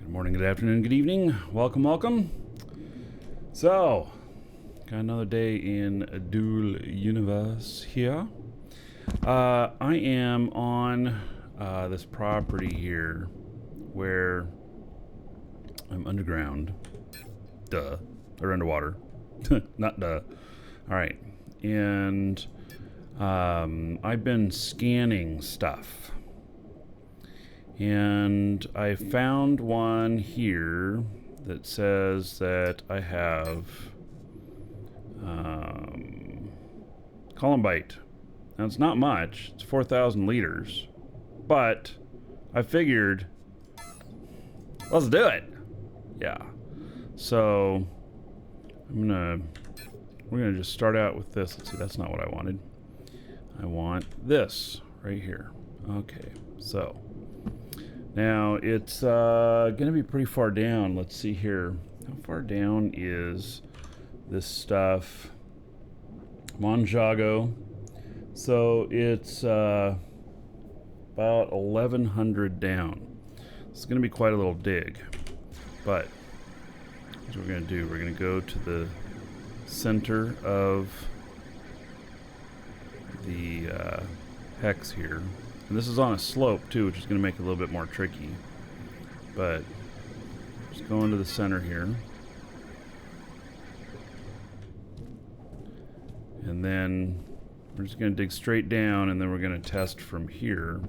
Good morning, good afternoon, good evening. Welcome, welcome. So, got another day in a dual universe here. I am on this property here where I'm underground. Duh. Or underwater. Not duh. Alright. And I've been scanning stuff. And I found one here that says that I have columbite. Now it's not much, it's 4,000 liters, but I figured, let's do it. Yeah. So we're gonna just start out with this. Let's see, that's not what I wanted. I want this right here. Okay, so now it's gonna be pretty far down. Let's see here. How far down is this stuff? Monjago. So it's about 1,100 down. It's gonna be quite a little dig. But what we're gonna do, we're gonna go to the center of the hex here. And this is on a slope too, which is going to make it a little bit more tricky. But just go into the center here. And then we're just going to dig straight down, and then we're going to test from here.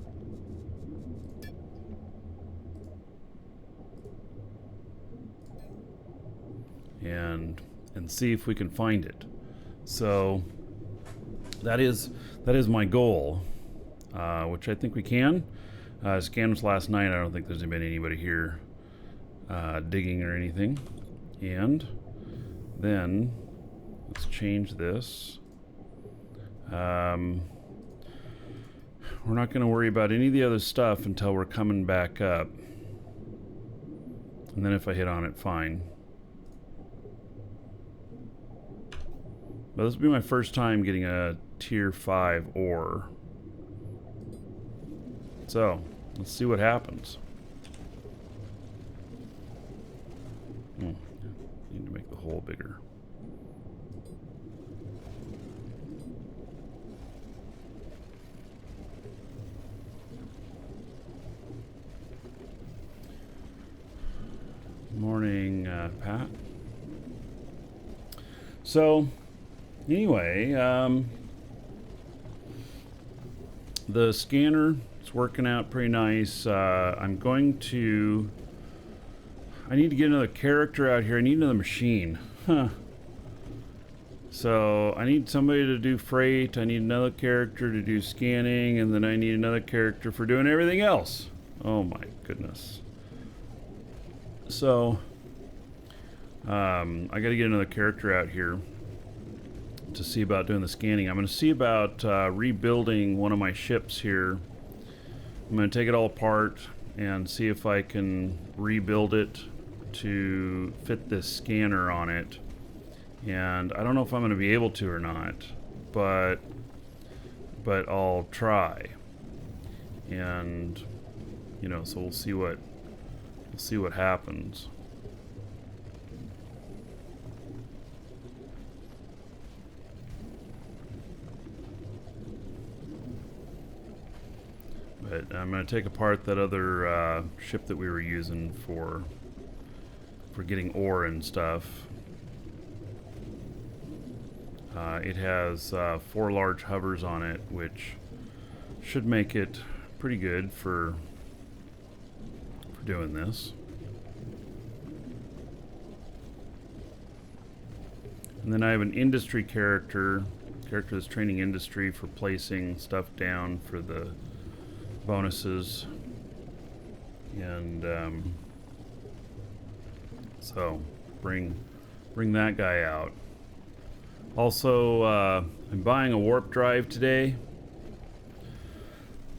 And see if we can find it. So that is my goal. Which I think we can. Scan was last night. I don't think there's been anybody here digging or anything. And then let's change this. We're not going to worry about any of the other stuff until we're coming back up. And then if I hit on it, fine. But this will be my first time getting a tier 5 ore. So, let's see what happens. Need to make the hole bigger. Morning, Pat. So, anyway, the scanner, it's working out pretty nice. I need to get another character out here. I need another machine. So I need somebody to do freight. I need another character to do scanning, and then I need another character for doing everything else. Oh my goodness. So I got to get another character out here to see about doing the scanning. I'm going to see about rebuilding one of my ships here. I'm going to take it all apart and see if I can rebuild it to fit this scanner on it. And I don't know if I'm going to be able to or not, but I'll try. And you know, so we'll see what happens. But I'm going to take apart that other ship that we were using for getting ore and stuff. It has 4 large hovers on it, which should make it pretty good for doing this. And then I have an industry character that's training industry for placing stuff down for the bonuses. And so bring that guy out. Also, I'm buying a warp drive today.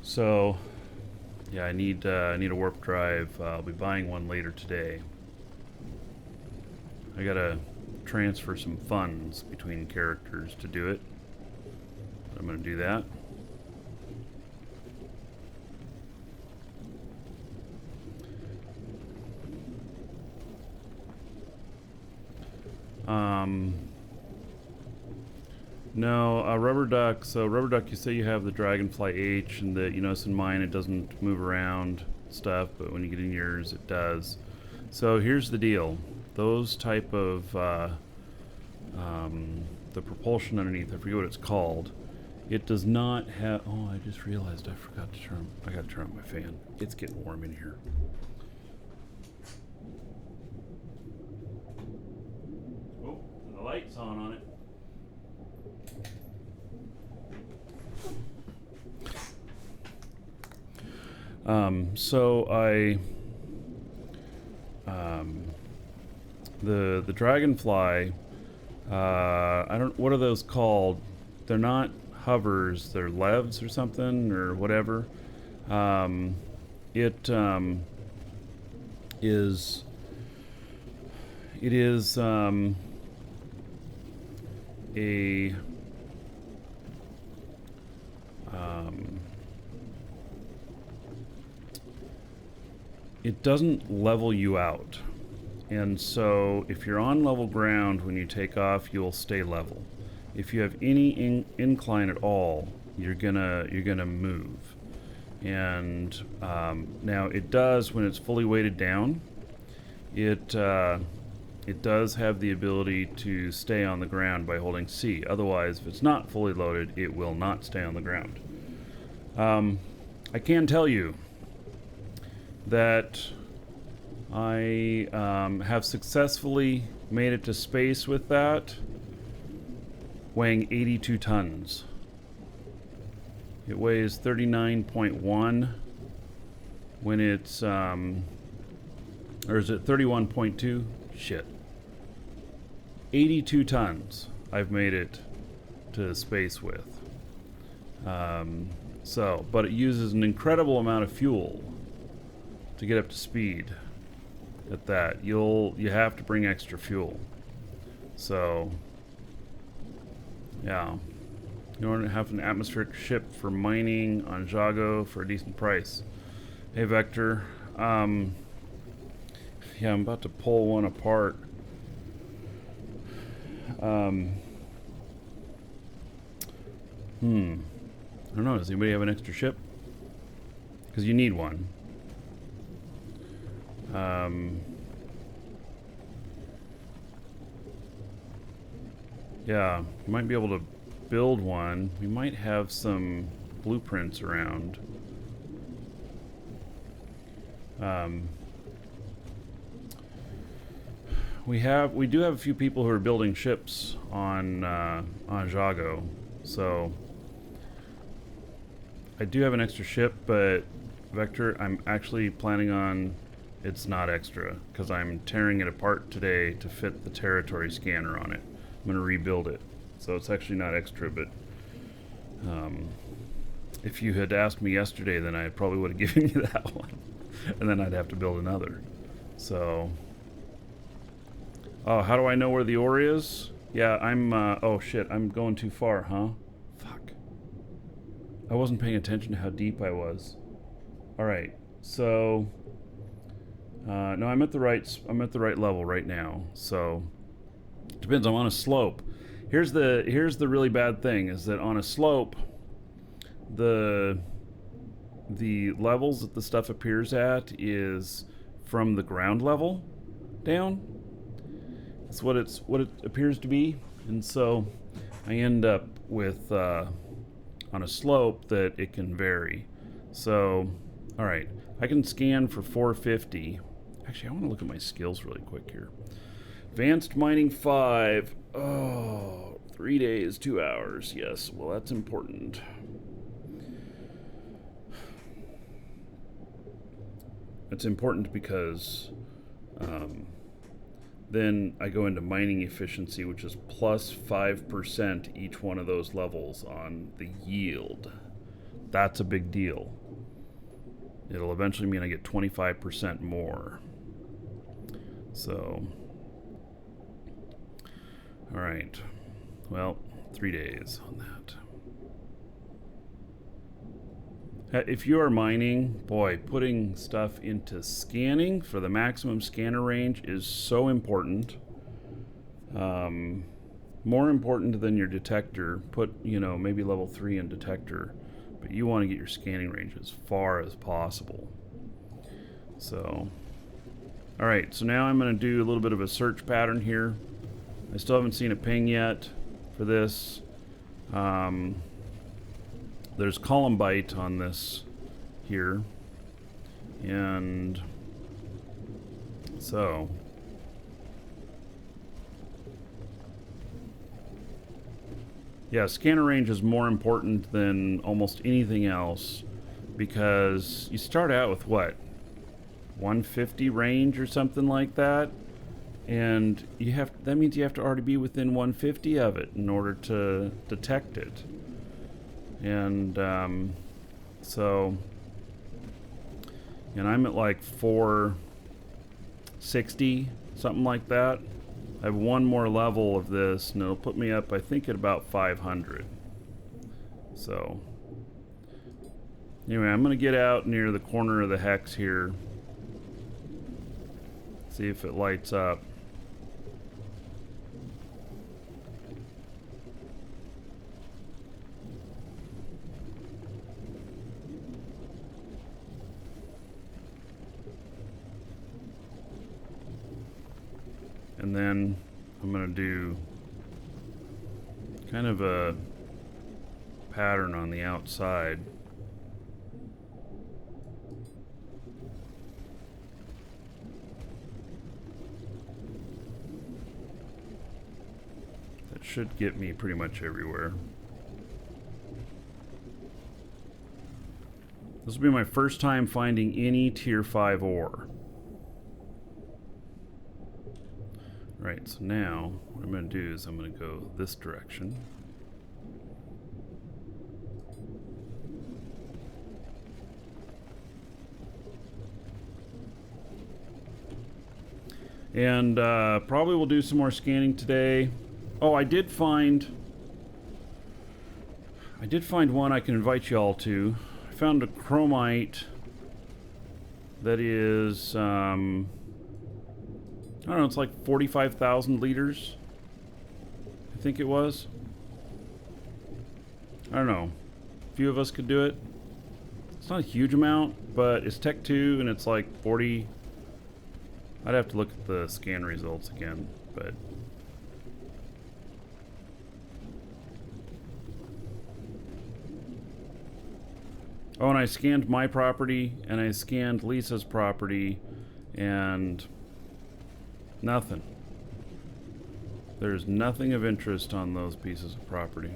So yeah, I need a warp drive. I'll be buying one later today. I gotta transfer some funds between characters to do it. I'm gonna do that. No, rubber duck. So rubber duck, you say you have the dragonfly H, and that you notice in mine it doesn't move around stuff, but when you get in yours, it does. So here's the deal: those type of the propulsion underneath, I forget what it's called. It does not have. Oh, I just realized I forgot to turn. I got to turn on my fan. It's getting warm in here. Oh, the light's on it. So the dragonfly, I don't, what are those called? They're not hovers, they're levs or something or whatever. It is a it doesn't level you out. And so if you're on level ground when you take off, you'll stay level. If you have any incline at all, you're gonna move. And now it does, when it's fully weighted down, it does have the ability to stay on the ground by holding C. Otherwise, if it's not fully loaded, it will not stay on the ground. I can tell you that I have successfully made it to space with that, weighing 82 tons. It weighs 39.1 when it's, or is it 31.2? Shit. 82 tons I've made it to space with. But it uses an incredible amount of fuel to get up to speed at that. You have to bring extra fuel. So yeah, you want to have an atmospheric ship for mining on Jago for a decent price. Hey Vector, yeah, I'm about to pull one apart. I don't know, does anybody have an extra ship? Because you need one. Yeah, you might be able to build one. We might have some blueprints around. We do have a few people who are building ships on Jago, so I do have an extra ship, but Vector, I'm actually planning on, it's not extra, because I'm tearing it apart today to fit the territory scanner on it. I'm going to rebuild it, so it's actually not extra, but if you had asked me yesterday, then I probably would have given you that one, and then I'd have to build another. So, oh, how do I know where the ore is? Yeah, oh shit, I'm going too far, huh? Fuck. I wasn't paying attention to how deep I was. Alright, so no, I'm at the right level right now. So depends. I'm on a slope. Here's the really bad thing is that on a slope, the levels that the stuff appears at is from the ground level down. That's what it appears to be, and so I end up with on a slope that it can vary. So, all right, I can scan for 450. Actually, I want to look at my skills really quick here. Advanced mining 5. Oh, 3 days, 2 hours. Yes, well, that's important. It's important because then I go into mining efficiency, which is plus 5% each one of those levels on the yield. That's a big deal. It'll eventually mean I get 25% more. So, all right. Well, 3 days on that. If you are mining, boy, putting stuff into scanning for the maximum scanner range is so important. More important than your detector, put, maybe level 3 in detector, but you want to get your scanning range as far as possible. So, alright, so now I'm going to do a little bit of a search pattern here. I still haven't seen a ping yet for this. There's columbite on this here, and so yeah, scanner range is more important than almost anything else, because you start out with what, 150 range or something like that, and that means you have to already be within 150 of it in order to detect it. And so, and I'm at like 460, something like that. I have one more level of this, and it'll put me up, I think, at about 500. So, anyway, I'm going to get out near the corner of the hex here, see if it lights up. And then I'm going to do kind of a pattern on the outside. That should get me pretty much everywhere. This will be my first time finding any tier 5 ore. Right, so now what I'm going to do is I'm going to go this direction. And probably we'll do some more scanning today. Oh, I did find one I can invite you all to. I found a chromite that is I don't know, it's like 45,000 liters, I think it was. I don't know. A few of us could do it. It's not a huge amount, but it's Tech 2 and it's like 40. I'd have to look at the scan results again, but oh, and I scanned my property and I scanned Lisa's property, and nothing. There's nothing of interest on those pieces of property.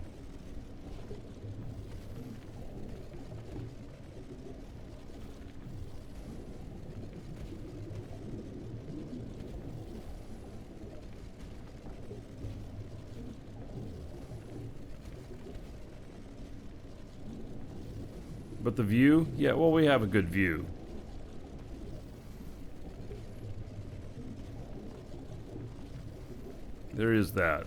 But the view? Yeah, well, we have a good view. There is that.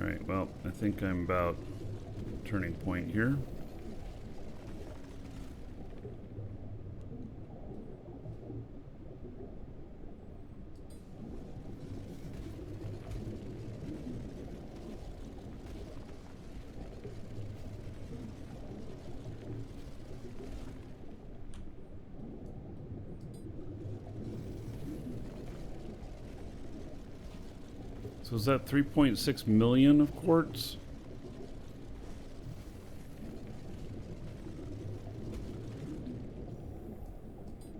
Alright, well, I think I'm about turning point here. So is that 3.6 million of quartz?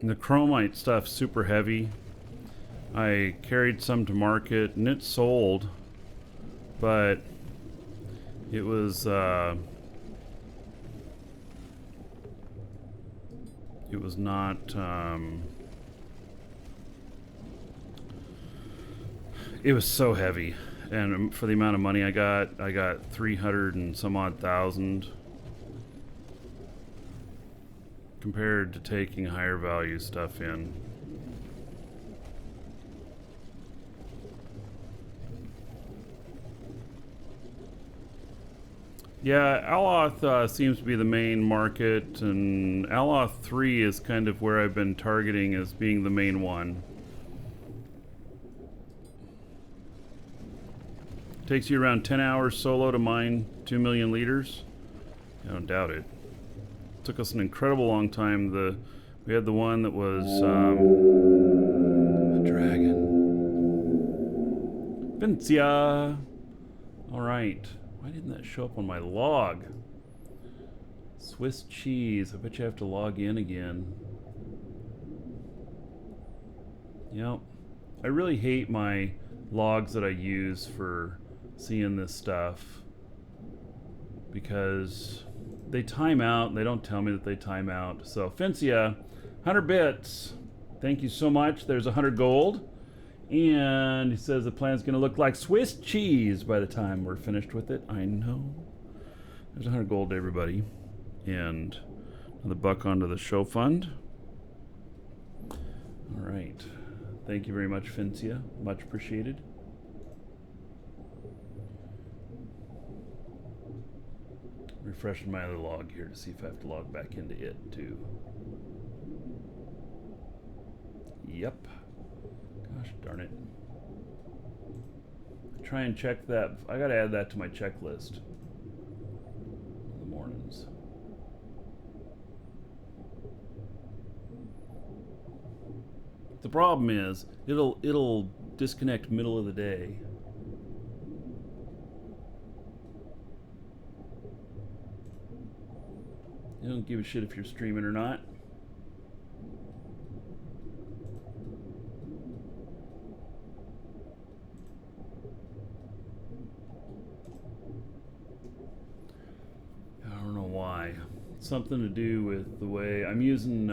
And the chromite stuff's super heavy. I carried some to market and it sold, but it was not it was so heavy, and for the amount of money I got 300 and some odd thousand, compared to taking higher value stuff in. Yeah, Aloth seems to be the main market, and Aloth 3 is kind of where I've been targeting as being the main one. Takes you around 10 hours solo to mine 2 million liters. I don't doubt it. Took us an incredible long time. We had the one that was a dragon. Vincia. All right. Why didn't that show up on my log? Swiss cheese. I bet you have to log in again. Yep. I really hate my logs that I use for seeing this stuff because they time out and they don't tell me that they time out. So Fincia, 100 bits. Thank you so much. There's 100 gold. And he says the plan's going to look like Swiss cheese by the time we're finished with it. I know. There's 100 gold to everybody. And the buck onto the show fund. All right. Thank you very much, Fincia. Much appreciated. Refreshing my other log here to see if I have to log back into it too. Yep. Gosh darn it. Try and check that. I gotta add that to my checklist in the mornings. The problem is it'll disconnect middle of the day. You don't give a shit if you're streaming or not. I don't know why. It's something to do with the way I'm using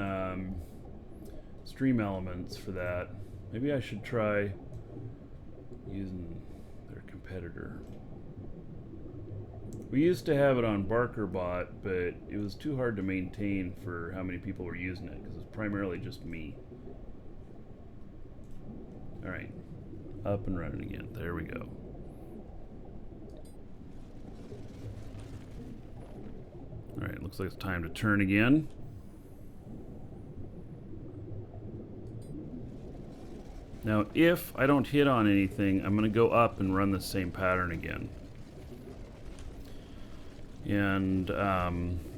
Stream Elements for that. Maybe I should try using their competitor. We used to have it on BarkerBot, but it was too hard to maintain for how many people were using it because it's primarily just me. All right, up and running again. There we go. All right, looks like it's time to turn again. Now, if I don't hit on anything, I'm going to go up and run the same pattern again. And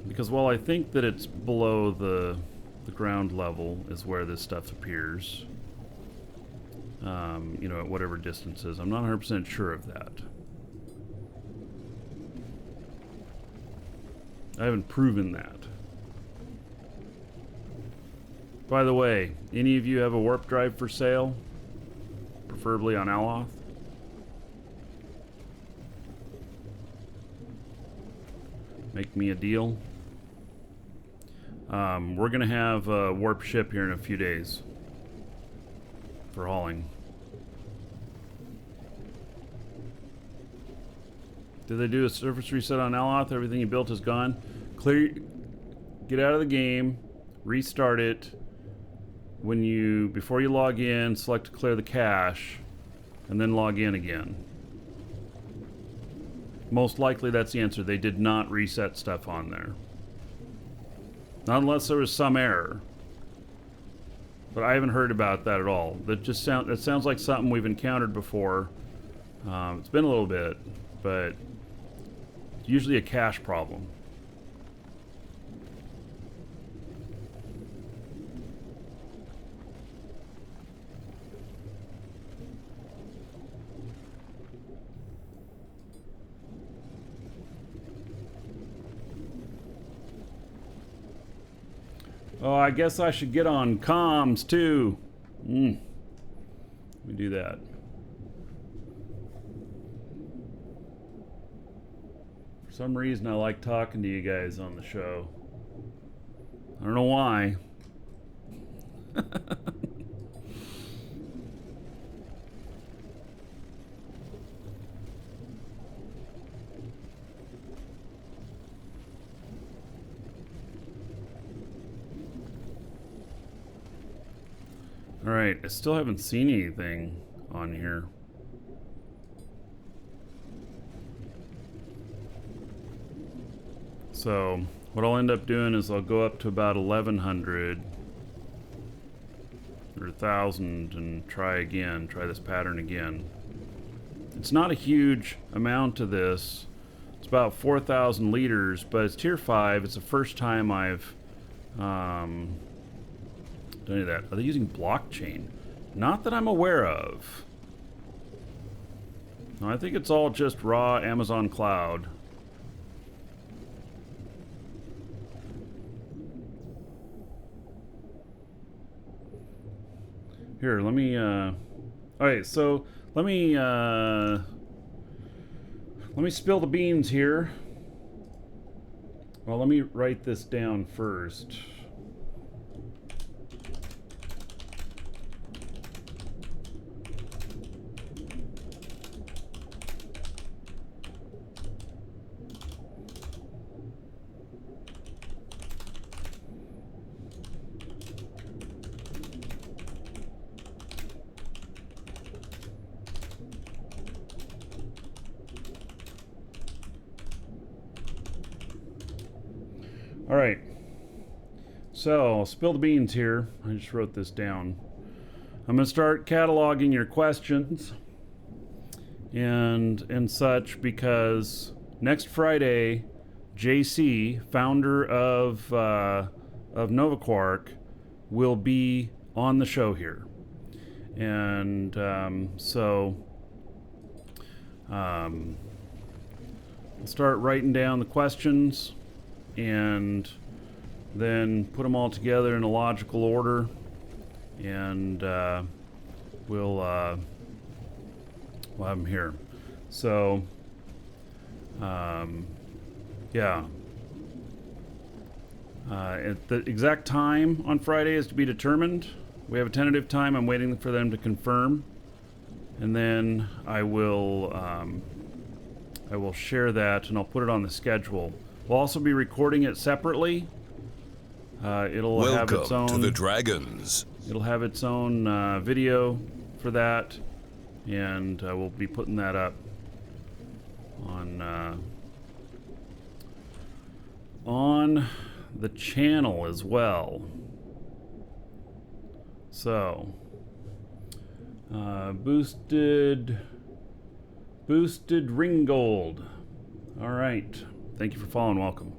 because while I think that it's below the ground level is where this stuff appears, you know, at whatever distances, I'm not 100% sure of that. I haven't proven that. By the way, any of you have a warp drive for sale? Preferably on Aloth? Make me a deal. We're gonna have a warp ship here in a few days for hauling. Did they do a surface reset on Aloth? Everything you built is gone. Clear. Get out of the game. Restart it. Before you log in, select clear the cache, and then log in again. Most likely that's the answer. They did not reset stuff on there. Not unless there was some error. But I haven't heard about that at all. That sounds like something we've encountered before. It's been a little bit, but it's usually a cache problem. Oh, I guess I should get on comms too. Let me do that. For some reason, I like talking to you guys on the show. I don't know why. Alright, I still haven't seen anything on here. So what I'll end up doing is I'll go up to about 1100 or 1000 and try this pattern again. It's not a huge amount to this. It's about 4,000 liters, but it's tier 5. It's the first time I've done any of that. Are they using blockchain? Not that I'm aware of. No, I think it's all just raw Amazon cloud. Here, let me, alright, so let me spill the beans here. Well, let me write this down first. All right, so I'll spill the beans here. I just wrote this down. I'm going to start cataloging your questions and such, because next Friday, JC, founder of NovaQuark, will be on the show here, and I'll start writing down the questions and then put them all together in a logical order, and we'll have them here. So yeah, at the exact time on Friday is to be determined. We have a tentative time. I'm waiting for them to confirm, and then I will share that, and I'll put it on the schedule. We'll also be recording it separately. It'll have its own. Welcome to the Dragons. It'll have its own video for that, and we'll be putting that up on the channel as well. So, boosted Ringgold. All right. Thank you for following. Welcome.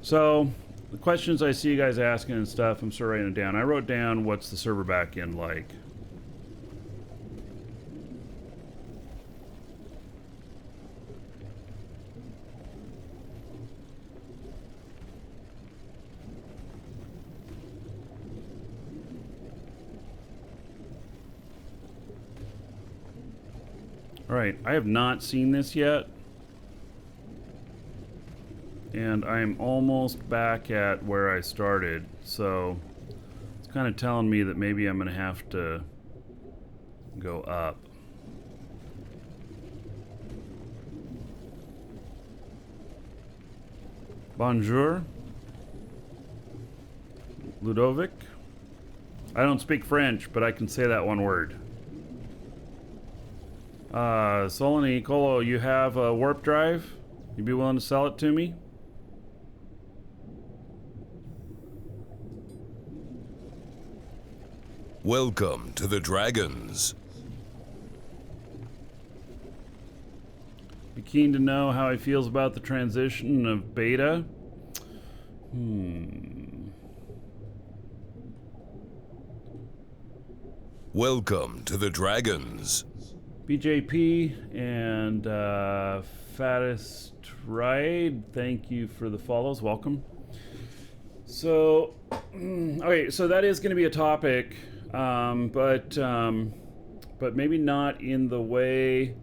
So, the questions I see you guys asking and stuff, I'm still writing it down. I wrote down, what's the server backend like? All right, I have not seen this yet. And I'm almost back at where I started, so it's kind of telling me that maybe I'm going to have to go up. Bonjour, Ludovic. I don't speak French, but I can say that one word. Solony Colo, you have a warp drive? You'd be willing to sell it to me? Welcome to the Dragons. Be keen to know how he feels about the transition of beta. Welcome to the Dragons. BJP and Fattest Ride, thank you for the follows. Welcome. So, okay, so that is going to be a topic. But maybe not in the way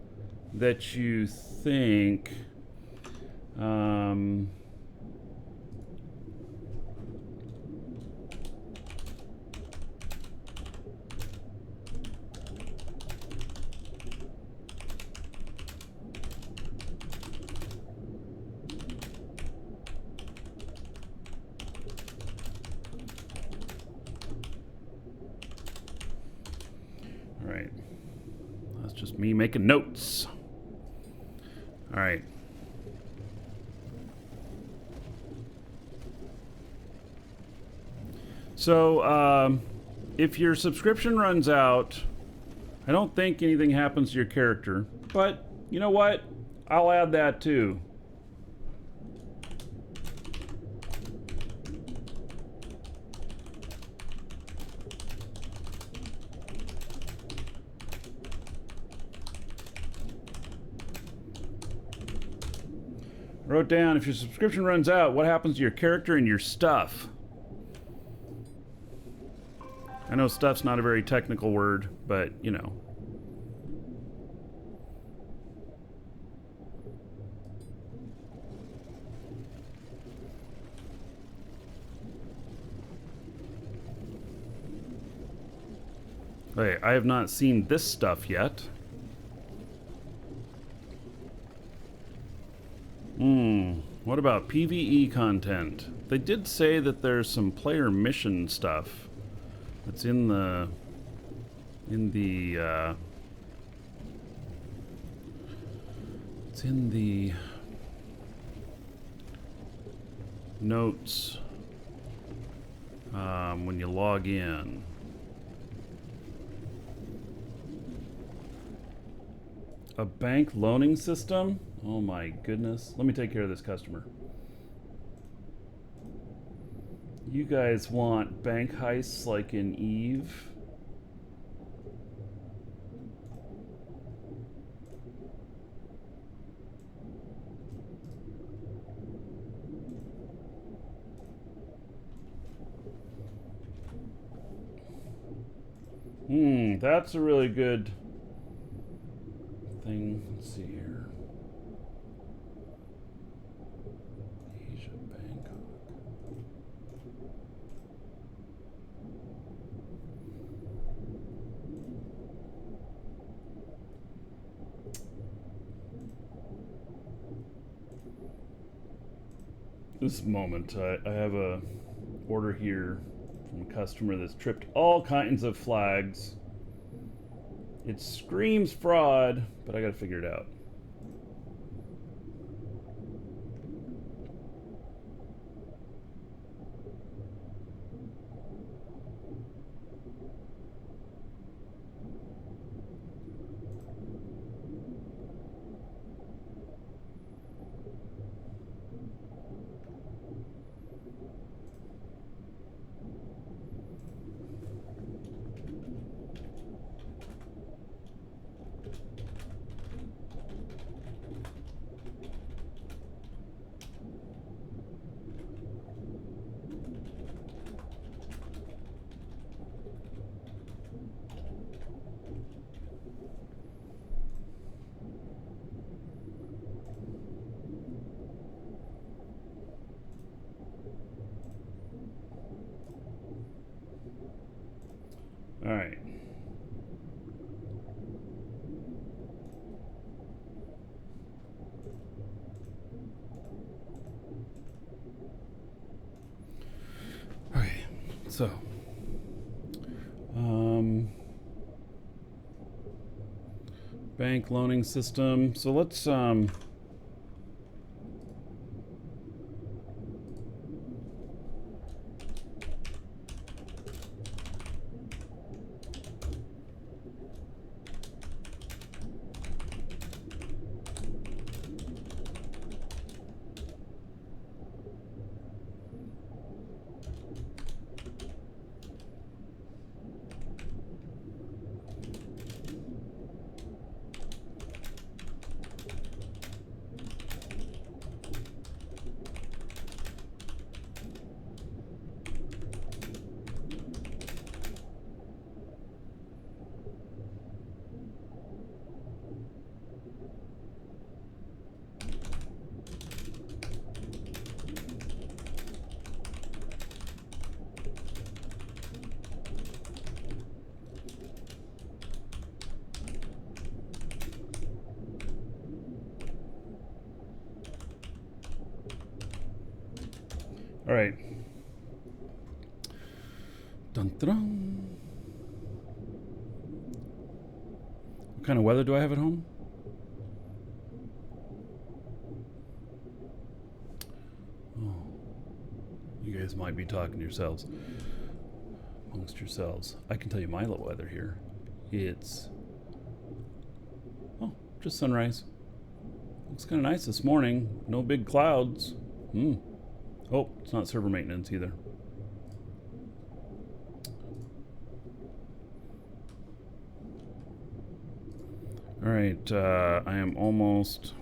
that you think. Alright. That's just me making notes. Alright. So, if your subscription runs out, I don't think anything happens to your character. But, you know what? I'll add that too. Wrote down, if your subscription runs out, what happens to your character and your stuff? I know stuff's not a very technical word, but, you know. Hey, I have not seen this stuff yet. What about PvE content? They did say that there's some player mission stuff that's in the it's in the notes when you log in. A bank loaning system? Oh my goodness. Let me take care of this customer. You guys want bank heists like in Eve? That's a really good thing. Let's see here. Asia, Bangkok. This moment, I have a order here from a customer that's tripped all kinds of flags. It screams fraud, but I gotta figure it out. All right. All right. So, bank loaning system. So let's all right. Dun, dun, dun. What kind of weather do I have at home? Oh, you guys might be talking to yourselves. amongst yourselves. I can tell you my weather here. It's just sunrise. Looks kind of nice this morning. No big clouds. Oh, it's not server maintenance either. All right, I am almost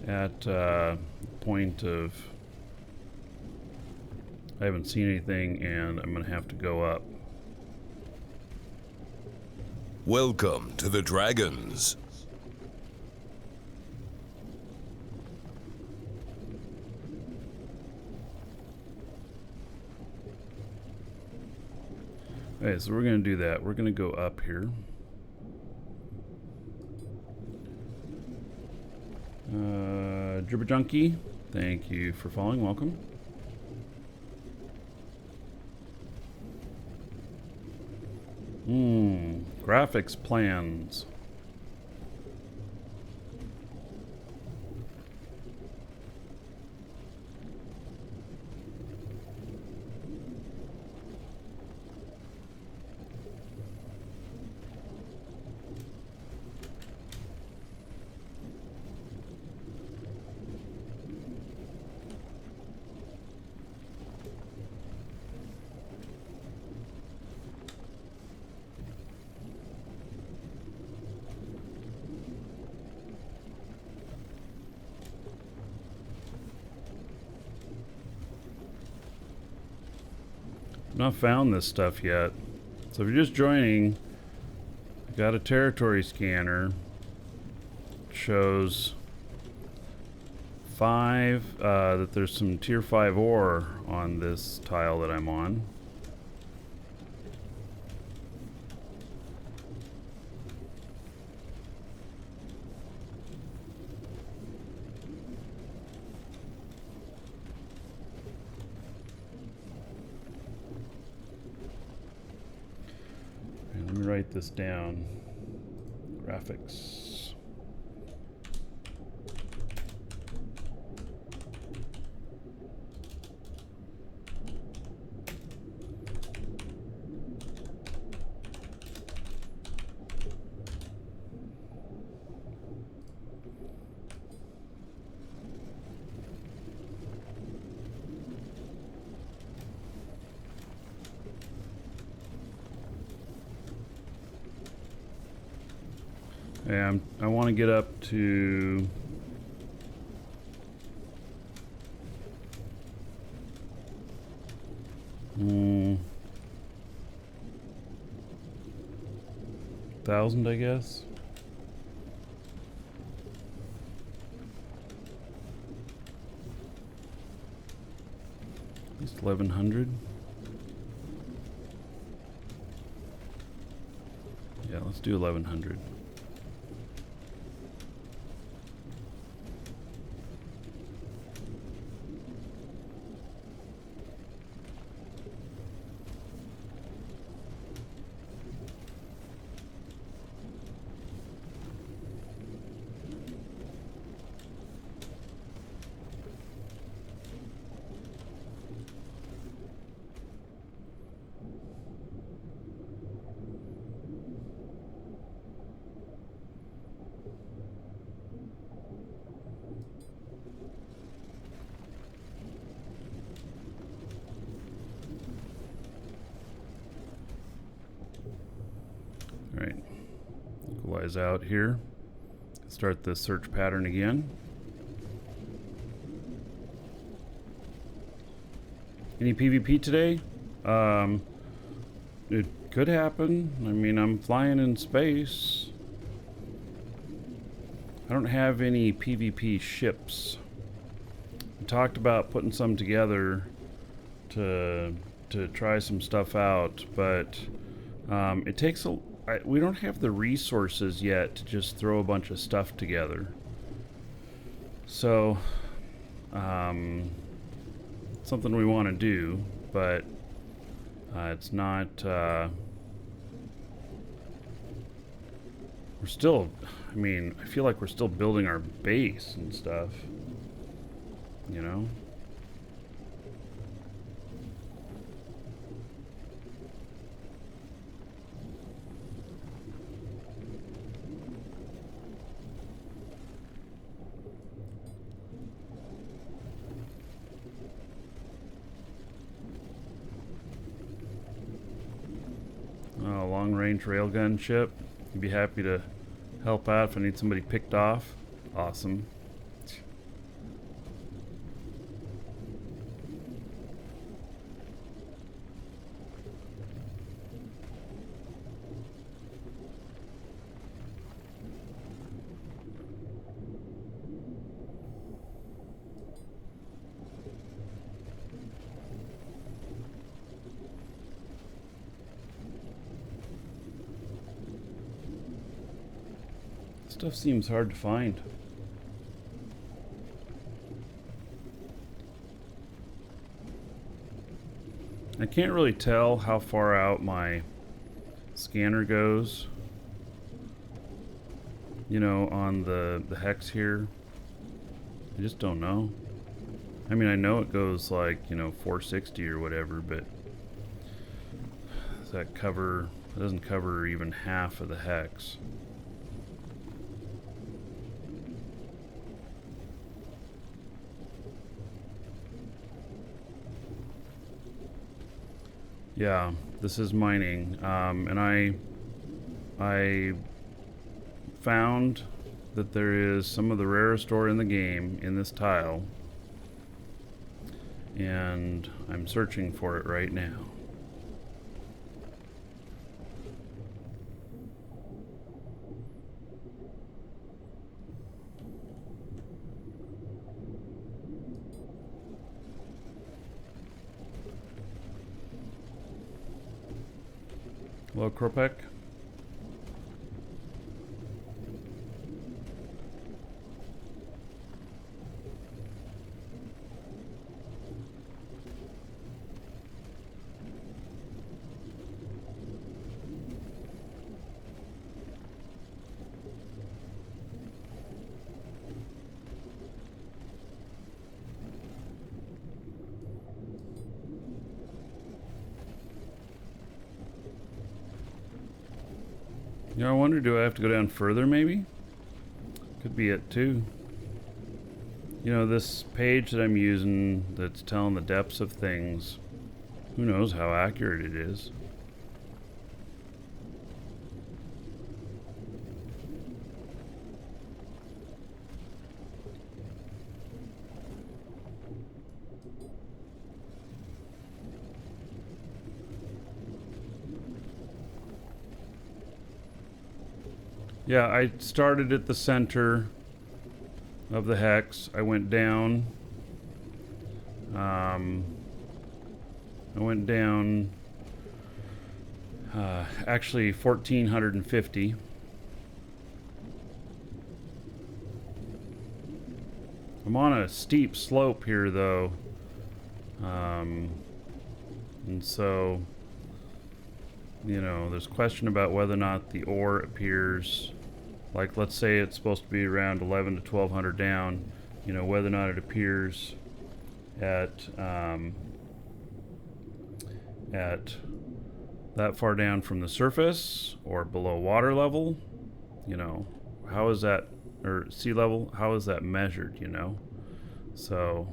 at point of I haven't seen anything, and I'm gonna have to go up. Welcome to the Dragons. Okay, so we're gonna do that. We're gonna go up here. Dribber Junkie, thank you for following. Welcome. Graphics plans. Not found this stuff yet. So if you're just joining, I got a territory scanner. It shows that there's some tier 5 ore on this tile that I'm on. Let me write this down. Graphics. And I want to get up to thousand, I guess. At least 1100. Yeah, let's do 1100. Alright, equalize out here. Start the search pattern again. Any PvP today? It could happen. I mean, I'm flying in space. I don't have any PvP ships. I talked about putting some together to try some stuff out, but it takes we don't have the resources yet to just throw a bunch of stuff together. So, something we want to do, but it's not. We're still. I mean, I feel like we're still building our base and stuff. You know. long-range railgun ship. You'd be happy to help out if I need somebody picked off. Awesome. Stuff seems hard to find. I can't really tell how far out my scanner goes, you know, on the hex here. I just don't know. I mean, I know it goes like, you know, 460 or whatever, but does that cover, it doesn't cover even half of the hex. Yeah, this is mining, and I found that there is some of the rarest ore in the game in this tile, and I'm searching for it right now. Hello, Kropek. You know, I wonder, do I have to go down further maybe? Could be it too. You know, this page that I'm using that's telling the depths of things, who knows how accurate it is. Yeah, I started at the center of the hex. I went down. Actually 1,450. I'm on a steep slope here, though. And so, you know, there's question about whether or not the ore appears, like, let's say it's supposed to be around 11 to 1,200 down, you know, whether or not it appears at that far down from the surface or below water level. You know, how is that, or sea level, how is that measured, you know? So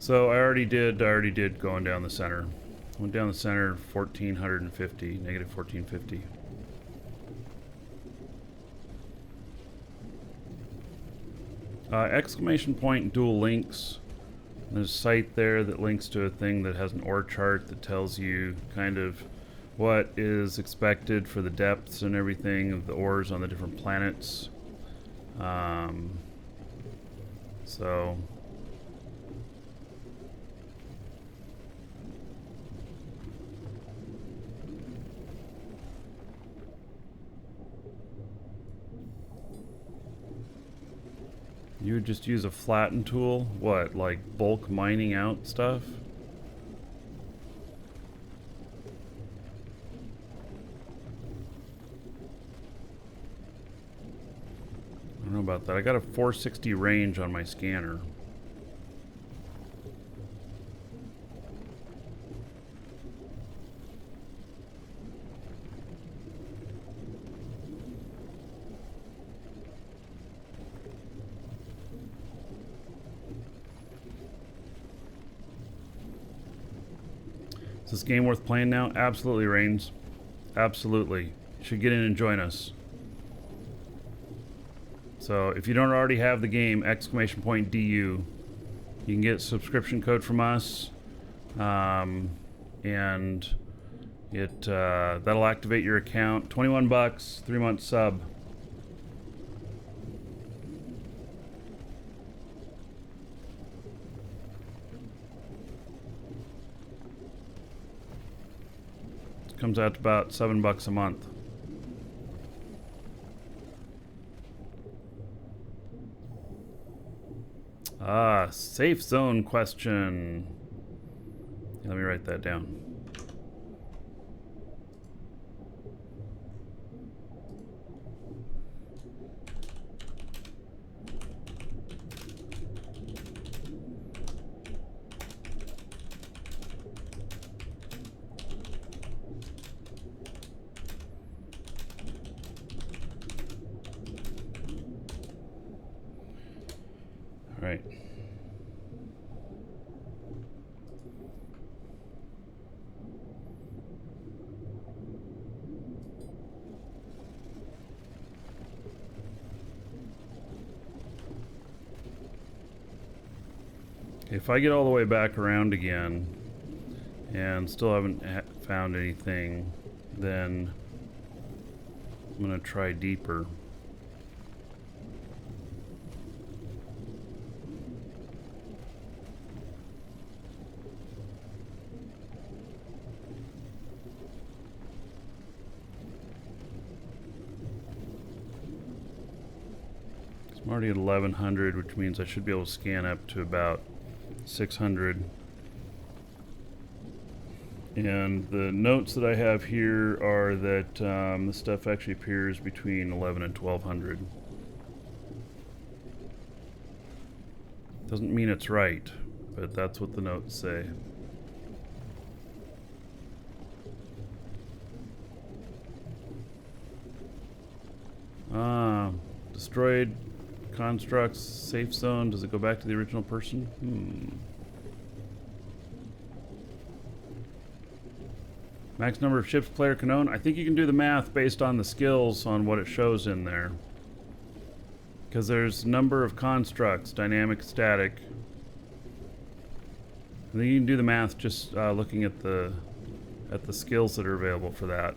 I already did going down the center. Went down the center 1,450, negative 1,450. Exclamation point dual links. There's a site there that links to a thing that has an ore chart that tells you kind of what is expected for the depths and everything of the ores on the different planets. So you would just use a flatten tool? What, like bulk mining out stuff? I don't know about that. I got a 460 range on my scanner. Is this game worth playing now? Absolutely, Reigns. Absolutely. You should get in and join us. So if you don't already have the game, ! DU, you can get a subscription code from us, and that'll activate your account. 21 bucks, 3-month sub. Comes out to about $7 a month. Safe zone question. Let me write that down. All right. If I get all the way back around again and still haven't found anything, then I'm going to try deeper. I'm already at 1100, which means I should be able to scan up to about 600. And the notes that I have here are that this stuff actually appears between 11 and 1200. Doesn't mean it's right, but that's what the notes say. Destroyed constructs, safe zone. Does it go back to the original person? Max number of ships player can own. I think you can do the math based on the skills on what it shows in there. Because there's number of constructs, dynamic, static. And then you can do the math just looking at the skills that are available for that.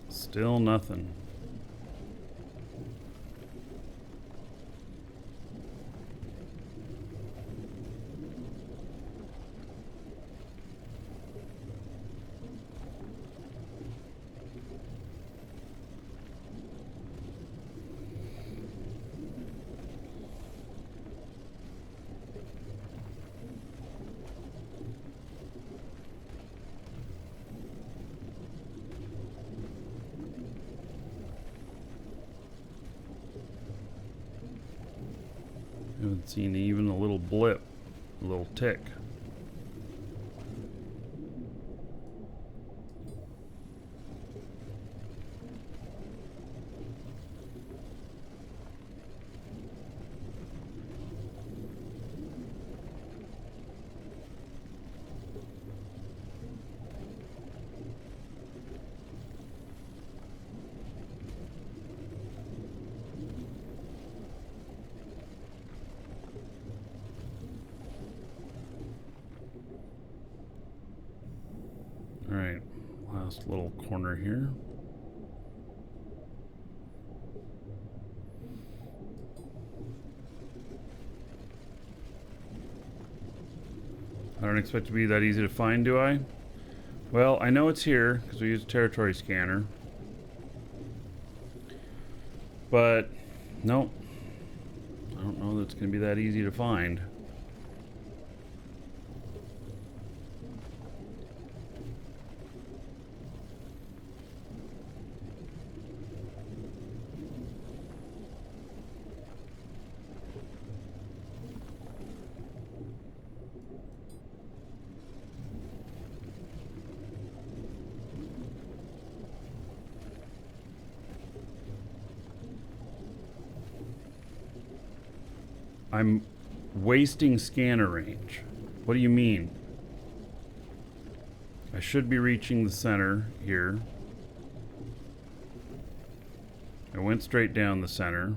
Still nothing. Haven't seen even a little blip, a little tick. Alright, last little corner here. don't expect it to be that easy to find, do I? Well, I know it's here because we use a territory scanner. But, no. I don't know that it's going to be that easy to find. I'm wasting scanner range. What do you mean? I should be reaching the center here. I went straight down the center.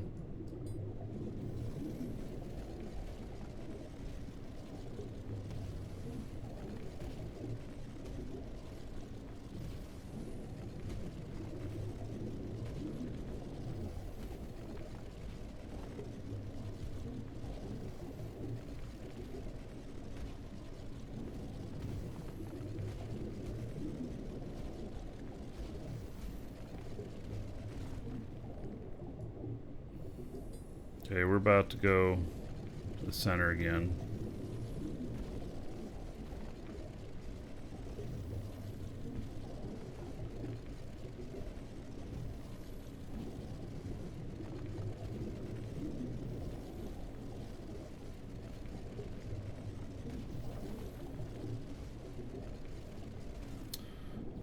Okay, we're about to go to the center again.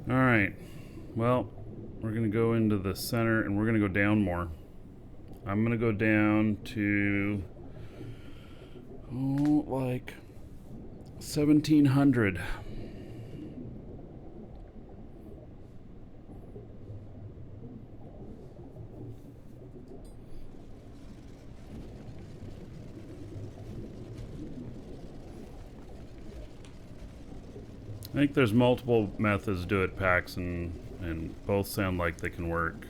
All right, well, we're gonna go into the center and we're gonna go down more. I'm gonna go down to like 1700. I think there's multiple methods to do it, Pax, and both sound like they can work.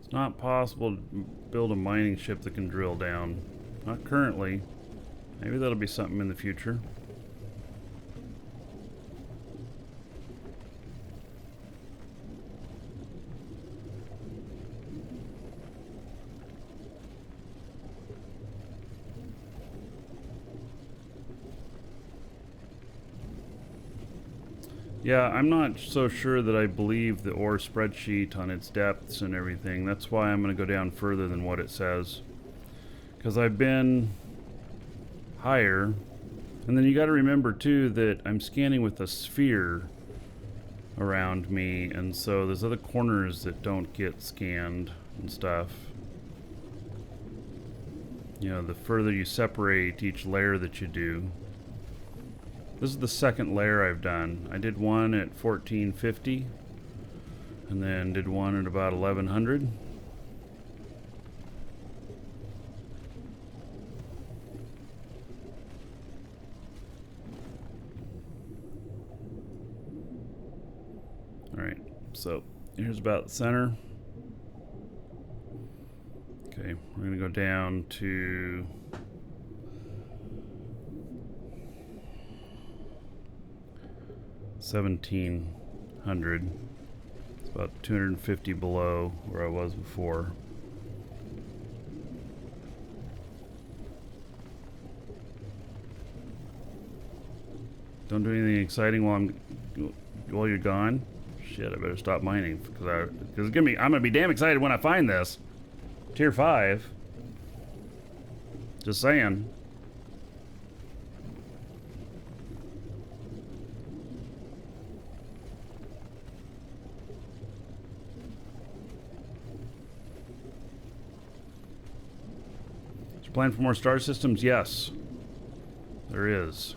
It's not possible to build a mining ship that can drill down. Not currently. Maybe that'll be something in the future. Yeah, I'm not so sure that I believe the ore spreadsheet on its depths and everything. That's why I'm going to go down further than what it says. Because I've been higher. And then you got to remember too that I'm scanning with a sphere around me, and so there's other corners that don't get scanned and stuff. You know, the further you separate each layer that you do. This is the second layer I've done. I did one at 1450 and then did one at about 1100. Alright, so here's about the center. Okay, we're going to go down to $1,700. It's about 250 below where I was before. Don't do anything exciting while you're gone. Shit, I better stop mining because I'm gonna be damn excited when I find this. Tier 5. Just saying. Is there a plan for more star systems? Yes. There is.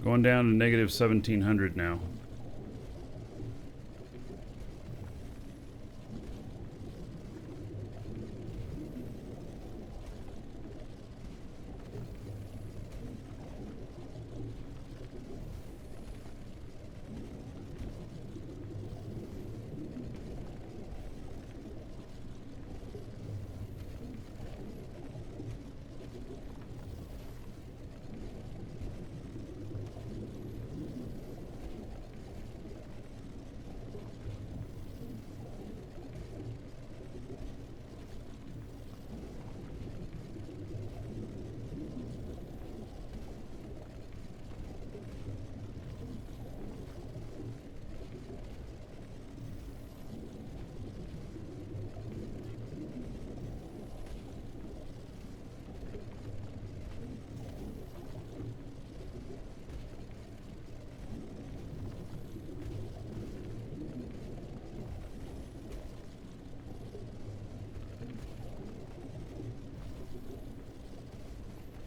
Going down to negative 1700 now.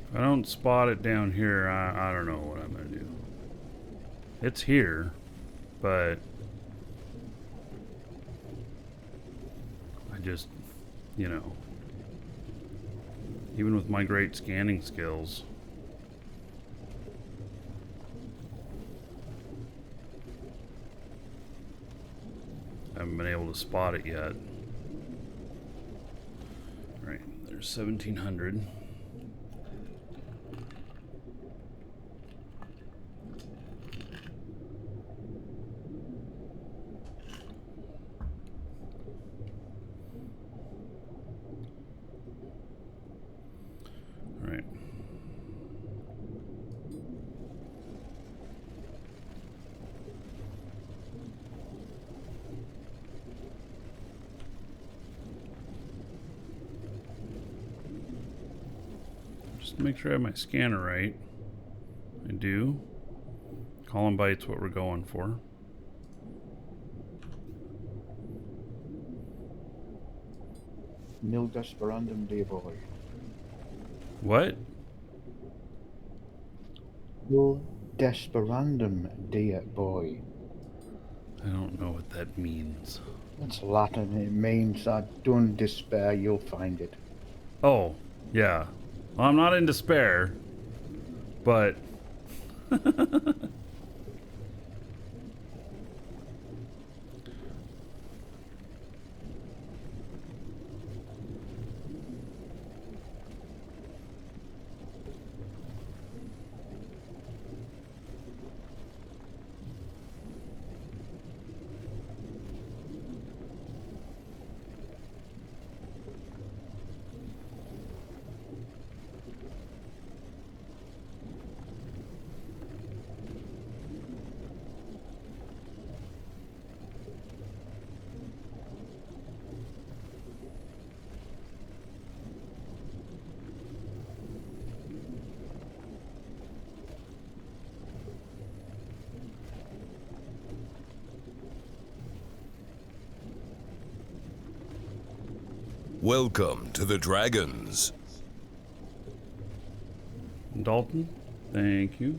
If I don't spot it down here, I don't know what I'm going to do. It's here, but I just, you know, even with my great scanning skills, I haven't been able to spot it yet. All right, there's 1700. All right. Just to make sure I have my scanner right. I do. Column byte's what we're going for. Nil desperandum, dear boy. What? Nil desperandum, dear boy. I don't know what that means. That's Latin. It means that don't despair, you'll find it. Oh, yeah. Well, I'm not in despair, but Welcome to the Dragons. Dalton, thank you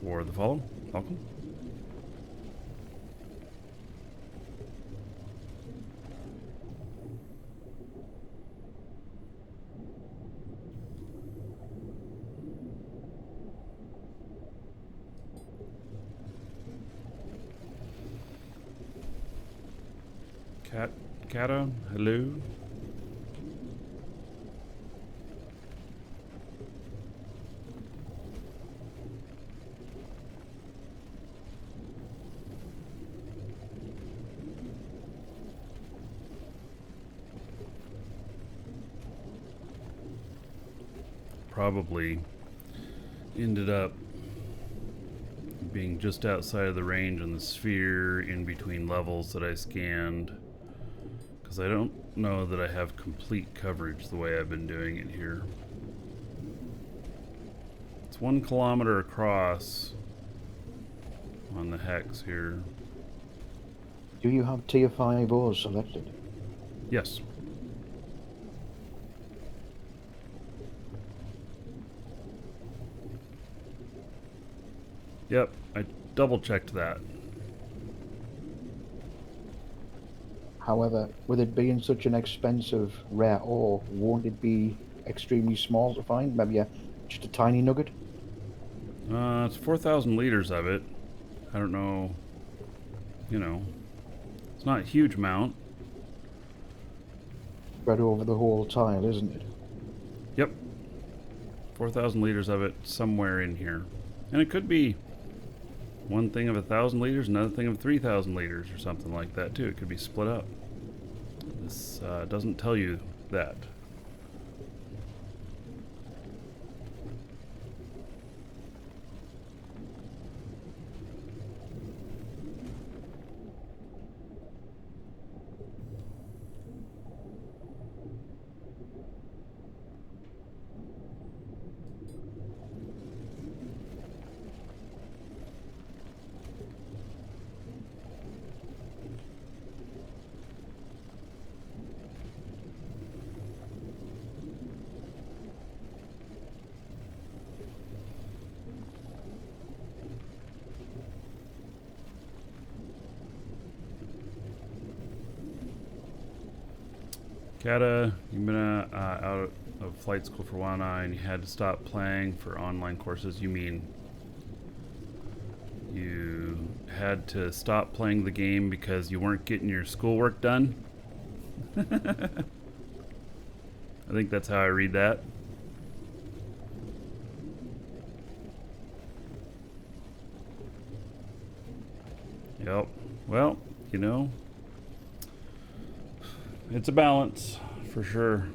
for the follow. Welcome. Kata, hello. Probably ended up being just outside of the range on the sphere in between levels that I scanned, because I don't know that I have complete coverage the way I've been doing it here. It's 1 kilometer across on the hex here. Do you have tier 5 ores selected? Yes. Yep, I double checked that. However, with it being such an expensive rare ore, won't it be extremely small to find? Maybe just a tiny nugget? It's 4,000 liters of it. I don't know, you know, it's not a huge amount. Spread over the whole tile, isn't it? Yep, 4,000 liters of it somewhere in here. And it could be one thing of 1,000 liters, another thing of 3,000 liters, or something like that too. It could be split up. This doesn't tell you that. Kata, you've been out of flight school for a while now, and you had to stop playing for online courses. You mean you had to stop playing the game because you weren't getting your schoolwork done? I think that's how I read that. Yep. Well, you know, it's a balance, for sure.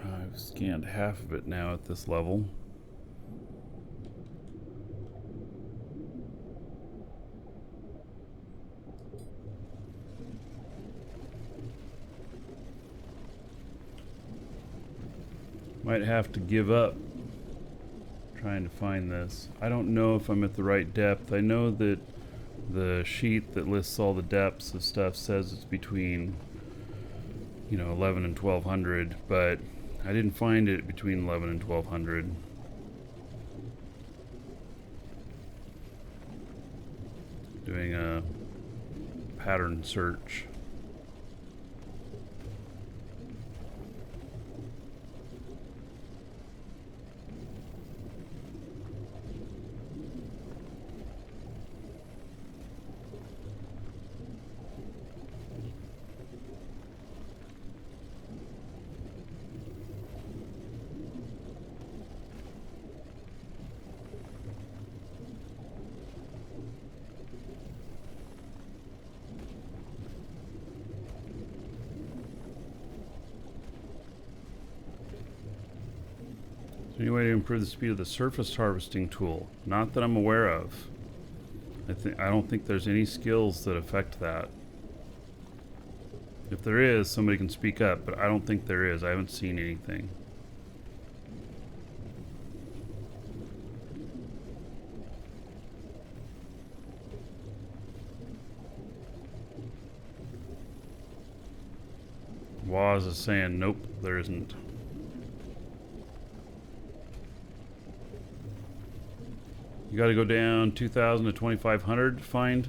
I've scanned half of it now at this level. Might have to give up trying to find this. I don't know if I'm at the right depth. I know that the sheet that lists all the depths of stuff says it's between, 11 and 1200, but I didn't find it between 11 and 1200. Doing a pattern search. Is there any way to improve the speed of the surface harvesting tool? Not that I'm aware of. I don't think there's any skills that affect that. If there is, somebody can speak up, but I don't think there is. I haven't seen anything. Waz is saying, nope, there isn't. You got to go down 2,000 to 2,500 to find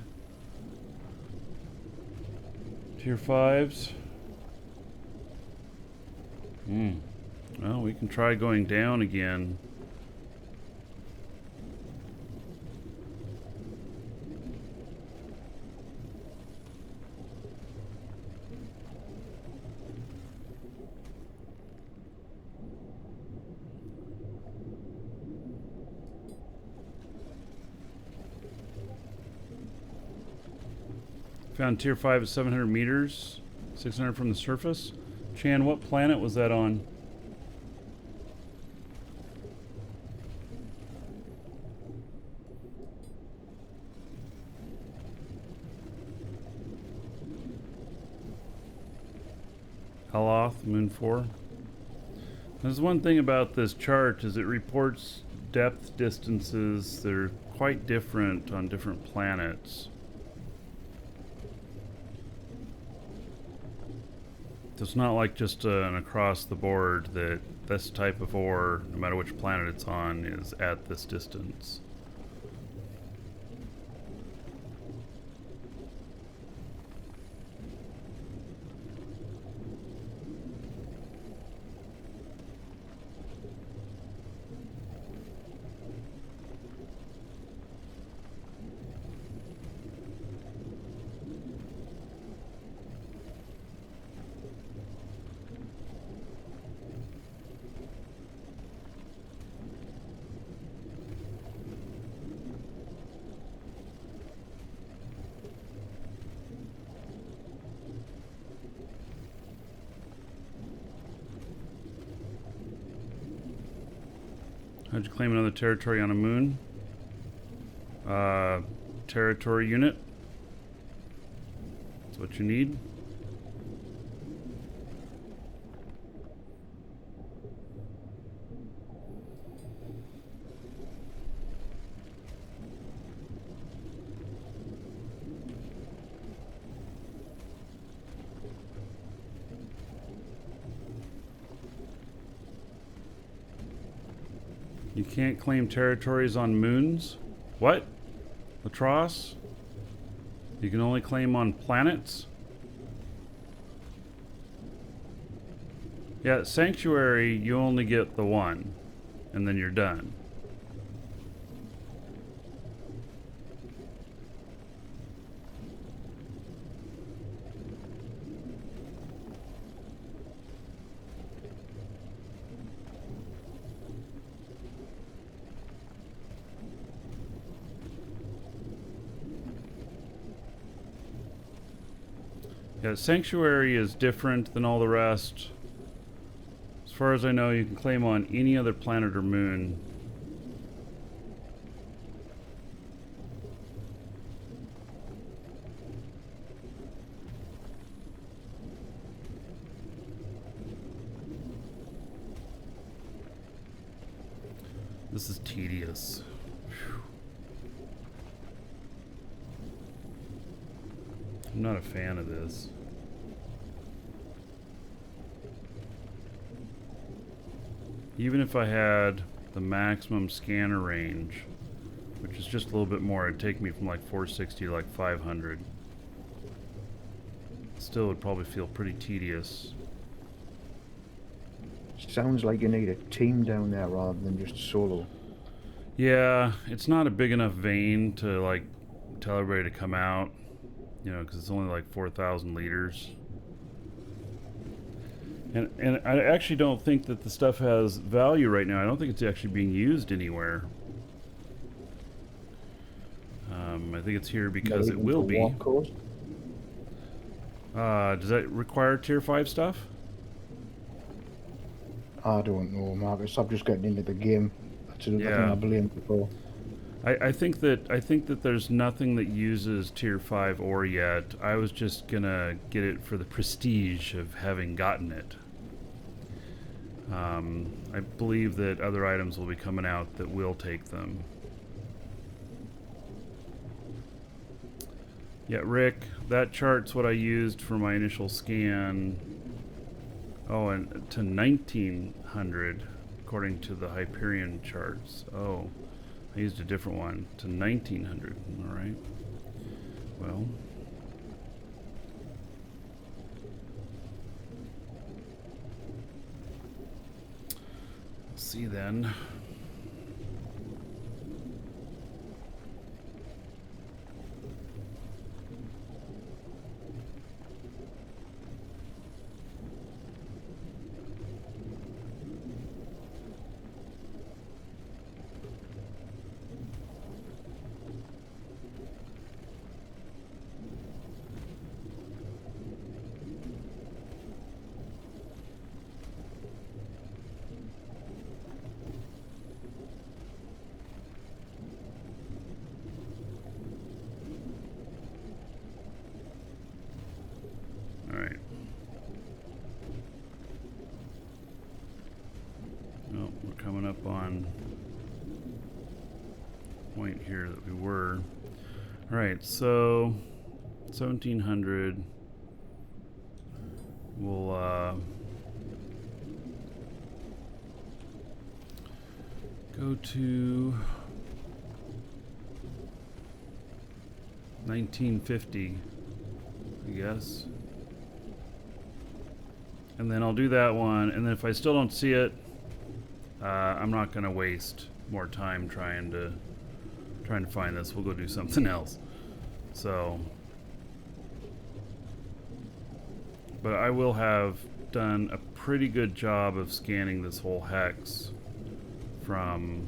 tier 5s. Well, we can try going down again. Found tier 5 at 700 meters, 600 from the surface. Chan, what planet was that on? Haloth, Moon 4. There's one thing about this chart is it reports depth distances that are quite different on different planets. So it's not like just an across the board that this type of ore, no matter which planet it's on, is at this distance. How'd you claim another territory on a moon? Territory unit. That's what you need. You can't claim territories on moons? What? Latros? You can only claim on planets? Yeah, Sanctuary, you only get the one, and then you're done. Yeah, Sanctuary is different than all the rest. As far as I know, you can claim on any other planet or moon. This is tedious. Whew. I'm not a fan of this. Even if I had the maximum scanner range, which is just a little bit more, it'd take me from like 460 to like 500. Still would probably feel pretty tedious. Sounds like you need a team down there rather than just solo. Yeah, it's not a big enough vein to like tell everybody to come out, you know, because it's only like 4,000 liters. And I actually don't think that the stuff has value right now. I don't think it's actually being used anywhere. I think it's here because it will be. Does that require tier 5 stuff? I don't know, Marcus. I'm just getting into the game. That's another thing I blame people. I think that there's nothing that uses tier 5 ore yet. I was just gonna get it for the prestige of having gotten it. I believe that other items will be coming out that will take them. Yeah, Rick, that chart's what I used for my initial scan. Oh, and to 1900, according to the Hyperion charts. Oh, I used a different one to 1900. All right. Well. See then. here that we were. All right, so 1700. We'll go to 1950, I guess. And then I'll do that one, and then if I still don't see it, I'm not gonna waste more time trying to find this. We'll go do something else. So, but I will have done a pretty good job of scanning this whole hex from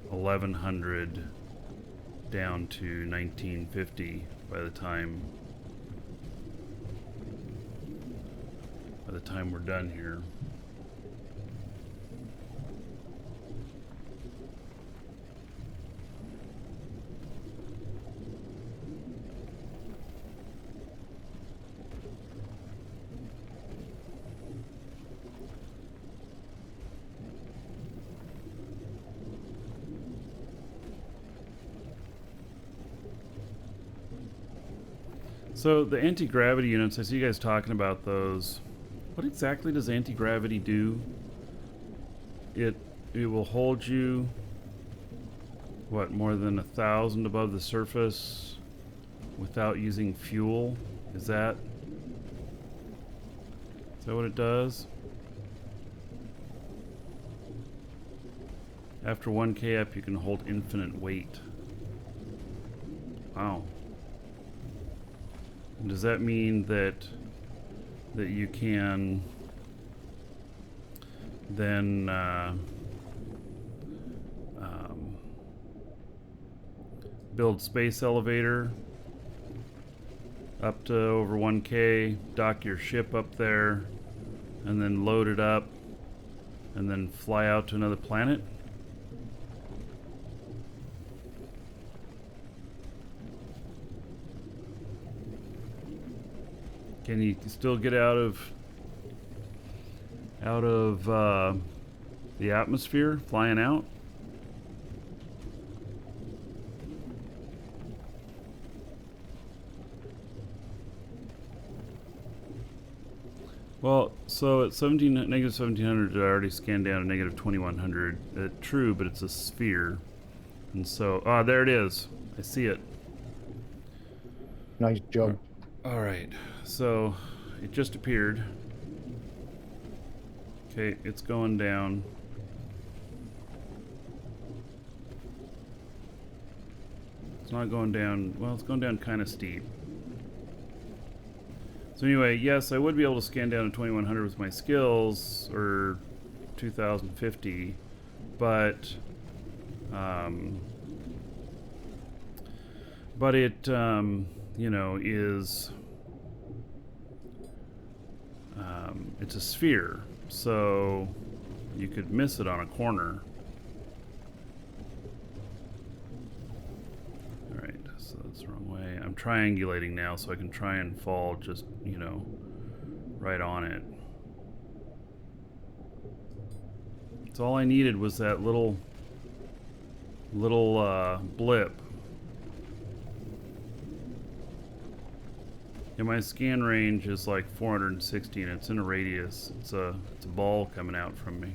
1100 down to 1950 by the time we're done here. So the anti-gravity units, I see you guys talking about those. What exactly does anti-gravity do? It will hold you, what, more than 1,000 above the surface without using fuel? Is that what it does? After 1K up, you can hold infinite weight. Wow. And does that mean that you can then build space elevator up to over 1K, dock your ship up there, and then load it up, and then fly out to another planet? Can you still get out of the atmosphere flying out? Well, so at negative 1700, I already scanned down to negative 2100. True, but it's a sphere, and so there it is. I see it. Nice job. All right, so it just appeared. Okay, it's going down. It's not going down, well, it's going down kind of steep. So anyway, yes, I would be able to scan down to 2100 with my skills, or 2050, but it, you know, is, it's a sphere, so you could miss it on a corner. Alright, so that's the wrong way. I'm triangulating now so I can try and fall just, you know, right on it. So all I needed was that little blip. And my scan range is like 460, and it's in a radius. It's a ball coming out from me.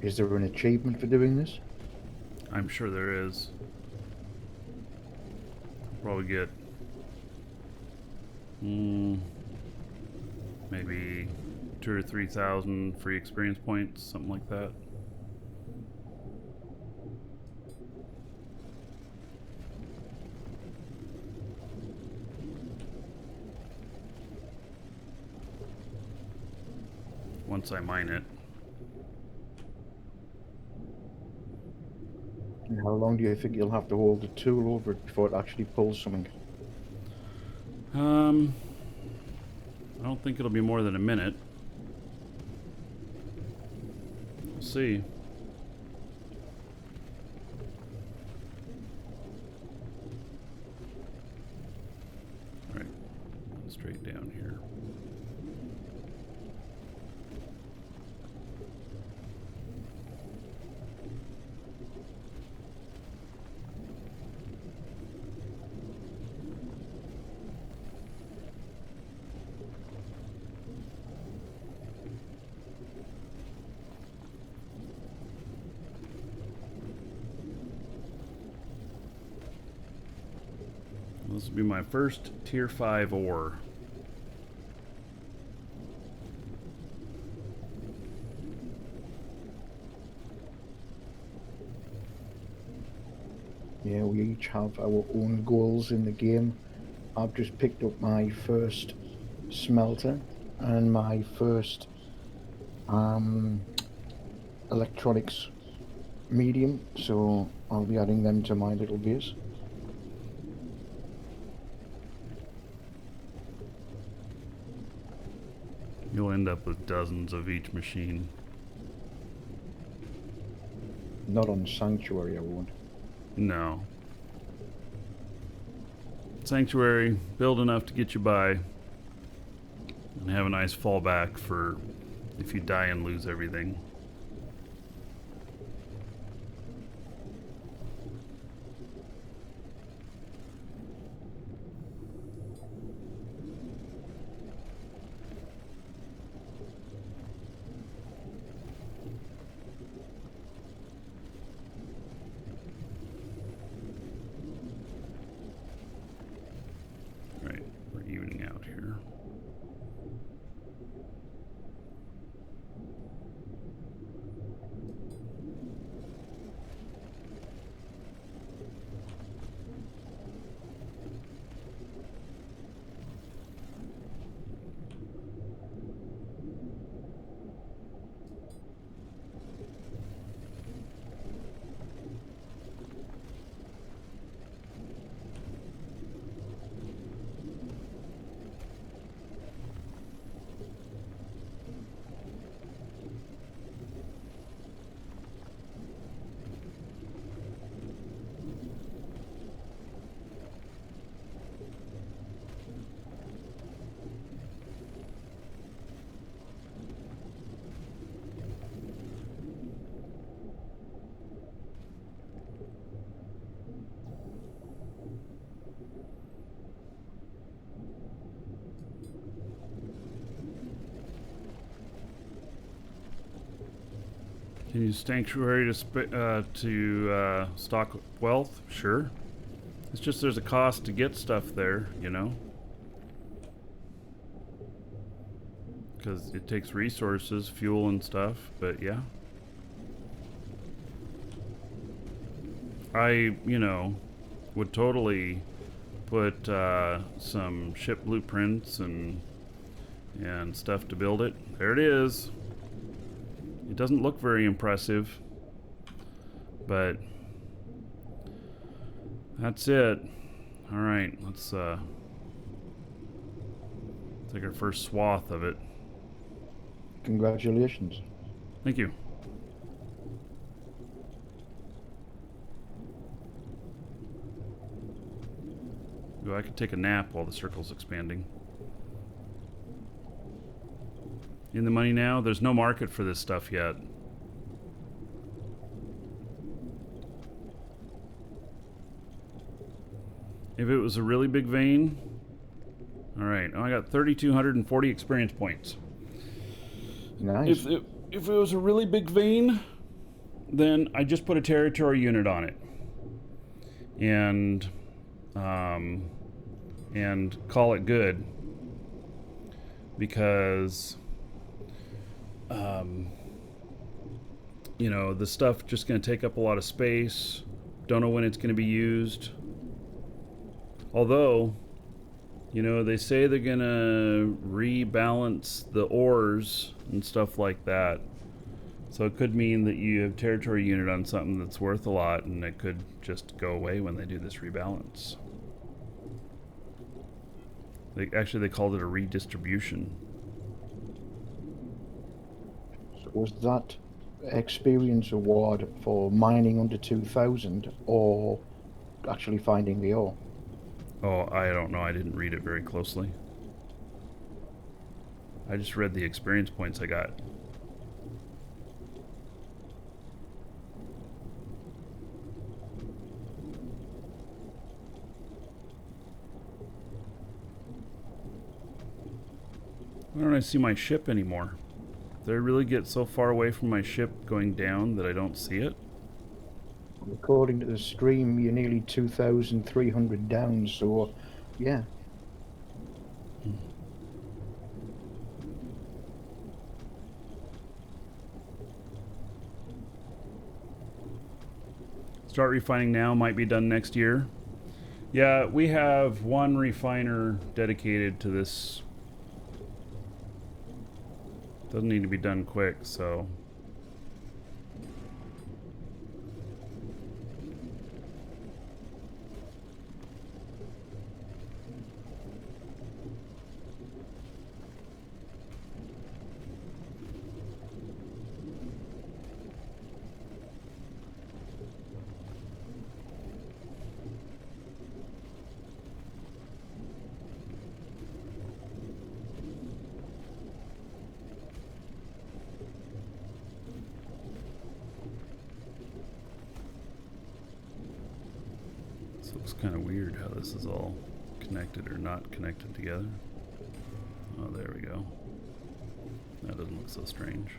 Is there an achievement for doing this? I'm sure there is. Probably get maybe 2,000 or 3,000 free experience points, something like that. Once I mine it. And how long do you think you'll have to hold the tool over it before it actually pulls something? I don't think it'll be more than a minute. We'll see. All right, straight down here. This will be my first tier 5 ore. Yeah, we each have our own goals in the game. I've just picked up my first smelter and my first electronics medium, so I'll be adding them to my little base. You'll end up with dozens of each machine. Not on Sanctuary, I won't. No. Sanctuary, build enough to get you by, and have a nice fallback for if you die and lose everything. Right, we're evening out here. Can you use Sanctuary to stock wealth? Sure. It's just there's a cost to get stuff there, you know? Because it takes resources, fuel and stuff, but yeah. I, would totally put some ship blueprints and stuff to build it. There it is. It doesn't look very impressive, but that's it. All right, let's take our first swath of it. Congratulations. Thank you. Ooh, I could take a nap while the circle's expanding. In the money now? There's no market for this stuff yet. If it was a really big vein... Alright, I got 3,240 experience points. Nice. If it was a really big vein, then I just put a territory unit on it. And and call it good, because the stuff just going to take up a lot of space. Don't know when it's going to be used. Although, they say they're going to rebalance the ores and stuff like that. So it could mean that you have territory unit on something that's worth a lot, and it could just go away when they do this rebalance. They called it a redistribution. So was that experience award for mining under 2000 or actually finding the ore? Oh, I don't know. I didn't read it very closely. I just read the experience points I got. Why don't I see my ship anymore? Did I really get so far away from my ship going down that I don't see it? According to the stream, you're nearly 2,300 down, so yeah. Start refining now, might be done next year. Yeah, we have one refiner dedicated to this. Doesn't need to be done quick, so. Looks kind of weird how this is all connected or not connected together. Oh, there we go. That doesn't look so strange.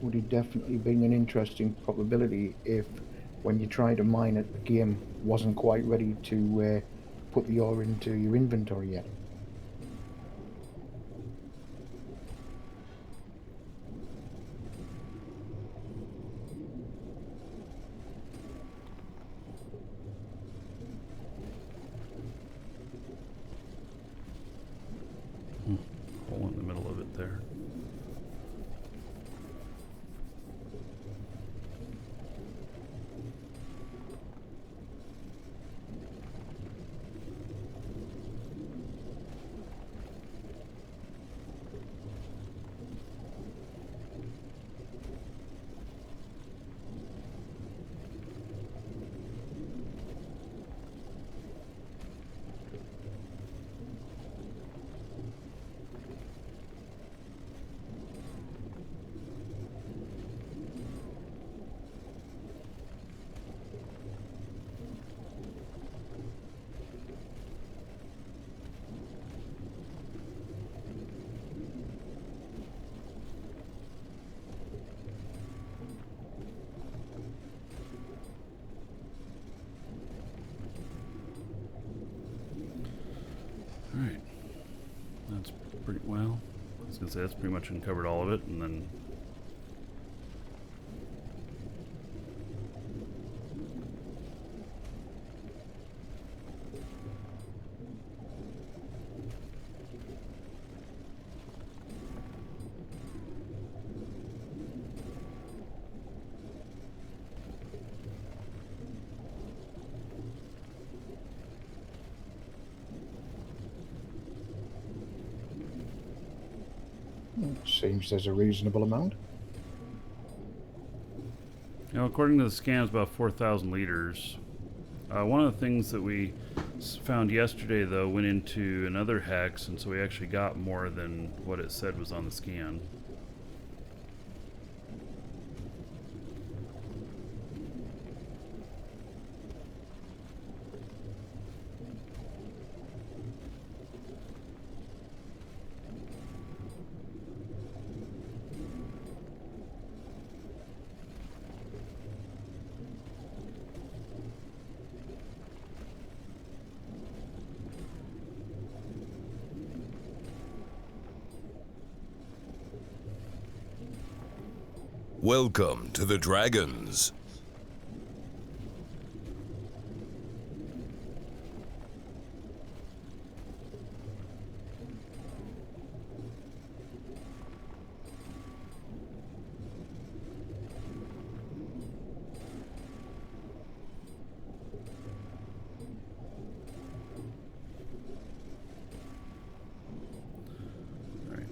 Would it definitely bring an interesting probability if, when you try to mine it, the game wasn't quite ready to put the ore into your inventory yet? Hole in the middle of it there. Alright. That's pretty well. I was gonna say that's pretty much uncovered all of it, and then Seems there's a reasonable amount. according to the scan, it's about 4,000 liters. One of the things that we found yesterday, though, went into another hex, and so we actually got more than what it said was on the scan. Welcome to the Dragons. Alright.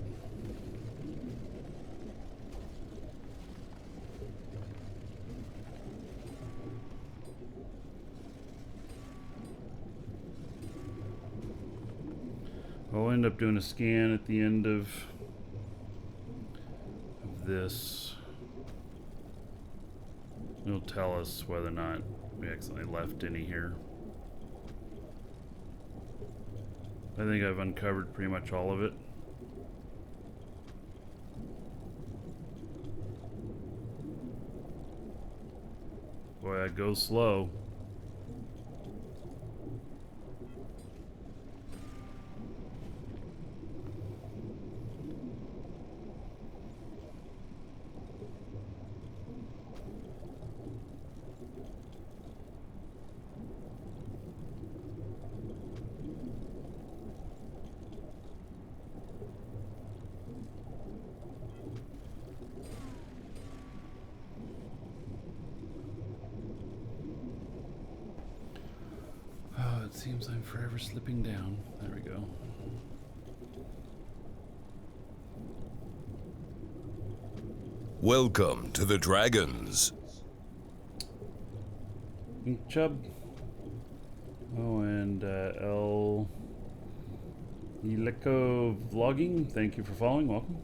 I'll end up doing a scan at the end of this. It'll tell us whether or not we accidentally left any here. I think I've uncovered pretty much all of it. Boy, I go slow. Oh, it seems I'm forever slipping down. There we go. Welcome to the Dragons. Ink Chub. Oh, and El Eleco Vlogging. Thank you for following. Welcome.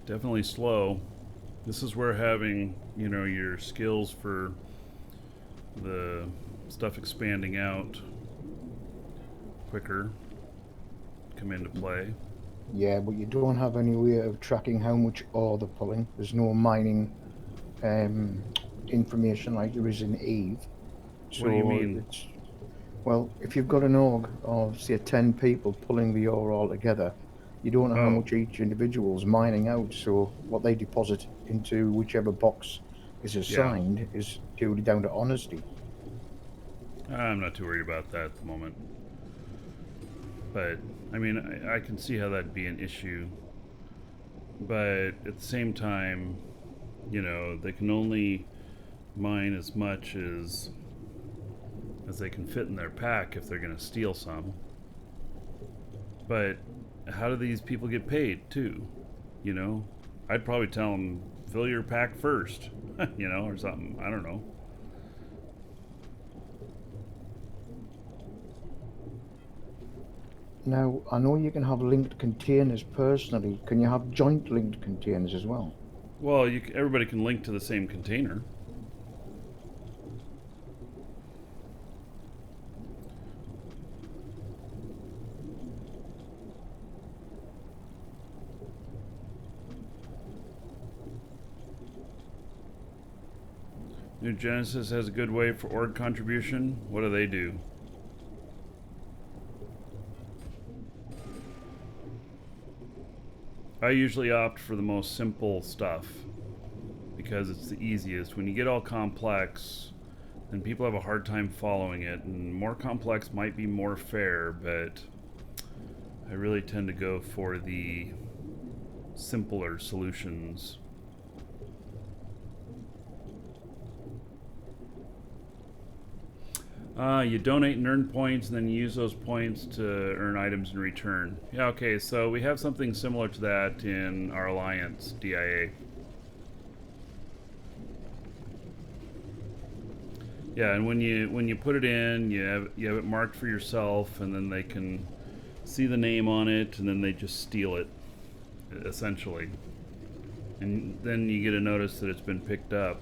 Definitely slow. This is where having, you know, your skills for the stuff expanding out quicker come into play. Yeah, but you don't have any way of tracking how much ore they're pulling. There's no mining information like there is in Eve. So What do you mean? It's, well, if you've got an org of, say, 10 people pulling the ore all together, you don't know how Oh. much each individual's mining out. So what they deposit into whichever box is assigned is purely down to honesty. I'm not too worried about that at the moment. But, I mean, I can see how that'd be an issue. But at the same time, you know, they can only mine as much as they can fit in their pack if they're going to steal some. But how do these people get paid, too? You know? I'd probably tell them, fill your pack first, you know, or something. I don't know. Now, I know you can have linked containers personally. Can you have joint linked containers as well? Well, everybody can link to the same container. New Genesis has a good way for org contribution. What do they do? I usually opt for the most simple stuff because it's the easiest. When you get all complex, then people have a hard time following it, and more complex might be more fair, but I really tend to go for the simpler solutions. You donate and earn points, and then you use those points to earn items in return. Yeah, okay, so we have something similar to that in our Alliance, DIA. Yeah, and when you put it in, you have it marked for yourself, and then they can see the name on it, and then they just steal it, essentially. And then you get a notice that it's been picked up.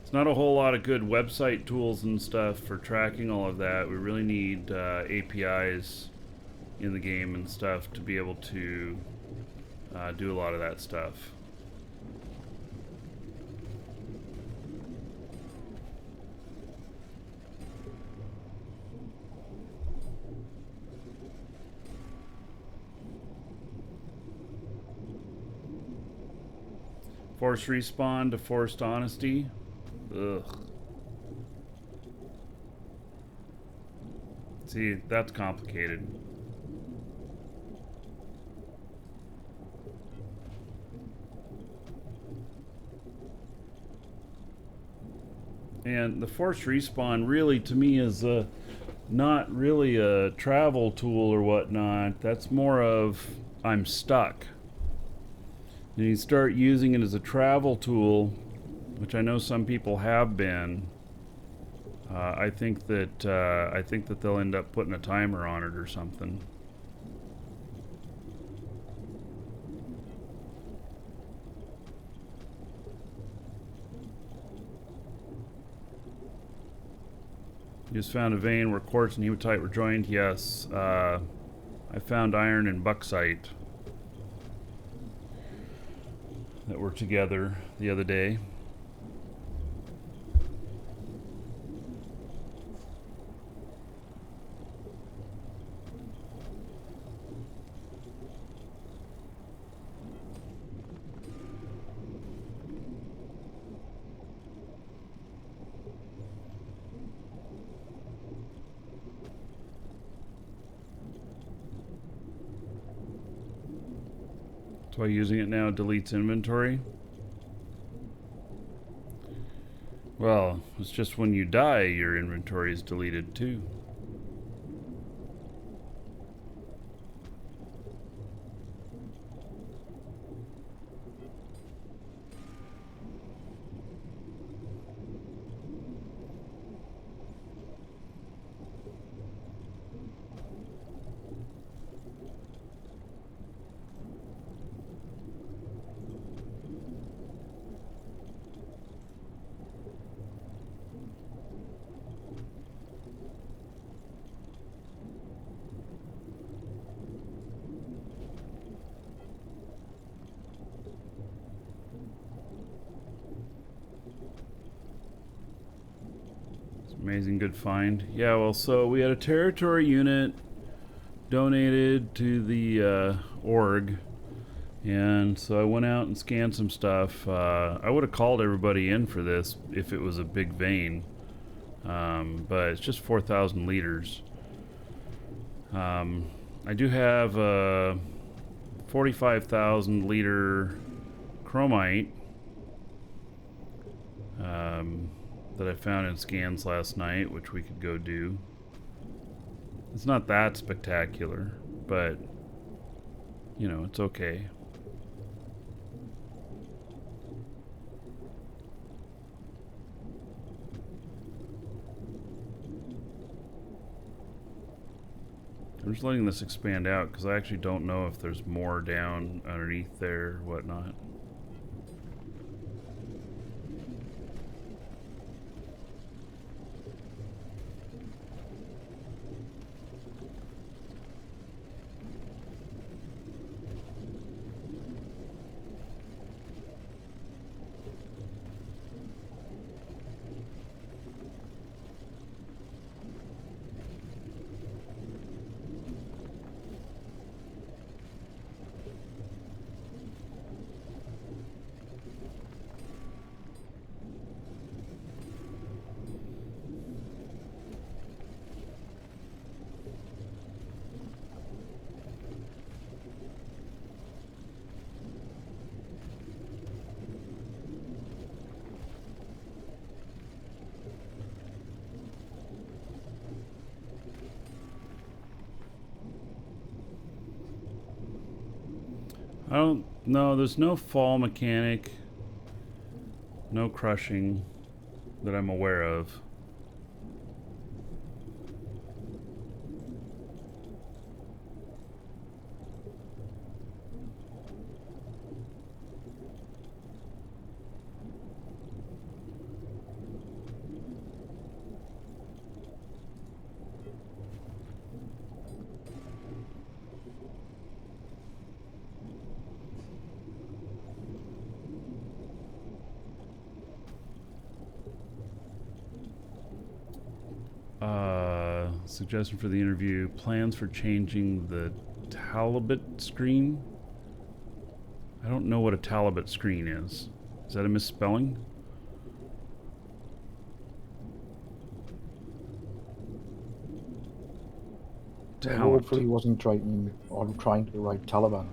It's not a whole lot of good website tools and stuff for tracking all of that. We really need APIs in the game and stuff to be able to do a lot of that stuff. Forced respawn to forced honesty. Ugh. See, that's complicated. And the forced respawn really, to me, is not really a travel tool or whatnot. That's more of, I'm stuck. And you start using it as a travel tool, which I know some people have been. I think that they'll end up putting a timer on it or something. You just found a vein where quartz and hematite were joined. Yes, I found iron and bauxite that were together the other day. That's why using it now deletes inventory. Well, it's just when you die, your inventory is deleted too. Amazing good find. Yeah, well, so we had a territory unit donated to the org, and so I went out and scanned some stuff. I would have called everybody in for this if it was a big vein, but it's just 4,000 liters. I do have a 45,000 liter chromite that I found in scans last night, which we could go do. It's not that spectacular, but you know, it's okay. I'm just letting this expand out because I actually don't know if there's more down underneath there or whatnot. I don't know, there's no fall mechanic, no crushing that I'm aware of. Suggestion for the interview: plans for changing the Talbot screen. I don't know what a Talbot screen is. Is that a misspelling? Well, Talent. hopefully he wasn't trying to write Taliban.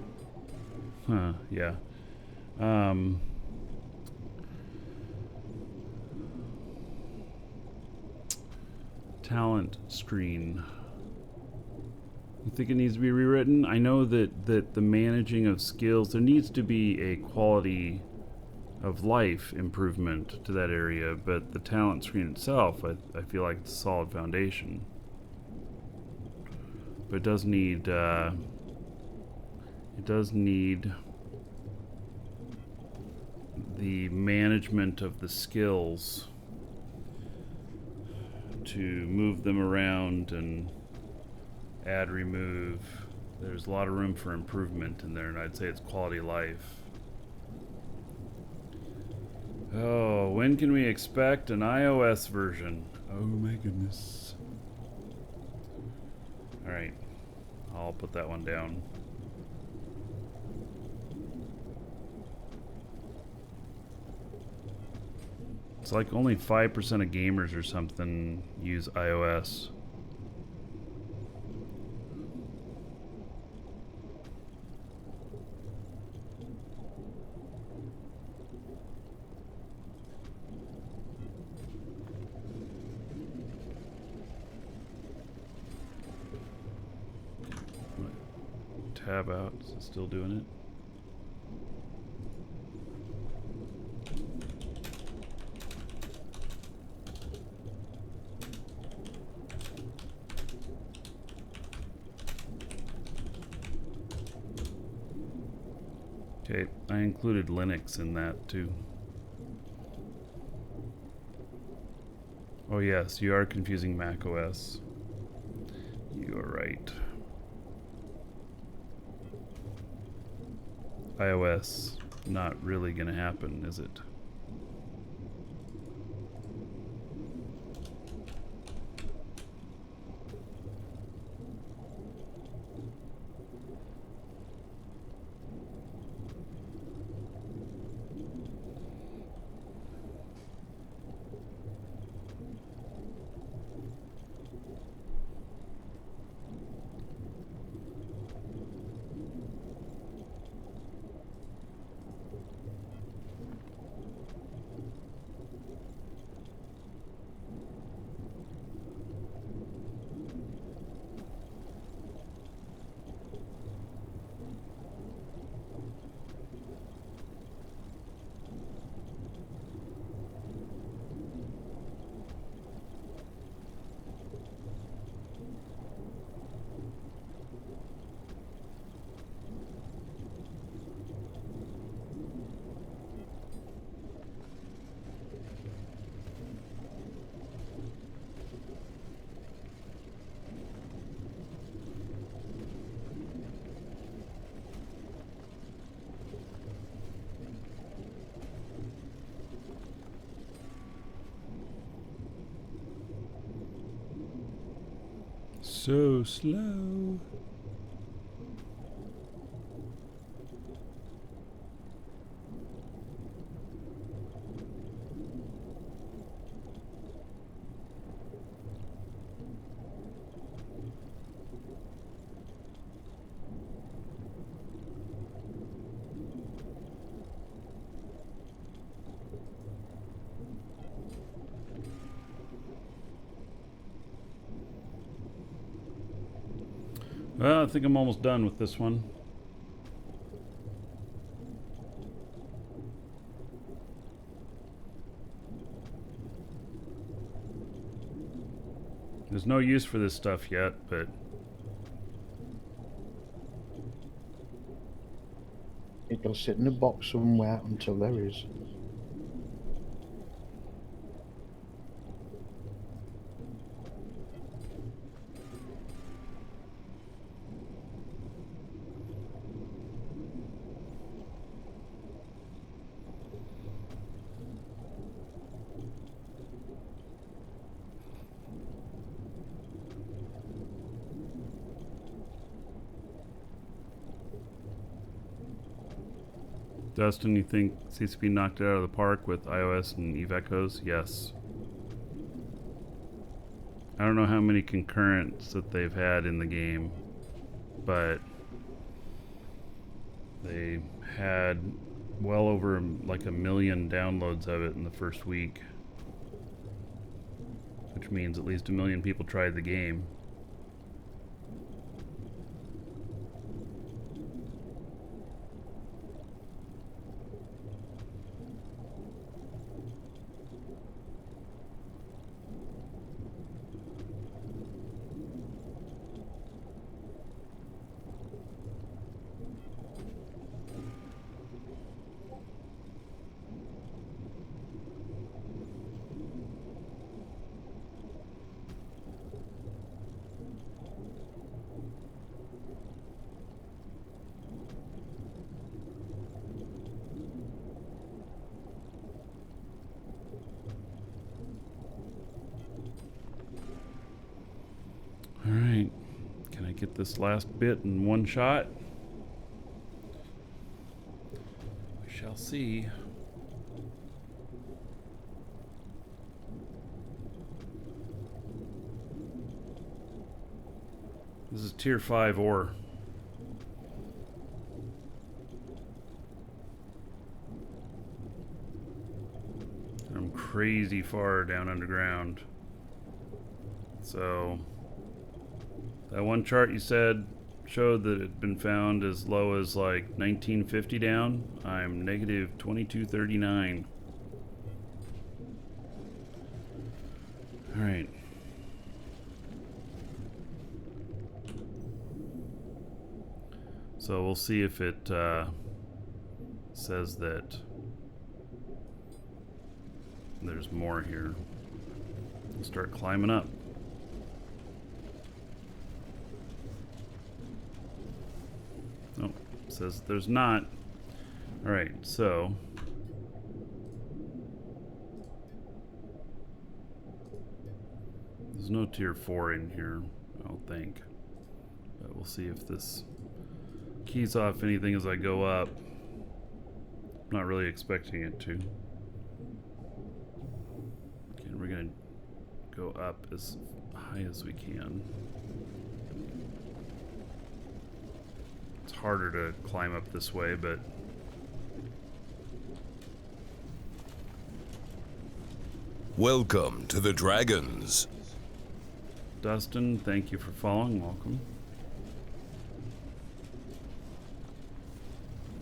Huh, yeah. Talent screen. You think it needs to be rewritten? I know that the managing of skills, there needs to be a quality of life improvement to that area, but the talent screen itself, I feel like it's a solid foundation. But it does need the management of the skills to move them around and add, remove. There's a lot of room for improvement in there, and I'd say it's quality of life. Oh, when can we expect an iOS version? Oh my goodness. Alright, I'll put that one down. It's like only 5% of gamers or something use iOS. Tab out. Is it still doing it? Okay, I included Linux in that too. Oh yes, you are confusing Mac OS. You are right. iOS, not really gonna happen, is it? So slow. Well, I think I'm almost done with this one. There's no use for this stuff yet, but It'll sit in a box somewhere until there is. Dustin, you think CCP knocked it out of the park with iOS and Eve Echoes? Yes. I don't know how many concurrents that they've had in the game, but they had well over like 1 million downloads of it in the first week, which means at least 1 million people tried the game. Alright, can I get this last bit in one shot? We shall see. This is tier 5 ore. I'm crazy far down underground. So that one chart you said showed that it had been found as low as like 1950 down. I'm negative 2239. Alright. So we'll see if it says that there's more here. We'll start climbing up. Oh, it says there's not. Alright, so there's no tier 4 in here, I don't think. But we'll see if this keys off anything as I go up. I'm not really expecting it to. Okay, we're gonna go up as high as we can. It's harder to climb up this way, but Welcome to the Dragons. Dustin, thank you for following. Welcome.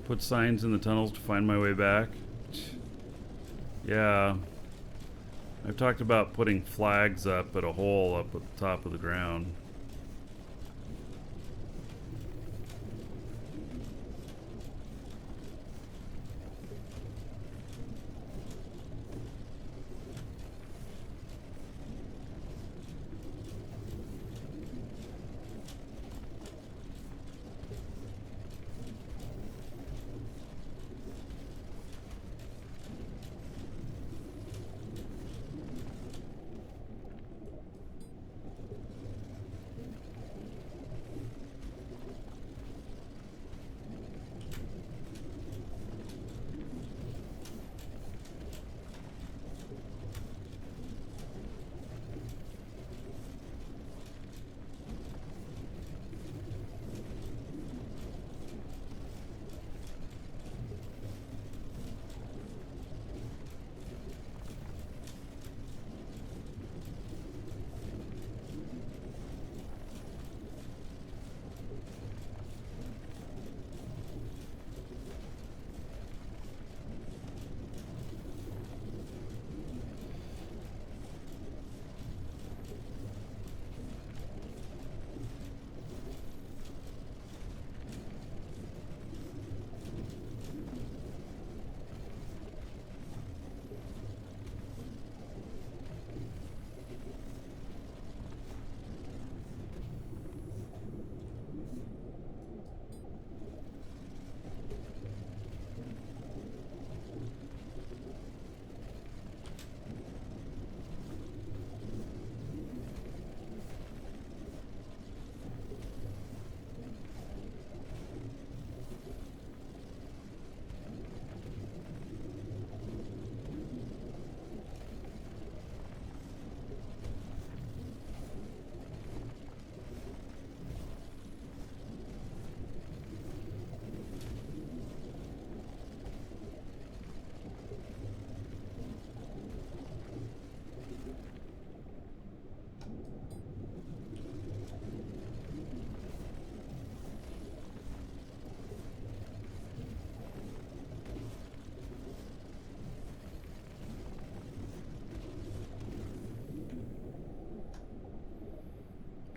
Put signs in the tunnels to find my way back. Yeah. I've talked about putting flags up at a hole up at the top of the ground.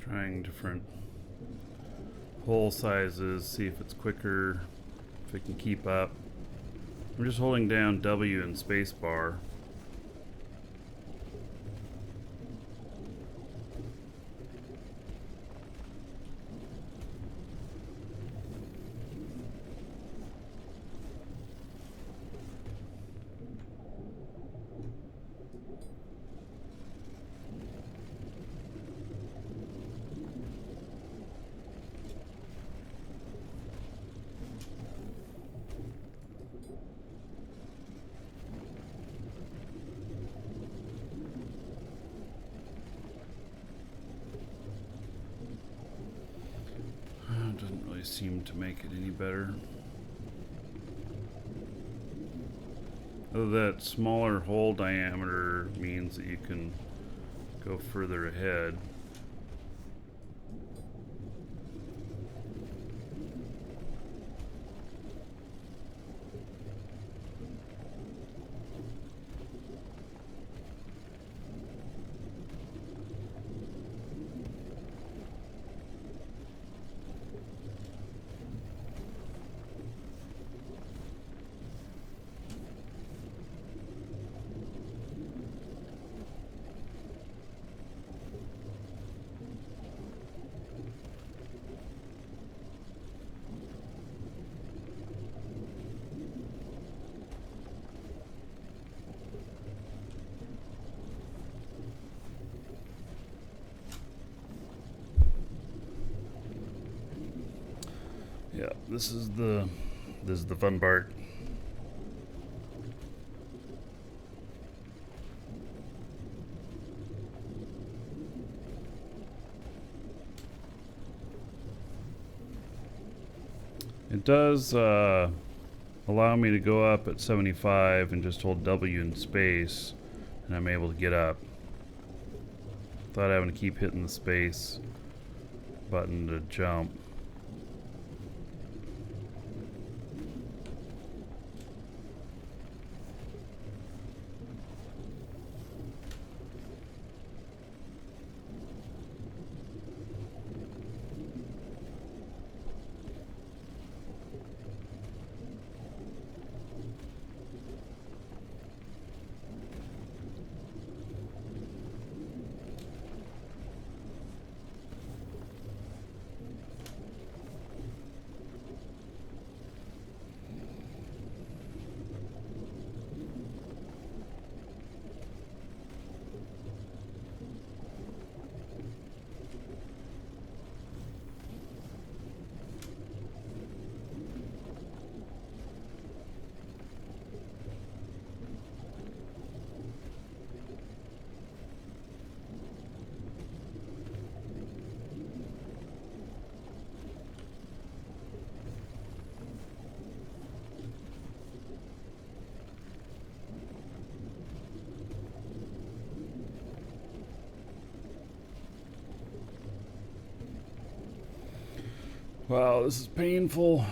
Trying different hole sizes, see if it's quicker, if it can keep up. I'm just holding down W and space bar. Doesn't really seem to make it any better. Though that smaller hole diameter means that you can go further ahead. Yeah, this is the fun part. It does allow me to go up at 75 and just hold W in space, and I'm able to get up. Without having to keep hitting the space button to jump. Wow, this is painful.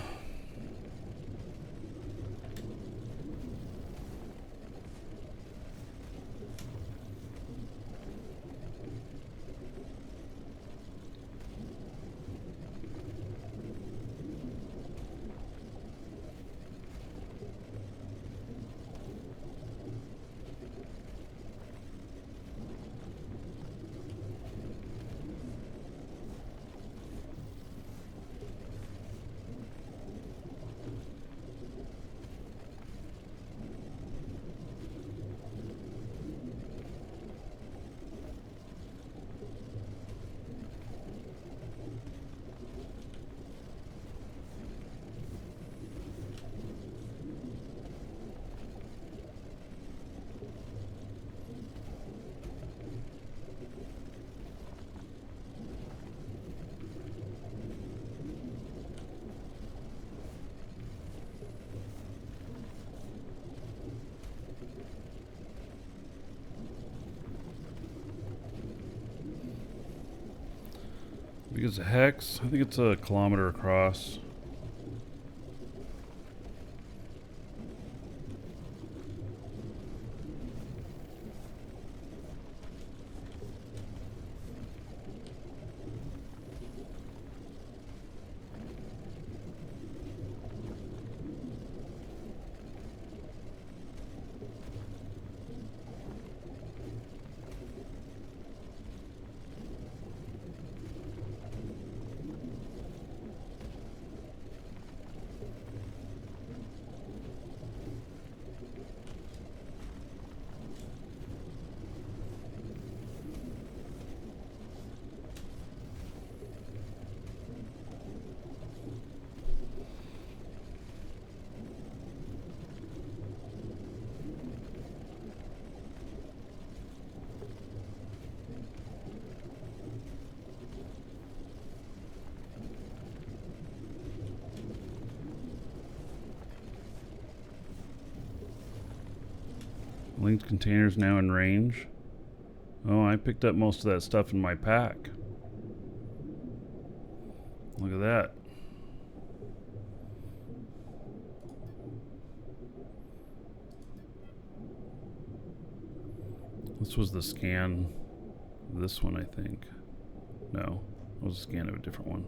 I think it's a hex. I think it's a kilometer across. Linked containers now in range. Oh, I picked up most of that stuff in my pack. Look at that. This was the scan. This one, I think. No, it was a scan of a different one.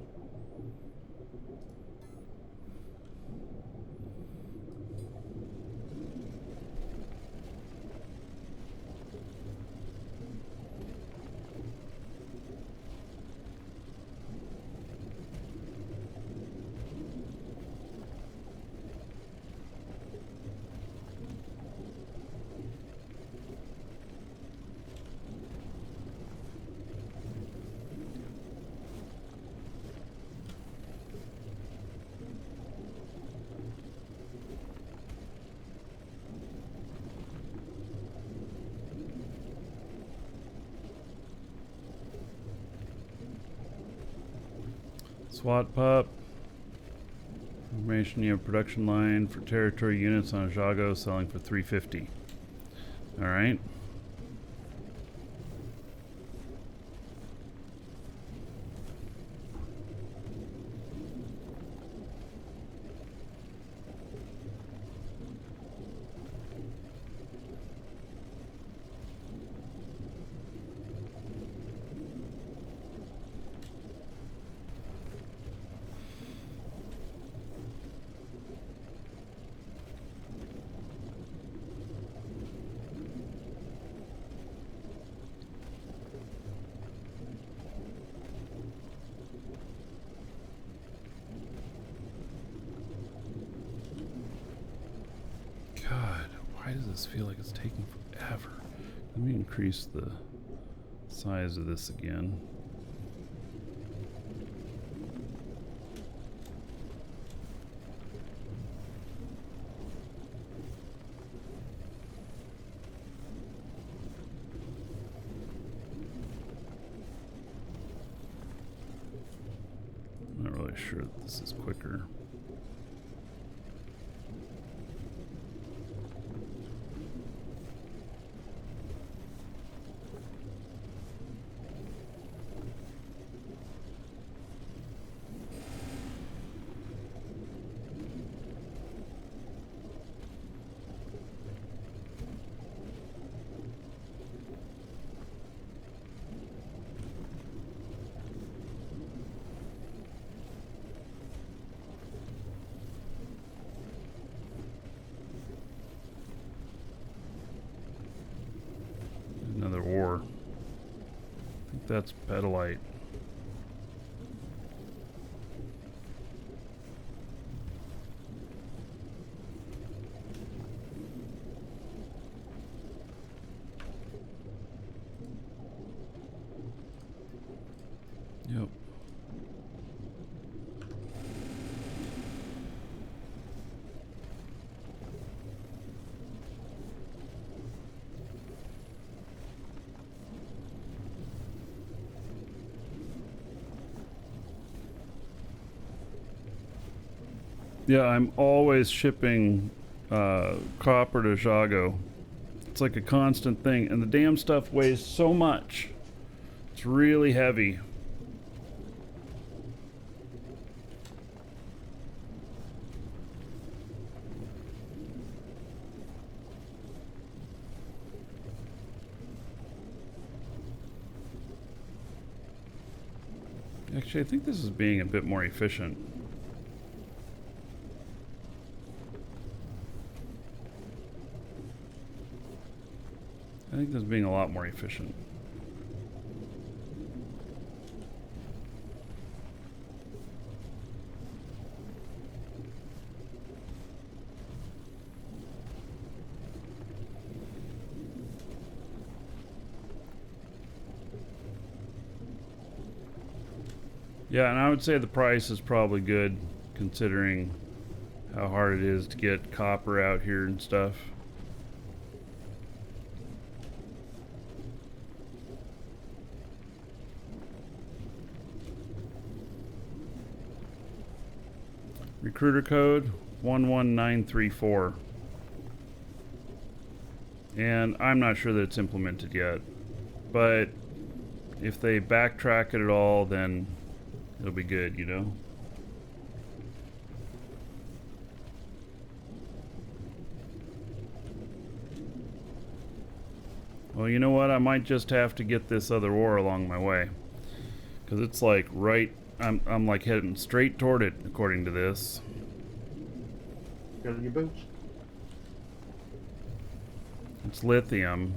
SWAT pup. Information, you have production line for territory units on Jago selling for $350. Alright. God, why does this feel like it's taking forever? Let me increase the size of this again. I'm not really sure that this is quicker. Another ore. I think that's pedalite. Yep. Yeah, I'm always shipping copper to Jago. It's like a constant thing, and the damn stuff weighs so much. It's really heavy. Actually, I think this is being a bit more efficient. I think this is being a lot more efficient. Yeah, and I would say the price is probably good considering how hard it is to get copper out here and stuff. Recruiter code 11934. And I'm not sure that it's implemented yet. But if they backtrack it at all, then it'll be good, you know? Well, you know what? I might just have to get this other ore along my way. Because it's like right... I'm like heading straight toward it, according to this. Got your boots? It's lithium.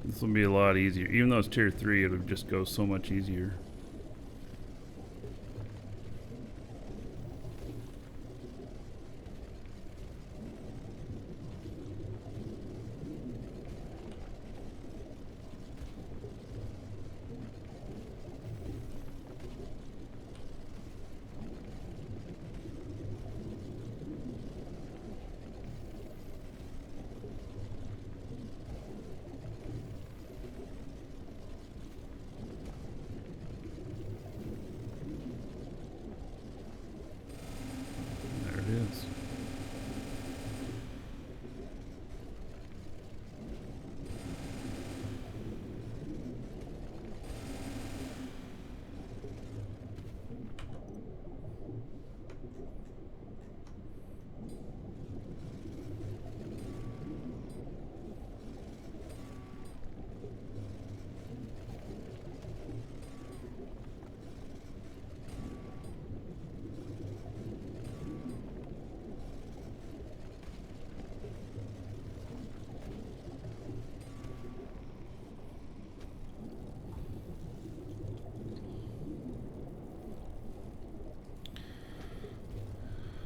This will be a lot easier. Even though it's tier 3, it'll just go so much easier. There it is.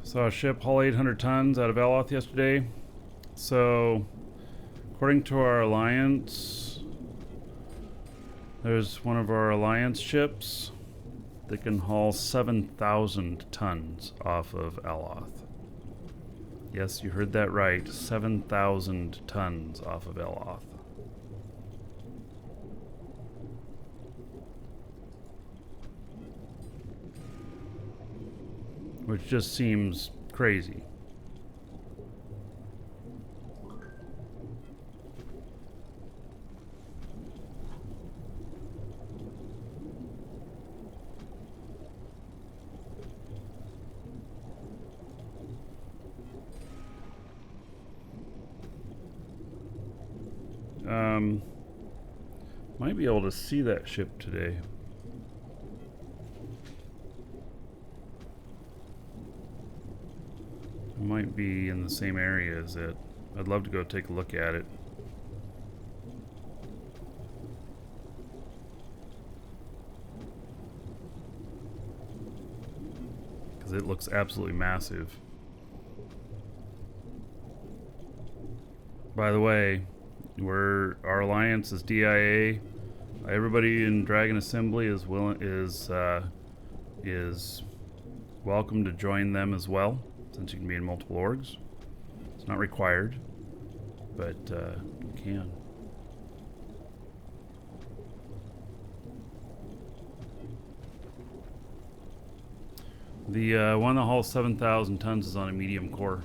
Saw a ship haul 800 tons out of Eloth yesterday. So, according to our alliance, there's one of our alliance ships that can haul 7,000 tons off of Eloth. Yes, you heard that right. 7,000 tons off of Eloth. Which just seems crazy. Might be able to see that ship today. It might be in the same area as it. I'd love to go take a look at it. Because it looks absolutely massive. By the way, our alliance is DIA. Everybody in Dragon Assembly is welcome to join them as well, since you can be in multiple orgs. It's not required, but you can. The one that hauls 7,000 tons is on a medium core.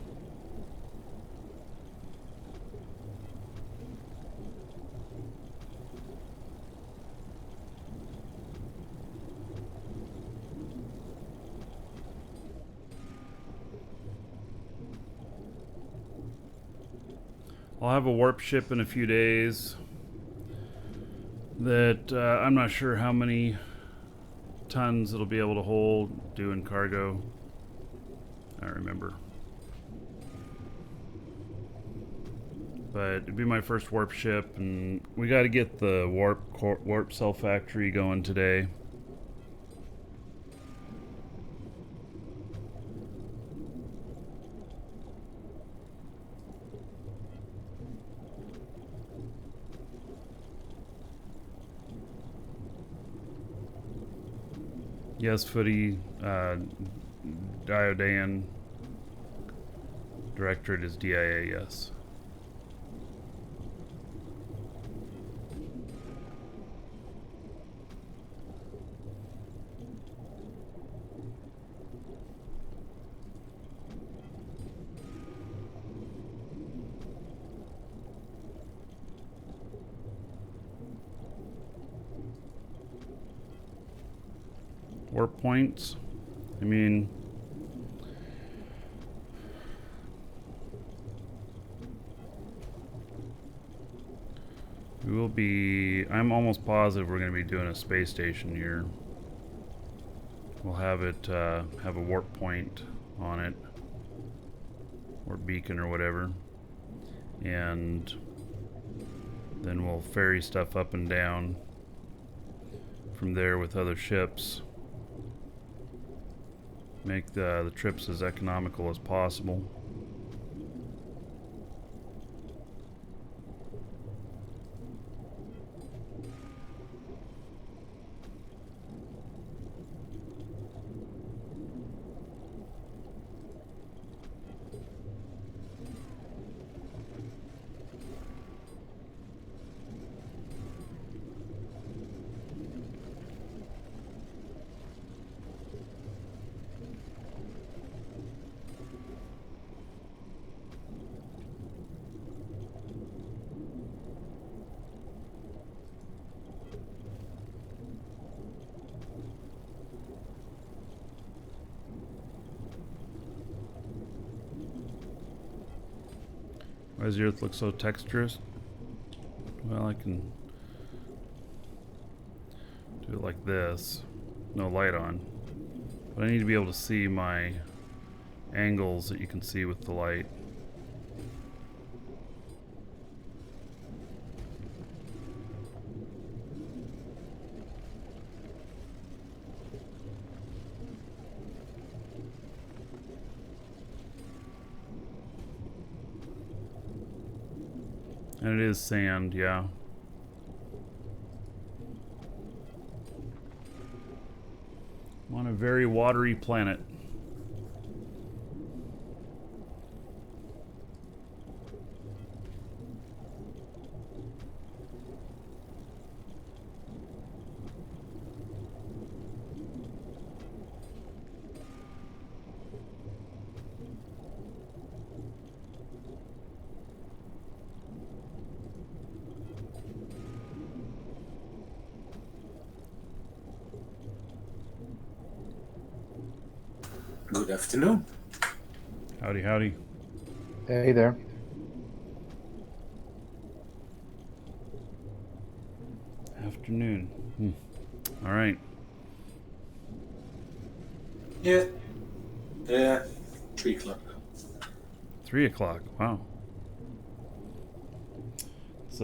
I'll have a warp ship in a few days that I'm not sure how many tons it'll be able to hold doing cargo. I don't remember. But it'd be my first warp ship, and we got to get the warp cell factory going today. Yes, Footy. Diodan. Directorate is DIA, yes. Warp points. I mean, we will be. I'm almost positive we're going to be doing a space station here. We'll have it have a warp point on it, or beacon or whatever, and then we'll ferry stuff up and down from there with other ships. Make the trips as economical as possible. Why does the Earth look so texturous? Well, I can do it like this. No light on. But I need to be able to see my angles that you can see with the light. And it is sand, yeah. I'm on a very watery planet. Good afternoon. Howdy, howdy. Hey there. Afternoon. All right. Yeah. 3 o'clock. 3 o'clock. Wow. It's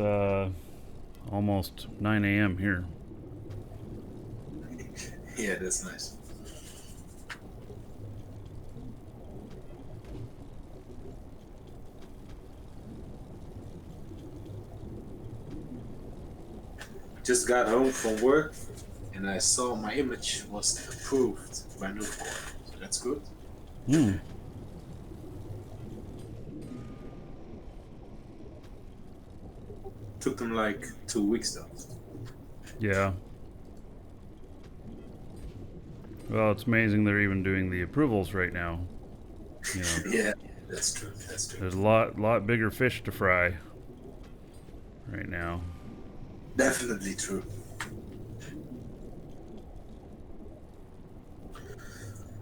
almost 9 a.m. here. Yeah, that's nice. Just got home from work and I saw my image was approved by Nucor. So that's good. Hmm. Took them like 2 weeks though. Yeah. Well, it's amazing they're even doing the approvals right now. You know, Yeah, that's true. That's true. there's a lot bigger fish to fry right now. Definitely true.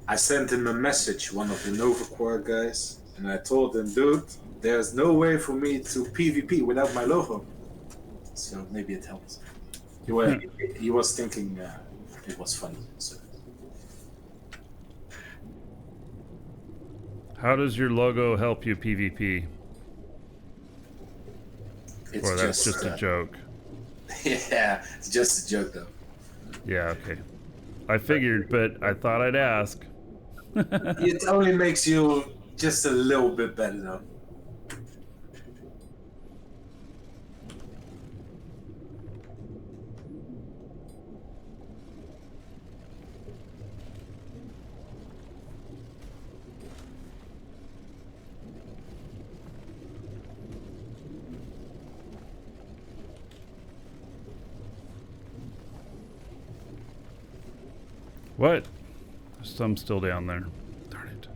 I sent him a message, one of the NovaQuar guys, and I told him, dude, there's no way for me to PvP without my logo. So maybe it helps. He was thinking it was funny. So. How does your logo help you PvP? It's Or that's just a joke? Yeah, it's just a joke though. Yeah, okay. I figured, but I thought I'd ask. It only makes you just a little bit better though. What? There's some still down there. Darn it.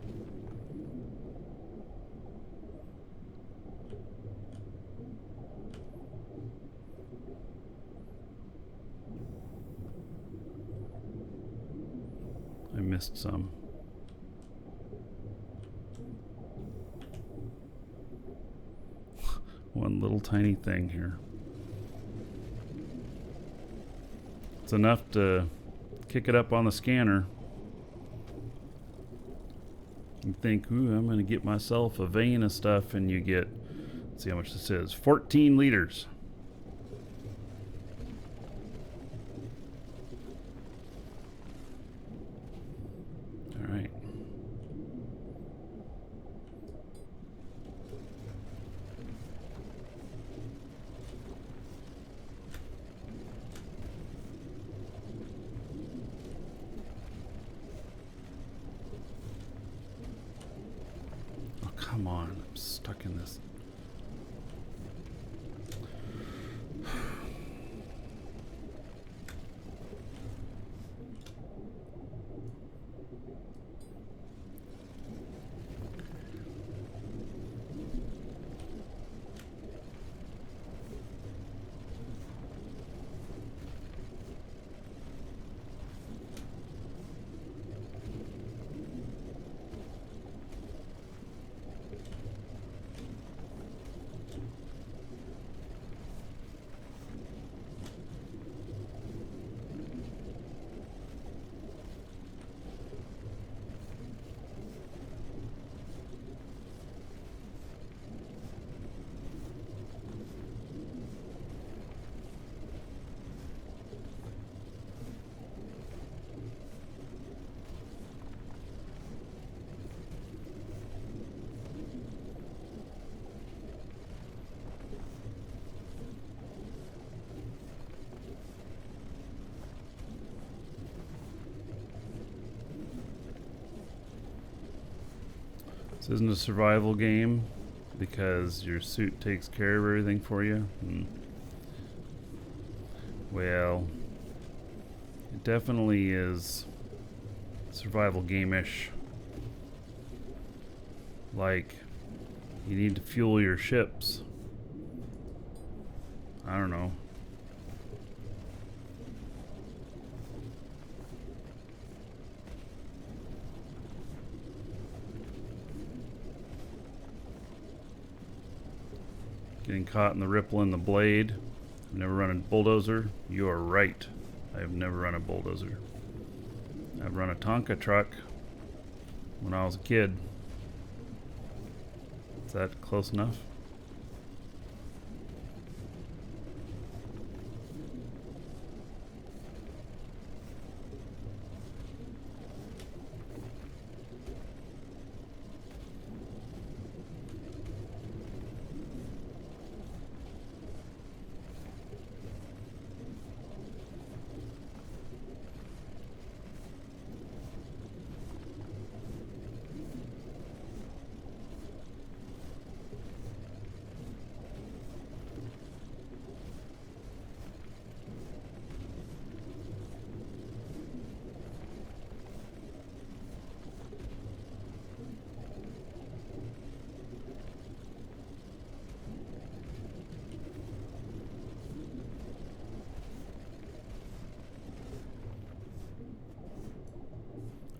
I missed some. One little tiny thing here. It's enough to kick it up on the scanner. You think, ooh, I'm going to get myself a vein of stuff, and you get, let's see how much this is, 14 liters. All right. Come on, I'm stuck in this. This isn't a survival game because your suit takes care of everything for you. Well, it definitely is survival game-ish. Like, you need to fuel your ships. I don't know. Getting caught in the ripple in the blade. I've never run a bulldozer. You are right. I have never run a bulldozer. I've run a Tonka truck when I was a kid. Is that close enough?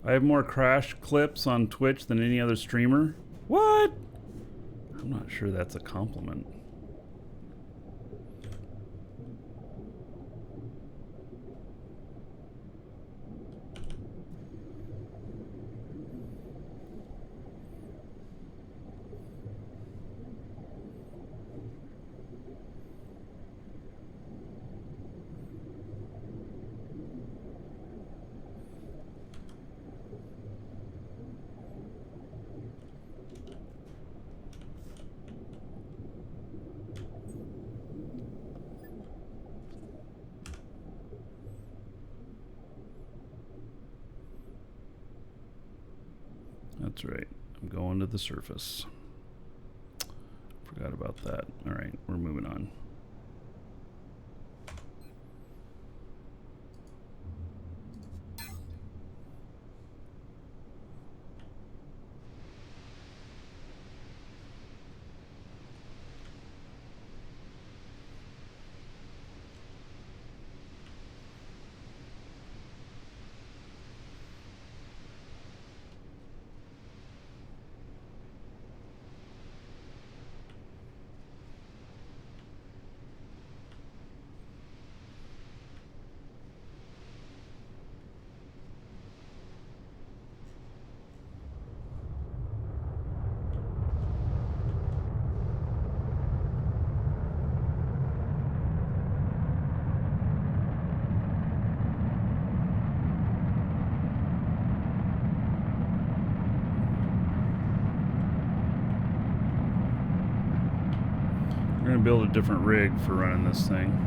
I have more crash clips on Twitch than any other streamer. What? I'm not sure that's a compliment. That's right. I'm going to the surface. Forgot about that. All right, we're moving on. build a different rig for running this thing.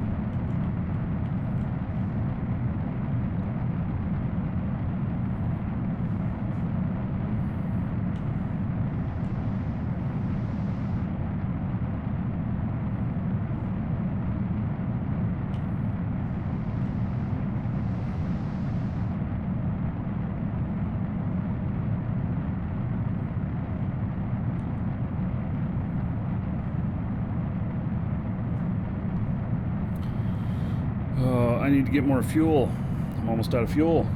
I need to get more fuel. I'm almost out of fuel.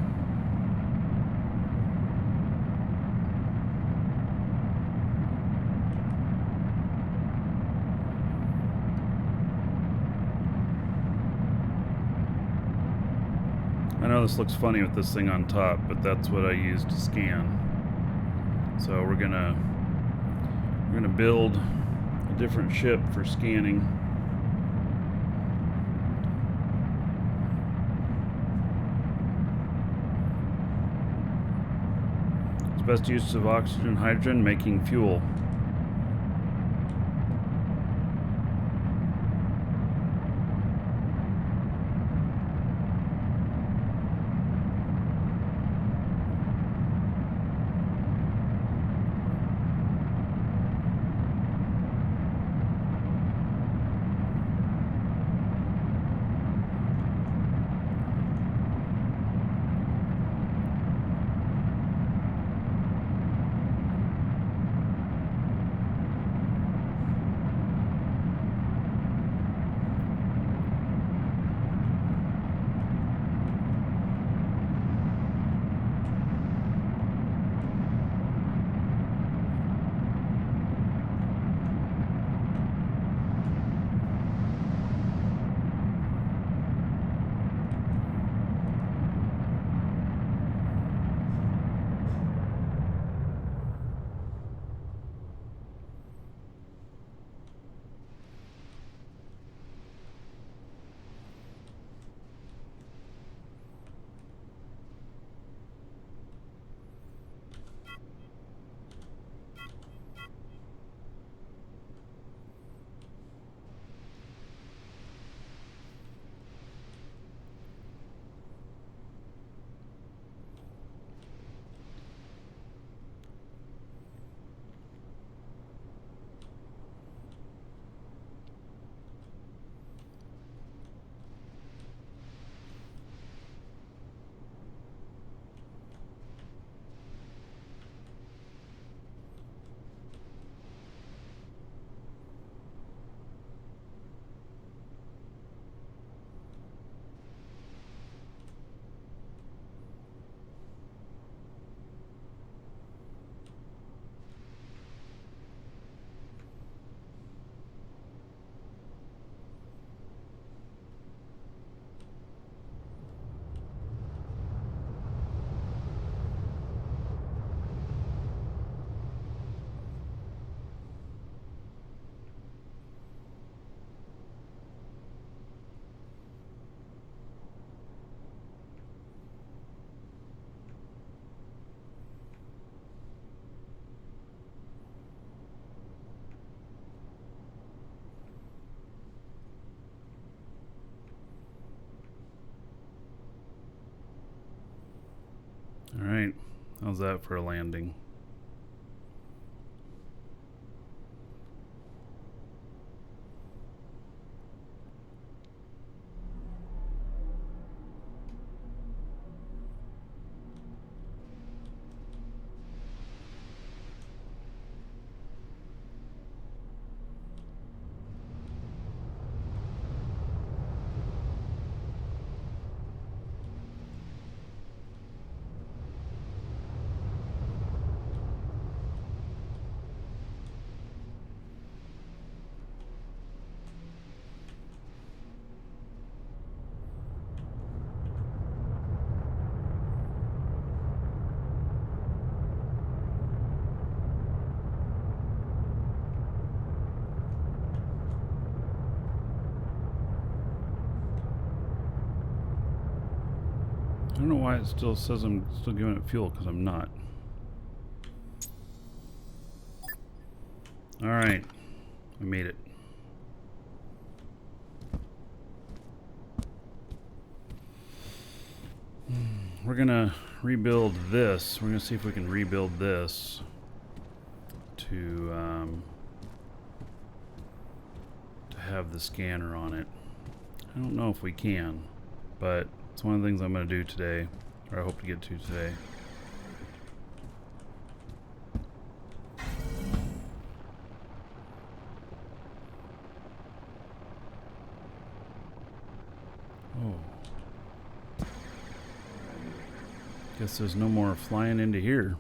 I know this looks funny with this thing on top, but that's what I use to scan. So we're gonna build a different ship for scanning. Best use of oxygen and hydrogen, making fuel. All right, how's that for a landing? I don't know why it still says I'm still giving it fuel, because I'm not. All right, I made it. we're gonna rebuild this. We're gonna see if we can rebuild this to have the scanner on it. I don't know if we can, but it's one of the things I'm gonna do today, or I hope to get to today. Oh. Guess there's no more flying into here.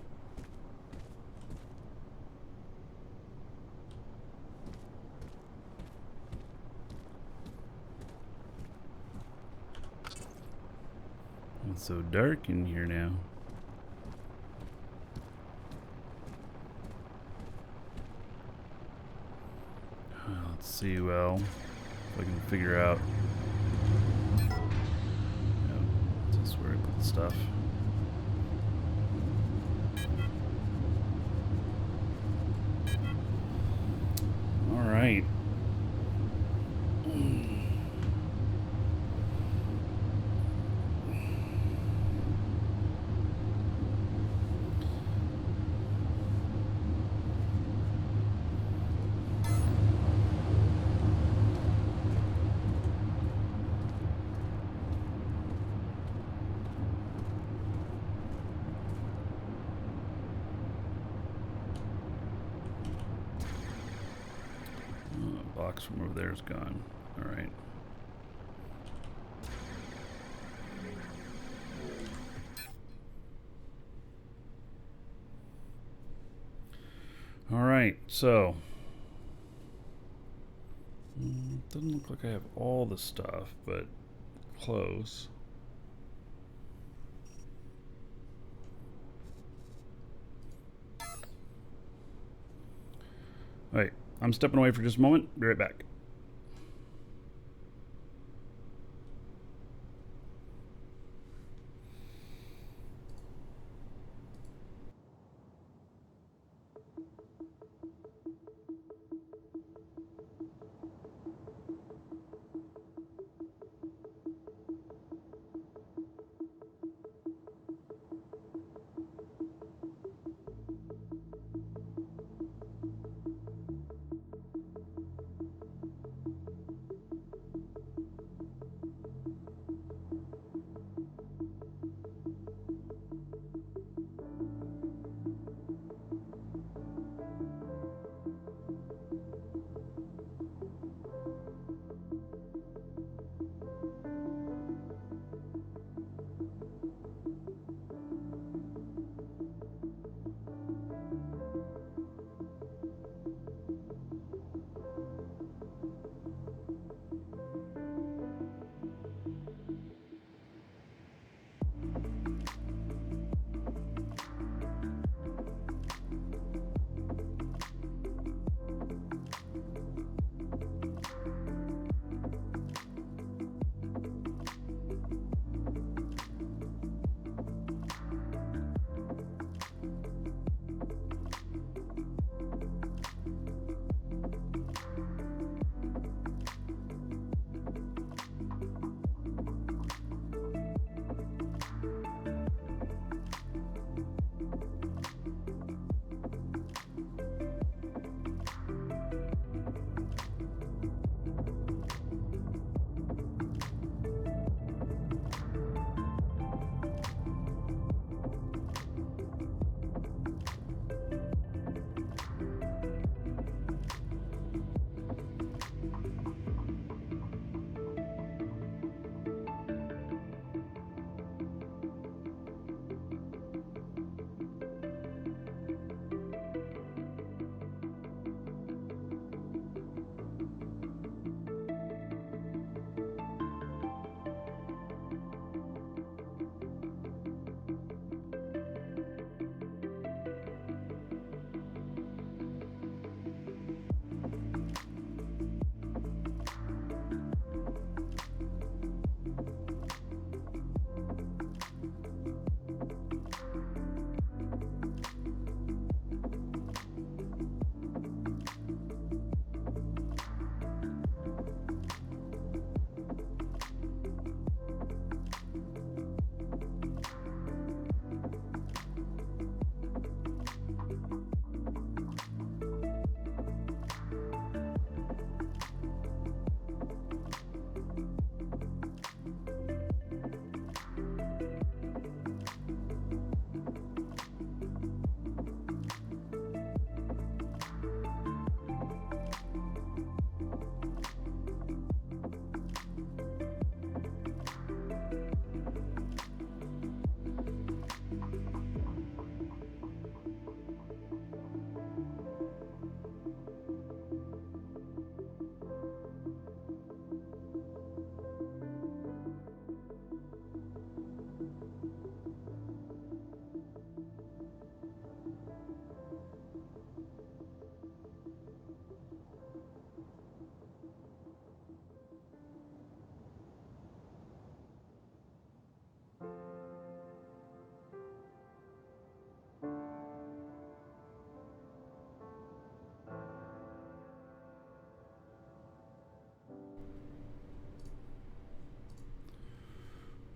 It's so dark in here now. Let's see, well, if I can figure out. Yep, that's where I put the stuff. All right. Box from over there is gone. All right. All right, so doesn't look like I have all the stuff, but close. All right, I'm stepping away for just a moment. Be right back.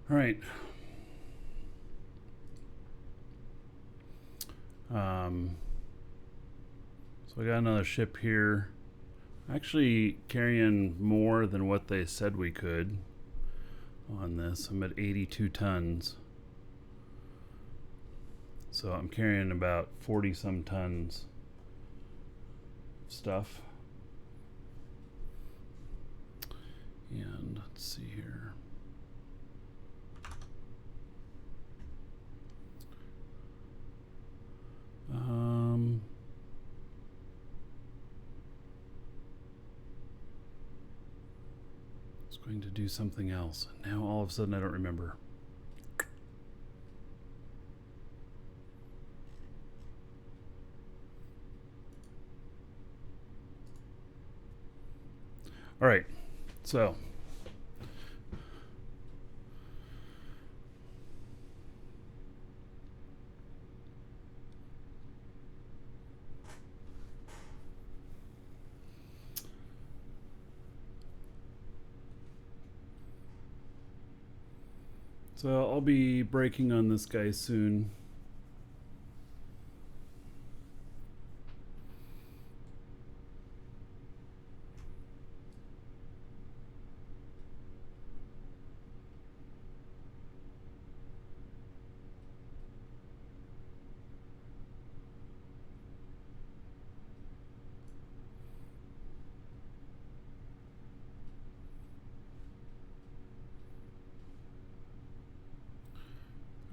All right. So I got another ship here. Actually carrying more than what they said we could on this. I'm at 82 tons. So I'm carrying about 40 some tons of stuff. And let's see here. I was going to do something else. Now all of a sudden I don't remember. All right, so I'll be breaking on this guy soon.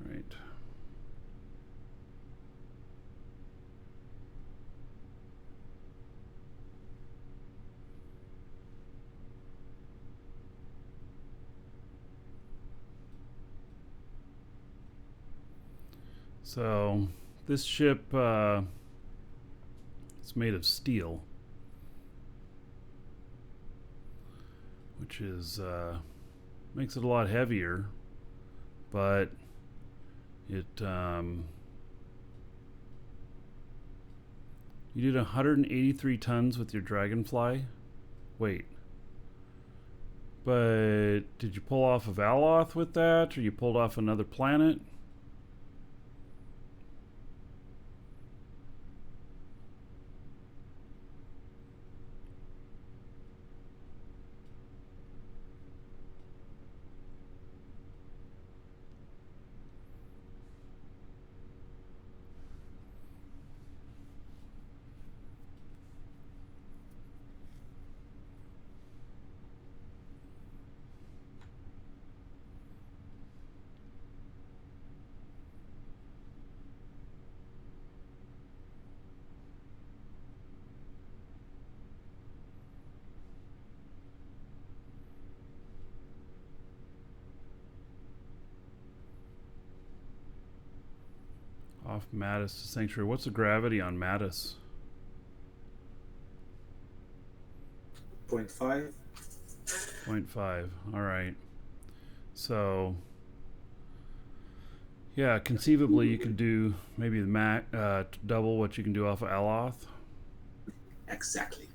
All right. So this ship it's made of steel, which is makes it a lot heavier, but it you did 183 tons with your Dragonfly. Wait, but did you pull off of Aloth with that, or you pulled off another planet? Off Mattis to Sanctuary. What's the gravity on Mattis? 0.5. 0.5. All right. So, yeah, conceivably you could do maybe the double what you can do off of Aloth. Exactly.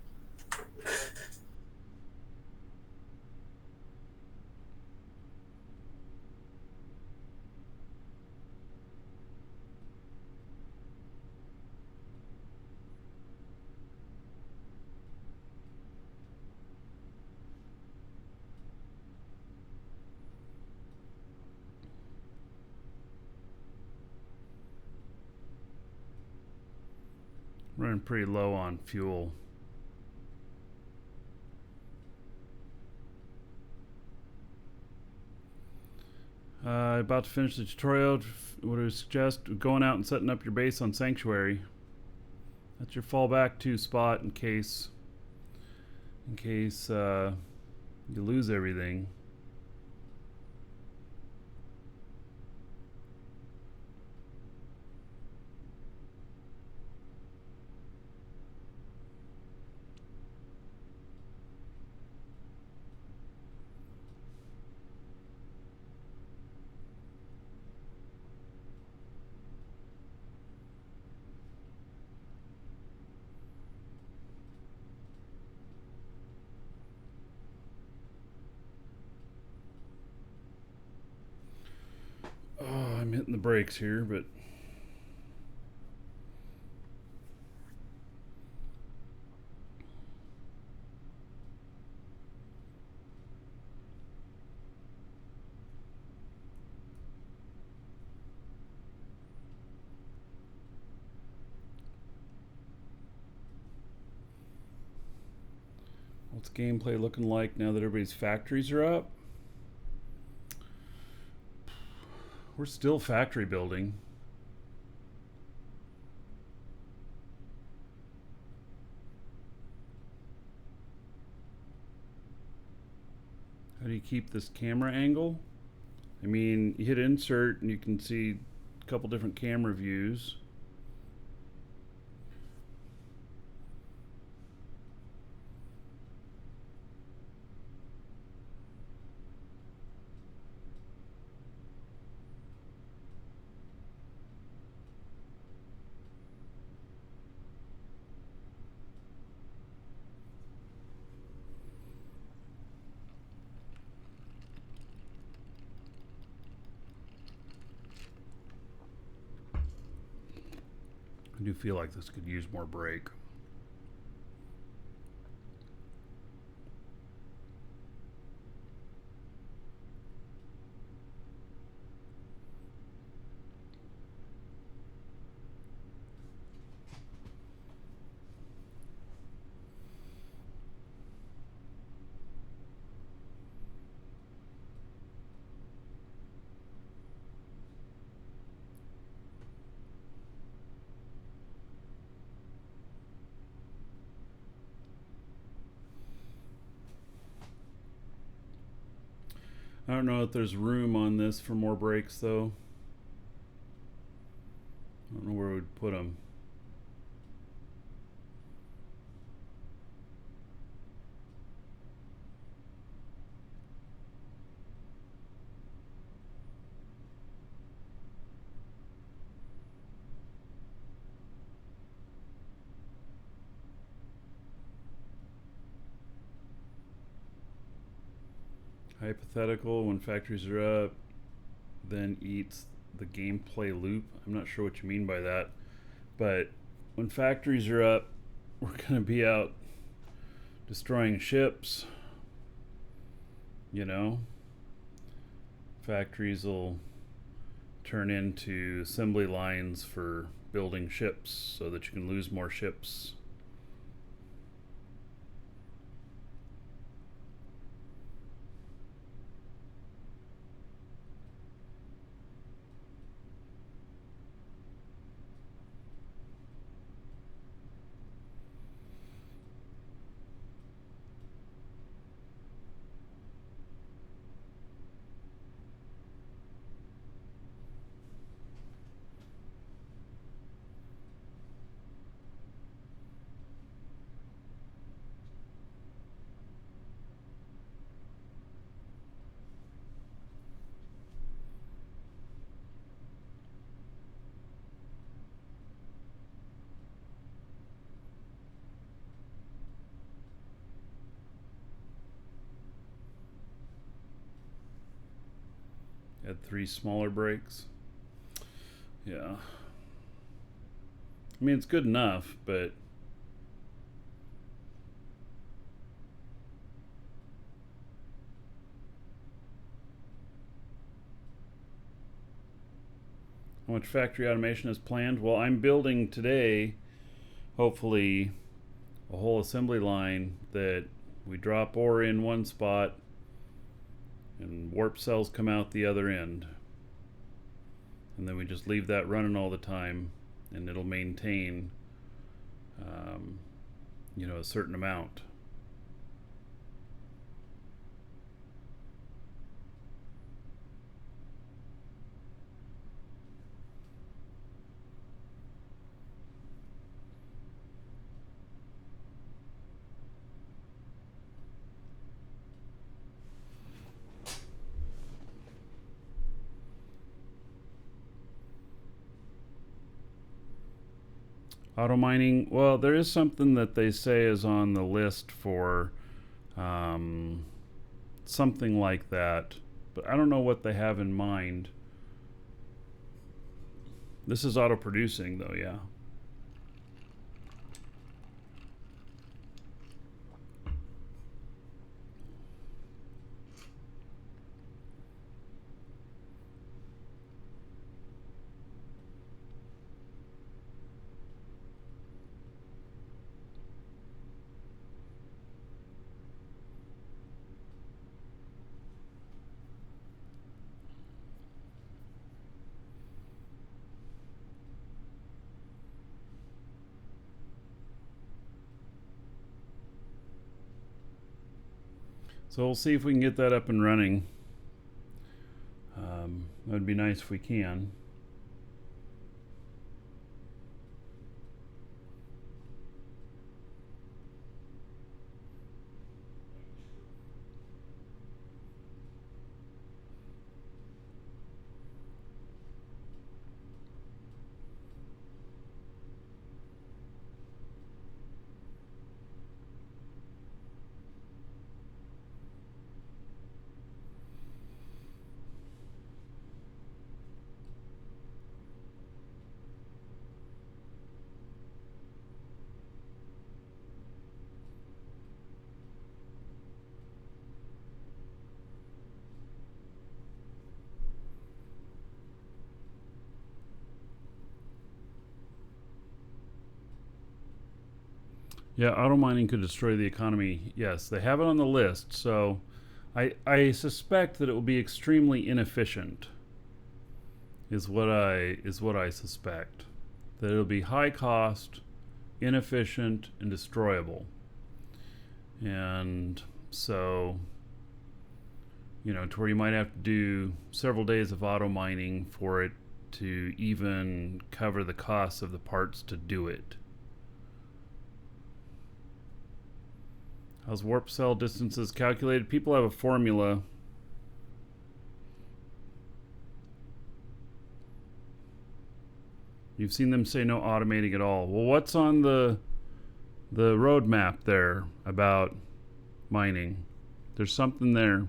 Running pretty low on fuel. About to finish the tutorial. What I suggest going out and setting up your base on Sanctuary. That's your fallback to spot in case you lose everything. I'm hitting the brakes here, but what's gameplay looking like now that everybody's factories are up? We're still factory building. How do you keep this camera angle? I mean, you hit insert and you can see a couple different camera views. I do feel like this could use more brake. I don't know if there's room on this for more brakes though. I don't know where we'd put them. Hypothetical, when factories are up, then eats the gameplay loop. I'm not sure what you mean by that, but when factories are up, we're going to be out destroying ships. You know, factories will turn into assembly lines for building ships so that you can lose more ships. Add 3 smaller brakes. Yeah. I mean, it's good enough, but how much factory automation is planned? Well, I'm building today, hopefully, a whole assembly line that we drop ore in one spot and warp cells come out the other end. And then we just leave that running all the time and it'll maintain, a certain amount. Auto mining, well, there is something that they say is on the list for something like that, but I don't know what they have in mind. This is auto producing though, yeah. So we'll see if we can get that up and running. That would be nice if we can. Yeah, auto mining could destroy the economy. Yes, they have it on the list, so I suspect that it will be extremely inefficient. Is what I suspect. That it'll be high cost, inefficient, and destroyable. And so, to where you might have to do several days of auto mining for it to even cover the costs of the parts to do it. How's warp cell distances calculated? People have a formula. You've seen them say no automating at all. Well, what's on the roadmap there about mining? There's something there.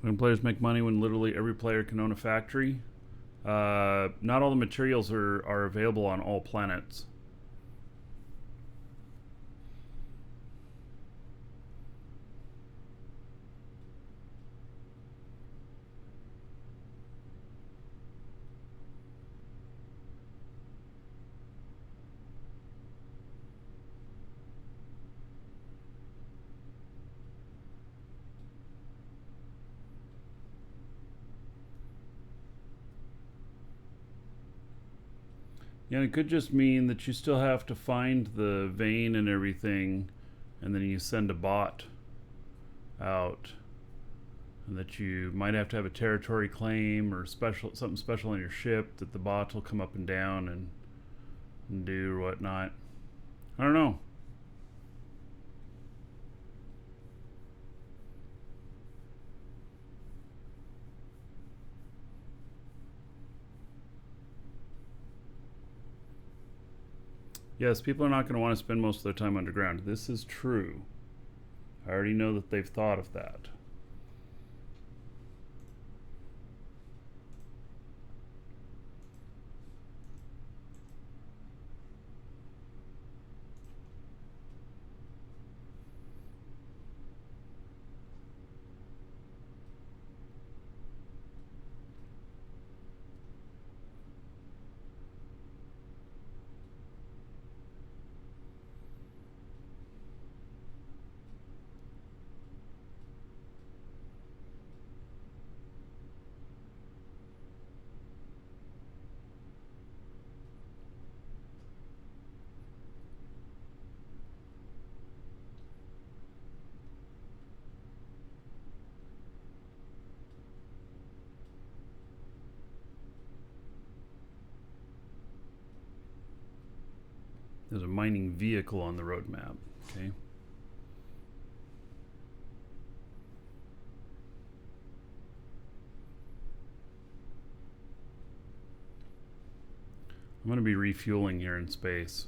When players make money when literally every player can own a factory. Not all the materials are available on all planets. Yeah, it could just mean that you still have to find the vein and everything, and then you send a bot out, and that you might have to have a territory claim or something special on your ship that the bot will come up and down and do or whatnot. I don't know. Yes, people are not going to want to spend most of their time underground. This is true. I already know that they've thought of that. There's a mining vehicle on the roadmap. Okay. I'm going to be refueling here in space.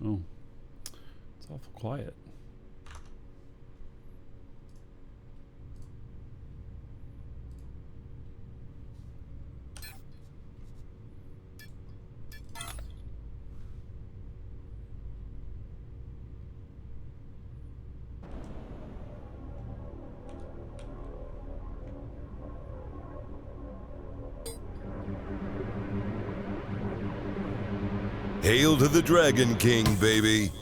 Oh, it's awful quiet. Hail to the Dragon King, baby.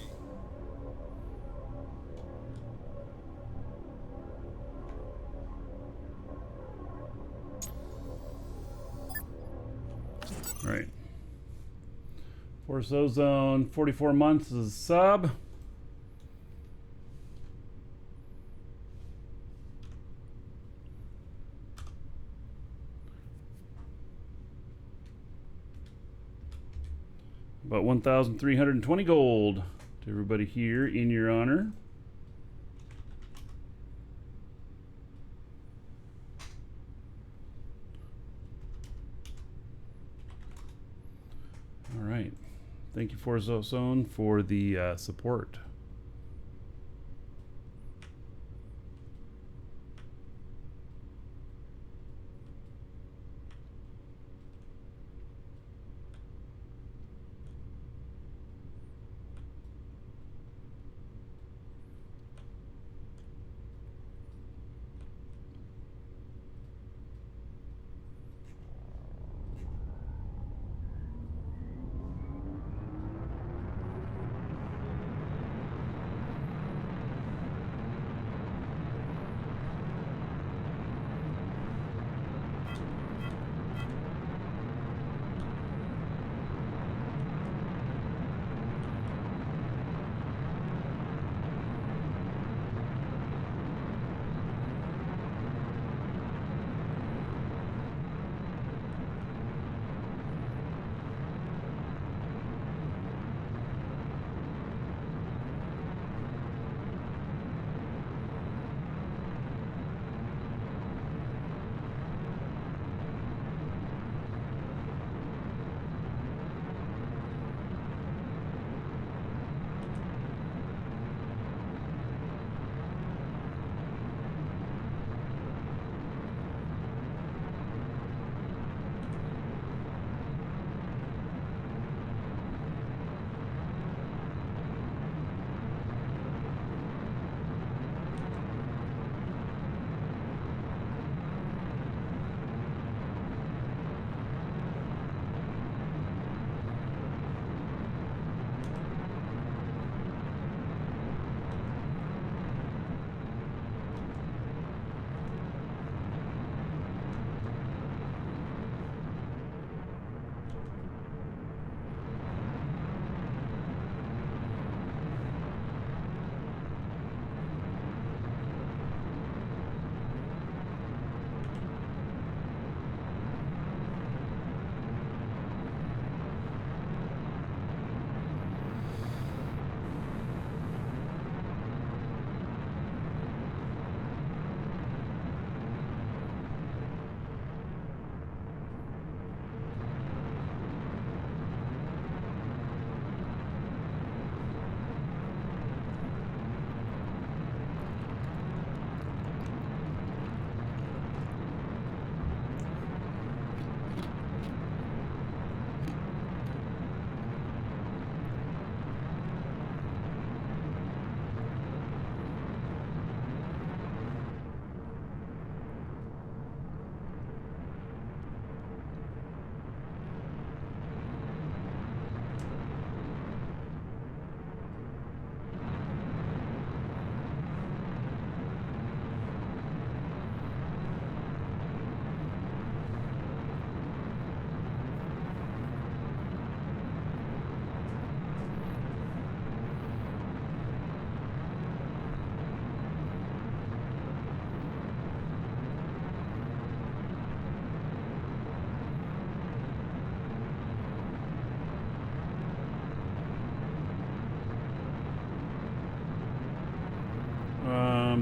All right. Force Ozone, 44 months is a sub. About 1,320 gold to everybody here in your honor. All right. Thank you, Force Ozone, for the support.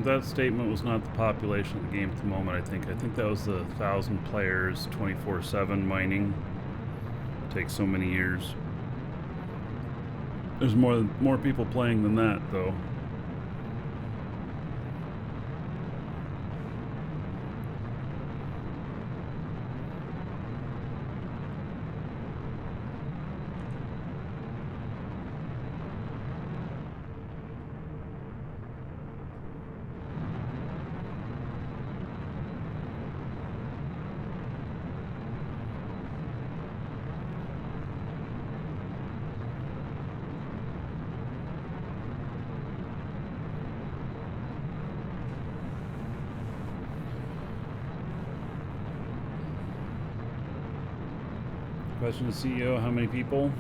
That statement was not the population of the game at the moment, I think. I think that was the 1,000 players, 24/7 mining. Takes so many years. There's more people playing than that, though. Question to CEO, how many people?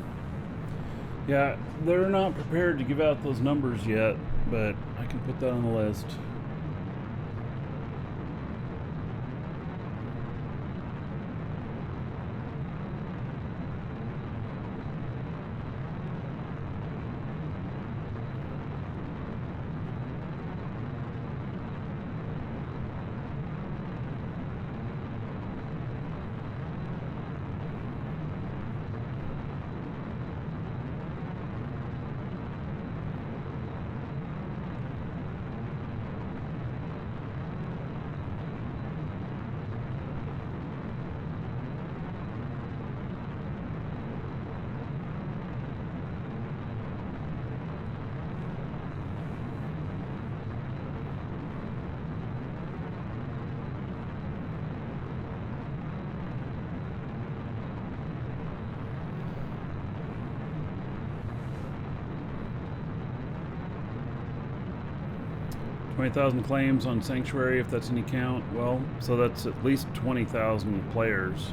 Yeah, they're not prepared to give out those numbers yet, but I can put that on the list. $20,000 claims on Sanctuary, if that's any count. Well, so that's at least 20,000 players.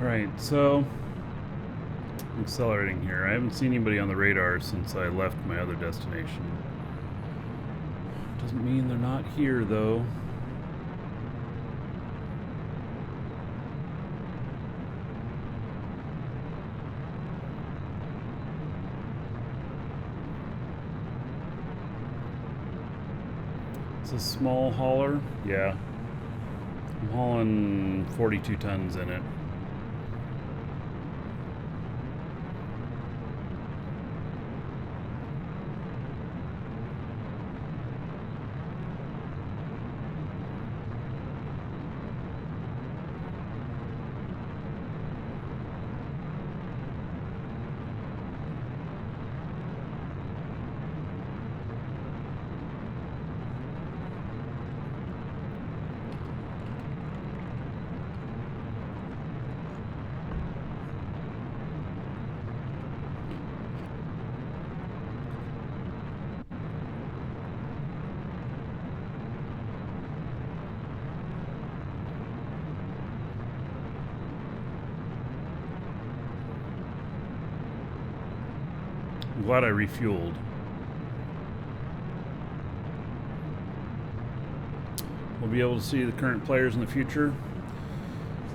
Alright, so I'm accelerating here. I haven't seen anybody on the radar since I left my other destination. Doesn't mean they're not here, though. It's a small hauler. Yeah. I'm hauling 42 tons in it. I'm glad I refueled. We'll be able to see the current players in the future.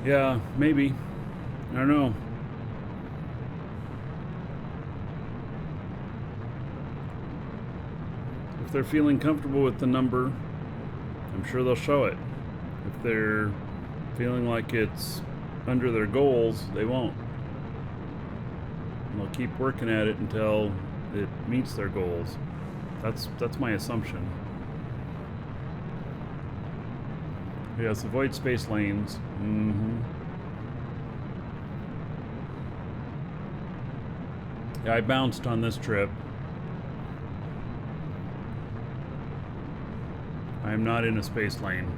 Yeah, maybe. I don't know. If they're feeling comfortable with the number, I'm sure they'll show it. If they're feeling like it's under their goals, they won't. And they'll keep working at it until it meets their goals. That's my assumption. Yes, avoid space lanes. Yeah, I bounced on this trip. I am not in a space lane.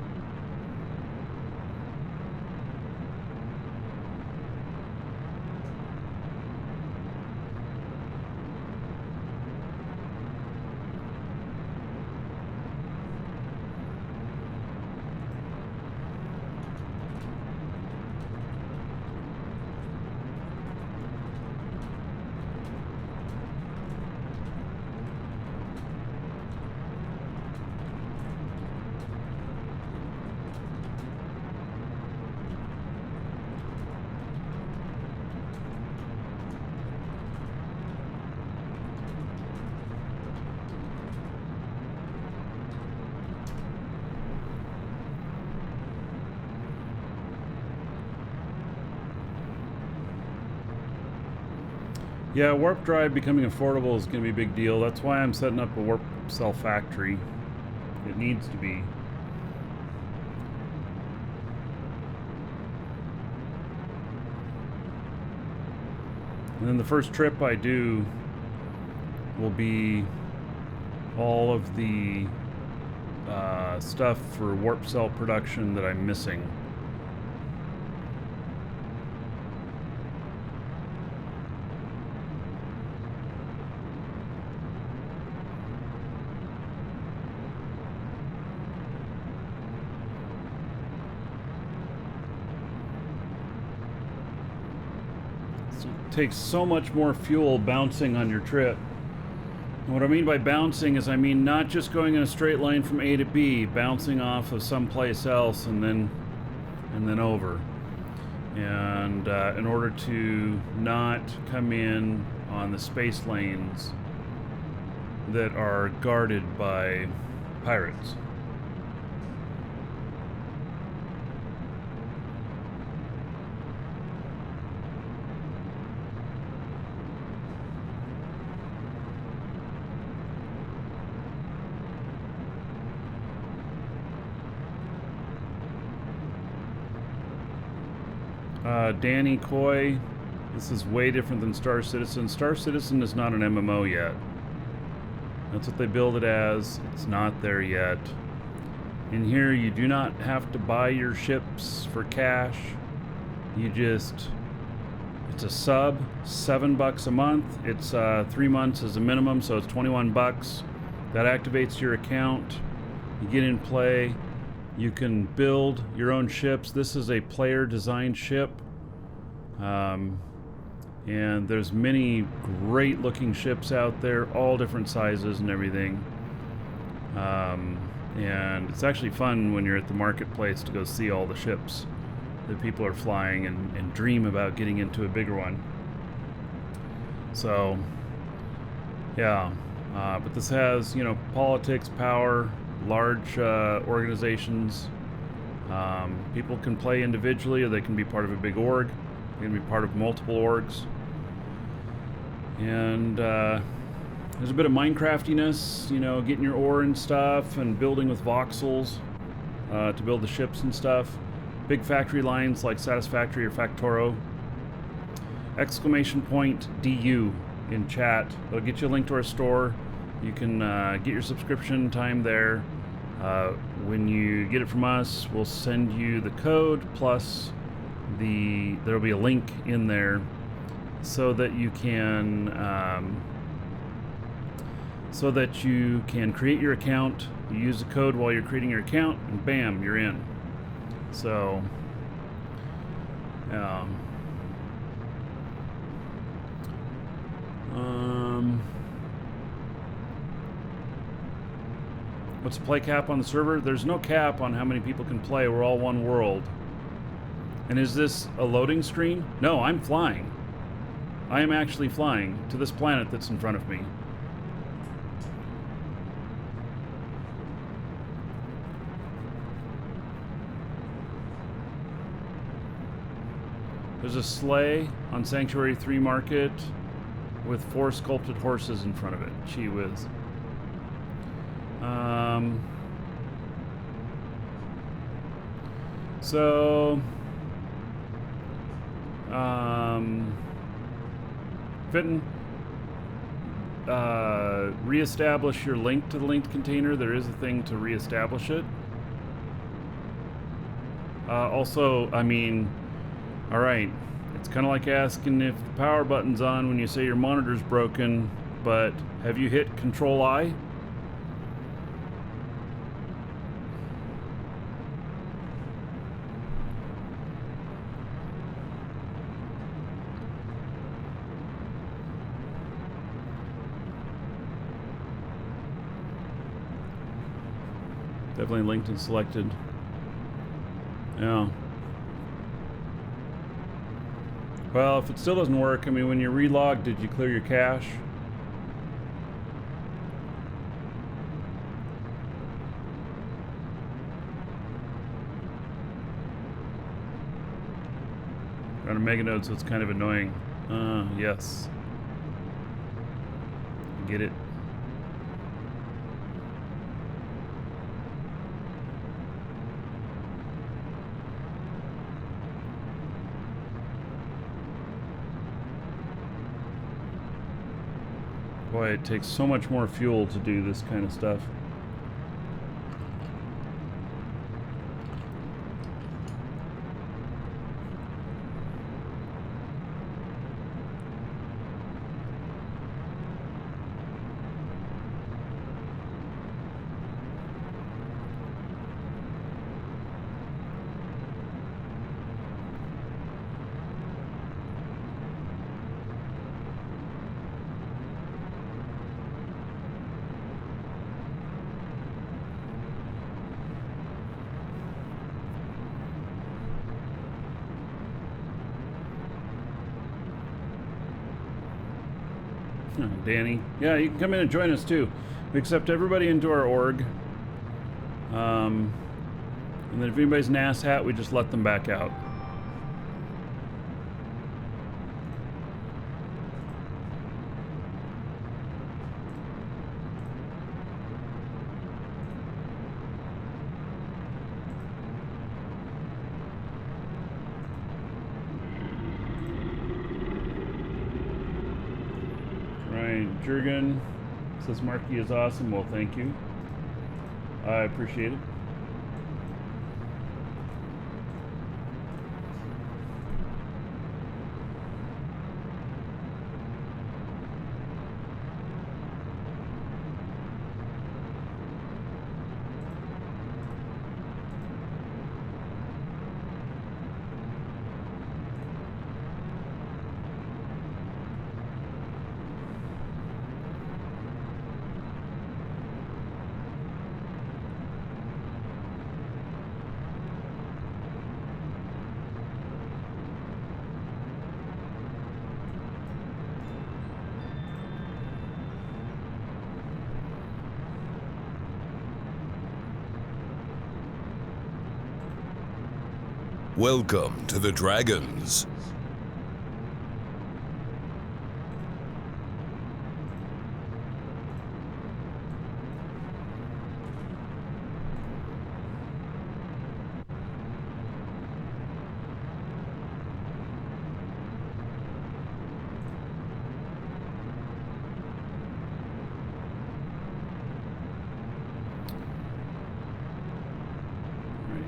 Yeah, warp drive becoming affordable is going to be a big deal. That's why I'm setting up a warp cell factory. It needs to be. And then the first trip I do will be all of the stuff for warp cell production that I'm missing. Takes so much more fuel bouncing on your trip. And what I mean by bouncing is I mean not just going in a straight line from A to B, bouncing off of someplace else and then over. And in order to not come in on the space lanes that are guarded by pirates. Danny Coy, this is way different than Star Citizen. Star Citizen is not an MMO yet. That's what they build it as. It's not there yet. In here, you do not have to buy your ships for cash. You just, it's a sub, $7 a month. It's 3 months as a minimum, so it's 21 bucks. That activates your account. You get in play. You can build your own ships. This is a player-designed ship. And there's many great-looking ships out there, all different sizes and everything. And it's actually fun when you're at the marketplace to go see all the ships that people are flying and dream about getting into a bigger one. So, yeah. But this has, you know, politics, power, large organizations. People can play individually, or they can be part of a big org. They can be part of multiple orgs. And there's a bit of Minecraftiness, you know, getting your ore and stuff, and building with voxels to build the ships and stuff. Big factory lines like Satisfactory or Factoro. !DU in chat. It'll get you a link to our store. You can get your subscription time there. When you get it from us, we'll send you the code plus there'll be a link in there so that you can create your account. You use the code while you're creating your account, and bam, you're in. So, what's the play cap on the server? There's no cap on how many people can play. We're all one world. And is this a loading screen? No, I'm flying. I am actually flying to this planet that's in front of me. There's a sleigh on Sanctuary 3 Market with 4 sculpted horses in front of it. Gee whiz. Fitting. Reestablish your link to the linked container. There is a thing to reestablish it. Also, I mean, alright, it's kind of like asking if the power button's on when you say your monitor's broken, but have you hit Control-I? Definitely linked and selected. Yeah. Well, if it still doesn't work, I mean, when you relog, did you clear your cache? On a mega node, so it's kind of annoying. Yes. Get it. Boy, it takes so much more fuel to do this kind of stuff. Danny. Yeah, you can come in and join us too. We accept everybody into our org. And then if anybody's an asshat, we just let them back out. Jurgen says Marky is awesome. Well, thank you. I appreciate it. Welcome to the Dragons. Right.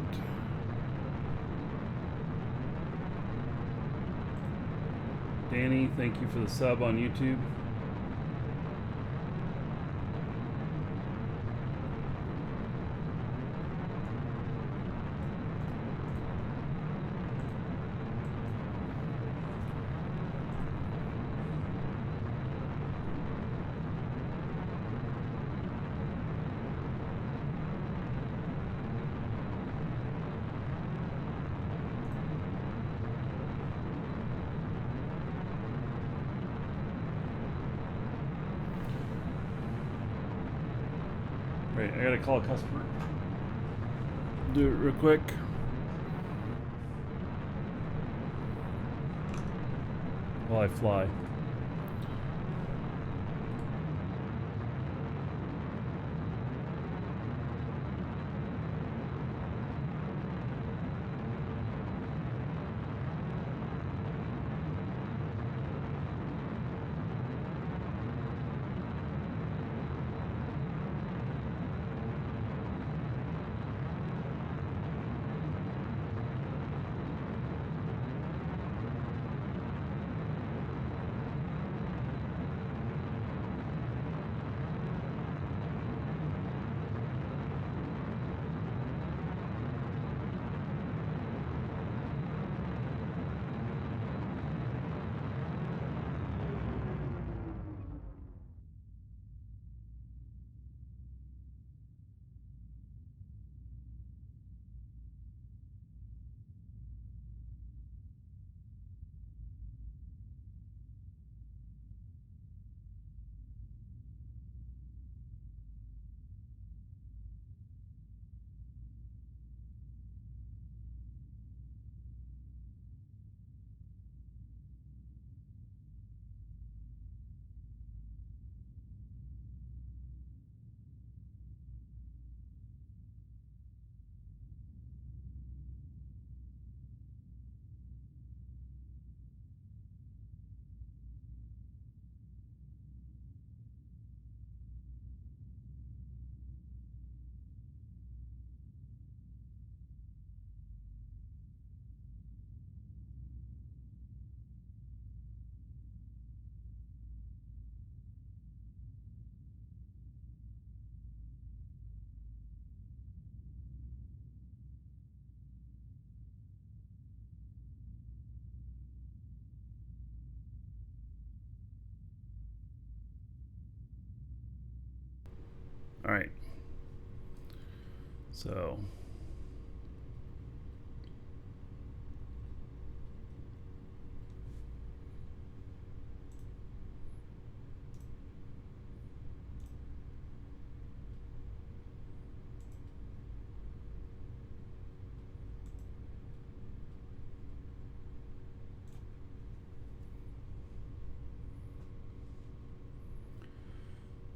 Danny, thank you for the sub on YouTube. Right, I gotta call a customer. Do it real quick. While I fly. All right. So.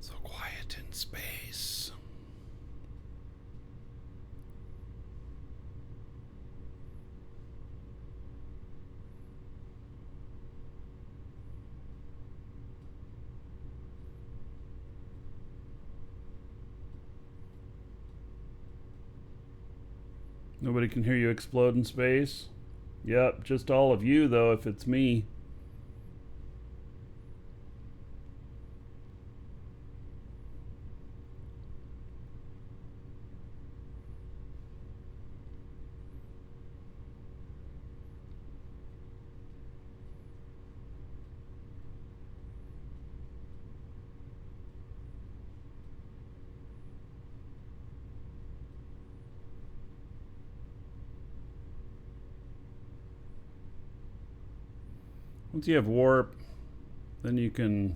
So quiet in space. Nobody can hear you explode in space? Yep, just all of you, though, if it's me. Once you have warp, then you don't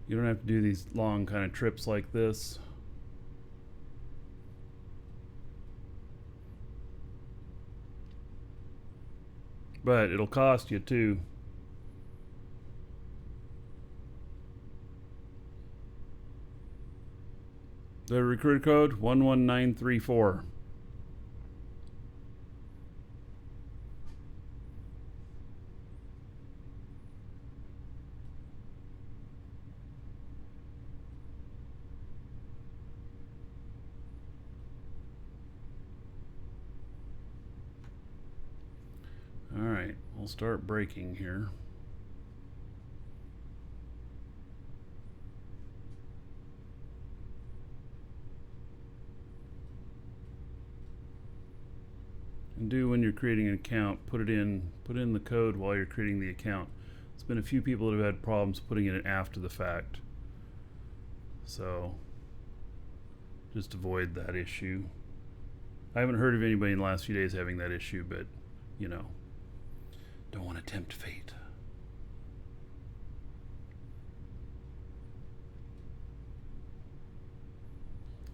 have to do these long kind of trips like this. But it'll cost you too. The recruiter code 11934. All right, we'll start braking here. And do when you're creating an account, put in the code while you're creating the account. There's been a few people that have had problems putting it in after the fact. So just avoid that issue. I haven't heard of anybody in the last few days having that issue, but you know, don't want to tempt fate.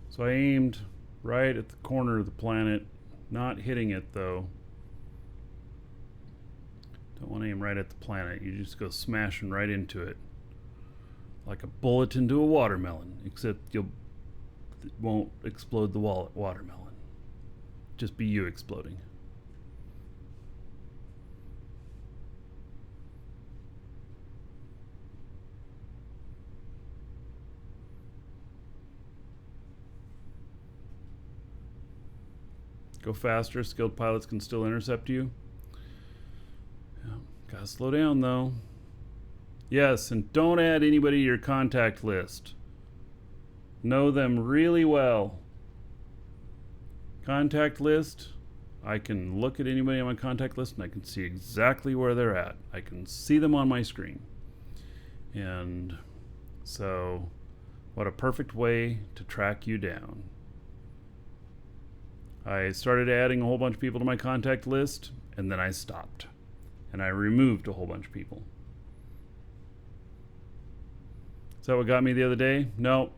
So I aimed right at the corner of the planet, not hitting it though. Don't want to aim right at the planet. You just go smashing right into it. Like a bullet into a watermelon, except it won't explode the watermelon. Just be you exploding. Go faster. Skilled pilots can still intercept you. Yeah, gotta slow down though. Yes, and don't add anybody to your contact list. Know them really well. Contact list. I can look at anybody on my contact list and I can see exactly where they're at. I can see them on my screen. And so, what a perfect way to track you down. I started adding a whole bunch of people to my contact list, and then I stopped. And I removed a whole bunch of people. Is that what got me the other day? No.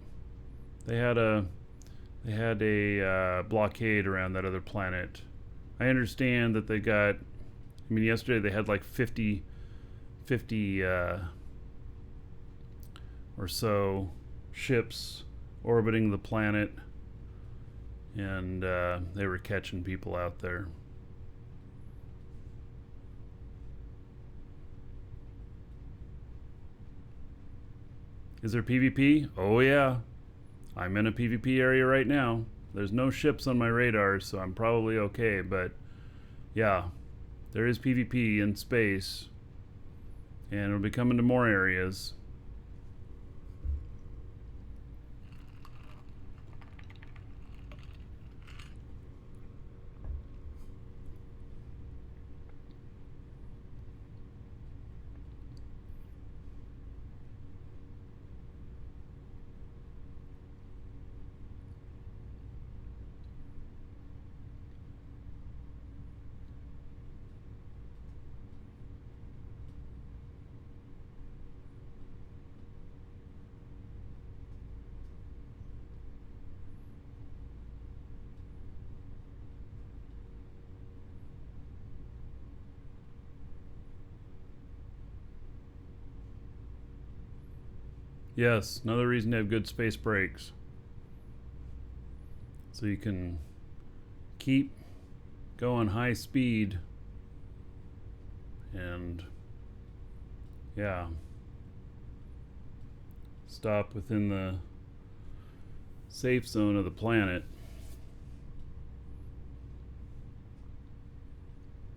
They had a blockade around that other planet. I understand that they got, I mean, yesterday they had like 50 or so ships orbiting the planet. And they were catching people out there. Is there PvP? Oh yeah. I'm in a PvP area right now. There's no ships on my radar, so I'm probably okay, but yeah, there is PvP in space. And it'll be coming to more areas. Yes, another reason to have good space brakes. So you can keep going high speed and yeah, stop within the safe zone of the planet.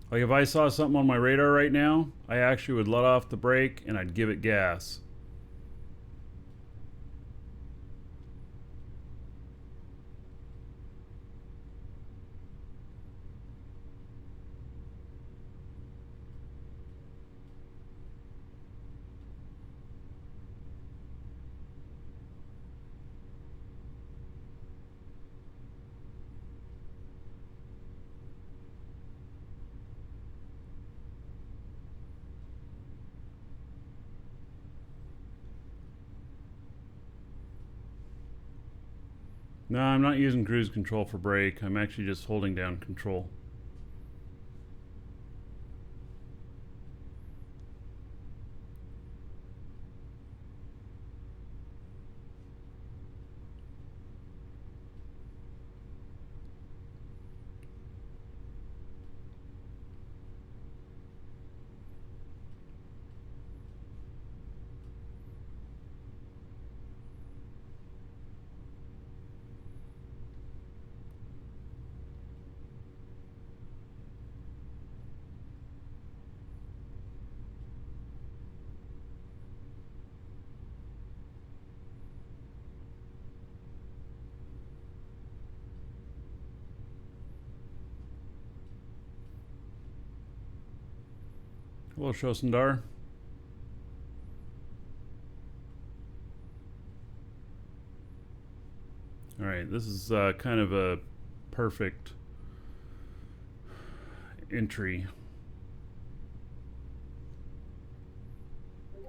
Like if I saw something on my radar right now, I actually would let off the brake and I'd give it gas. No, I'm not using cruise control for brake. I'm actually just holding down control. Hello, Shosendar. Alright, this is kind of a perfect entry.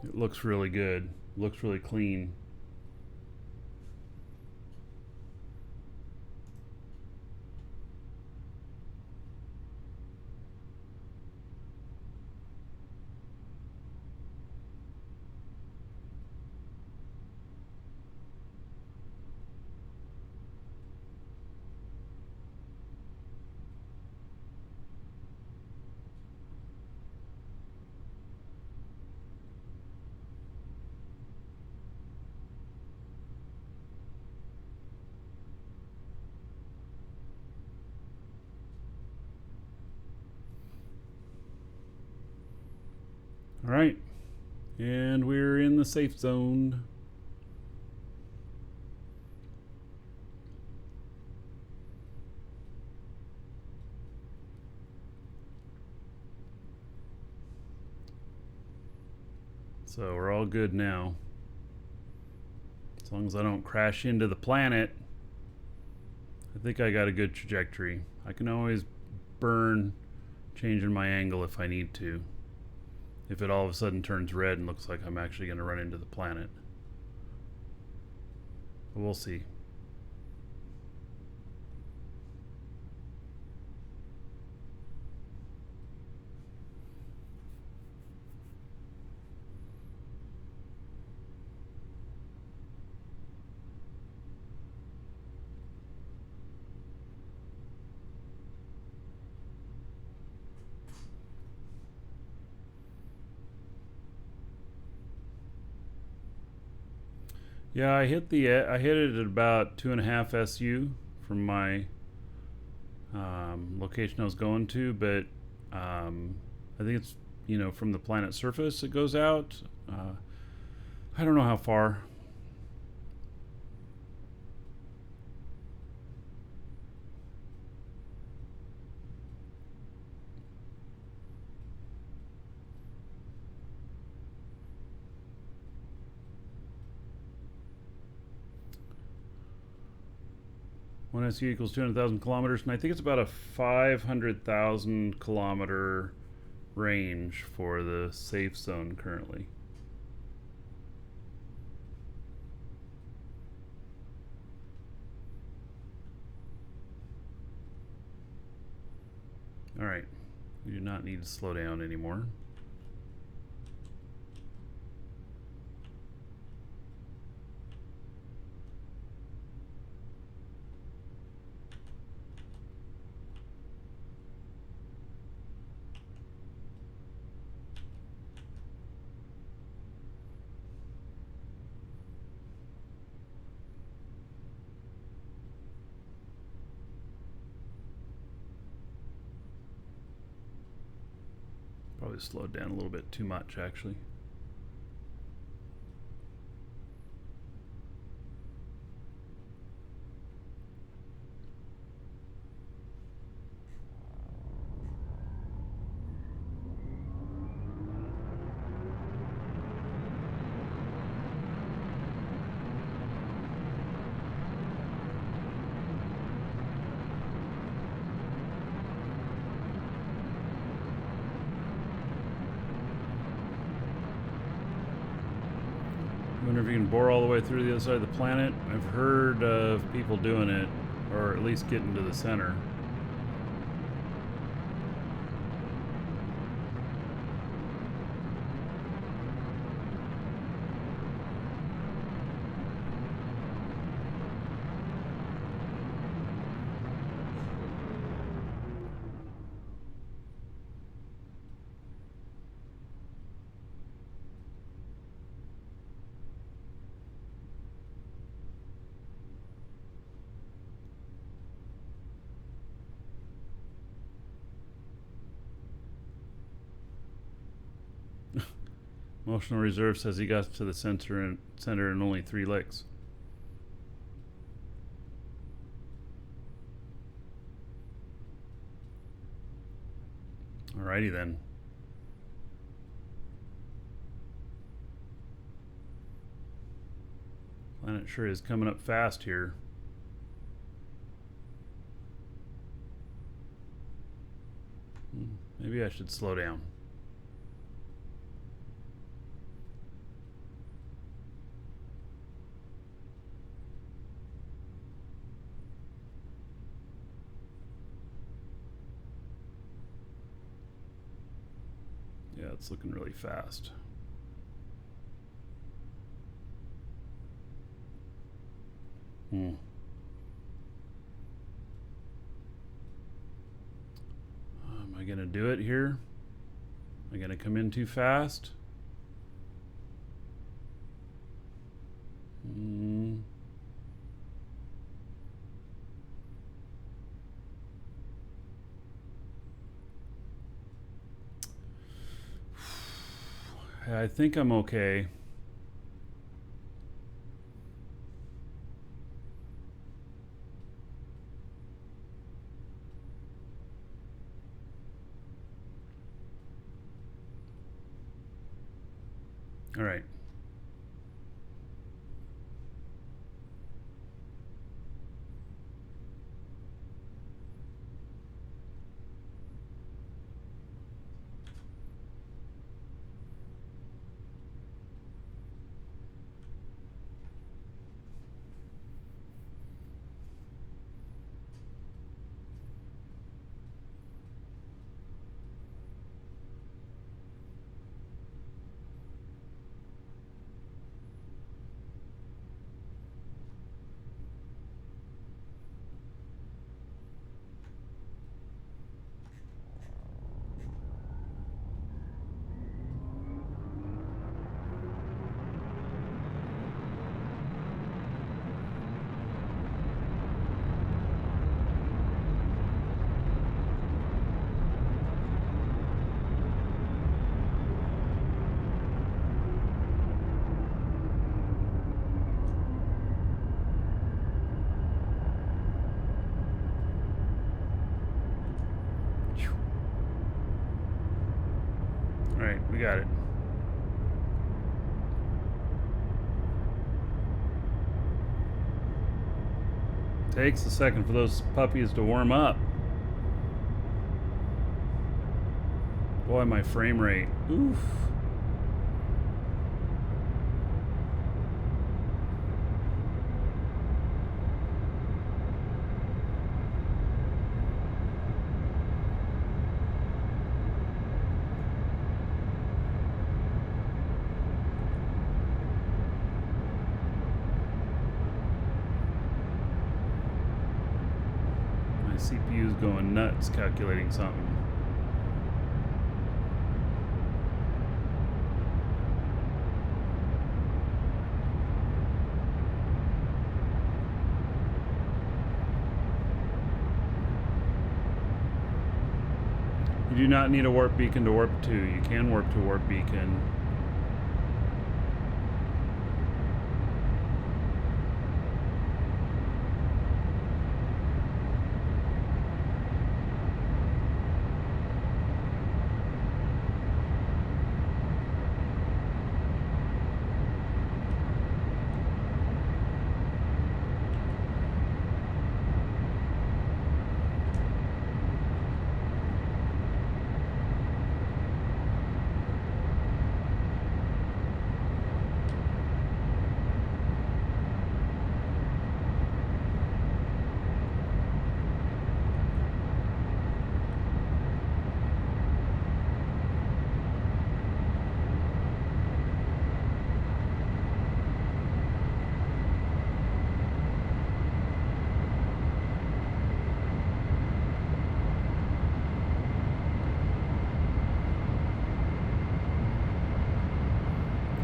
It looks really good. Looks really clean. Alright, and we're in the safe zone. So we're all good now. As long as I don't crash into the planet, I think I got a good trajectory. I can always burn changing my angle if I need to. If it all of a sudden turns red and looks like I'm actually going to run into the planet. But we'll see. Yeah, I hit it at about 2.5 SU from my location I was going to, but I think it's, you know, from the planet surface it goes out. I don't know how far. One SU equals 200,000 kilometers, and I think it's about a 500,000 kilometer range for the safe zone currently. Alright, we do not need to slow down anymore. Probably slowed down a little bit too much, actually. I wonder if you can bore all the way through the other side of the planet. I've heard of people doing it, or at least getting to the center. Emotional Reserve says he got to the center in only 3 licks. Alrighty then. Planet sure is coming up fast here. Maybe I should slow down. Yeah, it's looking really fast. Am I gonna do it here? Am I gonna come in too fast? I think I'm okay. All right. All right, we got it. Takes a second for those puppies to warm up. Boy, my frame rate. Oof. My CPU's going nuts calculating something. You do not need a warp beacon to warp to. You can warp to a warp beacon.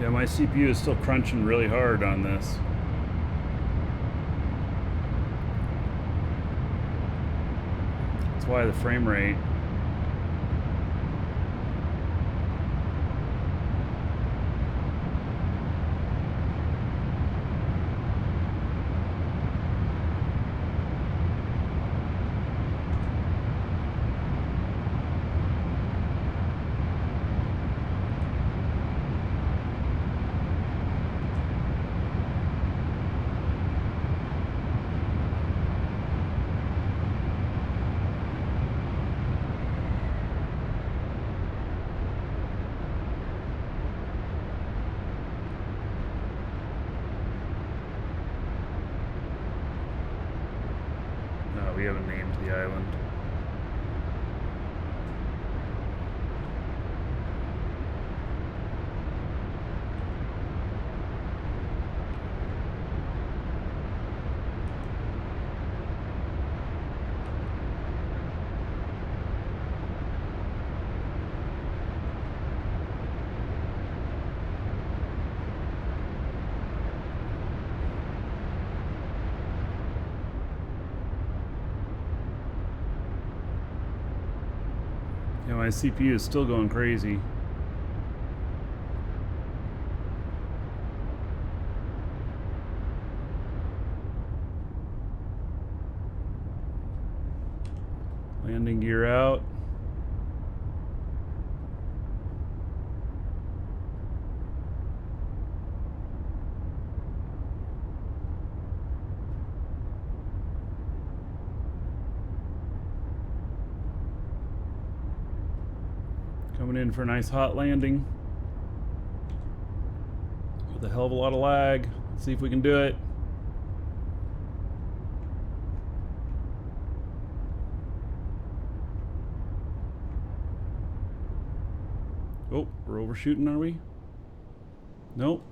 Yeah, my CPU is still crunching really hard on this. That's why the frame rate. we haven't named the island. Yeah, my CPU is still going crazy. Landing gear out. Coming in for a nice hot landing. With a hell of a lot of lag. Let's see if we can do it. Oh, we're overshooting, are we? Nope.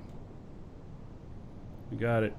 We got it.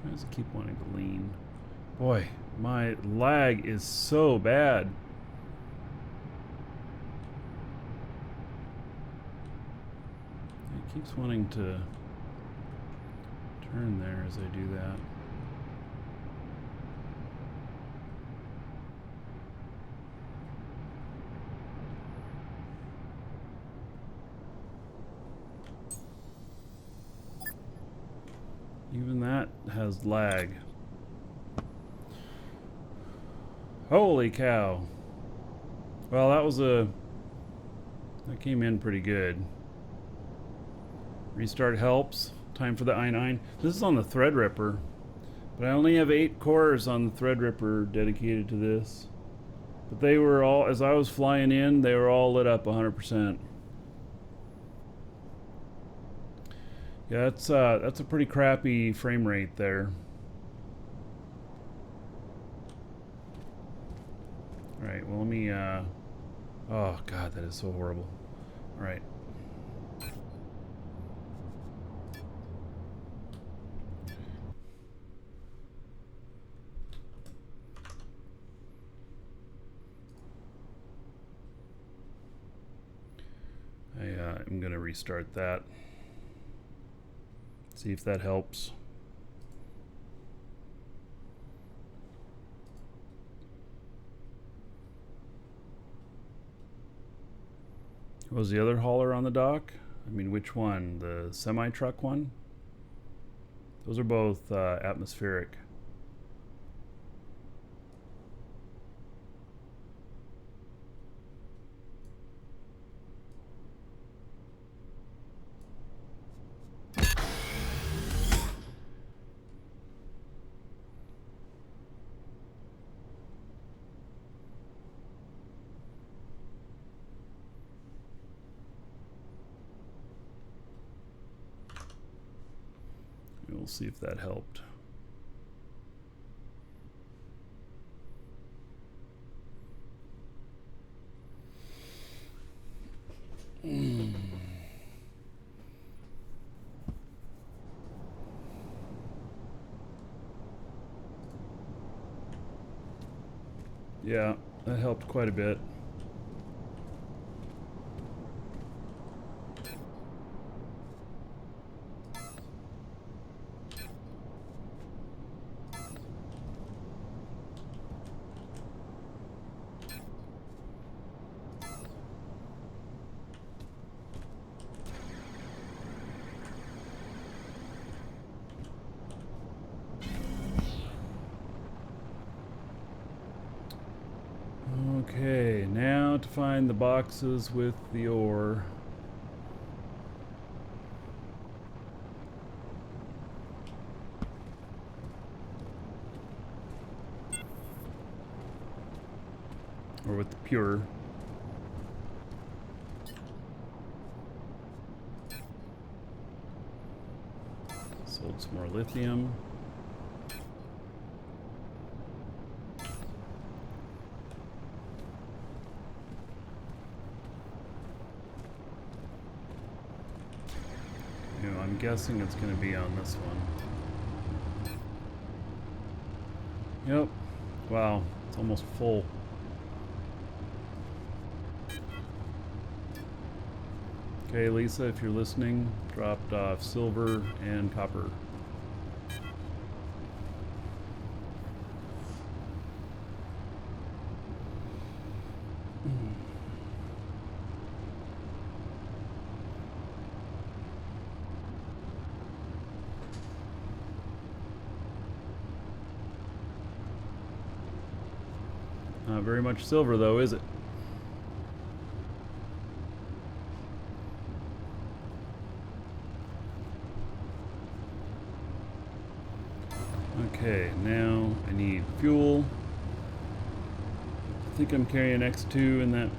Why does it keep wanting to lean? Boy, my lag is so bad. It keeps wanting to turn there as I do that. Even that has lag. Holy cow. Well, that came in pretty good. Restart helps. Time for the i9. This is on the Threadripper, but I only have 8 cores on the Threadripper dedicated to this. But they were all, as I was flying in, they were all lit up 100%. Yeah, that's a pretty crappy frame rate there. All right, well let me. Oh God, that is so horrible. All right. I'm gonna restart that. See if that helps. What was the other hauler on the dock? I mean, which one? The semi-truck one? Those are both atmospheric. We'll see if that helped. Yeah, that helped quite a bit. Okay, now to find the boxes with the ore. Or with the pure. Sold some more lithium. I'm guessing it's going to be on this one. Yep. Wow, it's almost full. Okay, Lisa, if you're listening, dropped off silver and copper. Not very much silver, though, is it? Okay, now I need fuel. I think I'm carrying X2 in that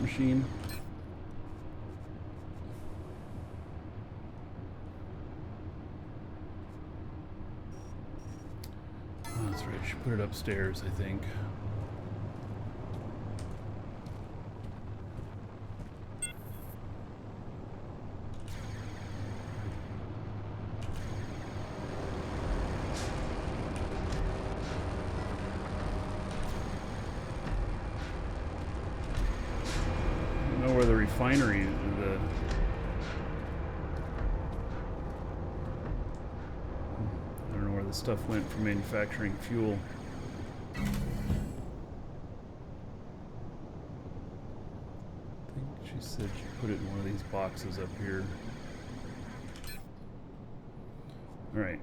machine. Oh, that's right. I should put it upstairs, I think. Where the refinery, I don't know where the stuff went for manufacturing fuel. I think she said she put it in one of these boxes up here. All right.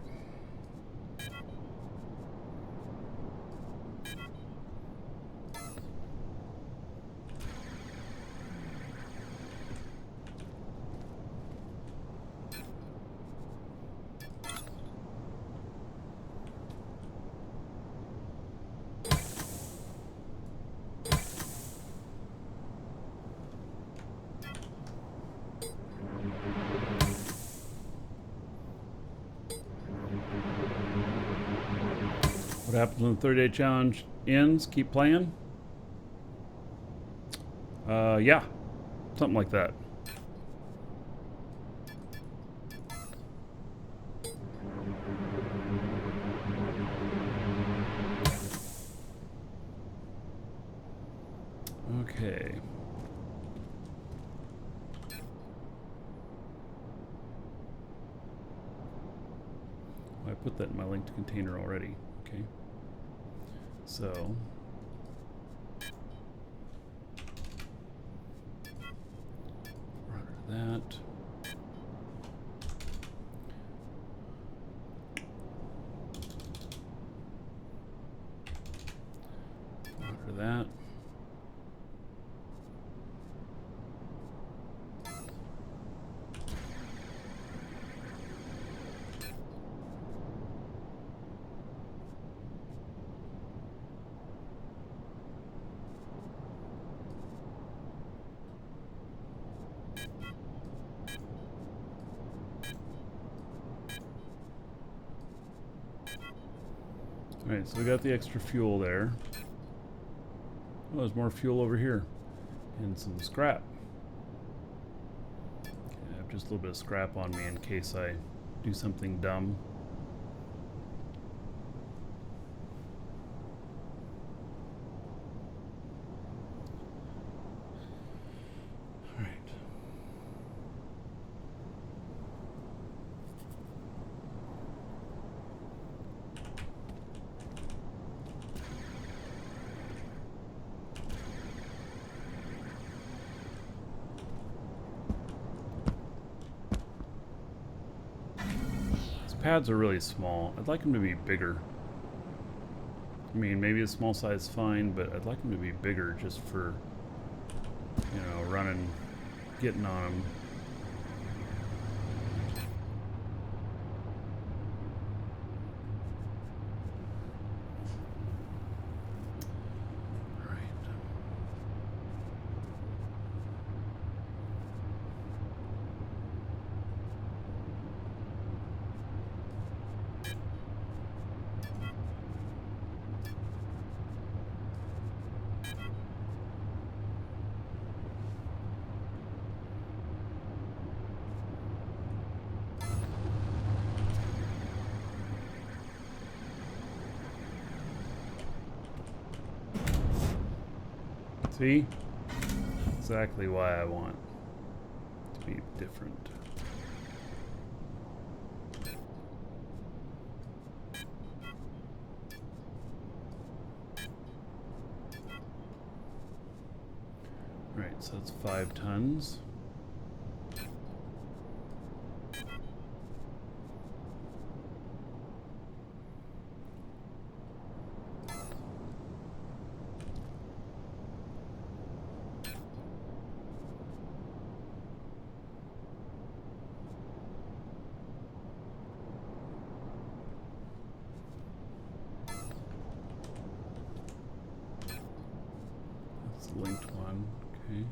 What happens when the 30-day challenge ends? Keep playing? Yeah. Something like that. Okay. I put that in my linked container already. Okay. So that. After that. Alright, so we got the extra fuel there. Oh, there's more fuel over here. And some scrap. Okay, I have just a little bit of scrap on me in case I do something dumb. Pads are really small. I'd like them to be bigger. I mean, maybe a small size is fine, but I'd like them to be bigger just for, you know, running, getting on them. See? Exactly why I want to be different. Right, so that's 5 tons. Linked one, okay.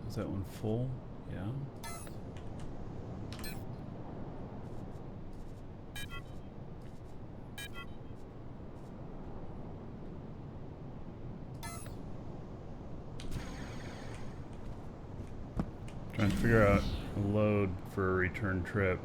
Is that one full? Yeah. Trying to figure out a load for a return trip.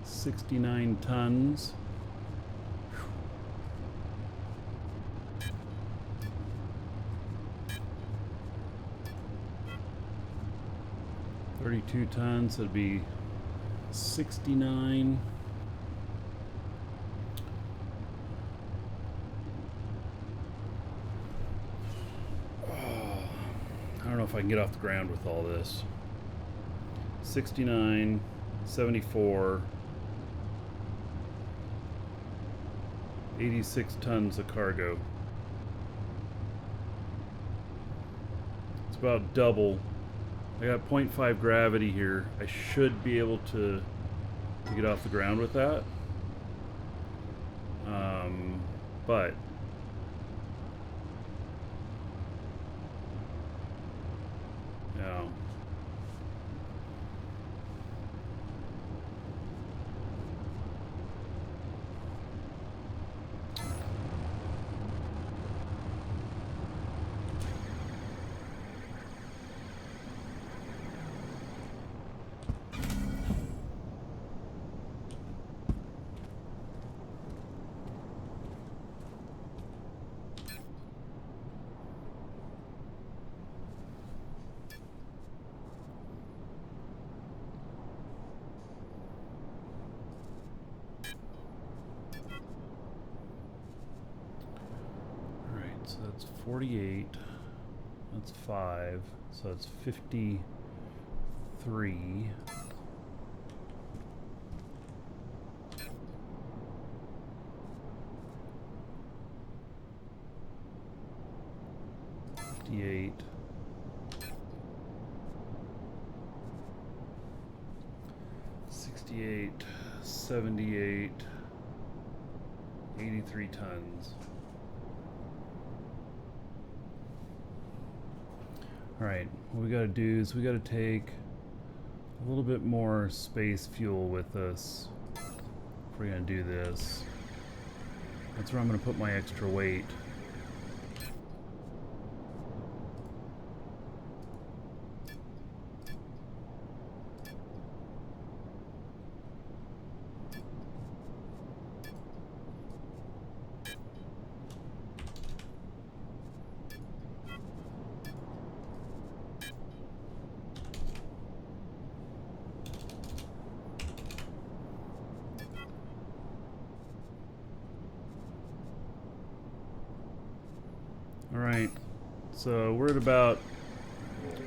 $69 tons. 32 tons, that'd be 69. I don't know if I can get off the ground with all this. 69, 74, 86 tons of cargo. It's about double. I got 0.5 gravity here. I should be able to get off the ground with that. But yeah. So that's 48, that's 5, so that's 53. $58. 68, 78, 83 tons. Alright, what we gotta do is we gotta take a little bit more space fuel with us if we're gonna do this. That's where I'm gonna put my extra weight. Alright, so we're at about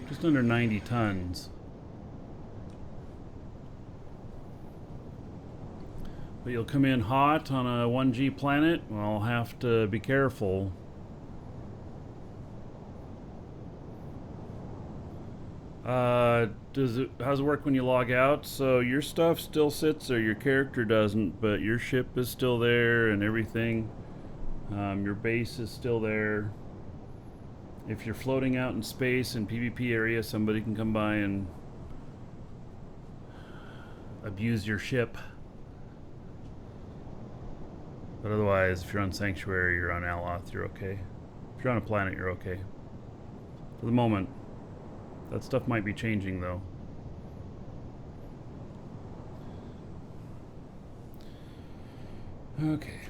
just under 90 tons. But you'll come in hot on a 1G planet, well, I'll have to be careful. How's it work when you log out? So your stuff still sits there, your character doesn't, but your ship is still there and everything. Your base is still there. If you're floating out in space in PvP area, somebody can come by and abuse your ship. But otherwise, if you're on Sanctuary, you're on Aloth, you're okay. If you're on a planet, you're okay. For the moment. That stuff might be changing, though. Okay.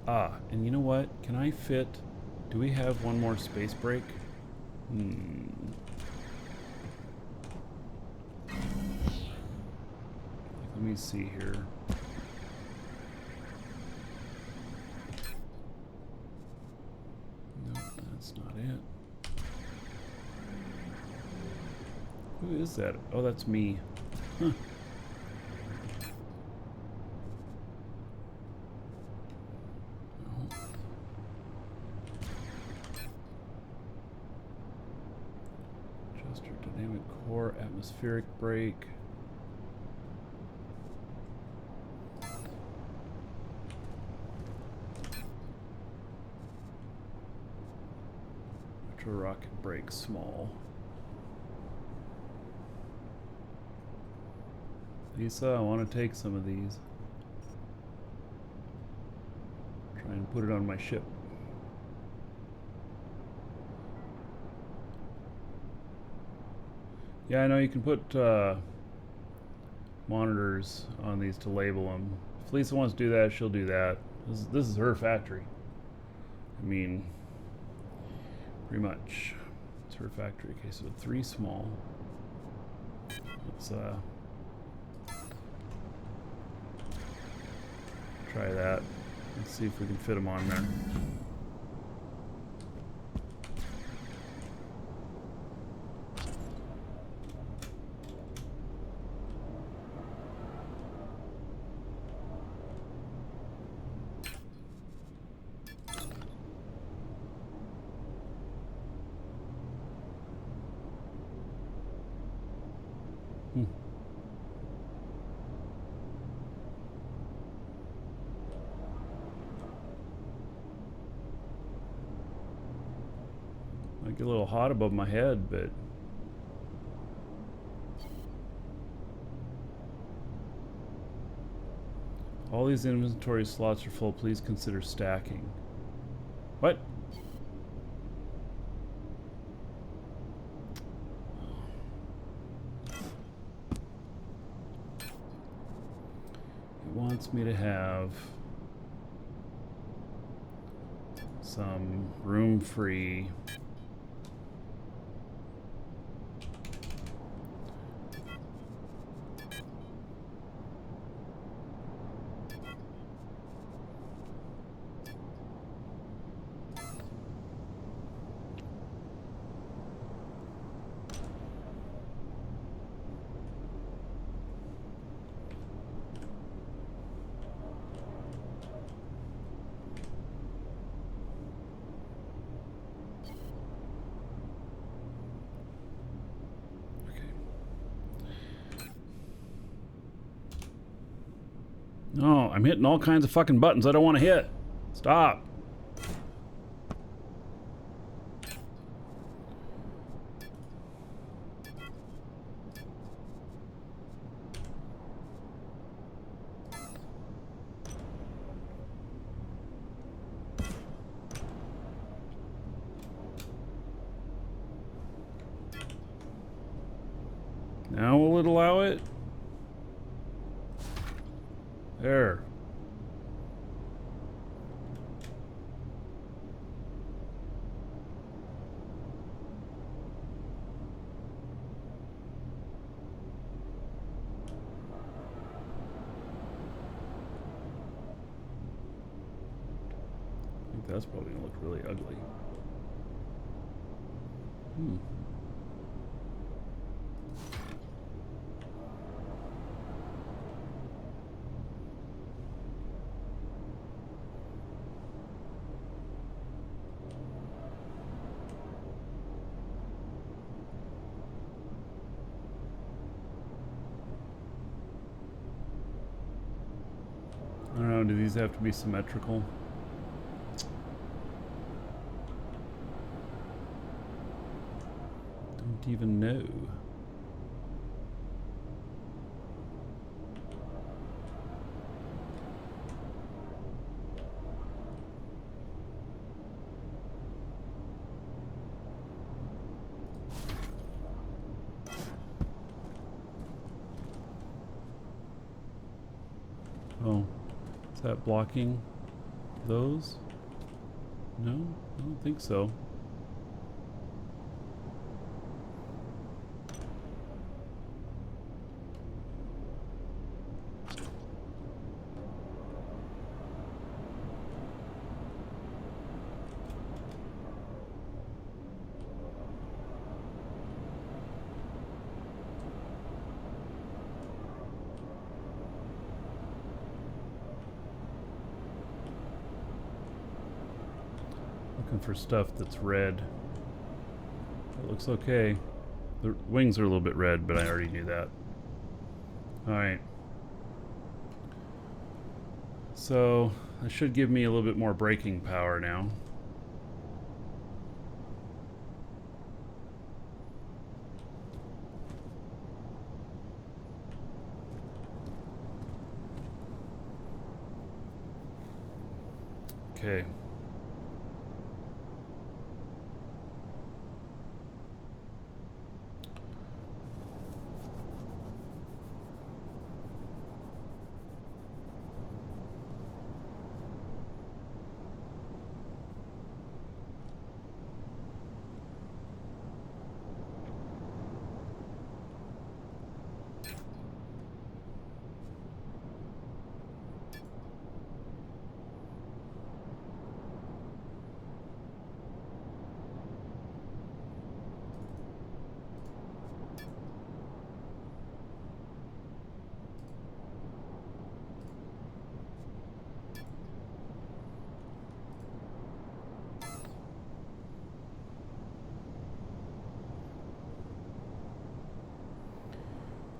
Ah, and you know what? Can I fit... Do we have one more space break? Let me see here. No, that's not it. Who is that? Oh, that's me. Huh. Adjuster dynamic core, atmospheric brake. Rocket brake small. Lisa, I want to take some of these. Try and put it on my ship. Yeah, I know you can put monitors on these to label them. If Lisa wants to do that, she'll do that. This is her factory. I mean, pretty much. It's her factory. Okay, so 3 small. Let's try that. Let's see if we can fit them on there. Might get a little hot above my head, but all these inventory slots are full. Please consider stacking. What? It wants me to have some room free. No, I'm hitting all kinds of fucking buttons I don't want to hit. Stop. Now will it allow it? There. that's probably gonna look really ugly. Hmm. I don't know, do these have to be symmetrical? Don't even know. Oh, is that blocking those? No, I don't think so. Looking for stuff that's red. It looks okay. The wings are a little bit red, but I already knew that. Alright. So, that should give me a little bit more braking power now. Okay.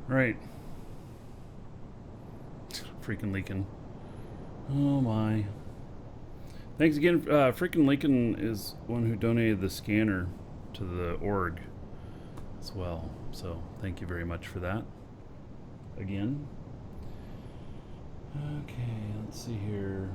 Right. Freaking leaking. Oh my. Thanks again. Freaking Lincoln is one who donated the scanner to the org as well. So thank you very much for that. Again. Okay, let's see here.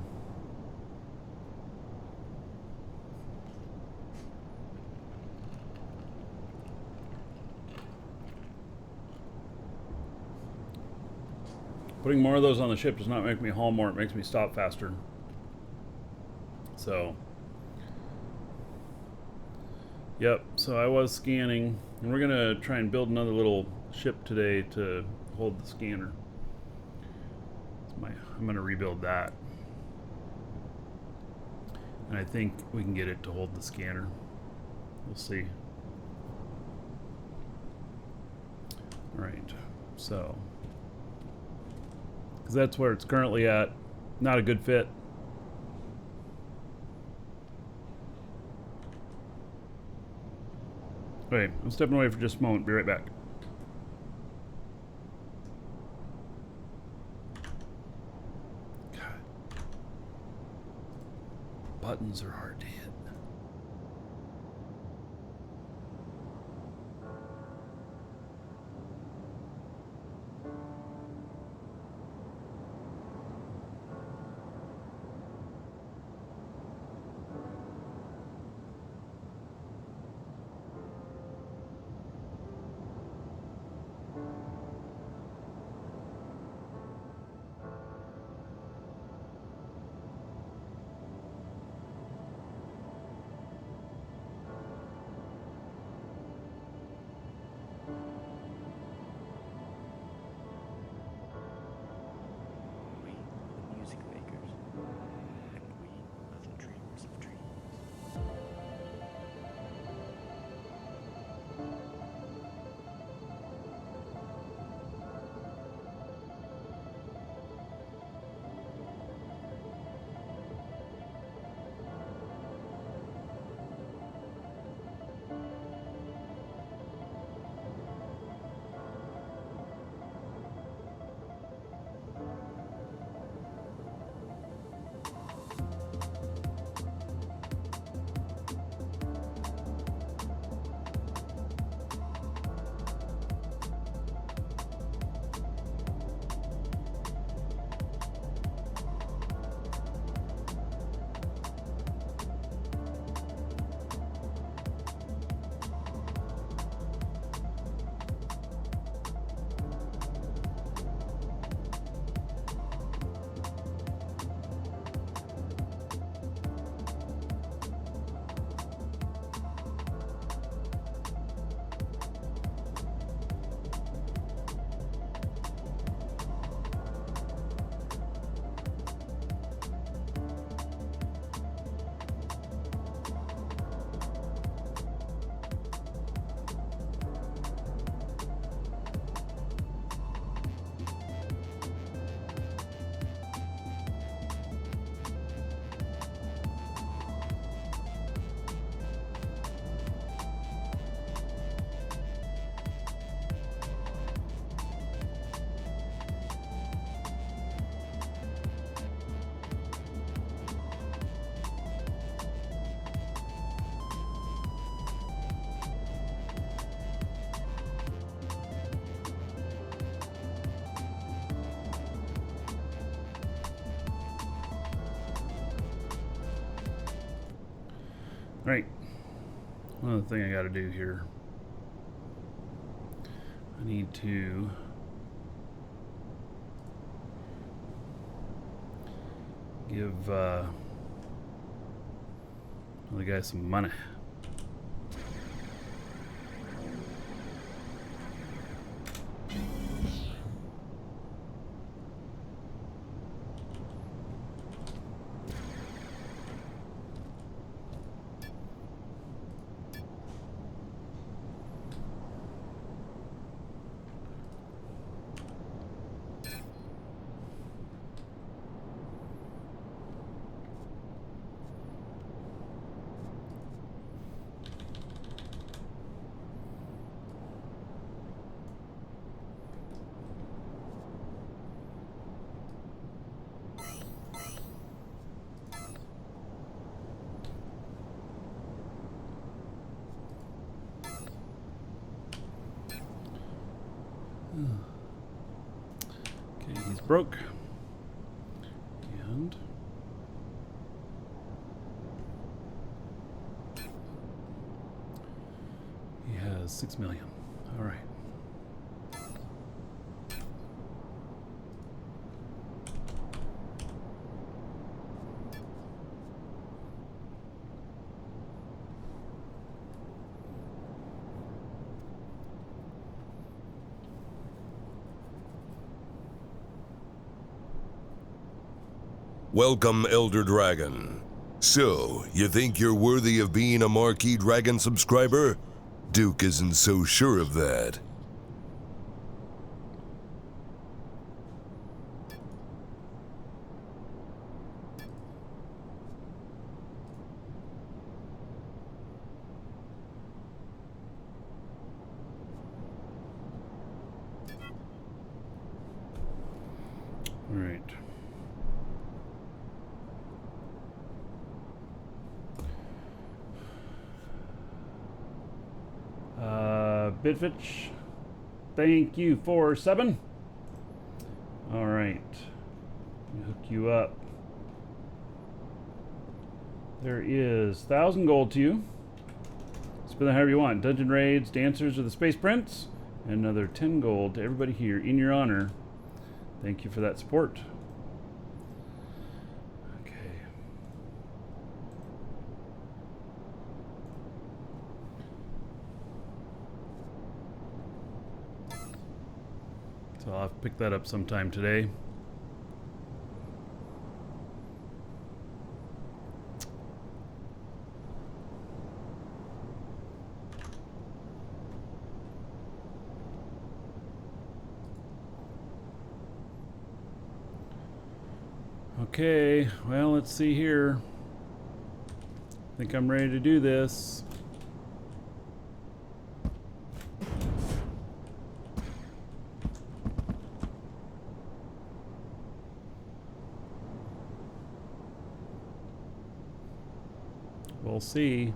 Putting more of those on the ship does not make me haul more, it makes me stop faster. So, yep, so I was scanning, and we're gonna try and build another little ship today to hold the scanner. I'm gonna rebuild that. And I think we can get it to hold the scanner. We'll see. Alright, so. Because that's where it's currently at. Not a good fit. Wait, I'm stepping away for just a moment. Be right back. God. Buttons are hard to hit. Right. One other thing I got to do here. I need to give the guy some money. Okay, he's broke. And he has 6 million. All right. Welcome, Elder Dragon. So, you think you're worthy of being a Marquee Dragon subscriber? Duke isn't so sure of that. All right. Bitfitch, thank you for 7. All right. Let me hook you up. There is 1,000 gold to you. Spend that however you want. Dungeon raids, dancers, or the Space Prince. And another 10 gold to everybody here in your honor. Thank you for that support. Okay. So I'll have to pick that up sometime today. Okay, well, let's see here. I think I'm ready to do this. We'll see.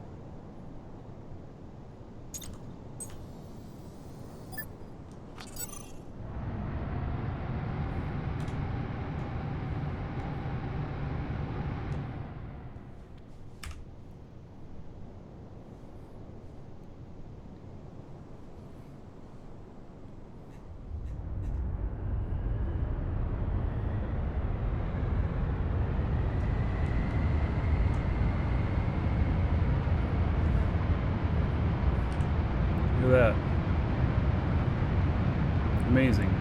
Look at that. Amazing.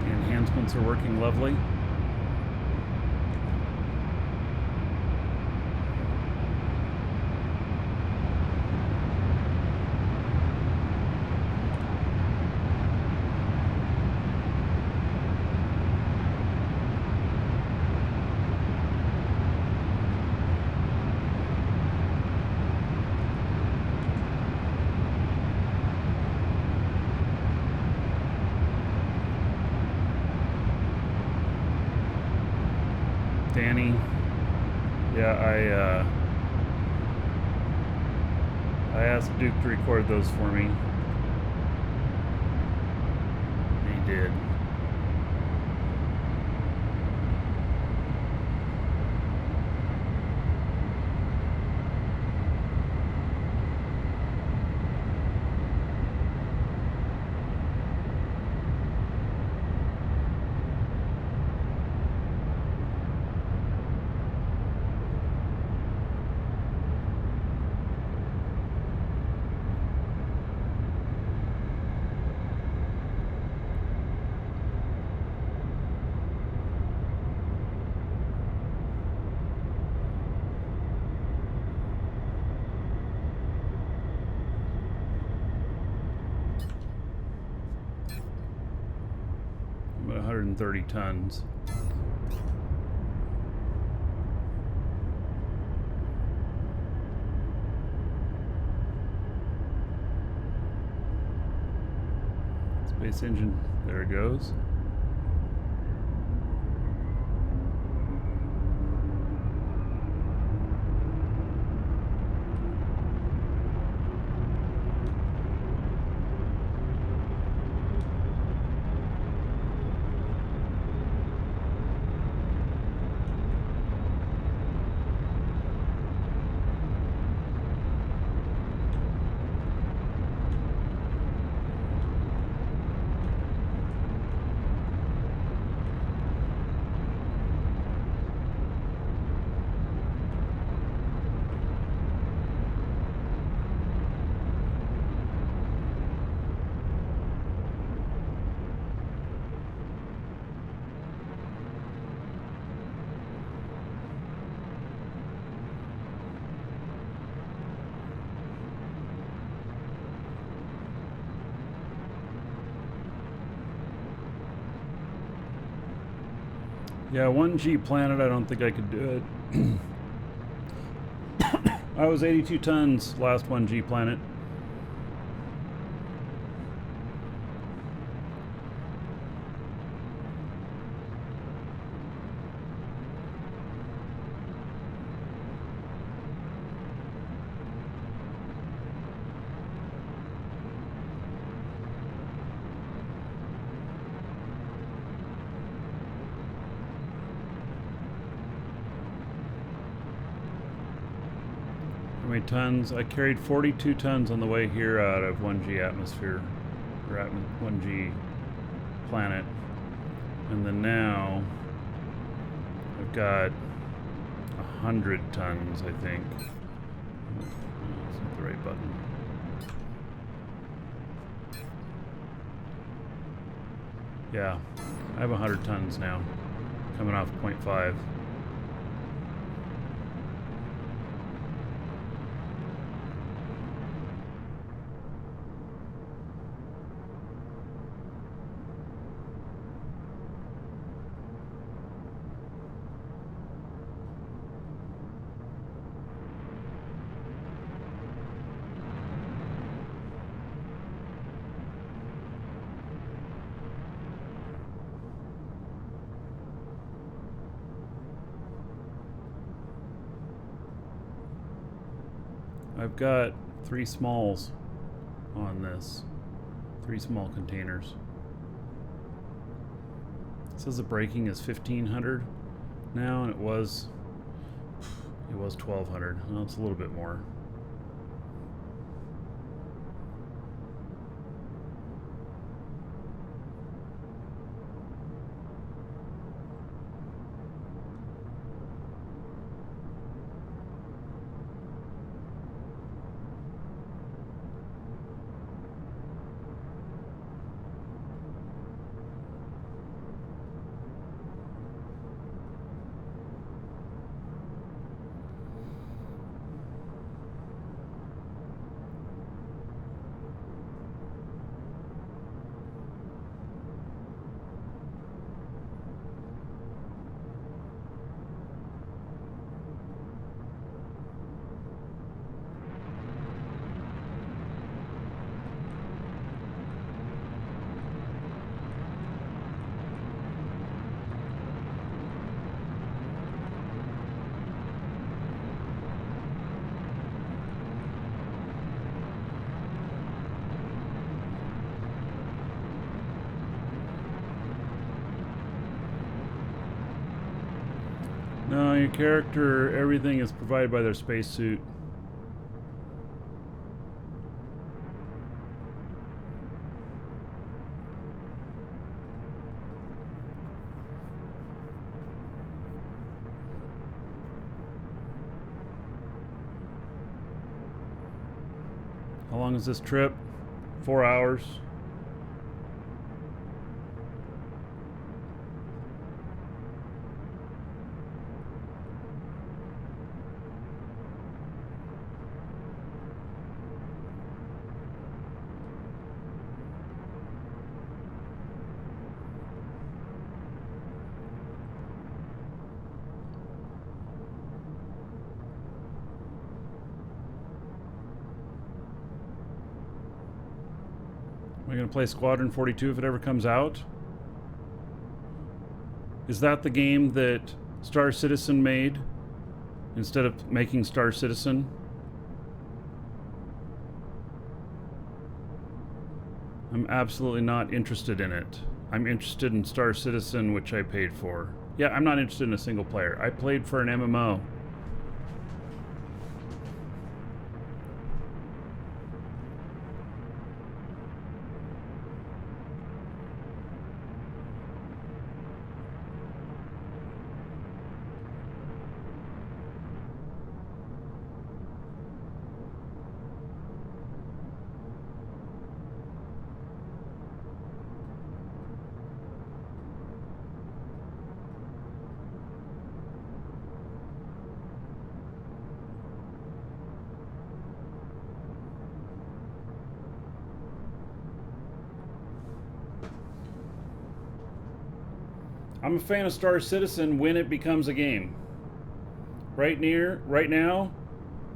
The enhancements are working lovely. Danny. Yeah, I asked Duke to record those for me. He did. About 130 tons. Space engine, there it goes. Yeah, 1G Planet, I don't think I could do it. I was 82 tons last 1G Planet. How many tons? I carried 42 tons on the way here out of 1G atmosphere, or 1G planet. And then now I've got 100 tons, I think. That's not the right button. Yeah, I have 100 tons now, coming off 0.5. I've got 3 smalls on this. 3 small containers. It says the braking is 1,500 now, and it was 1,200. Well, it's a little bit more. No, your character, everything is provided by their spacesuit. How long is this trip? 4 hours. Am I going to play Squadron 42 if it ever comes out? Is that the game that Star Citizen made instead of making Star Citizen? I'm absolutely not interested in it. I'm interested in Star Citizen, which I paid for. Yeah, I'm not interested in a single player. I played for an MMO. I'm a fan of Star Citizen when it becomes a game. Right now,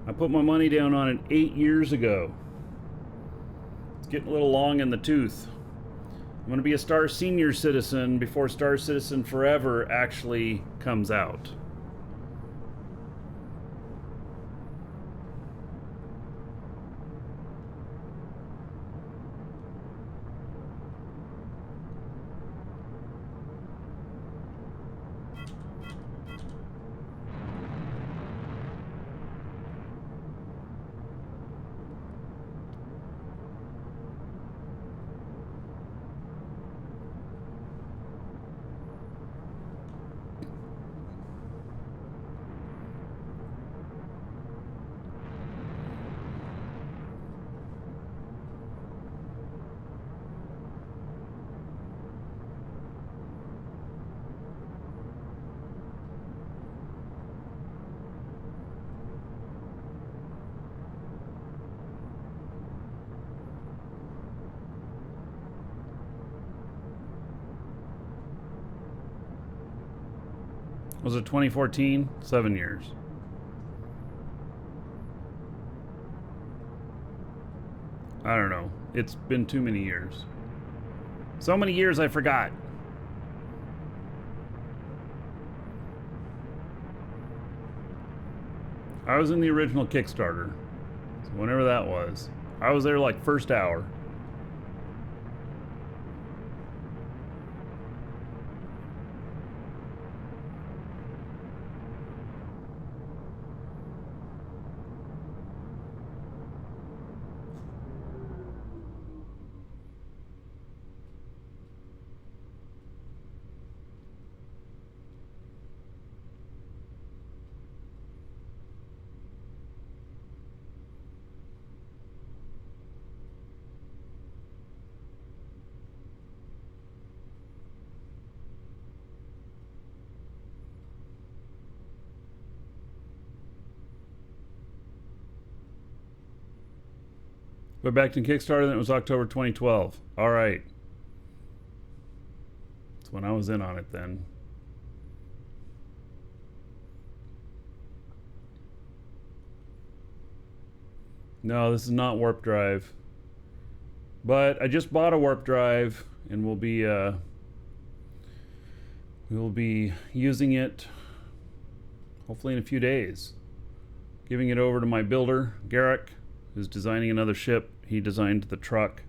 I put my money down on it 8 years ago. It's getting a little long in the tooth. I'm going to be a Star Senior Citizen before Star Citizen Forever actually comes out. Was it 2014? 7 years. I don't know. It's been too many years. So many years I forgot. I was in the original Kickstarter. So whenever that was. I was there like first hour. Went back to Kickstarter, then it was October 2012. All right. That's when I was in on it then. No, this is not warp drive. But I just bought a warp drive and we'll be using it hopefully in a few days. Giving it over to my builder, Garrick, who's designing another ship. He designed the truck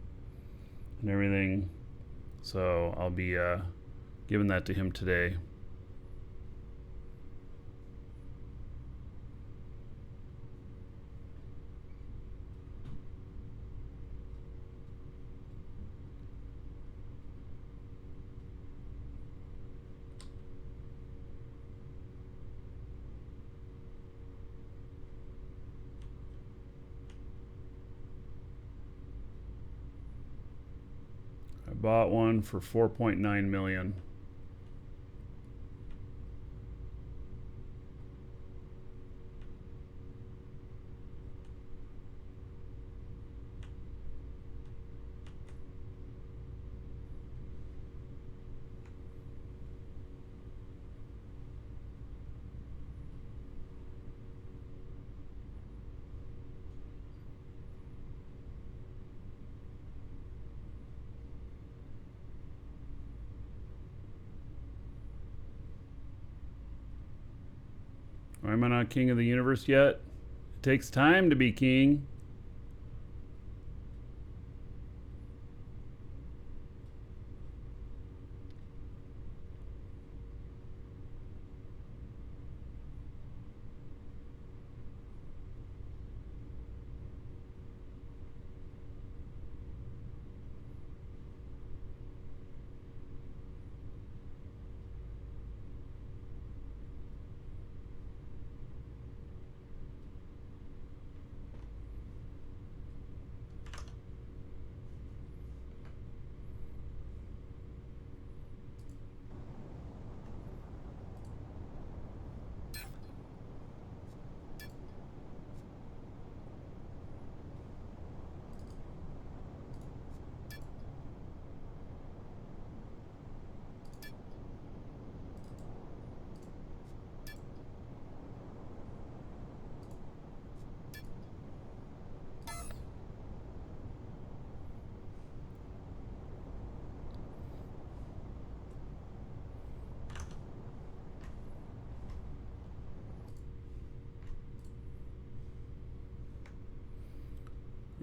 and everything. So I'll be giving that to him today. bought one for 4.9 million. Why am I not king of the universe yet? It takes time to be king.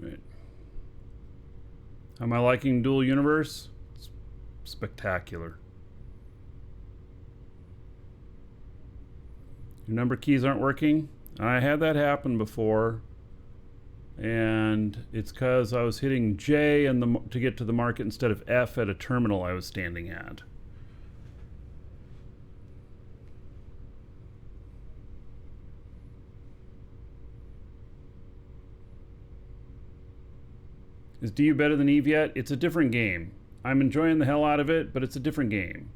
Right. How am I liking dual universe? It's spectacular. Your number keys aren't working? I had that happen before. And it's because I was hitting J to get to the market instead of F at a terminal I was standing at. Is DU better than Eve yet? It's a different game. I'm enjoying the hell out of it, but it's a different game.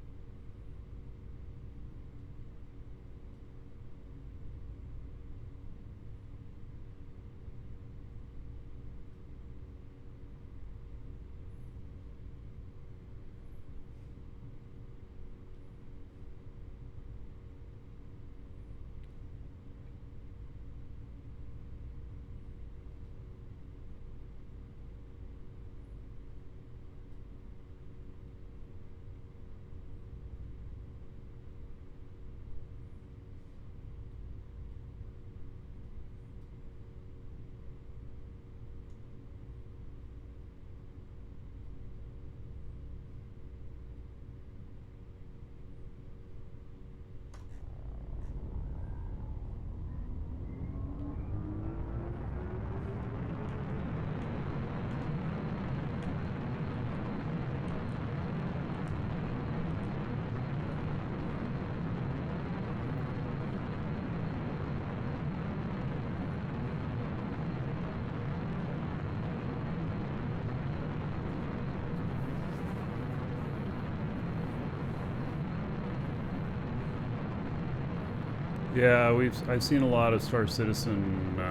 Yeah, I've seen a lot of Star Citizen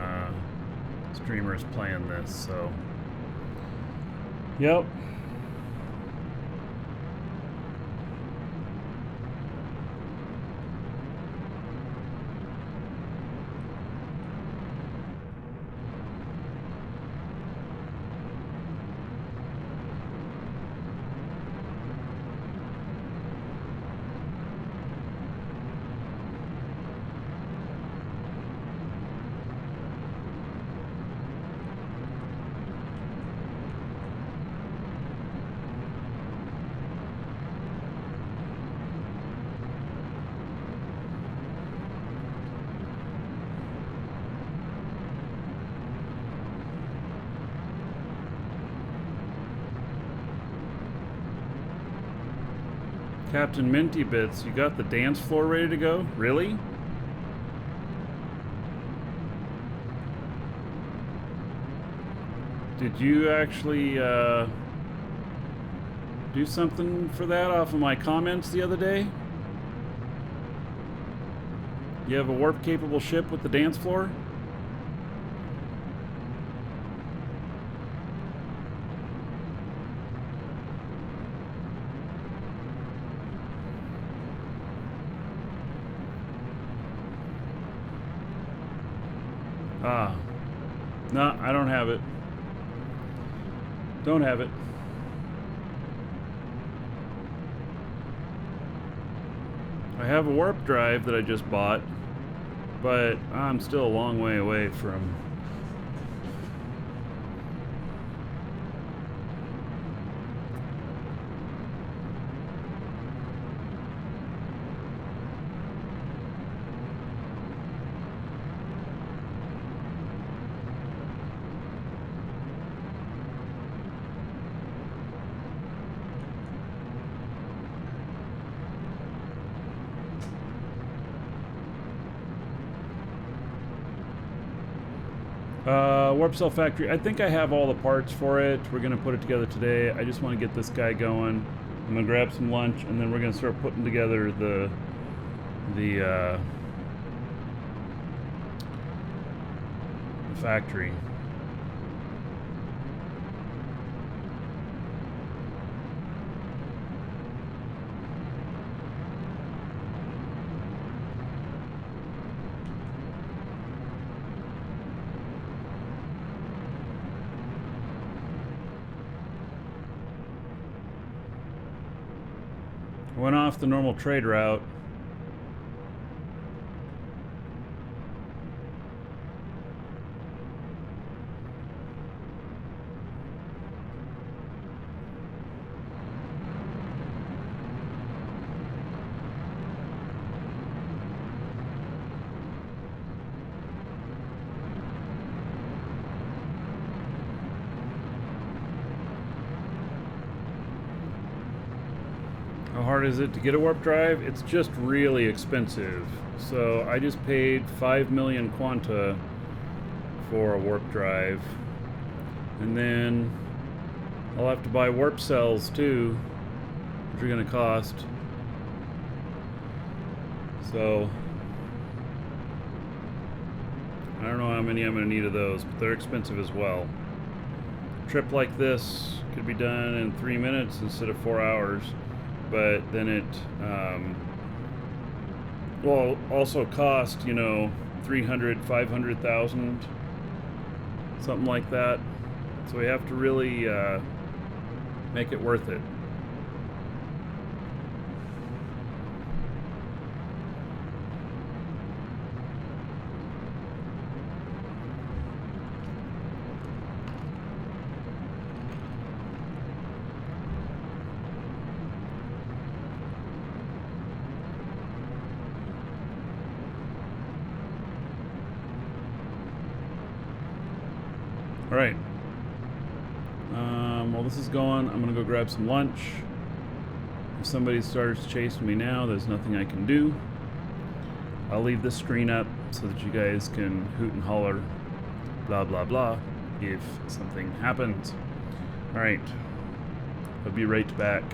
streamers playing this, so yep. Captain Minty Bits, you got the dance floor ready to go? Really? Did you actually do something for that off of my comments the other day? You have a warp-capable ship with the dance floor? Ah. No, I don't have it. Don't have it. I have a warp drive that I just bought, but I'm still a long way away from... Warp Cell Factory. I think I have all the parts for it. We're going to put it together today. I just want to get this guy going. I'm going to grab some lunch, and then we're going to start putting together the factory. Went off the normal trade route. How hard is it to get a warp drive? It's just really expensive. So I just paid 5 million quanta for a warp drive. And then I'll have to buy warp cells too, which are going to cost. So I don't know how many I'm going to need of those, but they're expensive as well. A trip like this could be done in 3 minutes instead of 4 hours. But then it will also cost, you know, 300, 500,000, something like that. So we have to really make it worth it. All right. While this is going, I'm gonna go grab some lunch. If somebody starts chasing me now, there's nothing I can do. I'll leave this screen up so that you guys can hoot and holler, blah blah blah, if something happens. All right. I'll be right back.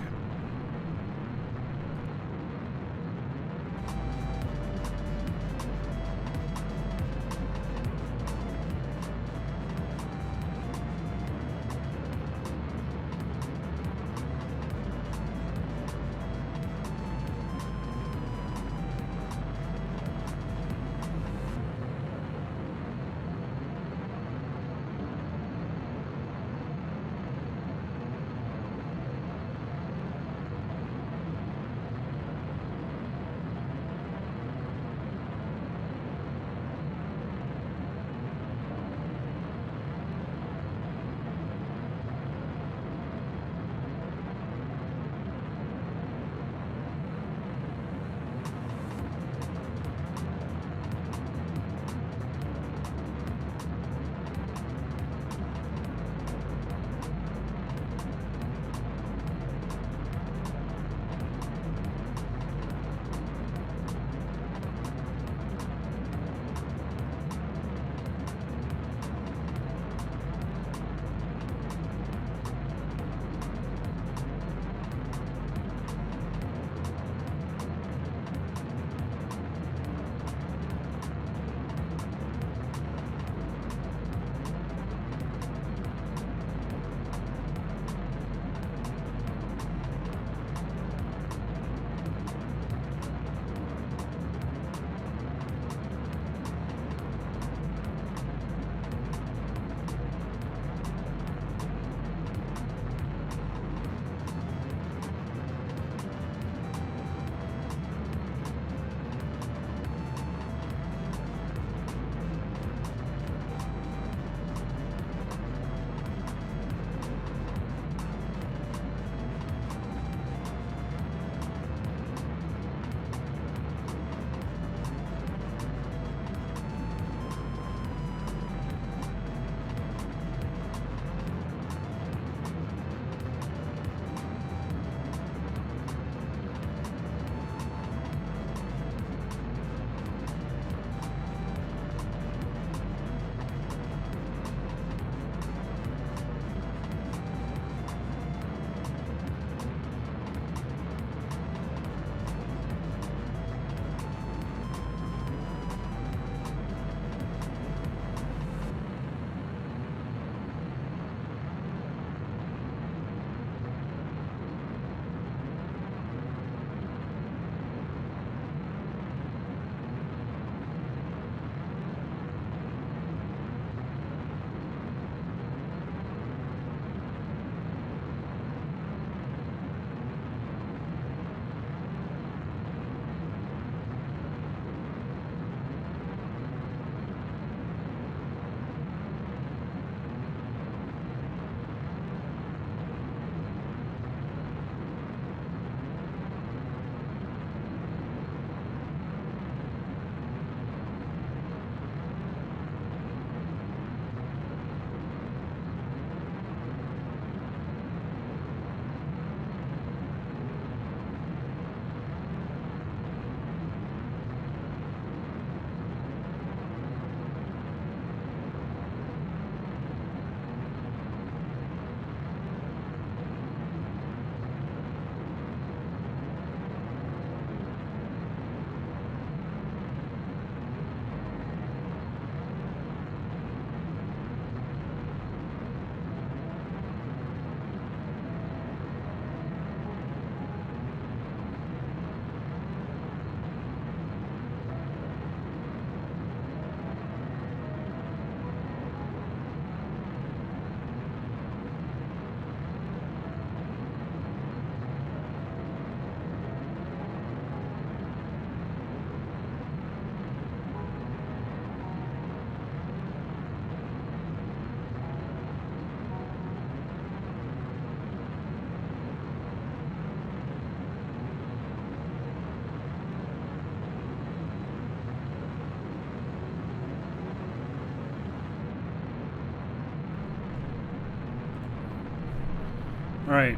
Alright.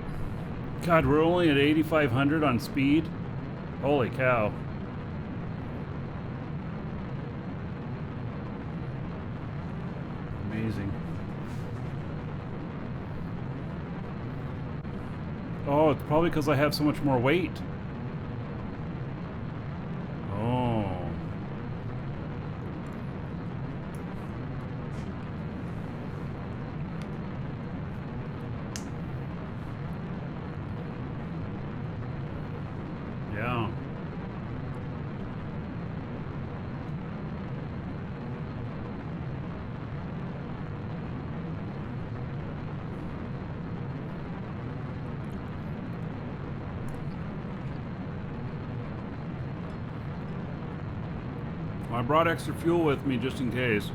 God, we're only at 8,500 on speed? Holy cow. Amazing. Oh, it's probably because I have so much more weight. Oh. Yeah. I brought extra fuel with me just in case.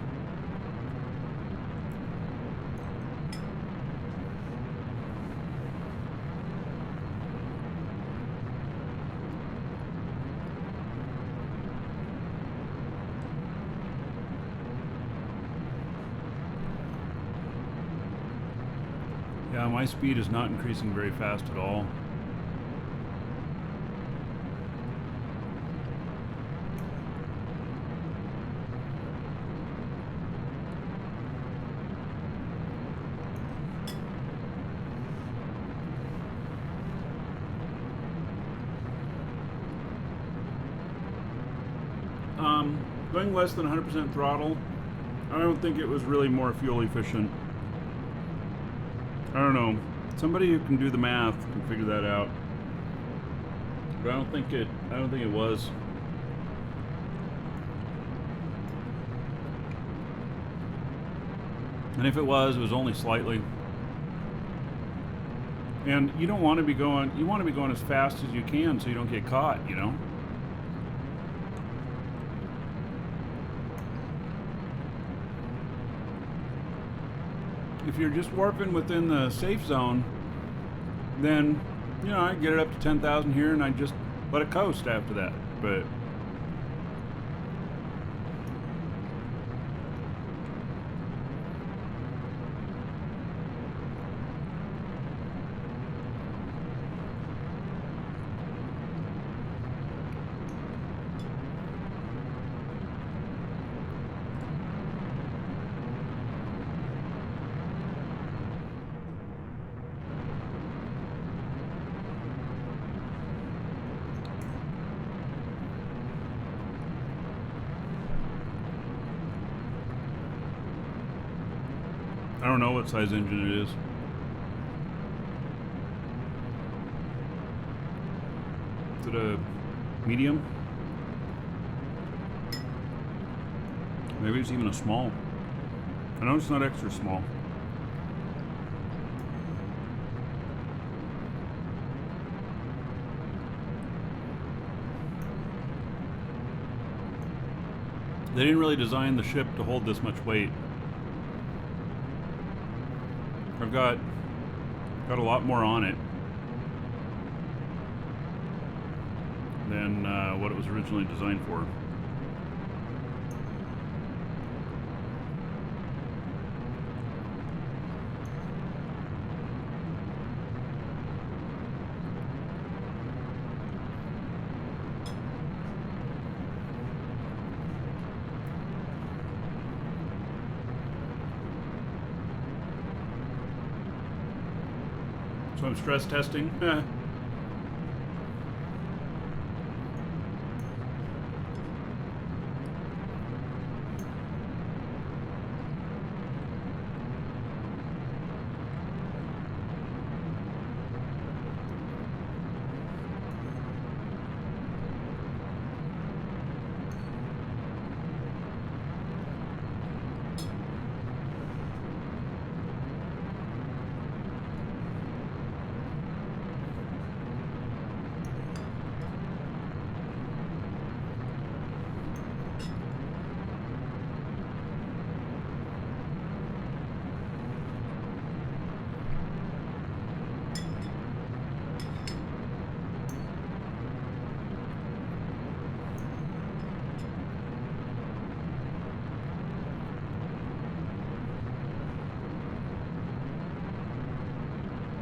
Yeah, my speed is not increasing very fast at all. Going less than 100% throttle, I don't think it was really more fuel efficient. I don't know. Somebody who can do the math can figure that out. But I don't think it was. And if it was only slightly. And you don't want to be going, you want to be going as fast as you can so you don't get caught, you know? If you're just warping within the safe zone, then, you know, I get it up to 10,000 here and I just let it coast after that. But I don't know what size engine it is. Is it a medium? Maybe it's even a small. I know it's not extra small. They didn't really design the ship to hold this much weight. I've got a lot more on it than what it was originally designed for. So I'm stress testing.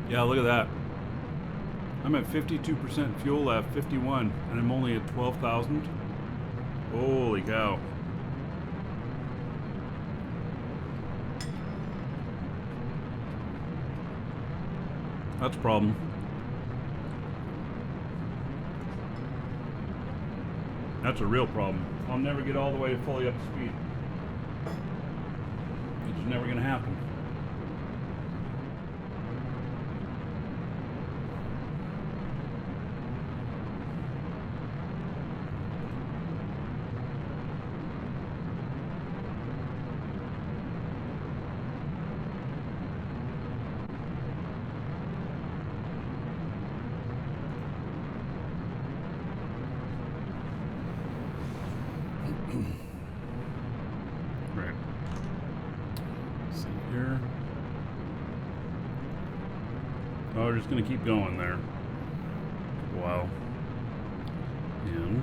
Yeah, look at that. I'm at 52% fuel left, 51, and I'm only at 12,000. Holy cow. That's a problem. That's a real problem. I'll never get all the way fully up to speed. It's never going to happen. Right. Let's see here. Oh, we're just going to keep going there. Wow. And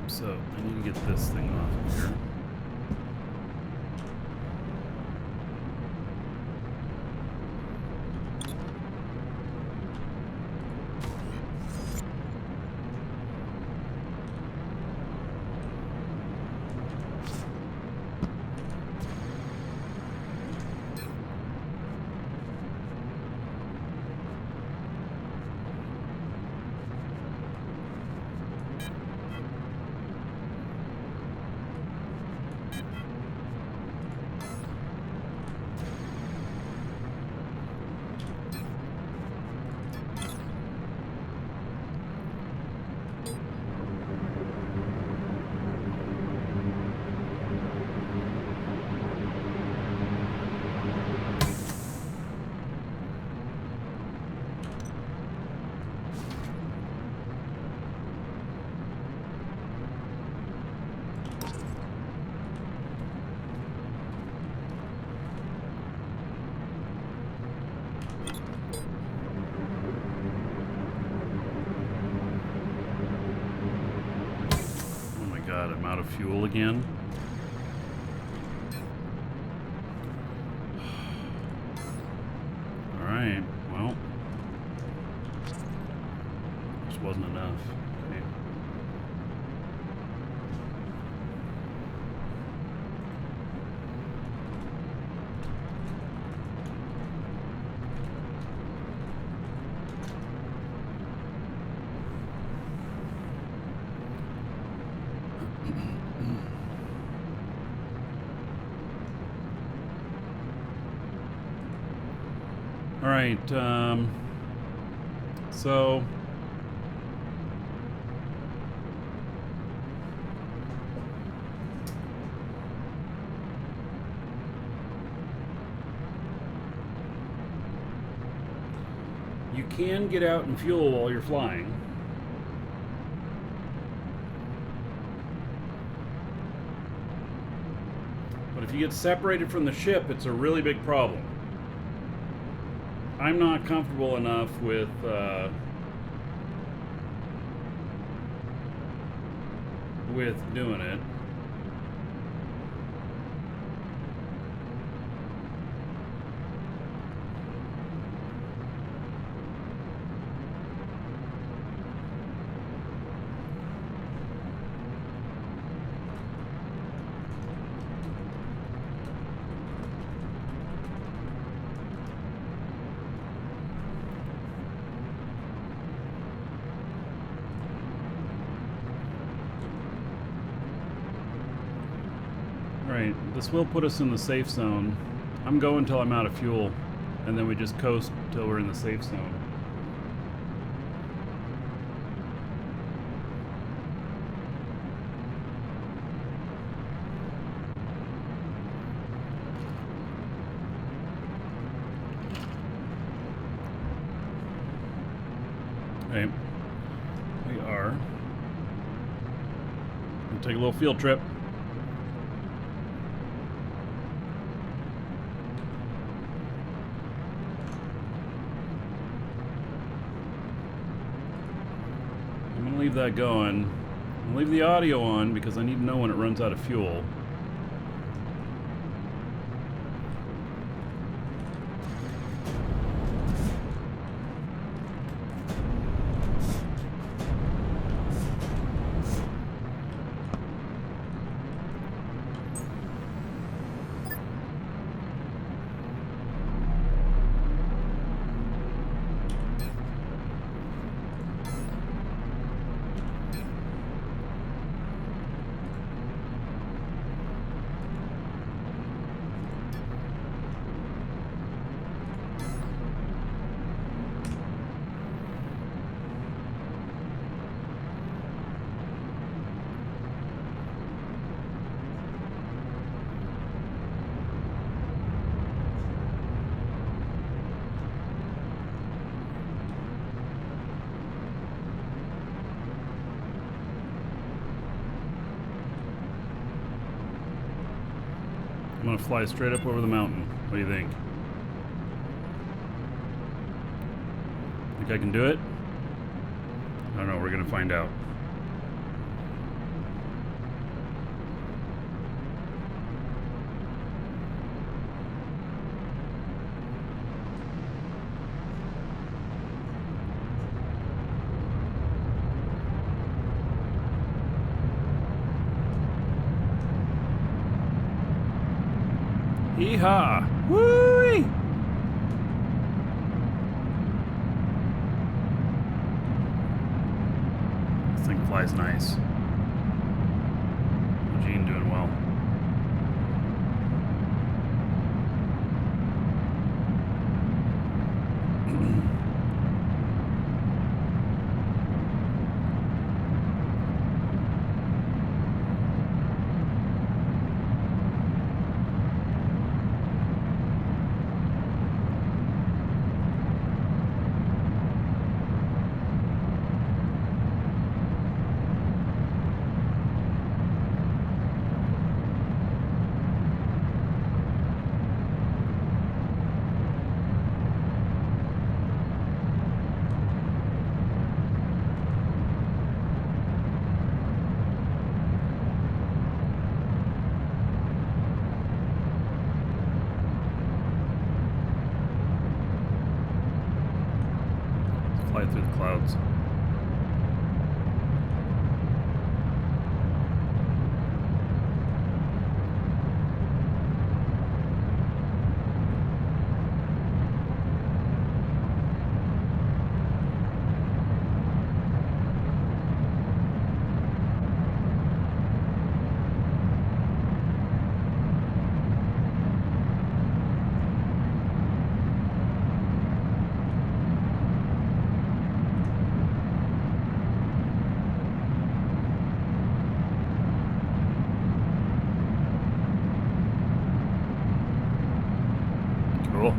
so I need to get this thing off of here. God, I'm out of fuel again. Alright, well. Just wasn't enough. Okay. All right, so you can get out and fuel while you're flying. But if you get separated from the ship, it's a really big problem. I'm not comfortable enough with doing it. Right, this will put us in the safe zone. I'm going till I'm out of fuel, and then we just coast till we're in the safe zone. Okay, we are We'll take a little field trip. I'm gonna leave that going. I'll leave the audio on because I need to know when it runs out of fuel. I'm gonna fly straight up over the mountain. What do you think? Think I can do it? I don't know, we're gonna find out. Yeehaw! Woo-wee! This thing flies nice. Gene doing well. Fly through the clouds. Cool.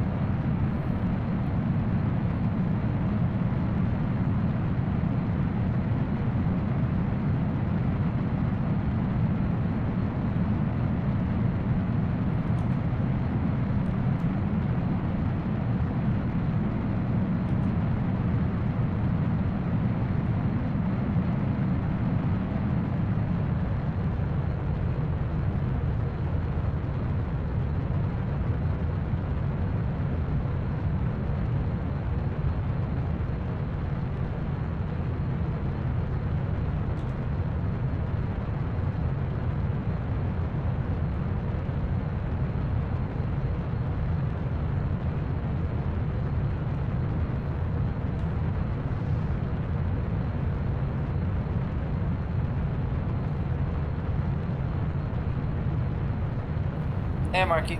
Hey, Marky.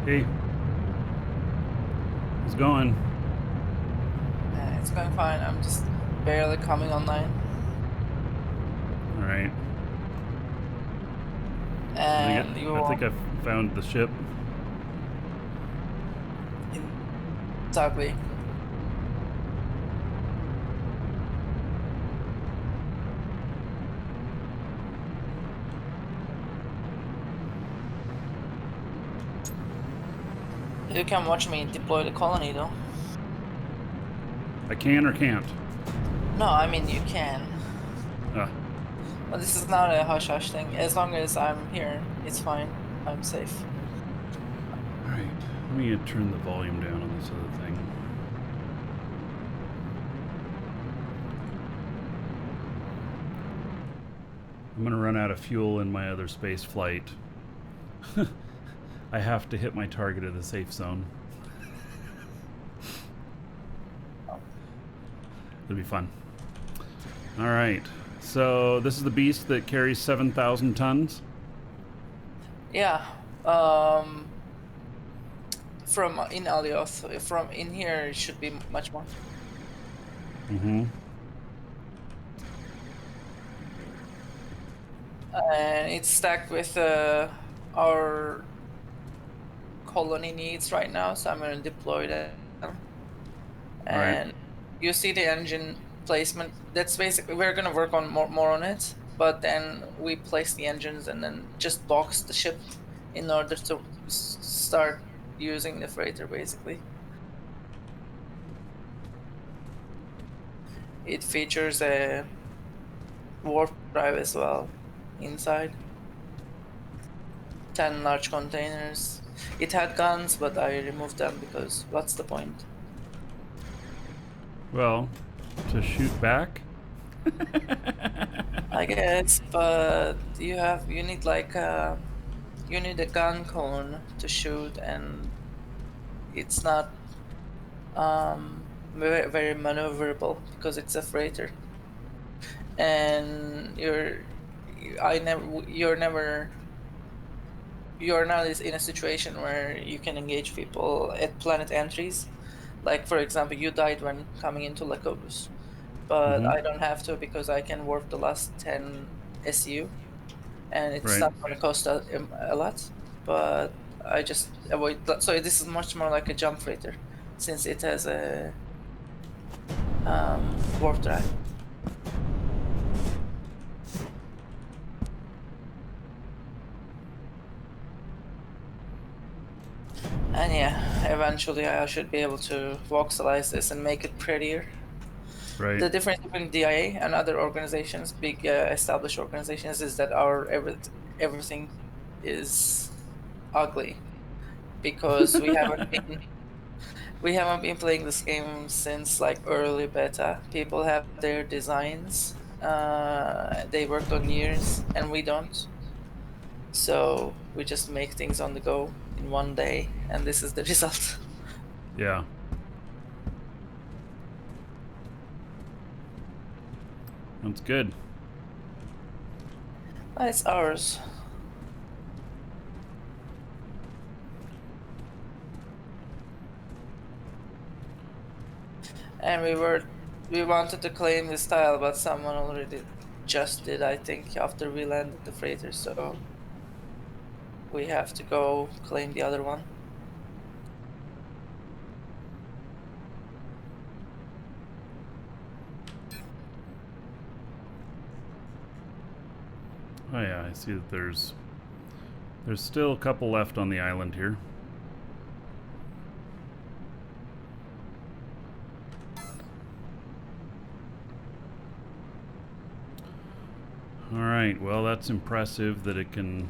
Hey. It's going. It's going fine. I'm just barely coming online. Alright. And I think I've found the ship. Exactly. You can watch me deploy the colony, though. I can or can't? No, I mean you can. Ah, But this is not a hush-hush thing. As long as I'm here, it's fine. I'm safe. alright. Let me turn the volume down on this other thing. I'm gonna run out of fuel in my other space flight. I have to hit my target of the safe zone. It'll be fun. Alright. So this is the beast that carries 7,000 tons? Yeah. From in Alioth, from in here, it should be much more. Mm-hmm. And it's stacked with our colony needs right now, so I'm going to deploy that. And you see the engine placement. That's basically, we're going to work on more on it, but then we place the engines and then just box the ship in order to start using the freighter, basically. It features a warp drive as well inside. 10 large containers. It had guns, but I removed them because what's the point? Well, to shoot back? I guess, but you need like you need a gun cone to shoot, and it's not very maneuverable because it's a freighter, and you're not in a situation where you can engage people at planet entries. Like, for example, you died when coming into Lacobus, but Mm-hmm. I don't have to because I can warp the last 10 SU, and it's Right. not going to cost a lot, but I just avoid that. So this is much more like a jump freighter since it has a warp drive. And yeah, eventually I should be able to voxelize this and make it prettier. Right. The difference between DIA and other organizations, big established organizations, is that our everything is ugly because we haven't been playing this game since like early beta. People have their designs. They worked on years, and we don't. So we just make things on the go in one day, and this is the result. Yeah. That's good. It's ours. And we wanted to claim this tile, but someone already just did, I think, after we landed the freighter, so we have to go claim the other one. Oh yeah, I see that there's still a couple left on the island here. Alright, well that's impressive that it can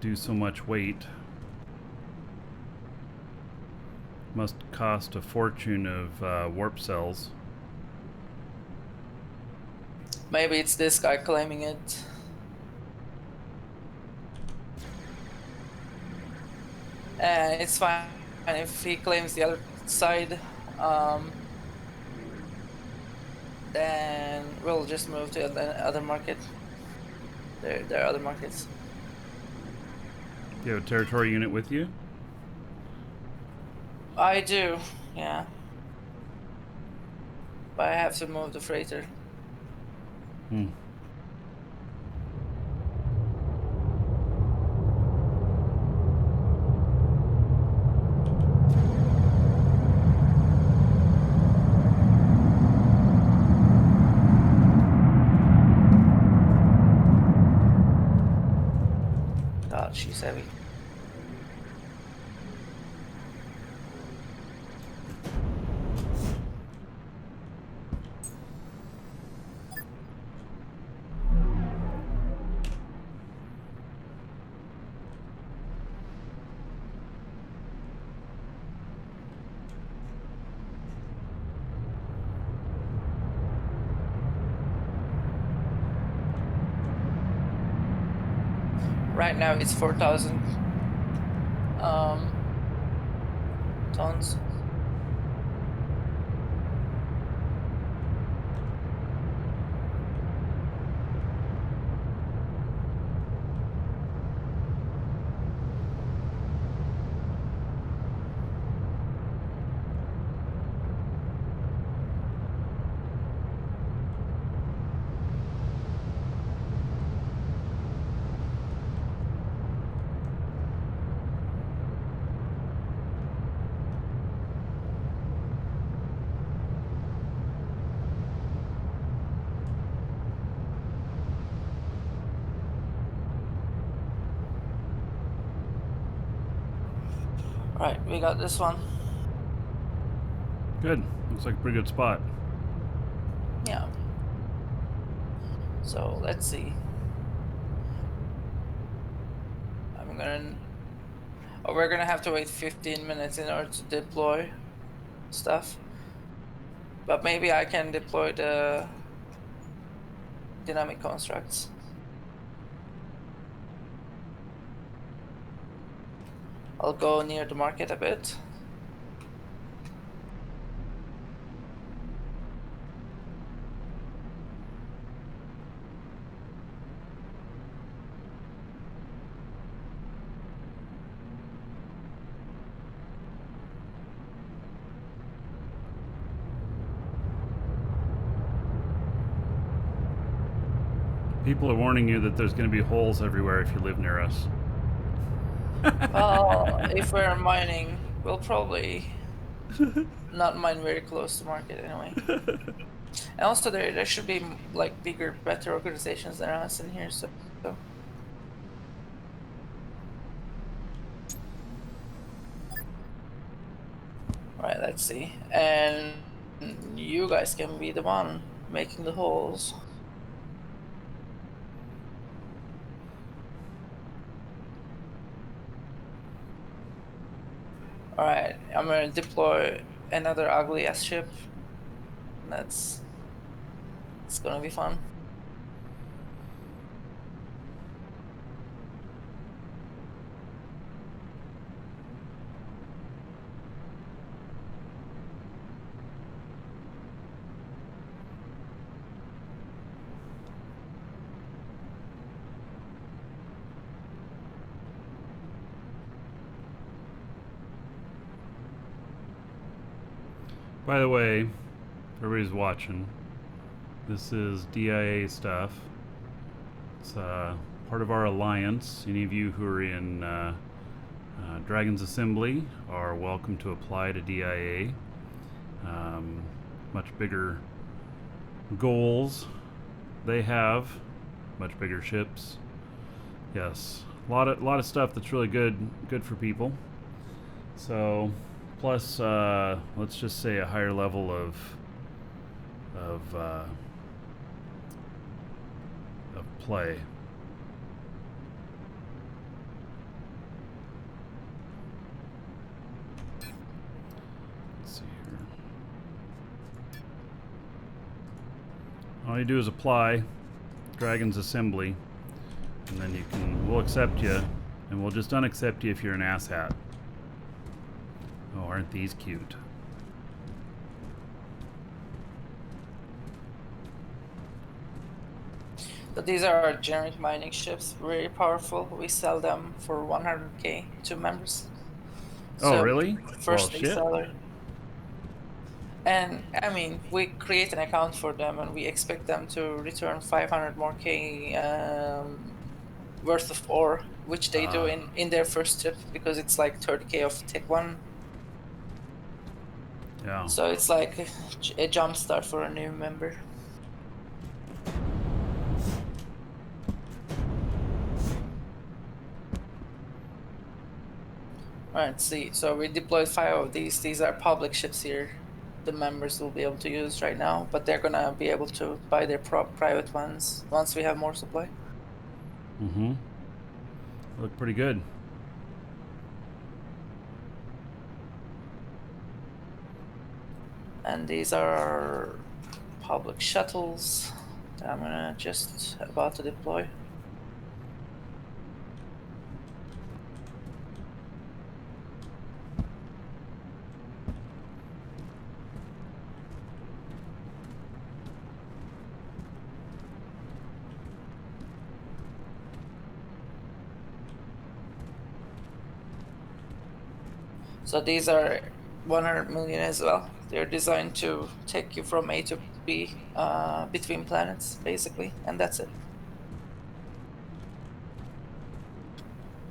do so much weight. Must cost a fortune of warp cells. Maybe it's this guy claiming it. And it's fine if he claims the other side. Then we'll just move to the other market. There are other markets. Do you have a territory unit with you? I do, yeah. But I have to move the freighter. Hmm. God, she's heavy. Right now it's 4,000 tons. Right, we got this one. Good. Looks like a pretty good spot. Yeah. So let's see. We're gonna have to wait 15 minutes in order to deploy stuff. But maybe I can deploy the dynamic constructs. I'll go near the market a bit. People are warning you that there's going to be holes everywhere if you live near us. Well, if we're mining, we'll probably not mine very close to market anyway. And also there should be like bigger, better organizations than us in here, so. Alright, let's see. And you guys can be the one making the holes. Alright, I'm gonna deploy another ugly ass ship. It's gonna be fun. By the way, if everybody's watching, this is DIA stuff. It's part of our alliance. Any of you who are in Dragon's Assembly are welcome to apply to DIA. Much bigger goals they have, much bigger ships. Yes, a lot of stuff that's really good for people. So, plus let's just say a higher level of play. Let's see here. All you do is apply Dragon's Assembly, and then we'll accept you, and we'll just unaccept you if you're an asshat. Oh, aren't these cute? But these are our generic mining ships, very powerful. We sell them for 100k to members. Oh, really? First Well, shit. seller. And I mean, we create an account for them, and we expect them to return 500 more k worth of ore, which they do in their first trip, because it's like 30k of Tech 1. Yeah. So it's like a jump start for a new member. Alright, see, so we deployed 5 of these. These are public ships here. The members will be able to use right now, but they're gonna be able to buy their private ones once we have more supply. Mm-hmm. Look pretty good. And these are public shuttles that I'm gonna just about to deploy. So these are 100 million as well. They're designed to take you from A to B between planets, basically, and that's it.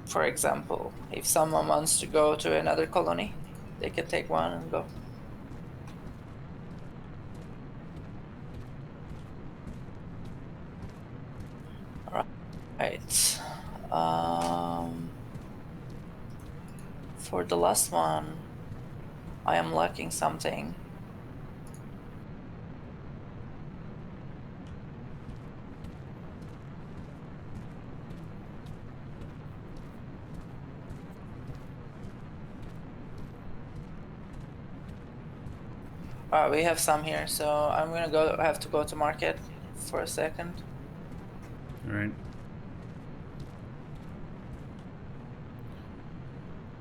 For example, if someone wants to go to another colony, they can take one and go. Right. For the last one, I am lacking something. We have some here, so I'm gonna have to go to market for a second. All right.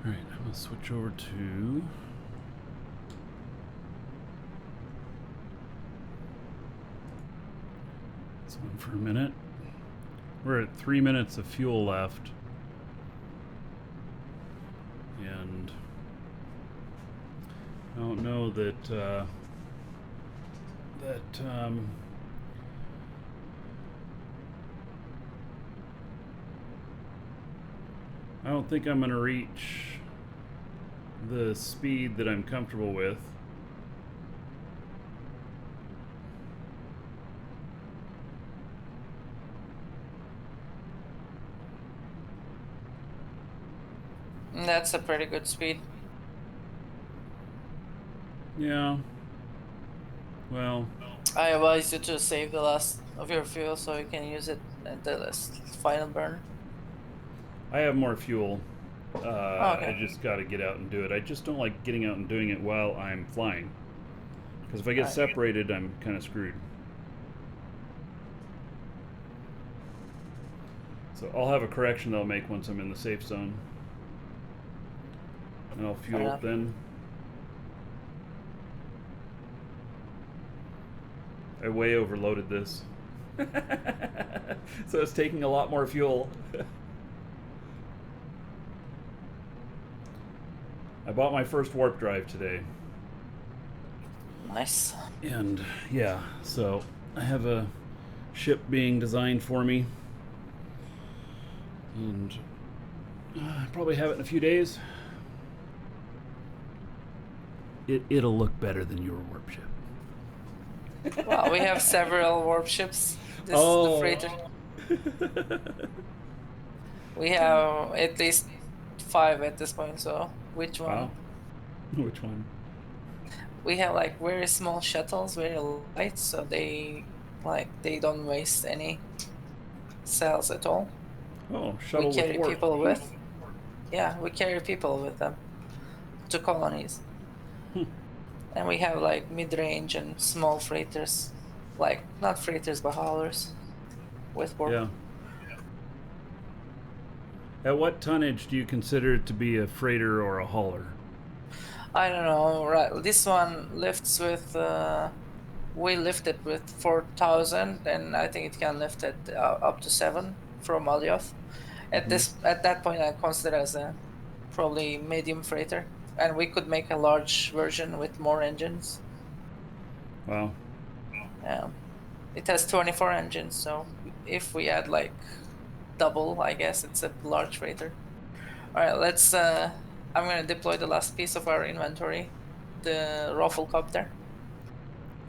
All right, I'm gonna switch over to. This one for a minute. We're at 3 minutes of fuel left. And I don't know that I don't think I'm gonna reach the speed that I'm comfortable with. That's a pretty good speed. Yeah. Well, I advise you to save the last of your fuel so you can use it at the final burn. I have more fuel. Okay. I just got to get out and do it. I just don't like getting out and doing it while I'm flying. Because if I get Right. separated, I'm kind of screwed. So I'll have a correction that I'll make once I'm in the safe zone. And I'll fuel it then. I way overloaded this. So it's taking a lot more fuel. I bought my first warp drive today. Nice. And yeah, so I have a ship being designed for me. And I probably have it in a few days. It'll look better than your warp ship. Well, we have several warp ships. This is the freighter. We have at least 5 at this point, so which one? Wow. Which one? We have like very small shuttles, very light, so they don't waste any cells at all. Oh, shuttle we carry with warp. people with. Yeah, we carry people with them to colonies. And we have like mid-range and small freighters, like not freighters but haulers with warp. Yeah. At what tonnage do you consider it to be a freighter or a hauler? I don't know. Right, this one lifts with. We lift it with 4,000, and I think it can lift it up to 7 from Alioth. At that point, I consider it as a probably medium freighter, and we could make a large version with more engines. Wow. It has 24 engines, so if we add like double, I guess it's a large freighter. All right, let's. I'm gonna deploy the last piece of our inventory, the Rafflecopter.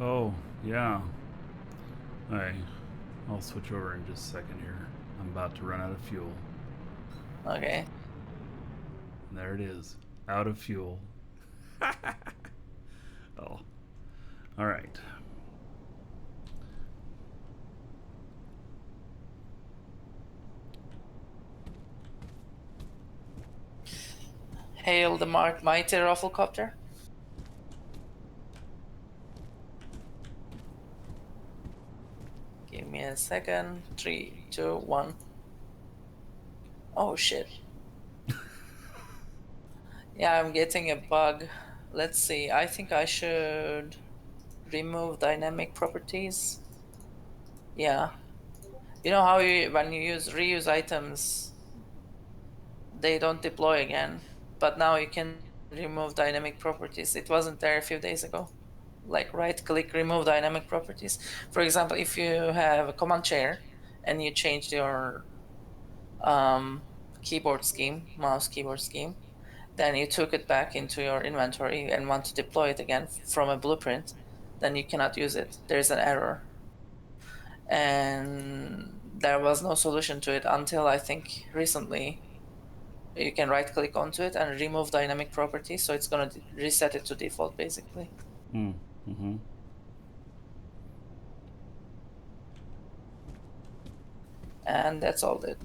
Oh, yeah. Alright. I'll switch over in just a second here. I'm about to run out of fuel. Okay. And there it is. Out of fuel. Oh. Alright. Hail the mighty Rafflecopter. Give me a second. 3, 2, 1. Oh shit. Yeah, I'm getting a bug. Let's see. I think I should remove dynamic properties. Yeah. You know how when you reuse items, they don't deploy again. But now you can remove dynamic properties. It wasn't there a few days ago. Like right click, remove dynamic properties. For example, if you have a command chair and you changed your keyboard scheme, mouse keyboard scheme, then you took it back into your inventory and want to deploy it again from a blueprint, then you cannot use it. There's an error. And there was no solution to it until I think recently. You can right click onto it and remove dynamic properties, so it's going to reset it to default basically. Mm-hmm. And that's all it.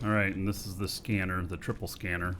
All right, and this is the scanner, the triple scanner.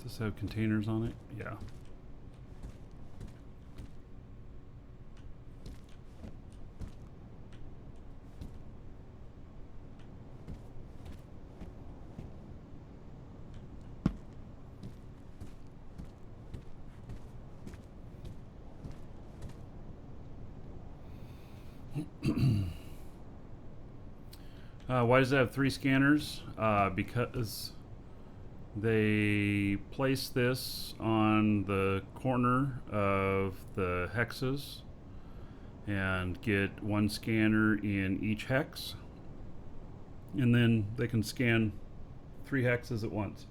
Does this have containers on it? Yeah. Why does it have 3 scanners? Because they place this on the corner of the hexes and get 1 scanner in each hex, and then they can scan 3 hexes at once.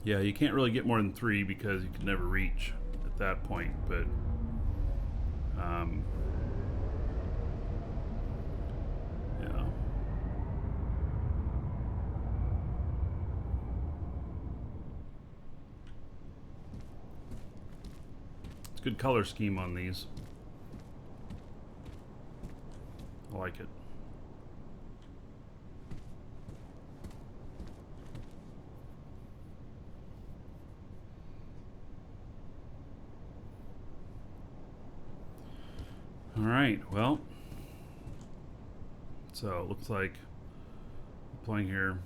Yeah, you can't really get more than 3 because you can never reach at that point, but yeah. It's a good color scheme on these. I like it. All right, well, so it looks like playing here.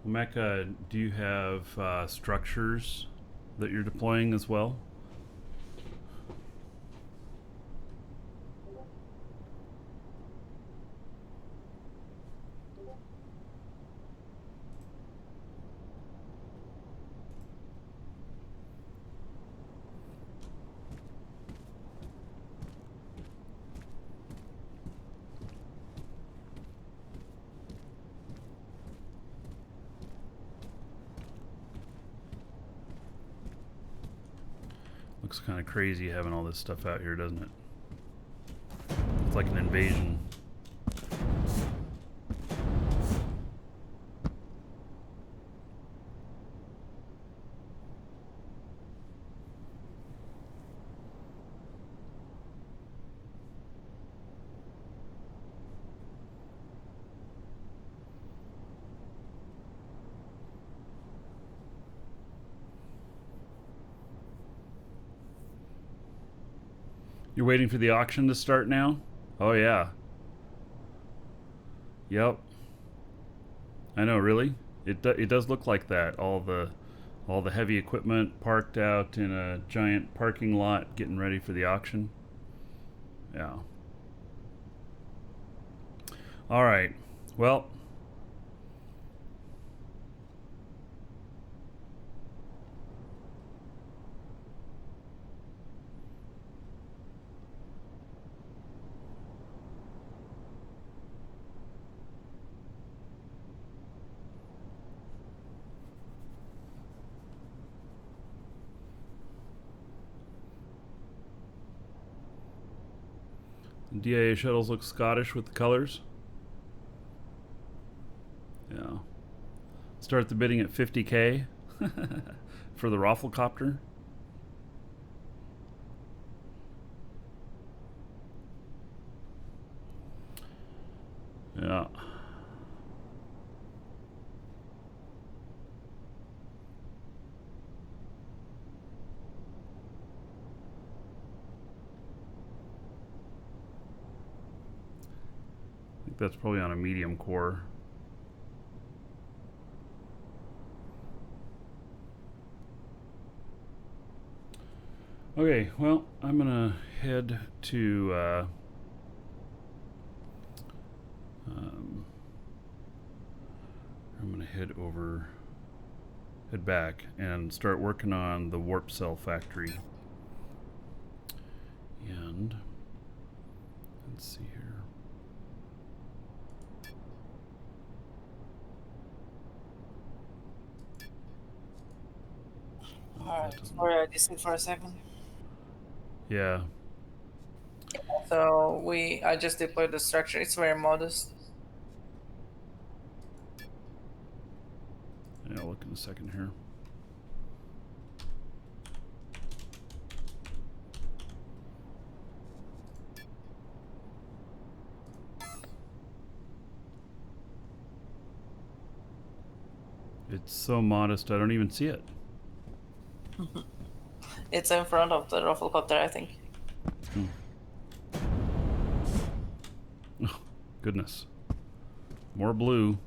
Mecca, do you have structures that you're deploying as well? Looks kind of crazy having all this stuff out here, doesn't it? It's like an invasion. You're waiting for the auction to start now? Oh yeah. Yep. I know, really. It does look like that. All the heavy equipment parked out in a giant parking lot getting ready for the auction. Yeah. All right. Well, DIA shuttles look Scottish with the colors. Yeah. Start the bidding at 50K for the Rafflecopter. Yeah. I think that's probably on a medium core. Okay, well, I'm gonna head to I'm gonna head back and start working on the warp cell factory. And let's see here. Alright, sorry I listened for a second. Yeah. So I just deployed the structure. It's very modest. Yeah, I'll look in a second here. It's so modest, I don't even see it. It's in front of the Rafflecopter, I think. Oh, goodness. More blue.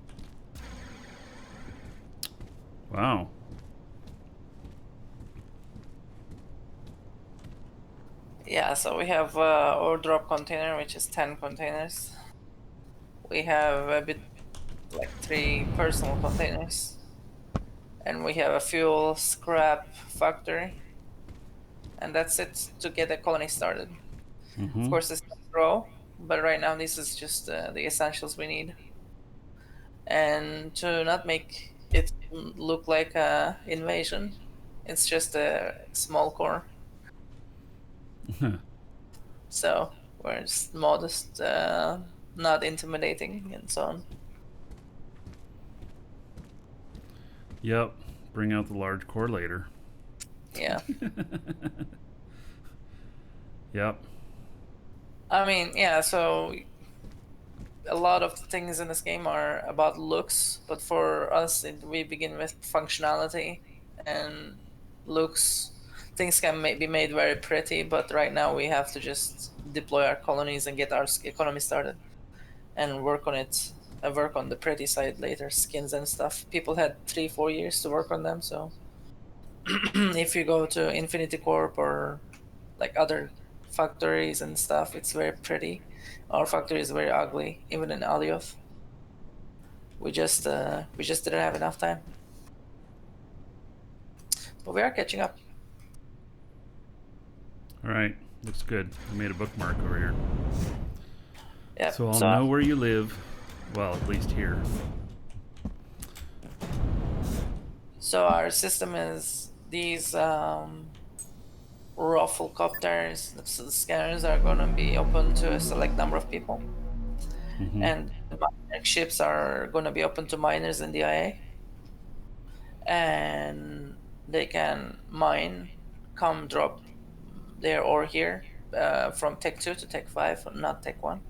Wow. Yeah, so we have ore drop container, which is 10 containers. We have a bit like 3 personal containers. And we have a fuel scrap factory. And that's it to get the colony started. Of course, it's not grow, but right now this is just the essentials we need. And to not make it look like a invasion, it's just a small core. So we're just modest, not intimidating, and so on. Yep. Bring out the large core later. Yeah. Yep. I mean, yeah, so a lot of things in this game are about looks, but for us, we begin with functionality and looks. Things can be made very pretty, but right now we have to just deploy our colonies and get our economy started and work on it. Work on the pretty side later, skins and stuff. People had 3-4 years to work on them, so if you go to Infinity Corp or like other factories and stuff, it's very pretty. Our factory is very ugly, even in Alioth. We just didn't have enough time, but we are catching up. All right. Looks good. I made a bookmark over here. Yeah. So I'll know where you live. Well, at least here. So our system is these Rafflecopters. So the scanners are going to be open to a select number of people. And the mining ships are going to be open to miners in the IA. And they can mine, come drop their ore here from Tech 2 to Tech 5, not Tech 1.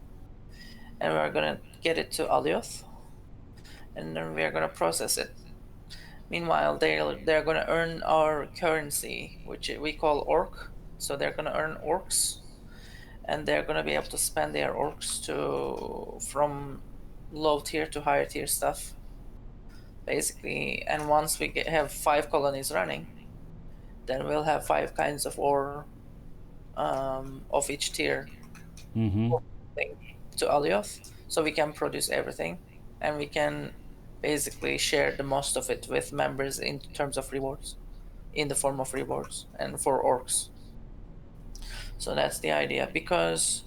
And we're going to get it to Alioth. And then we're going to process it. Meanwhile, they're going to earn our currency, which we call orc. So they're going to earn orcs. and they're going to be able to spend their orcs to from low tier to higher tier stuff, basically. And once we have 5 colonies running, then we'll have 5 kinds of ore of each tier Mm-hmm. thing to Alioth, so we can produce everything, and we can basically share the most of it with members in terms of rewards, in the form of rewards, and for orcs. So that's the idea, because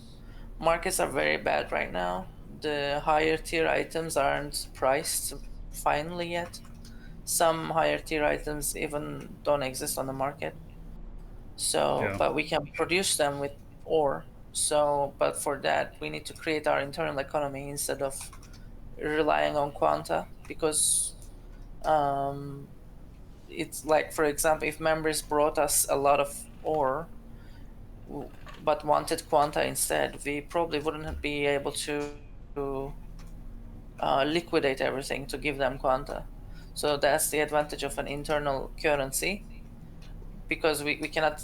markets are very bad right now. The higher tier items aren't priced finally yet. Some higher tier items even don't exist on the market. So, Yeah. but we can produce them with ore. So, but for that, we need to create our internal economy instead of relying on quanta, because um, it's like, for example, if members brought us a lot of ore but wanted quanta instead, we probably wouldn't be able to liquidate everything to give them quanta. So that's the advantage of an internal currency, because we cannot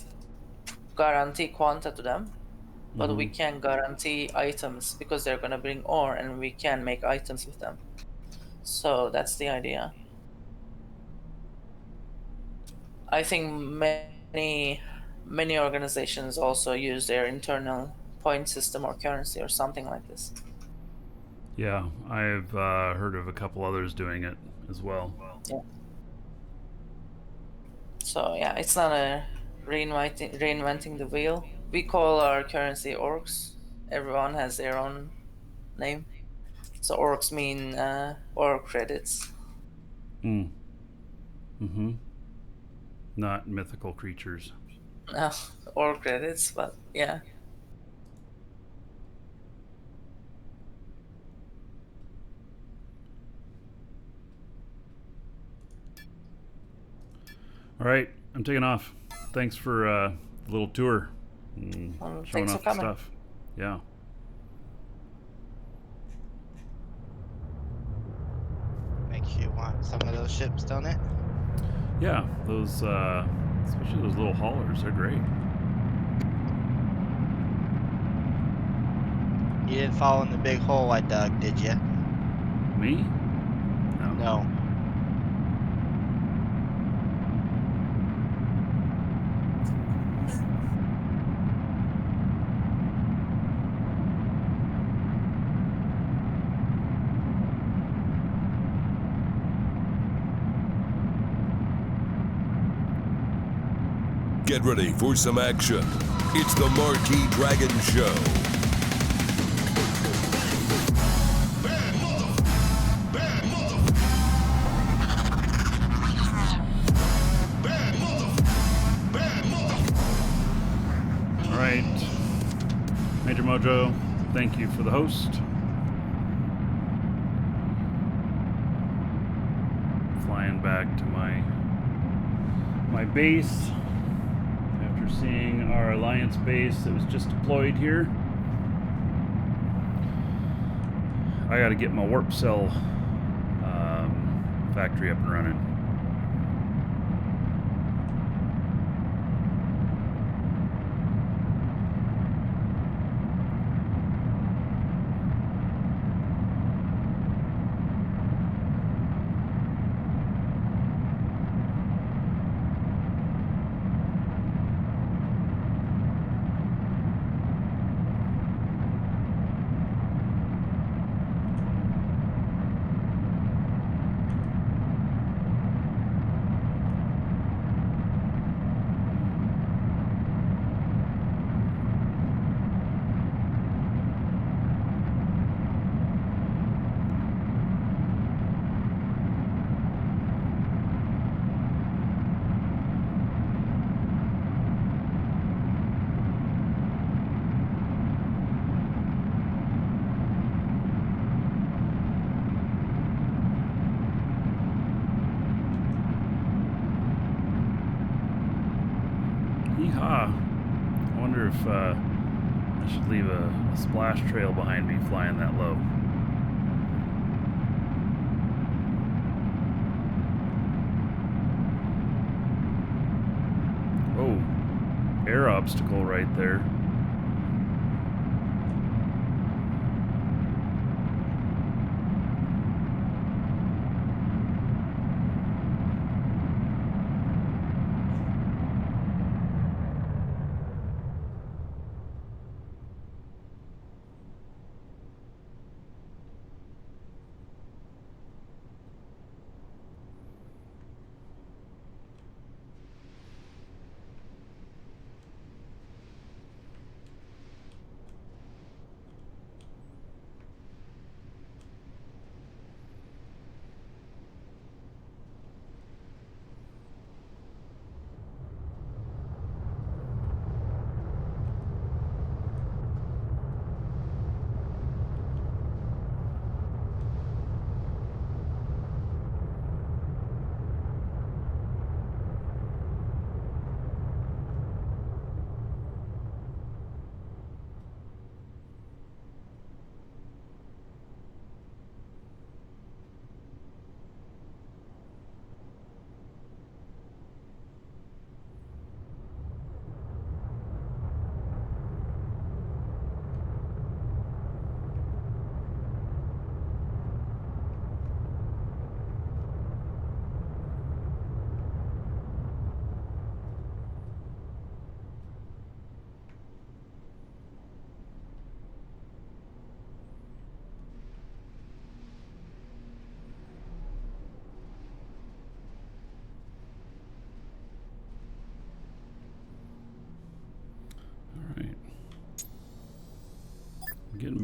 guarantee quanta to them, but we Mm-hmm. can guarantee items because they're going to bring ore and we can make items with them. So that's the idea. I think many organizations also use their internal point system or currency or something like this. Yeah, I've heard of a couple others doing it as well. Yeah. So yeah, it's not a reinventing the wheel. We call our currency orcs. Everyone has their own name. So orcs mean ore credits. Mm. Mm-hmm. Not mythical creatures. No, ore credits, but yeah. All right, I'm taking off. Thanks for the little tour and showing Thanks for off the coming. stuff. Yeah. Makes you want some of those ships, don't it? Yeah, those, especially those little haulers, they're great. You didn't fall in the big hole I dug, did you? Me? No. Get ready for some action. It's the Marquee Dragon Show. All right. Major Mojo, thank you for the host. Flying back to my base after seeing our Alliance base that was just deployed here. I got to get my warp cell factory up and running. Yeehaw. I wonder if I should leave a splash trail behind me flying that low. Oh, air obstacle right there.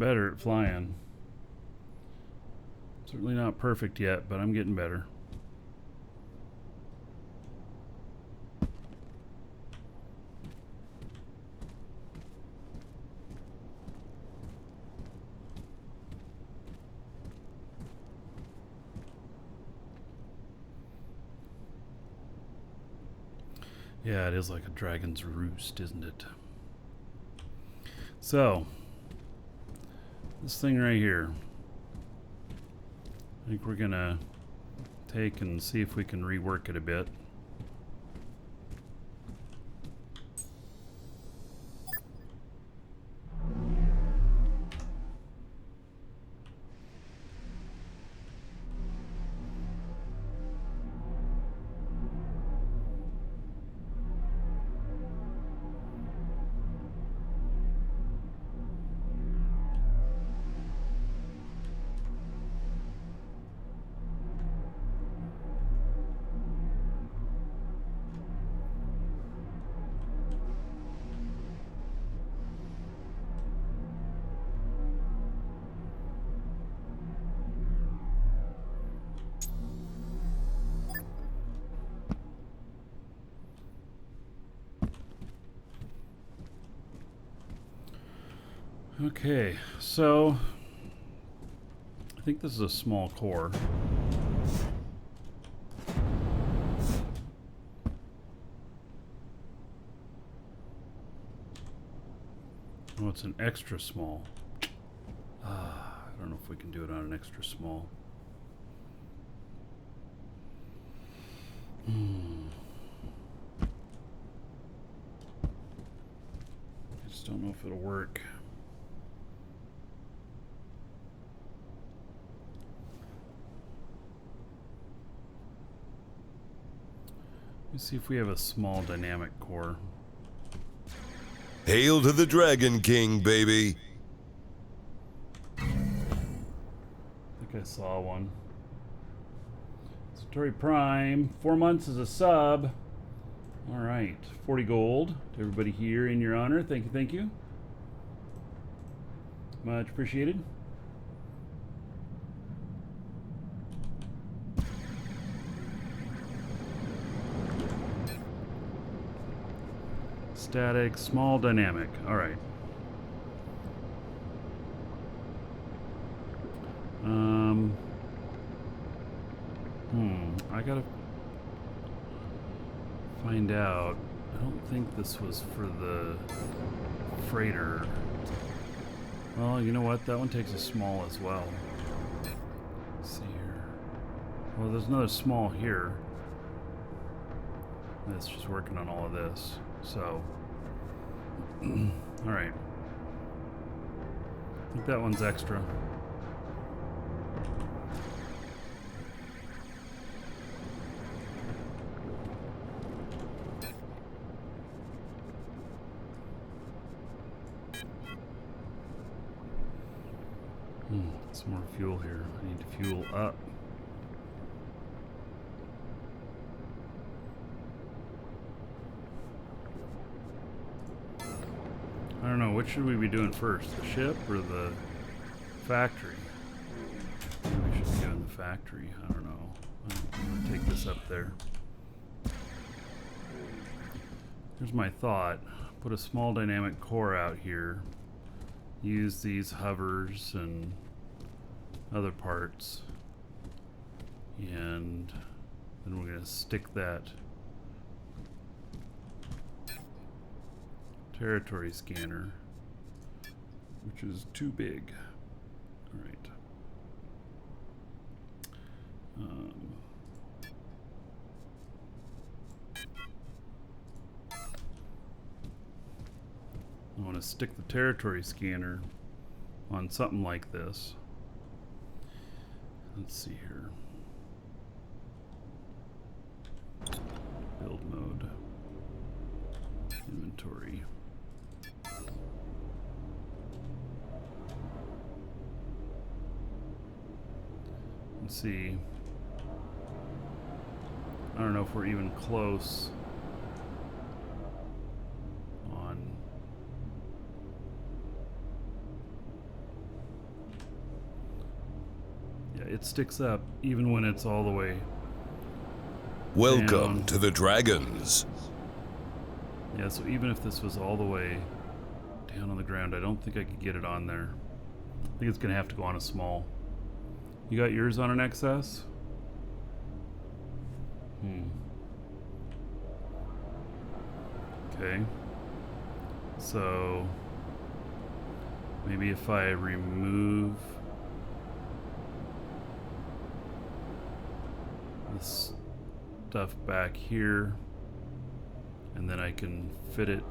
better at flying. Certainly not perfect yet, but I'm getting better. Yeah, it is like a dragon's roost, isn't it? So, this thing right here, I think we're gonna take and see if we can rework it a bit. Okay, so I think this is a small core. Oh, it's an extra small. I don't know if we can do it on an extra small. I just don't know if it'll work. Let's see if we have a small dynamic core. Hail to the Dragon King, baby. I think I saw one. Story Prime, 4 months as a sub. All right, 40 gold to everybody here in your honor. Thank you, thank you. Much appreciated. Static, small, dynamic. All right. I gotta find out. I don't think this was for the freighter. Well, you know what? That one takes a small as well. Let's see here. Well, there's another small here. That's just working on all of this. So, all right. I think that one's extra. Some more fuel here. I need to fuel up. I don't know, what should we be doing first? The ship or the factory? Maybe we should be doing the factory. I don't know. I'm gonna take this up there. Here's my thought. Put a small dynamic core out here. Use these hovers and other parts. And then we're gonna stick that territory scanner, which is too big. All right. I want to stick the territory scanner on something like this. Let's see here. Build mode. Inventory. Let's see. I don't know if we're even close on it sticks up even when it's all the way Welcome down. to the Dragons. Yeah, so even if this was all the way down on the ground, I don't think I could get it on there. I think it's gonna have to go on a small. You got yours on an XS? Okay. So maybe if I remove this stuff back here, and then I can fit it.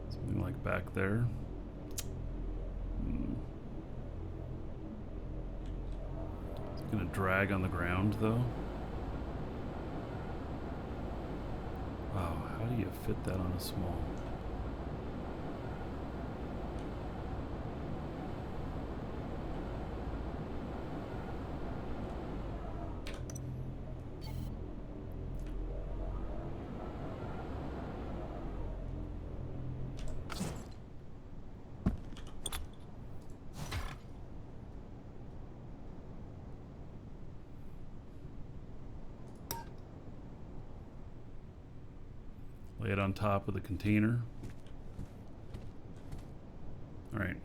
Something like back there. It's gonna drag on the ground though. Wow, how do you fit that on a small? Lay it on top of the container. All right.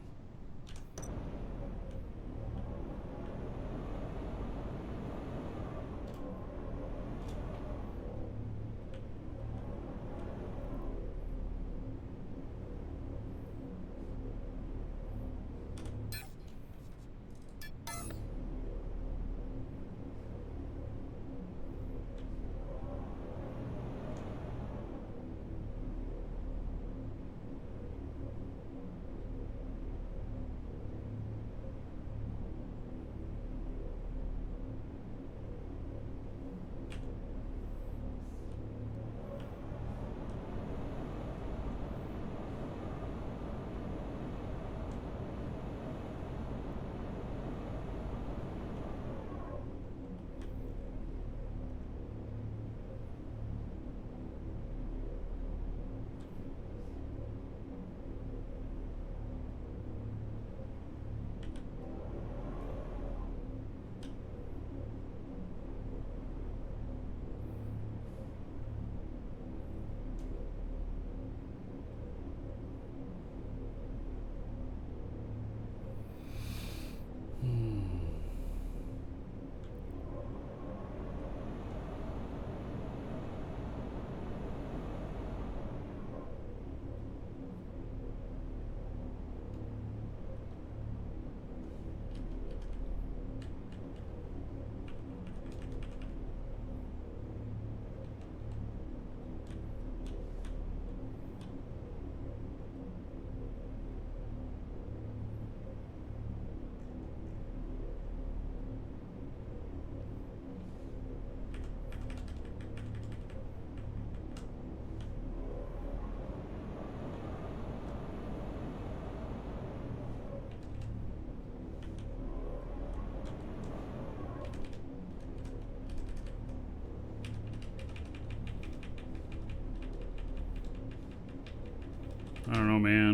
I don't know, man.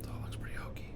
It all looks pretty hokey.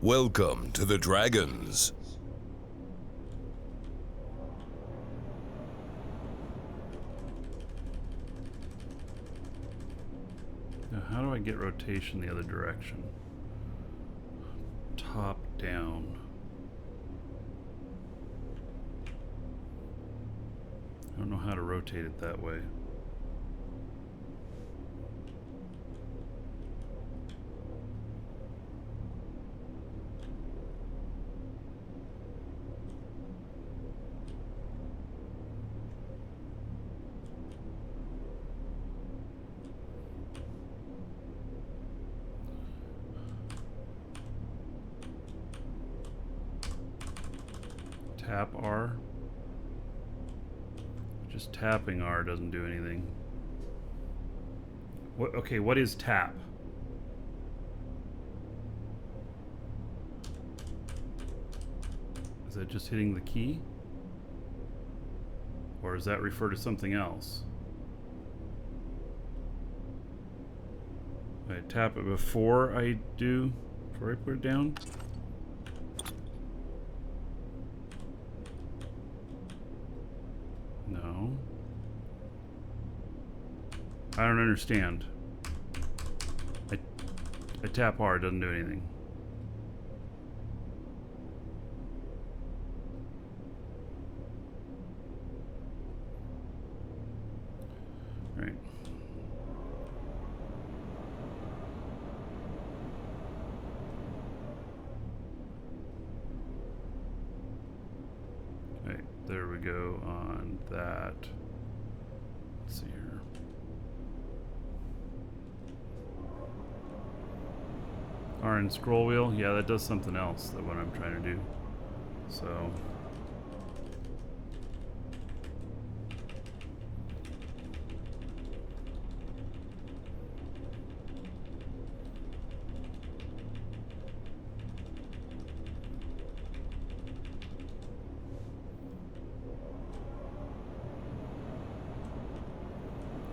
Welcome to the Dragons. Now, how do I get rotation the other direction? Top down. I don't know how to rotate it that way. Tap R. Just tapping R doesn't do anything. What? Okay, what is tap? Is that just hitting the key? Or does that refer to something else? I tap it before I put it down? No. I don't understand. I tap R, it doesn't do anything. Right. Okay, there we go on that. Let's see here. R and scroll wheel, yeah, that does something else than what I'm trying to do. So.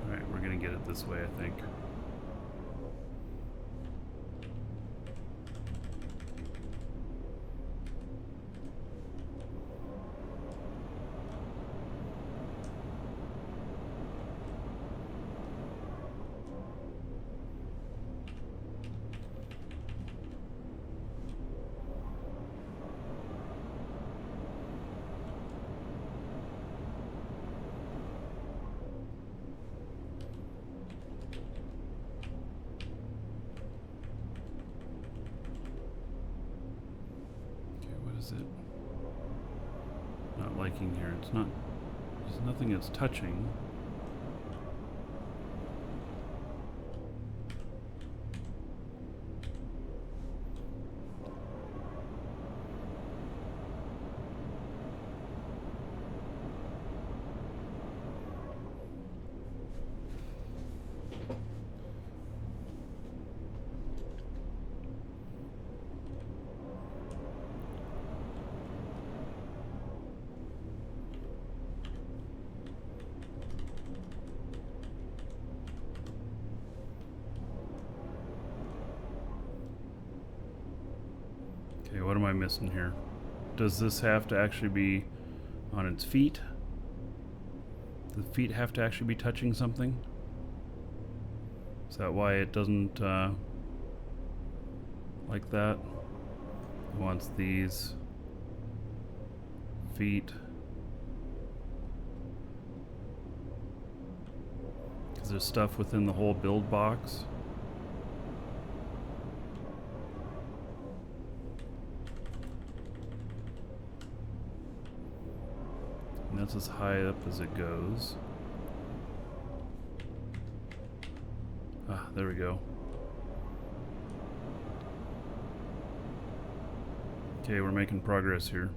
Alright, we're gonna get it this way, I think. Is it not liking here? It's not, there's nothing it's touching. Okay, what am I missing here? Does this have to actually be on its feet? The feet have to actually be touching something? Is that why it doesn't like that? It wants these feet. Is there stuff within the whole build box? And that's as high up as it goes. Ah, there we go. Okay, we're making progress here.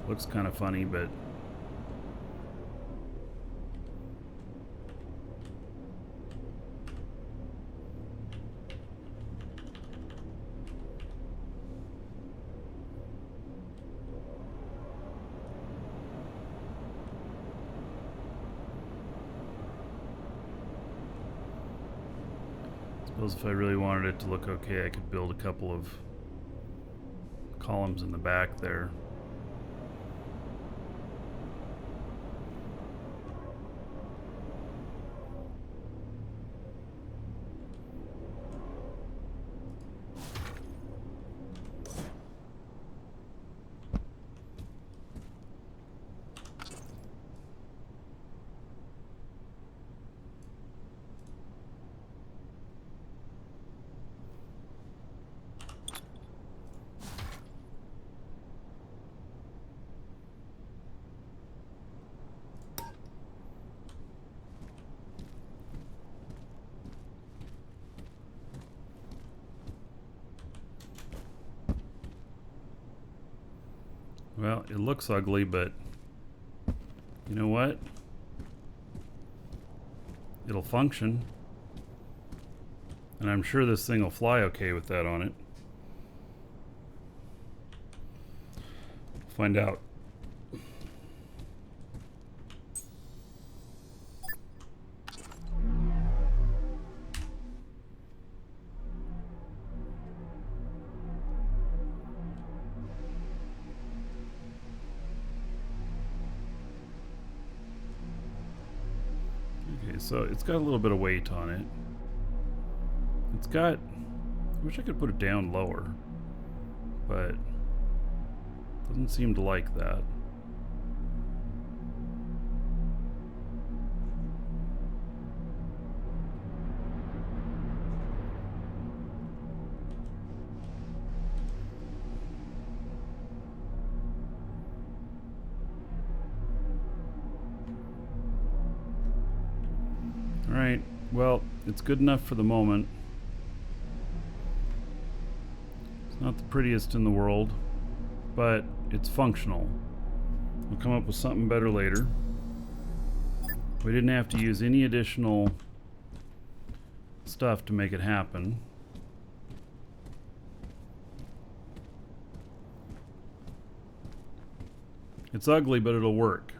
Looks kind of funny, but Suppose if I really wanted it to look okay, I could build a couple of columns in the back there. Well, it looks ugly, but you know what? It'll function. And I'm sure this thing will fly okay with that on it. Find out. Okay, so it's got a little bit of weight on it. It's got... I wish I could put it down lower, but it doesn't seem to like that. Alright, well, it's good enough for the moment. It's not the prettiest in the world, but it's functional. We'll come up with something better later. We didn't have to use any additional stuff to make it happen. It's ugly, but it'll work.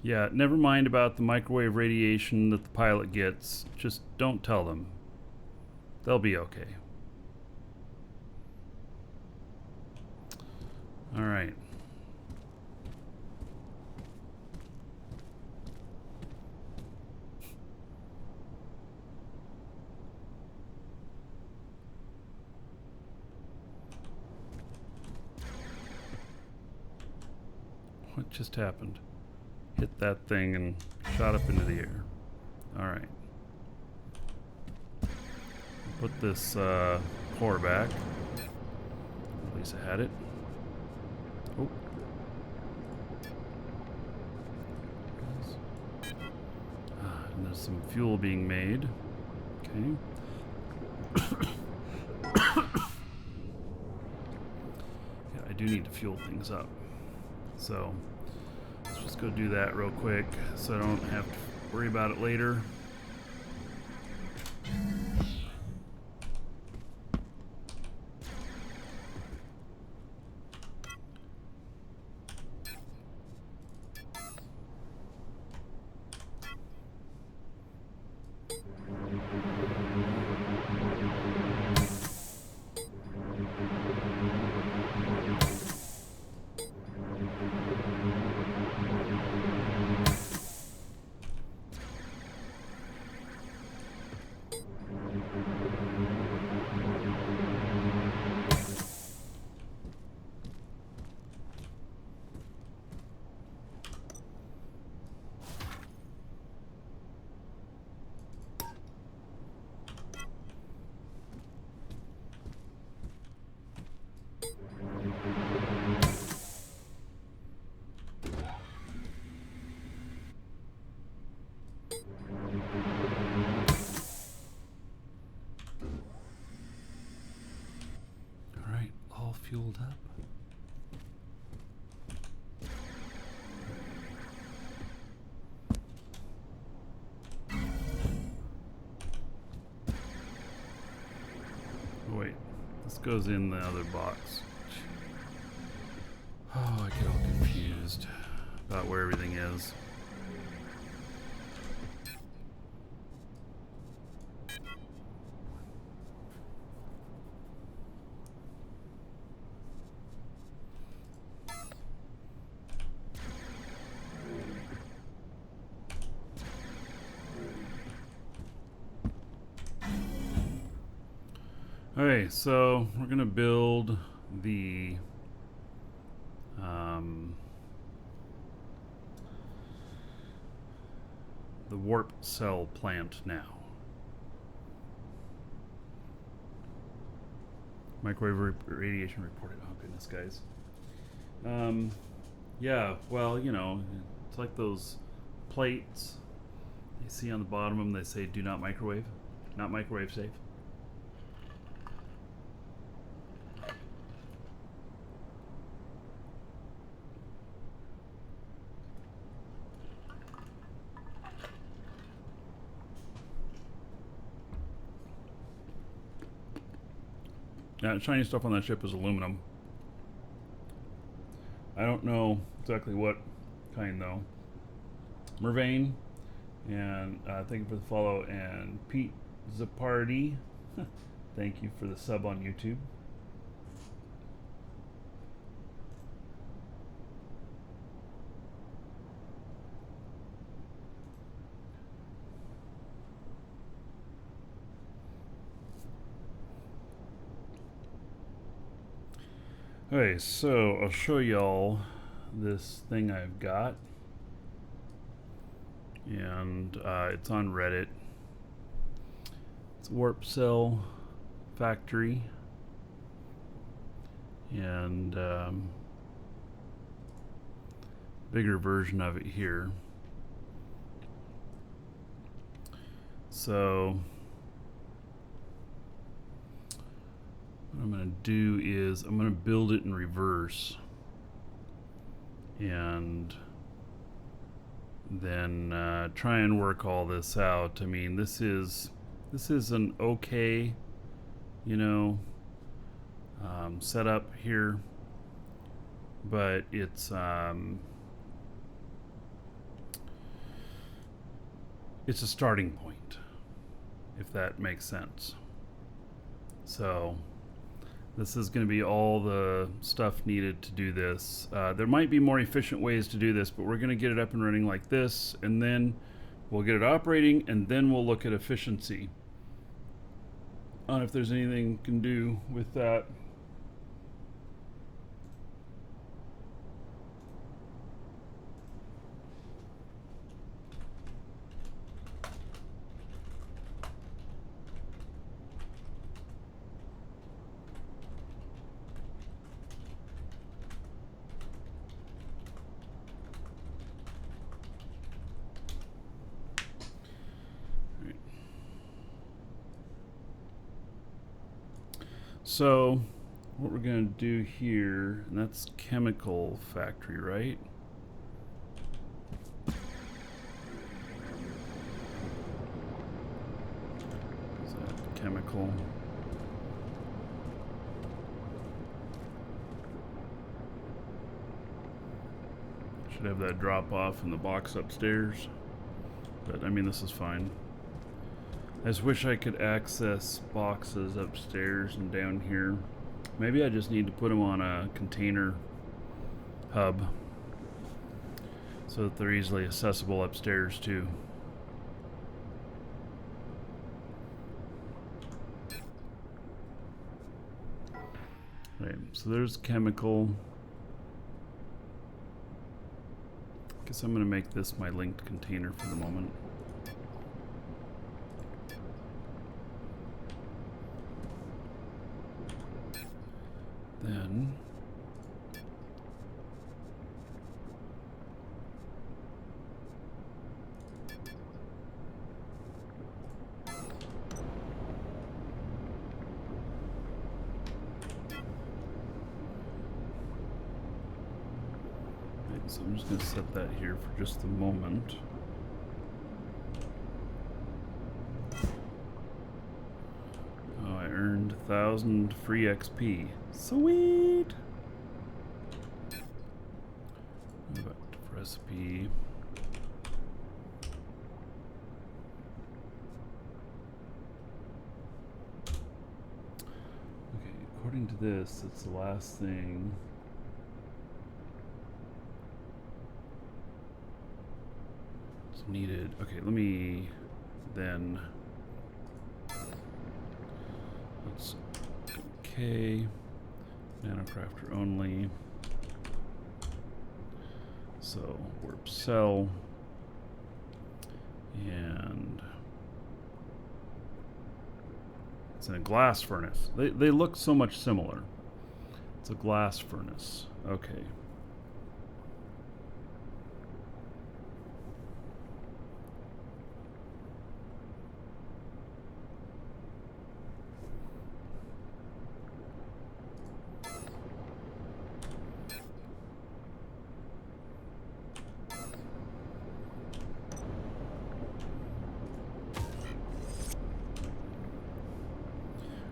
Yeah, never mind about the microwave radiation that the pilot gets. Just don't tell them. They'll be okay. All right. What just happened? Hit that thing and shot up into the air. All right. Put this core back. At least I had it. Oh. And there's some fuel being made. Okay. Yeah, I do need to fuel things up. So let's just go do that real quick so I don't have to worry about it later. Fueled up. Oh, wait, this goes in the other box. Oh, I get all confused about where everything is. Okay, so we're gonna build the warp cell plant now. Microwave radiation reported. Oh goodness, guys. Yeah, well, you know, it's like those plates you see on the bottom of them. They say "Do not microwave," not microwave safe. Yeah, shiny stuff on that ship is aluminum. I don't know exactly what kind though. Mervane, and thank you for the follow, and Pete Zapardi, thank you for the sub on YouTube. Okay, so I'll show y'all this thing I've got, and it's on Reddit. It's Warp Cell Factory, and bigger version of it here. So what I'm going to do is I'm going to build it in reverse, and then try and work all this out. I mean, this is an okay, you know, setup here, but it's a starting point, if that makes sense. So this is going to be all the stuff needed to do this. There might be more efficient ways to do this, but we're going to get it up and running like this, and then we'll get it operating, and then we'll look at efficiency on if there's anything we can do with that. So what we're going to do here, and that's chemical factory, right? Is that chemical? Should have that drop off in the box upstairs, but I mean, this is fine. I just wish I could access boxes upstairs and down here. Maybe I just need to put them on a container hub so that they're easily accessible upstairs too. Okay, so there's chemical. Guess I'm going to make this my linked container for the moment. Then so I'm just going to set that here for just a moment. Oh, I earned 1,000 free XP. Sweet! Go back to recipe. according to this, it's the last thing. It's needed. Okay, let me then. Let's. Okay. Nanocrafter only. So, warp cell. And it's in a glass furnace. They look so much similar. It's a glass furnace. Okay.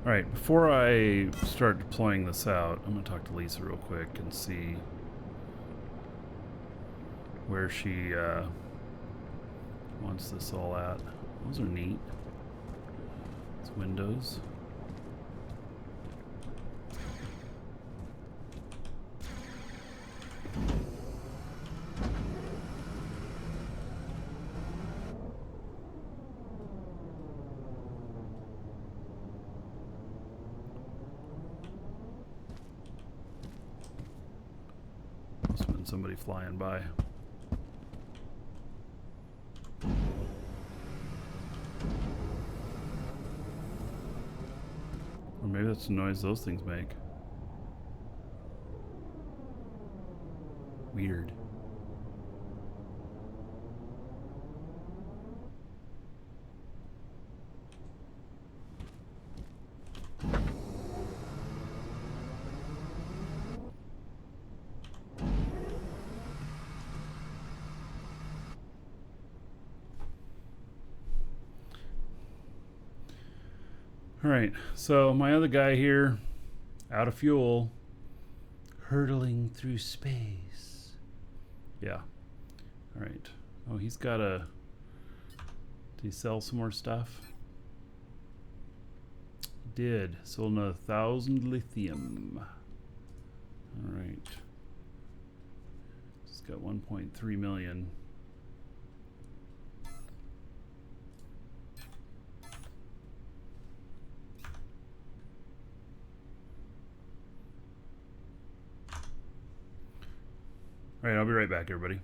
Alright, before I start deploying this out, I'm going to talk to Lisa real quick and see where she wants this all at. Those are neat. It's windows. Must have been somebody flying by. Or maybe that's the noise those things make. Weird. Alright, so my other guy here, out of fuel, hurtling through space. Yeah. Alright. Oh, he's got a... Did he sell some more stuff? Did. Sold another 1,000 lithium. Alright. He's got 1.3 million. All right, I'll be right back, everybody.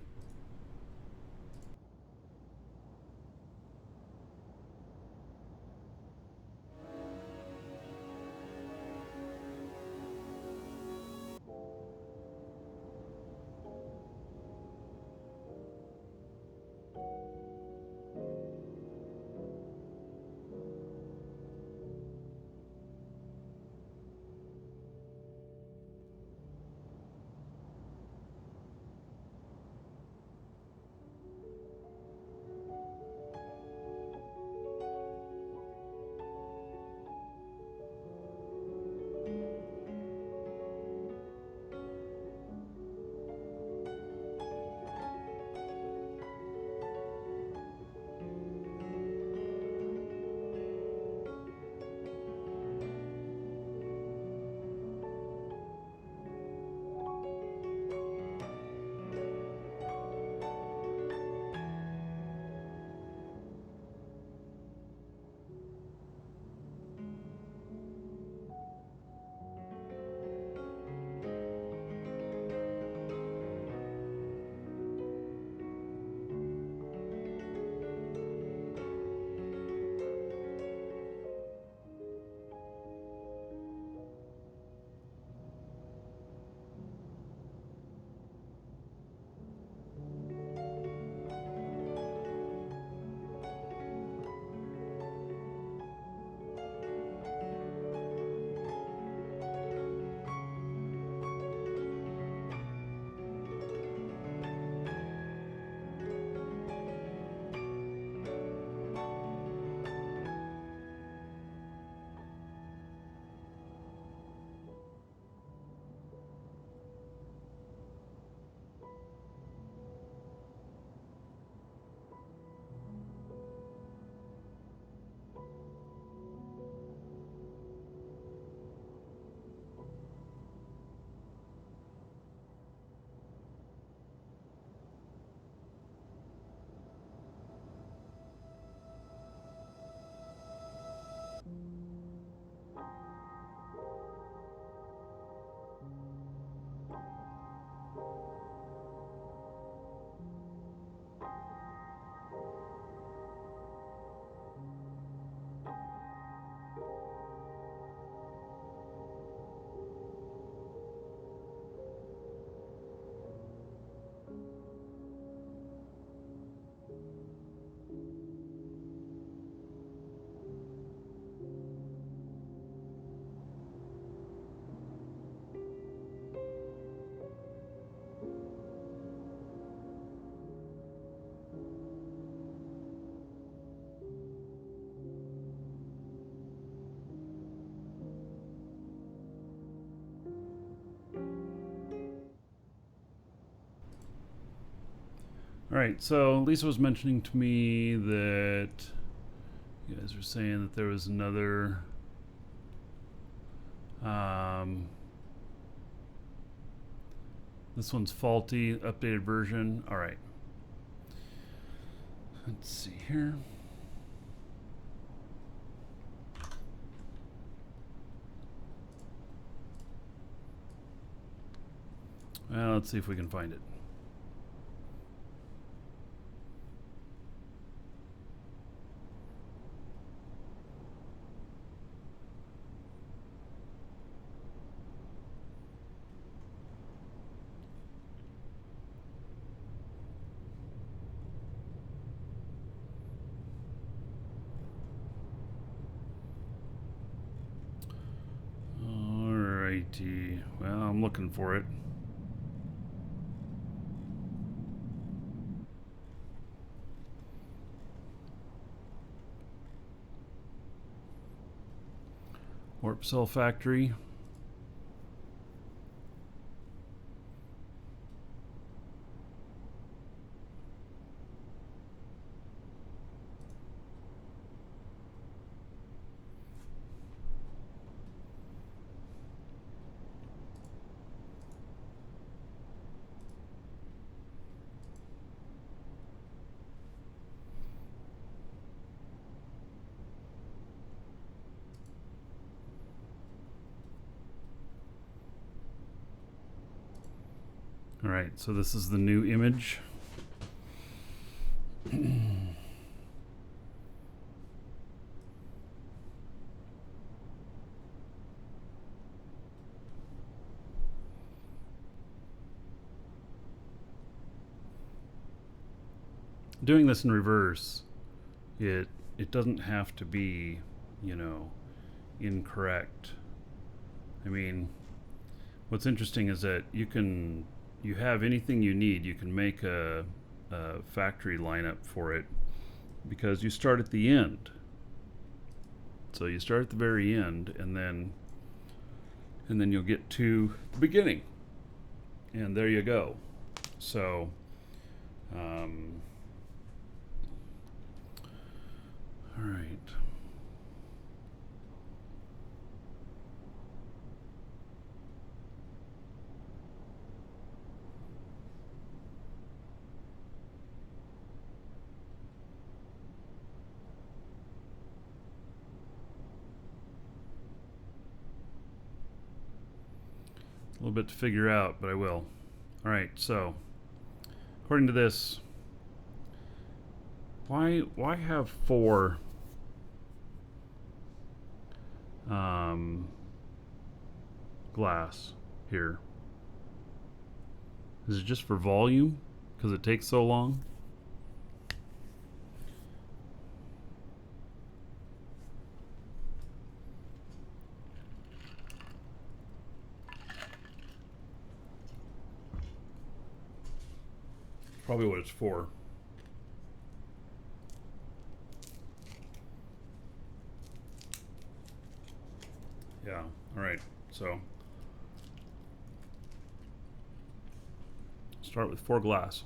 Alright, so Lisa was mentioning to me that you guys were saying that there was another this one's faulty, updated version. Alright. Let's see here. Well, let's see if we can find it. Alrighty. Well, I'm looking for it. Warp Cell Factory. Alright, so this is the new image. Doing this in reverse, it doesn't have to be, you know, incorrect. I mean, what's interesting is that you have anything you need. You can make a factory lineup for it because you start at the end. So you start at the very end, and then you'll get to the beginning, and there you go. So all right. A little bit to figure out, but I will. All right, so according to this, why have 4 glass here? Is it just for volume because it takes so long? Probably what it's for. Yeah, all right, so start with 4 glass.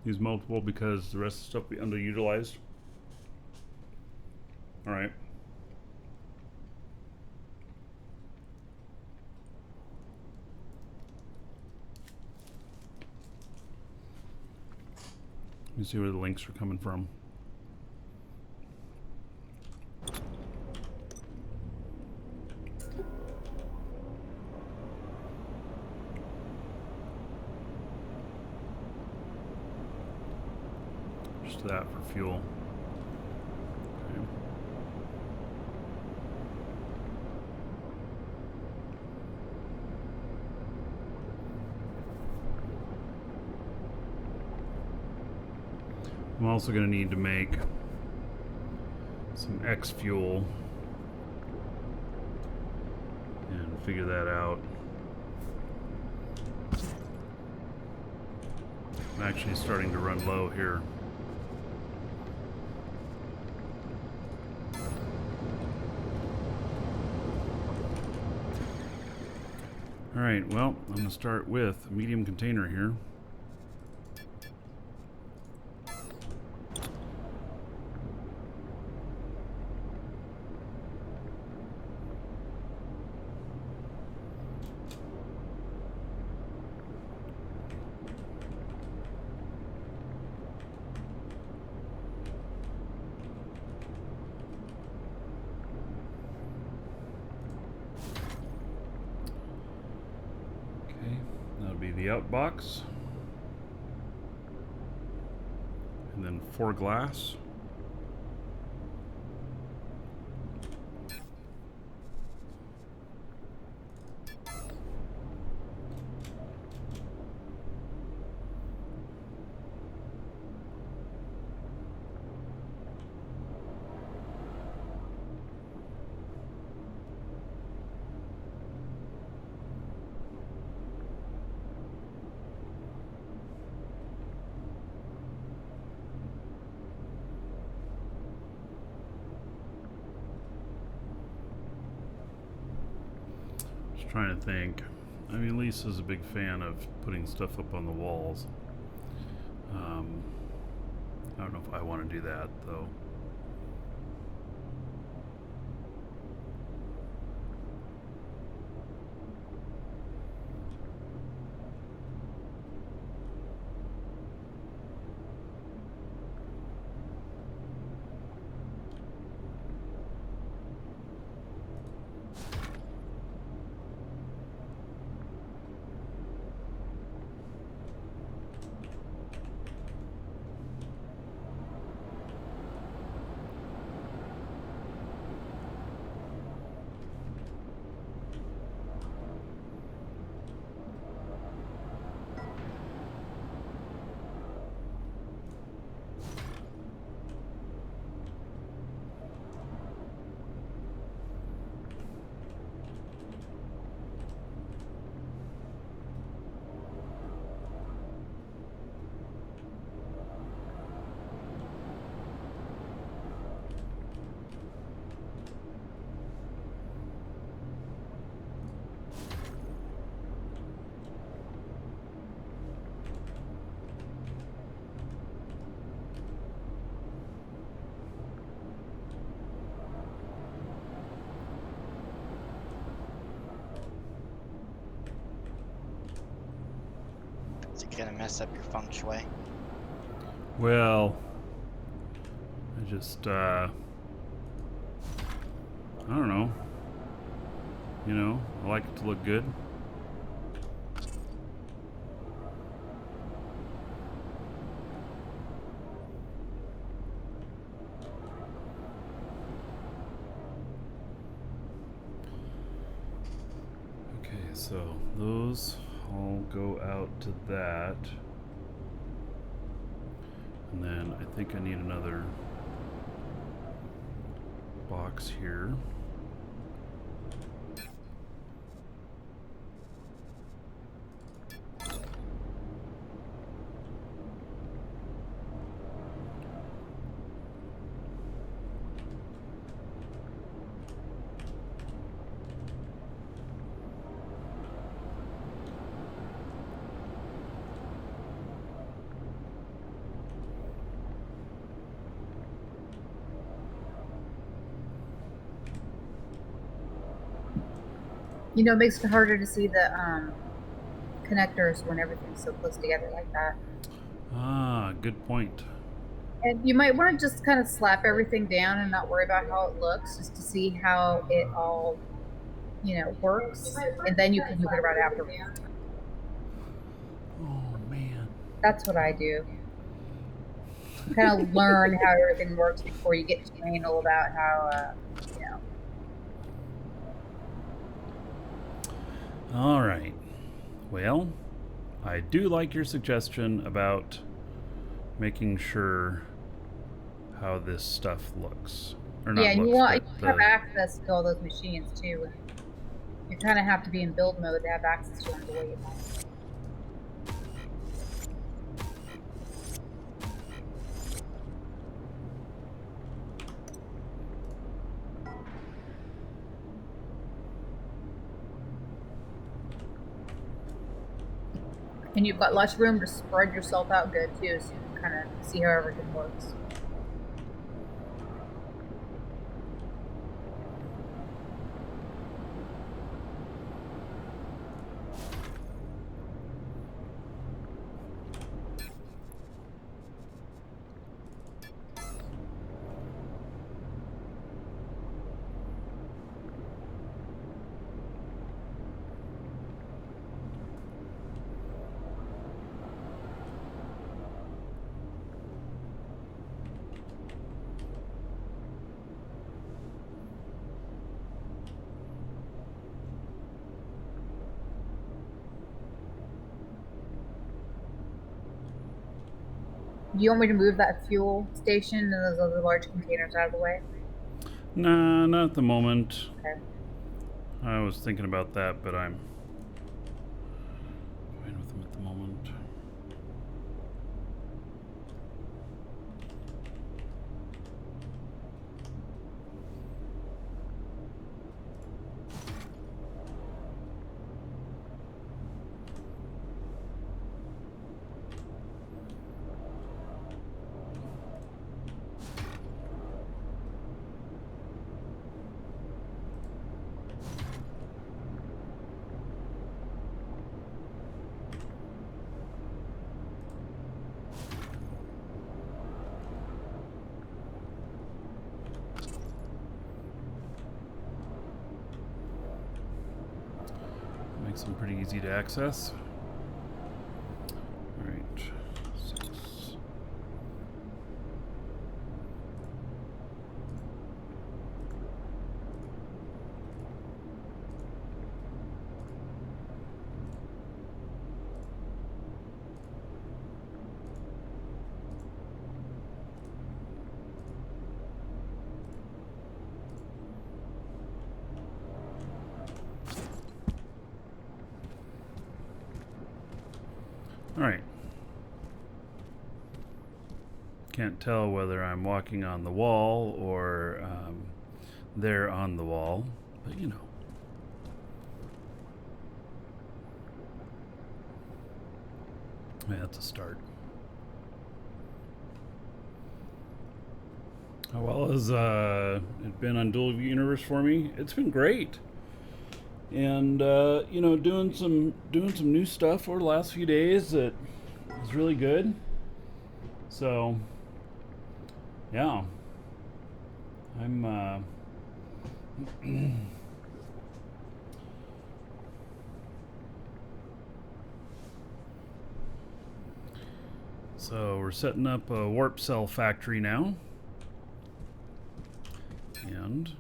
Use multiple because the rest of the stuff will be underutilized. All right. Let me see where the links are coming from. Just that for fuel. Okay. I'm also going to need to make some X fuel and figure that out. I'm actually starting to run low here. Alright, well, I'm going to start with a medium container here. That'll be the out box. And then 4 glass. Trying to think. I mean, Lisa's a big fan of putting stuff up on the walls. I don't know if I want to do that, though. Is it gonna mess up your feng shui? Well, I just, I don't know. You know, I like it to look good. Okay, so those all go out to that. And then I think I need another box here. You know, it makes it harder to see the connectors when everything's so close together like that. Ah, good point. And you might want to just kind of slap everything down and not worry about how it looks, just to see how it all, works. And then you can move it around afterwards. Oh, man. That's what I do. Kind of learn how everything works before you get too anal about how, All right. Well, I do like your suggestion about making sure how this stuff looks. Or not Yeah, and looks, you but have access to all those machines too. You kind of have to be in build mode to have access to them the way you want. And you've got lots of room to spread yourself out good too, so you can kind of see how everything works. Do you want me to move that fuel station and those other large containers out of the way? Nah, not at the moment. Okay. I was thinking about that, but I'm fine with them at the moment. Makes them pretty easy to access. All right, 6. All right. Can't tell whether I'm walking on the wall or they're on the wall, but you know. Yeah, that's a start. How well has it been on Dual Universe for me? It's been great. And you know, doing some new stuff over the last few days that is really good. So yeah, I'm so we're setting up a warp cell factory now, and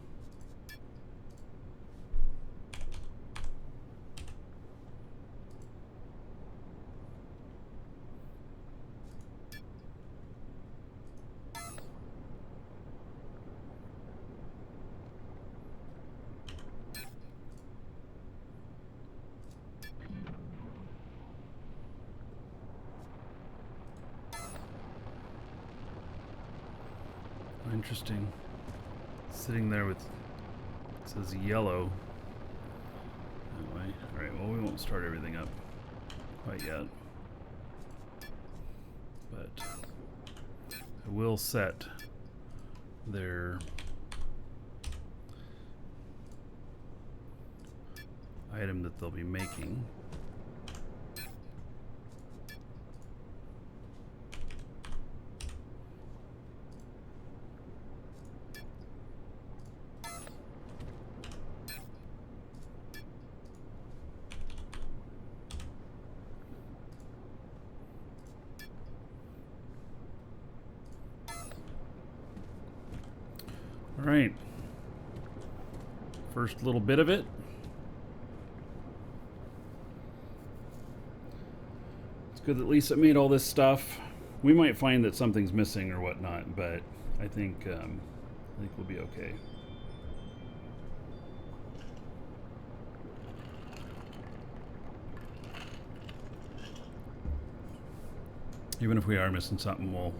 interesting. Sitting there with, it says yellow. Anyway, alright, well, we won't start everything up quite yet. But I will set their item that they'll be making. All right, first little bit of it. It's good that Lisa made all this stuff. We might find that something's missing or whatnot, but I think we'll be okay. Even if we are missing something, we'll,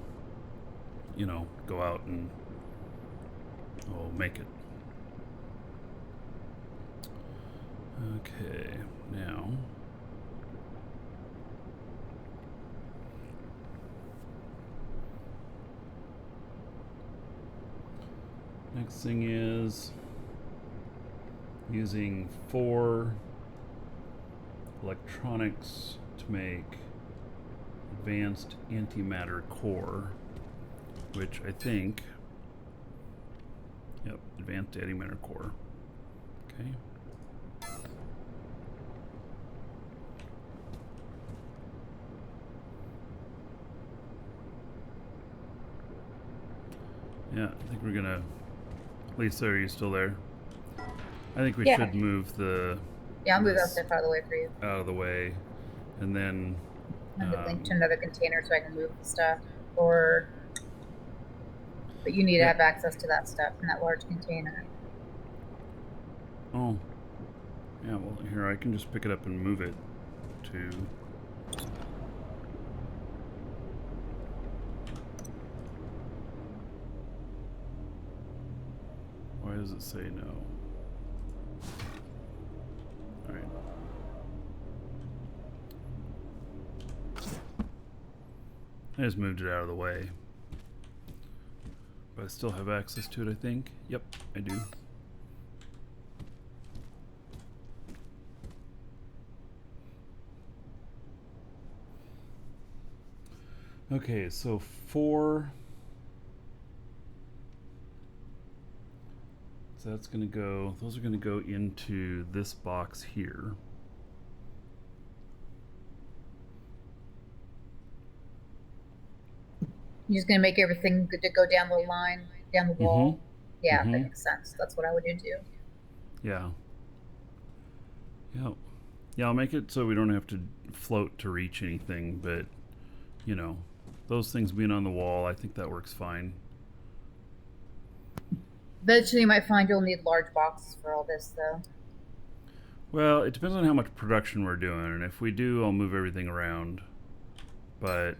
you know, go out and we'll make it. Okay, now. Next thing is using 4 electronics to make advanced antimatter core, which I think, yep, advanced antimatter core. Okay. Yeah, I think we're gonna. Lisa, are you still there? I think we should move the. Yeah, I'll move that stuff out of the way for you. Out of the way, and then. I'm gonna link to another container so I can move the stuff. Or, but you need to have access to that stuff in that large container. Oh. Yeah. Well, here I can just pick it up and move it to. Why does it say no? All right. I just moved it out of the way. But I still have access to it, I think. Yep, I do. Okay, so 4. So that's going to go, those are going to go into this box here. You're just going to make everything good to go down the line, down the wall? Mm-hmm. Yeah, that makes sense. That's what I would do too. Yeah. Yep. Yeah, I'll make it so we don't have to float to reach anything, but, you know, those things being on the wall, I think that works fine. Eventually you might find you'll need large boxes for all this, though. Well, it depends on how much production we're doing, and if we do, I'll move everything around. But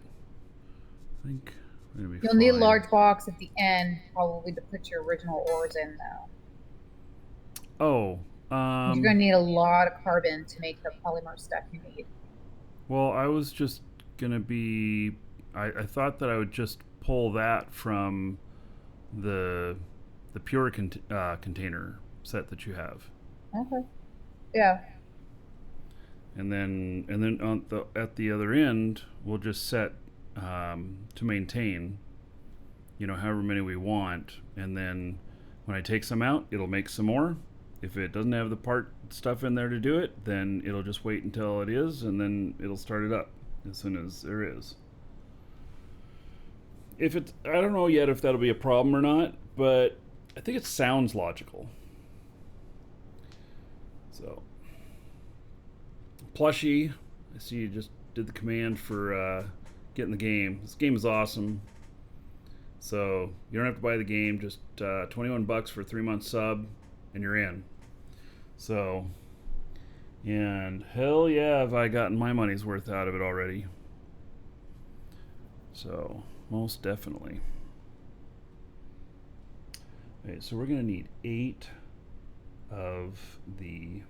I think we're gonna be You'll fine. need a large box at the end, probably to put your original ores in, though. Oh, you're gonna need a lot of carbon to make the polymer stuff you need. Well, I was just gonna be. I thought that I would just pull that from the pure container set that you have. Okay. Yeah. And then on at the other end, we'll just set to maintain, you know, however many we want, and then when I take some out, it'll make some more. If it doesn't have the part stuff in there to do it, then it'll just wait until it is, and then it'll start it up as soon as there is. If it's, I don't know yet if that'll be a problem or not, but I think it sounds logical. So, Plushie, I see you just did the command for getting the game. This game is awesome. So you don't have to buy the game, just $21 for a 3-month sub, and you're in. So, and hell yeah, have I gotten my money's worth out of it already. So, most definitely. Okay, so we're gonna need 8 of the.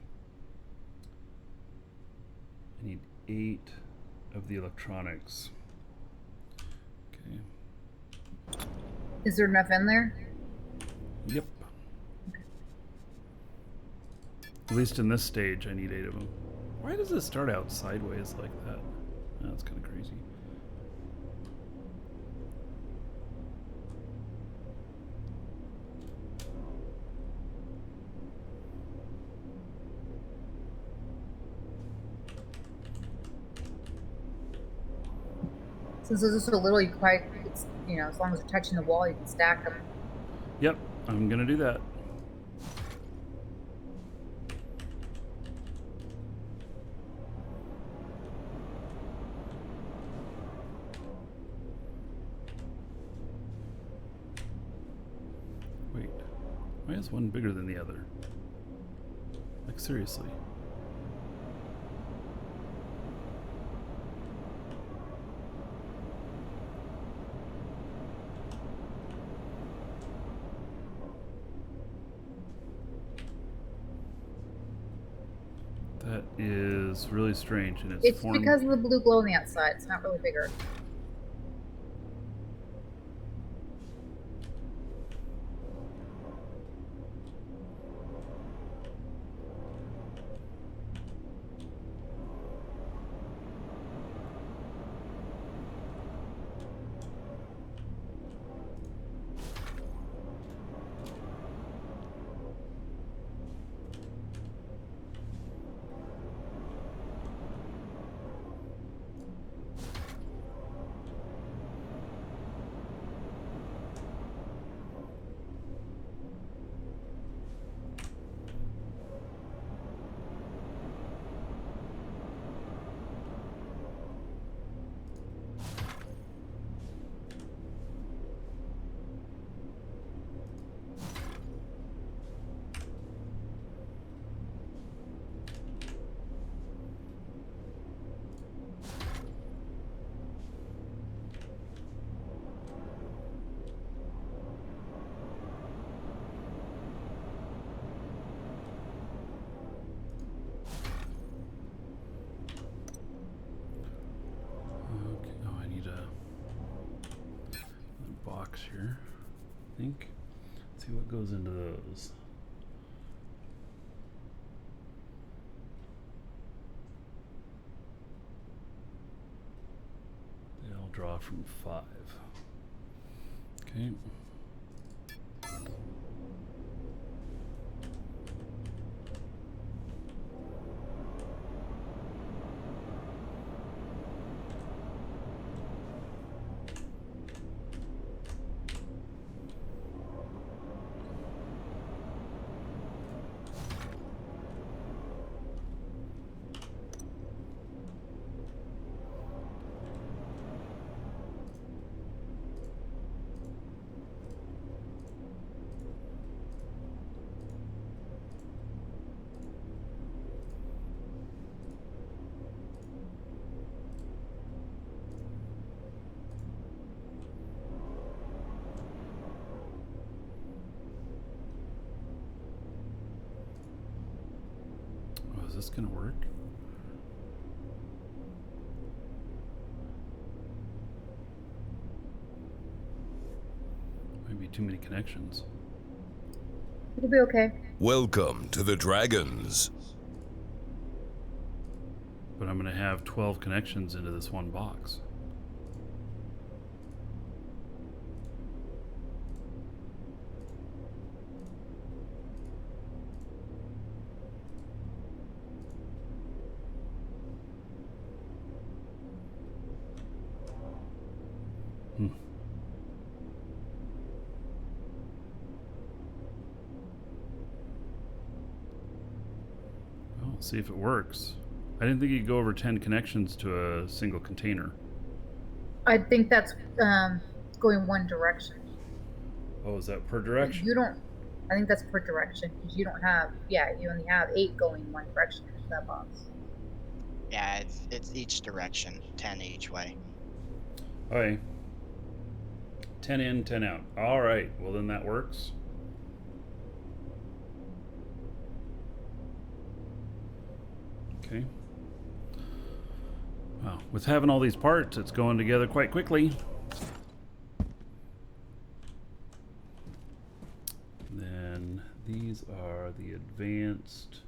I need 8 of the electronics. Okay. Is there enough in there? Yep. At least in this stage, I need 8 of them. Why does it start out sideways like that? Oh, that's kind of crazy. Since this is so little, you quite, it's, you know, as long as you're touching the wall, you can stack them. Yep, I'm gonna do that. Wait, why is one bigger than the other? Like, seriously. is really strange, and it's, It's formed. because of the blue glow on the outside. It's not really bigger. Okay. Oh, I need a box here. I think. Let's see what goes into those. They all draw from 5. Okay. Oh, is this gonna work? Might be too many connections. It'll be okay. Welcome to the Dragons. But I'm gonna have 12 connections into this one box. Well, see if it works. I didn't think you could go over 10 connections to a single container. I think that's going one direction. Oh, is that per direction? You don't. I think that's per direction because you don't have. Yeah, you only have 8 going one direction into that box. Yeah, it's each direction, 10 each way. Okay. 10 in, 10 out. All right. Well, then that works. Okay. Wow. With having all these parts, it's going together quite quickly. Then these are the advanced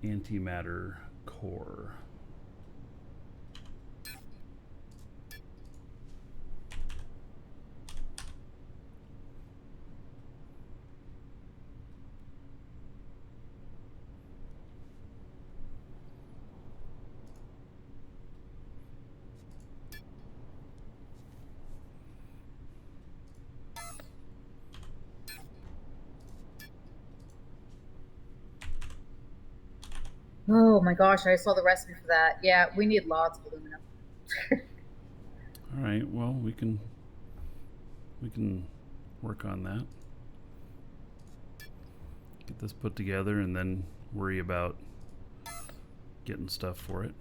antimatter core. Oh my gosh, I saw the recipe for that. Yeah, we need lots of aluminum. All right. Well, we can work on that. Get this put together and then worry about getting stuff for it.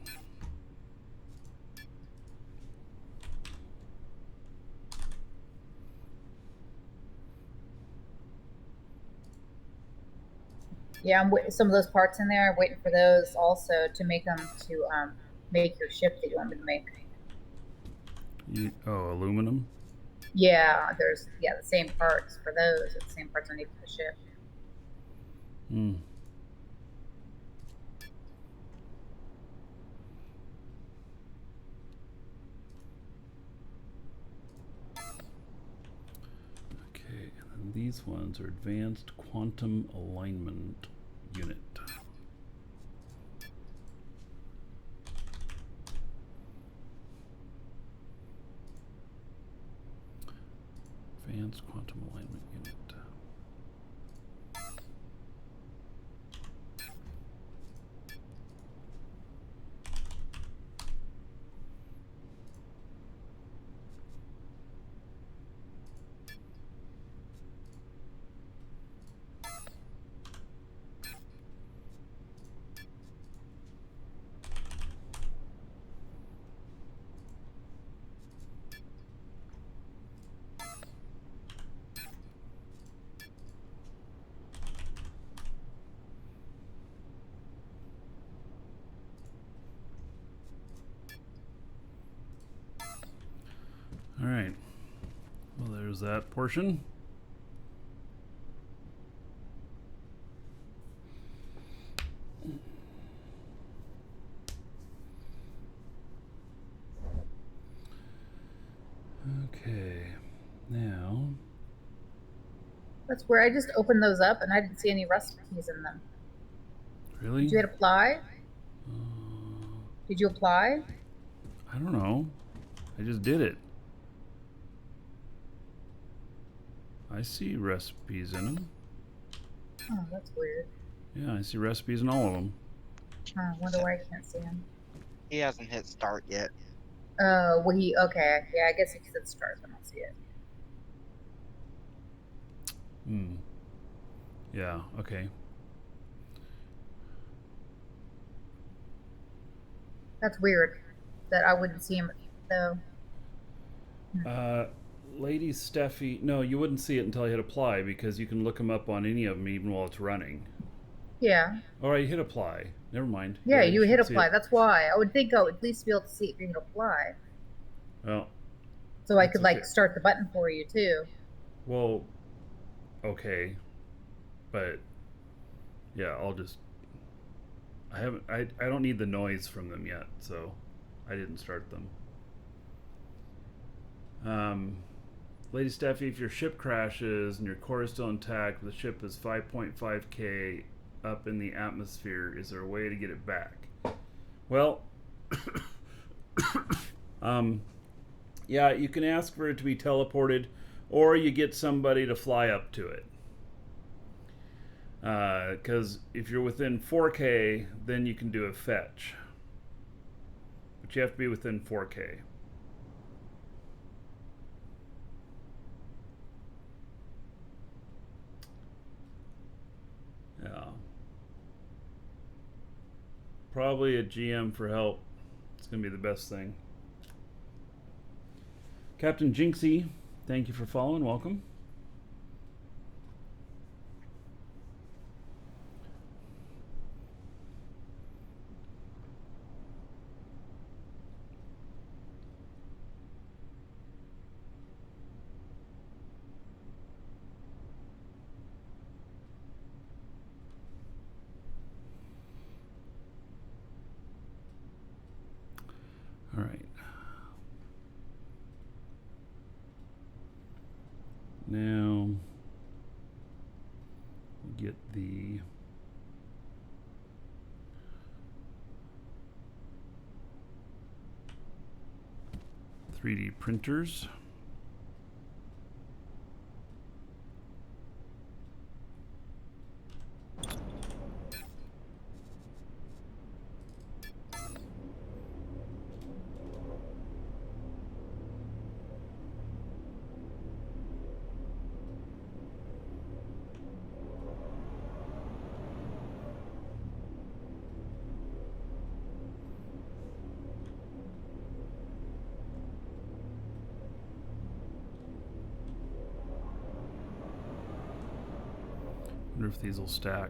Yeah, some of those parts in there. I'm waiting for those also to make them to make your ship that you want me to make. Oh, aluminum? Yeah, there's the same parts for those. The same parts I need for the ship. Hmm. Okay, and then these ones are advanced quantum alignment unit. Advanced quantum alignment unit. All right. Well, there's that portion. Okay. Now. That's where I just opened those up and I didn't see any recipes in them. Really? Did you hit apply? Did you apply? I don't know. I just did it. I see recipes in them. Oh, that's weird. Yeah, I see recipes in all of them. I wonder why I can't see him. He hasn't hit start yet. Well, okay. Yeah, I guess he said start, but I don't see it. Hmm. Yeah, okay. That's weird that I wouldn't see him though. Lady Steffi, no, you wouldn't see it until I hit apply because you can look them up on any of them even while it's running. Yeah. All right, hit apply. Never mind. Yeah, you hit should see apply. it. That's why. I would think I would at least be able to see if you hit apply. Well, So I that's could okay. like start the button for you too. Well, okay, but yeah, I'll just. I don't need the noise from them yet, so I didn't start them. Lady Steffi, if your ship crashes and your core is still intact, but the ship is 5.5k up in the atmosphere, is there a way to get it back? Well, yeah, you can ask for it to be teleported, or you get somebody to fly up to it. Because if you're within 4k, then you can do a fetch. But you have to be within 4k. Yeah. Probably a GM for help. It's going to be the best thing. Captain Jinxie, thank you for following. Welcome. All right. Now, we'll get the 3D printers. Wonder if these will stack.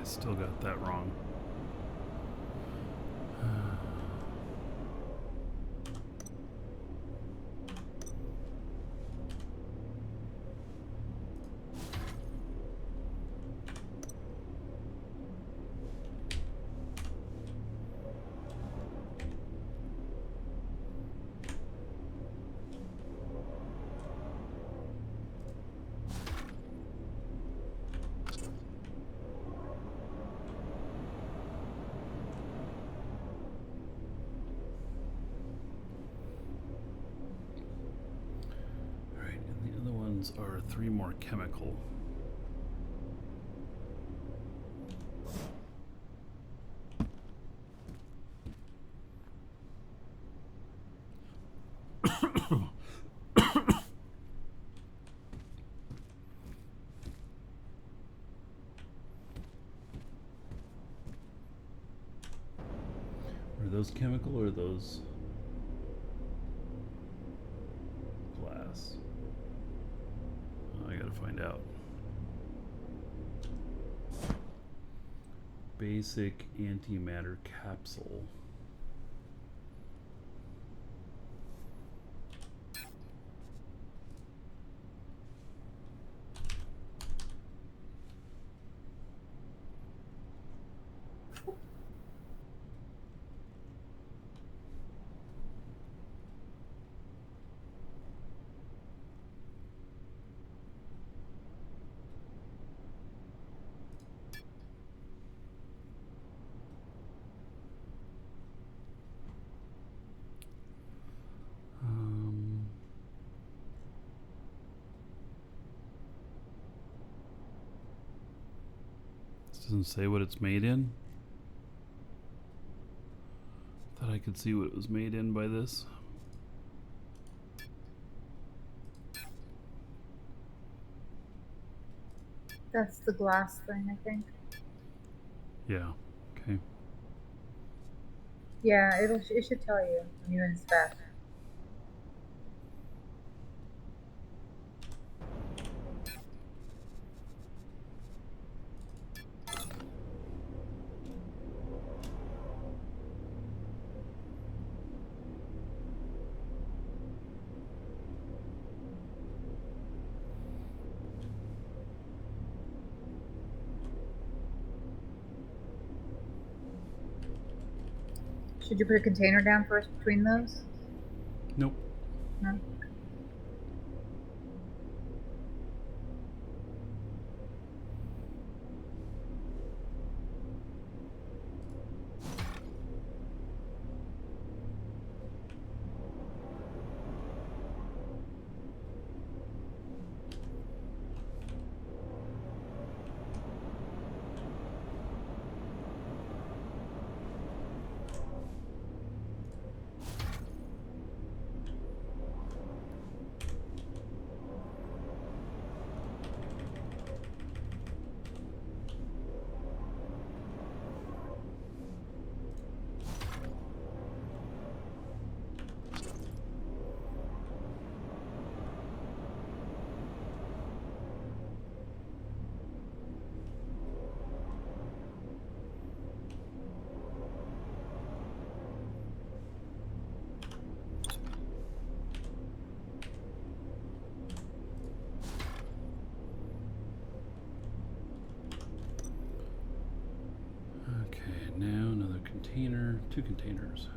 I still got that wrong. Are 3 more chemical. Are those chemical or are those glass? I gotta find out. Basic antimatter capsule. Doesn't say what it's made in. Thought I could see what it was made in by this. That's the glass thing, I think. Yeah. Okay. Yeah, it should tell you when you inspect. Should you put a container down first between those? Nope. No. Okay, now another container, 2 containers.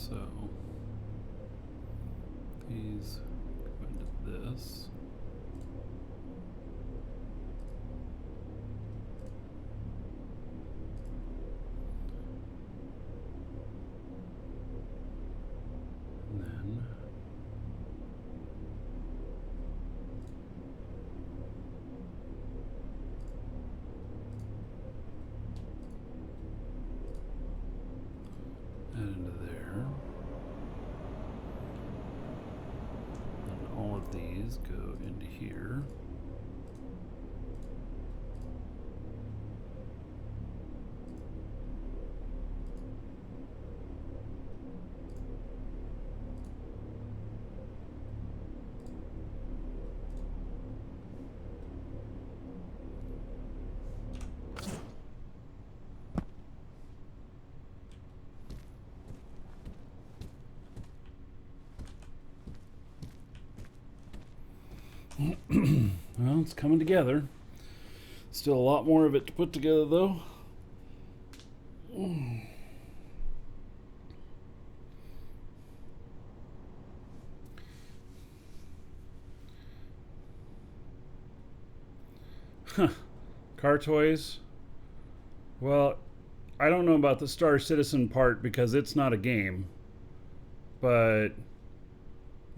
So these go into this. And then that into there. And all of these go into here. Well, it's coming together. Still a lot more of it to put together, though. Huh. Car toys. Well, I don't know about the Star Citizen part because it's not a game. But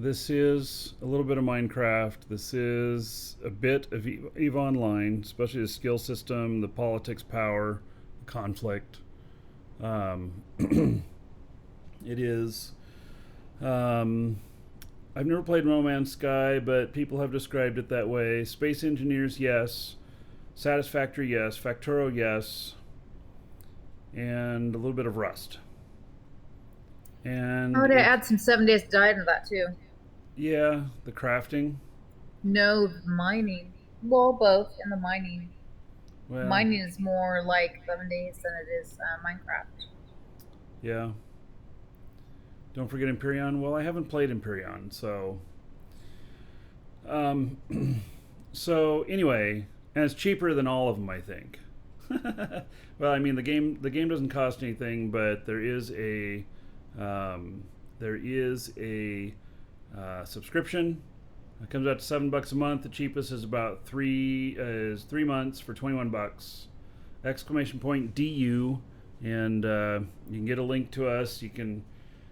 this is a little bit of Minecraft. This is a bit of EVE Online, especially the skill system, the politics, power, conflict. It is. I've never played No Man's Sky, but people have described it that way. Space Engineers, yes. Satisfactory, yes. Factoro, yes. And a little bit of Rust. And I would add some 7 Days to Die into that too. Yeah, the crafting. No, the mining. Well, both in the mining. Well, Mining is more like 7 Days than it is Minecraft. Yeah. Don't forget Empyrean. Well, I haven't played Empyrean, so. So anyway, and it's cheaper than all of them, I think. Well, I mean the game doesn't cost anything, but there is a subscription. It comes out to $7 a month. The cheapest is about 3 months for $21. Exclamation point DU, and you can get a link to us. You can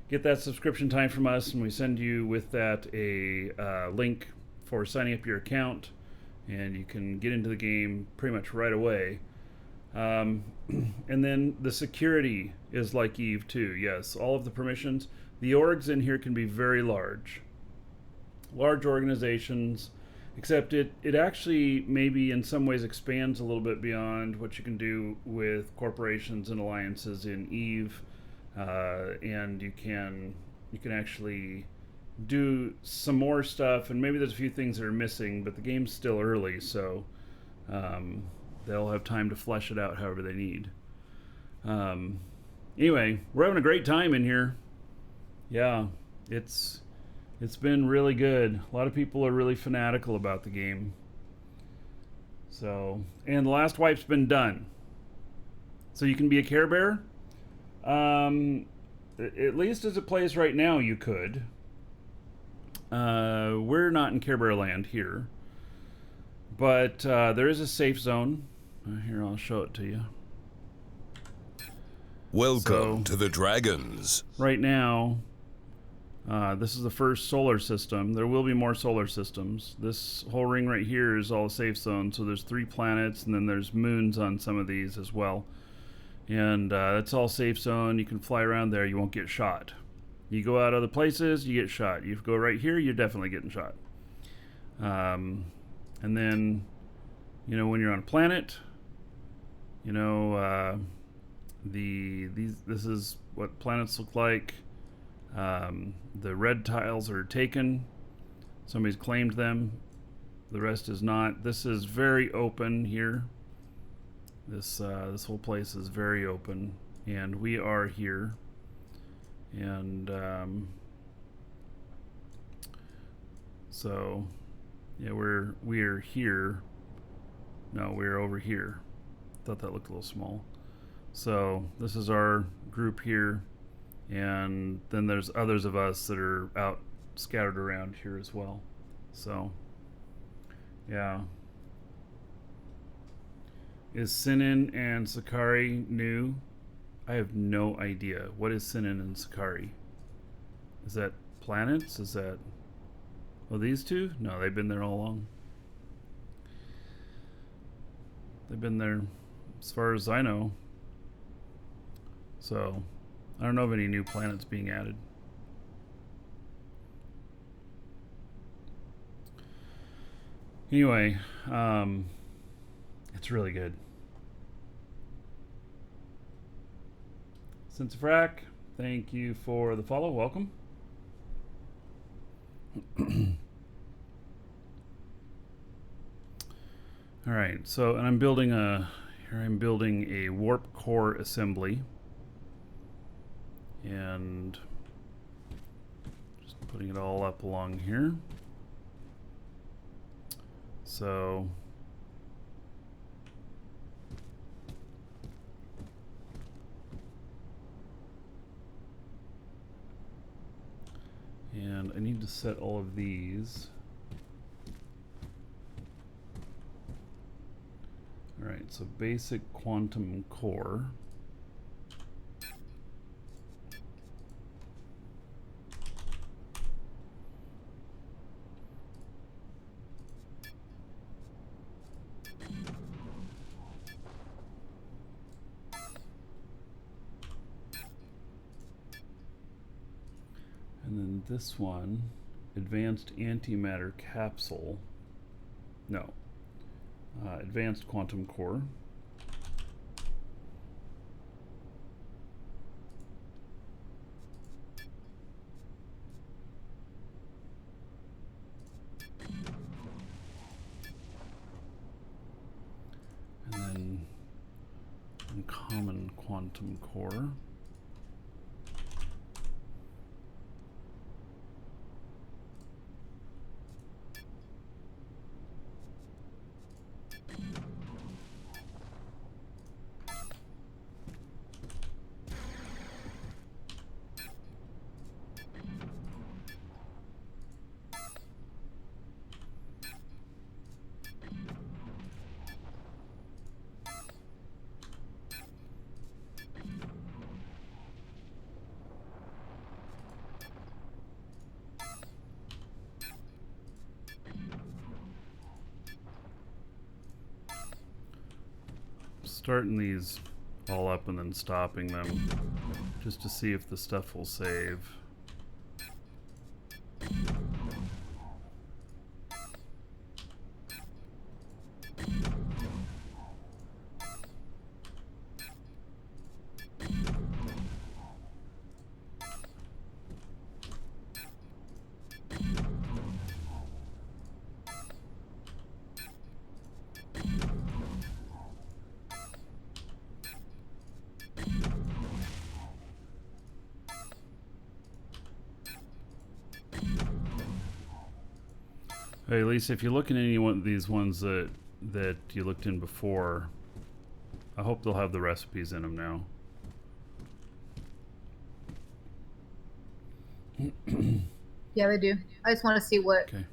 get that subscription time from us, and we send you with that a link for signing up your account, and you can get into the game pretty much right away. And then the security is like EVE too. Yes, all of the permissions. The orgs in here can be very large organizations, except it actually maybe in some ways expands a little bit beyond what you can do with corporations and alliances in EVE, and you can actually do some more stuff, and maybe there's a few things that are missing, but the game's still early, so they'll have time to flesh it out however they need. Anyway, we're having a great time in here. Yeah, it's been really good. A lot of people are really fanatical about the game. So, and the last wipe's been done. So you can be a Care Bear. At least as it plays right now, you could. We're not in Care Bear land here. But there is a safe zone. Here, I'll show it to you. Welcome to the Dragons. Right now, this is the first solar system. There will be more solar systems. This whole ring right here is all a safe zone. So there's 3 planets, and then there's moons on some of these as well. And it's all safe zone. You can fly around there. You won't get shot. You go out other places, you get shot. You go right here, you're definitely getting shot. And then, you know, when you're on a planet, you know, this is what planets look like. The red tiles are taken. Somebody's claimed them. The rest is not. This is very open here. This whole place is very open, and we are here. And so, yeah, we're here. No, we're over here. Thought that looked a little small. So this is our group here, And then there's others of us that are out scattered around here as well. So, yeah. Is Sinan and Sakari new? I have no idea. What is Sinan and Sakari? Is that planets? Is that... Oh, these two? No, they've been there all along. They've been there as far as I know. So, I don't know of any new planets being added. Anyway, it's really good. Since Frack, thank you for the follow. Welcome. All right, so and I'm building a warp core assembly, and just putting it all up along here. So and I need to set all of these. All right, so basic quantum core. And then this one, advanced antimatter capsule. No. Advanced quantum core. And then uncommon quantum core. Starting these all up and then stopping them just to see if the stuff will save. Hey, Lisa, if you look in any one of these ones that you looked in before, I hope they'll have the recipes in them now. Yeah, they do. I just want to see what. Okay.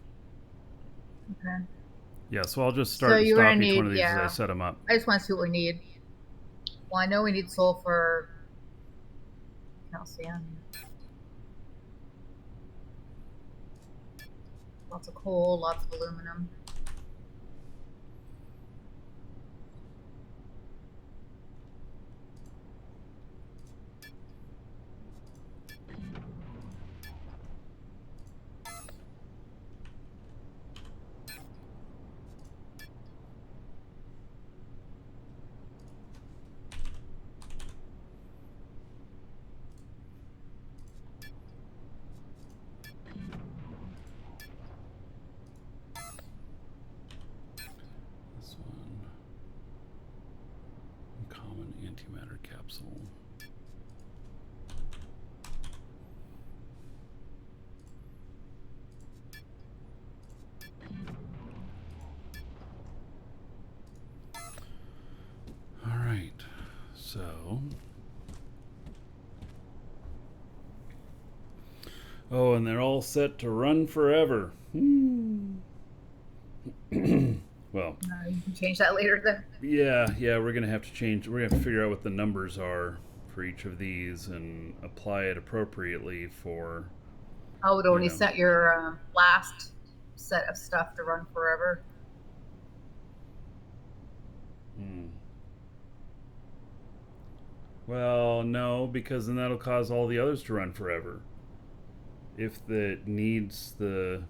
Okay. Yeah, so I'll just start So and you're stop gonna each one of need- these as I yeah. set them up. I just want to see what we need. Well, I know we need sulfur, calcium, lots of coal, lots of aluminum. This one, common antimatter capsule. All right, so Oh, and they're all set to run forever. Well, You can change that later then. yeah, we're gonna have to change. We're gonna have to figure out what the numbers are for each of these and apply it appropriately for. I would only You know. set your last set of stuff to run forever. Hmm. Well, no, because then that'll cause all the others to run forever. If it needs the,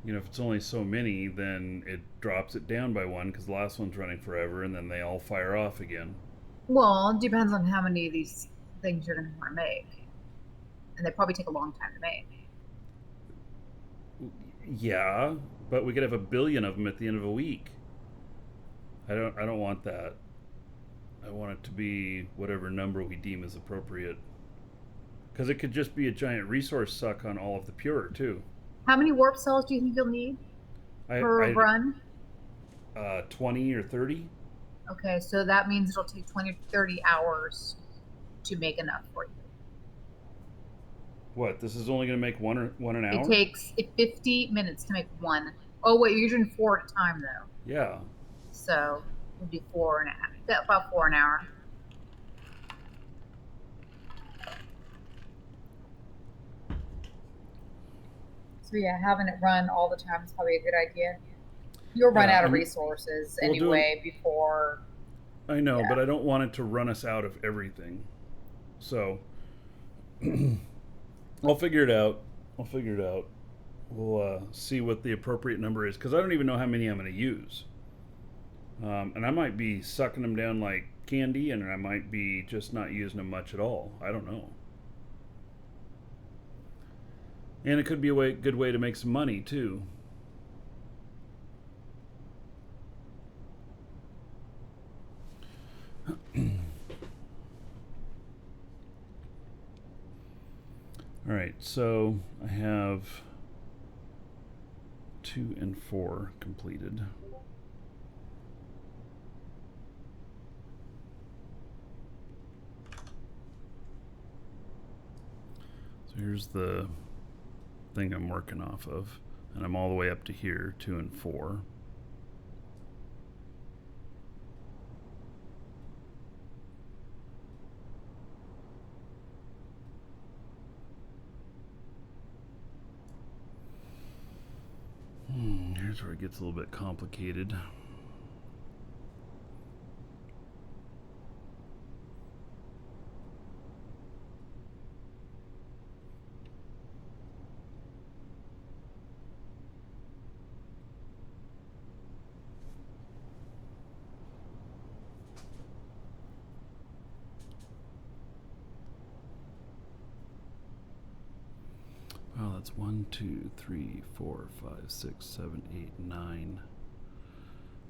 if it's only so many, then it drops it down by one because the last one's running forever, and then they all fire off again. Well, it depends on how many of these things you're going to want to make, and they probably take a long time to make. Yeah, but we could have a billion of them at the end of a week. I don't want that. I want it to be whatever number we deem as appropriate. Because it could just be a giant resource suck on all of the pure too. How many warp cells do you think you'll need per run? 20 or 30. Okay, so that means it'll take 20 to 30 hours to make enough for you. What? This is only going to make one an hour? It takes 50 minutes to make one. Oh wait, you're doing 4 at a time though. Yeah. So it'd be 4 and a half, about 4 an hour. So yeah, having it run all the time is probably a good idea. You'll run out of resources anyway before. I know, but I don't want it to run us out of everything. So I'll figure it out. We'll see what the appropriate number is because I don't even know how many I'm going to use. And I might be sucking them down like candy, and I might be just not using them much at all. I don't know. And it could be a good way to make some money too. All right, so I have 2 and 4 completed. So here's the thing I'm working off of, and I'm all the way up to here, 2 and 4. Here's where it gets a little bit complicated. Well, that's 1, 2, 3, 4, 5, 6, 7, 8, 9.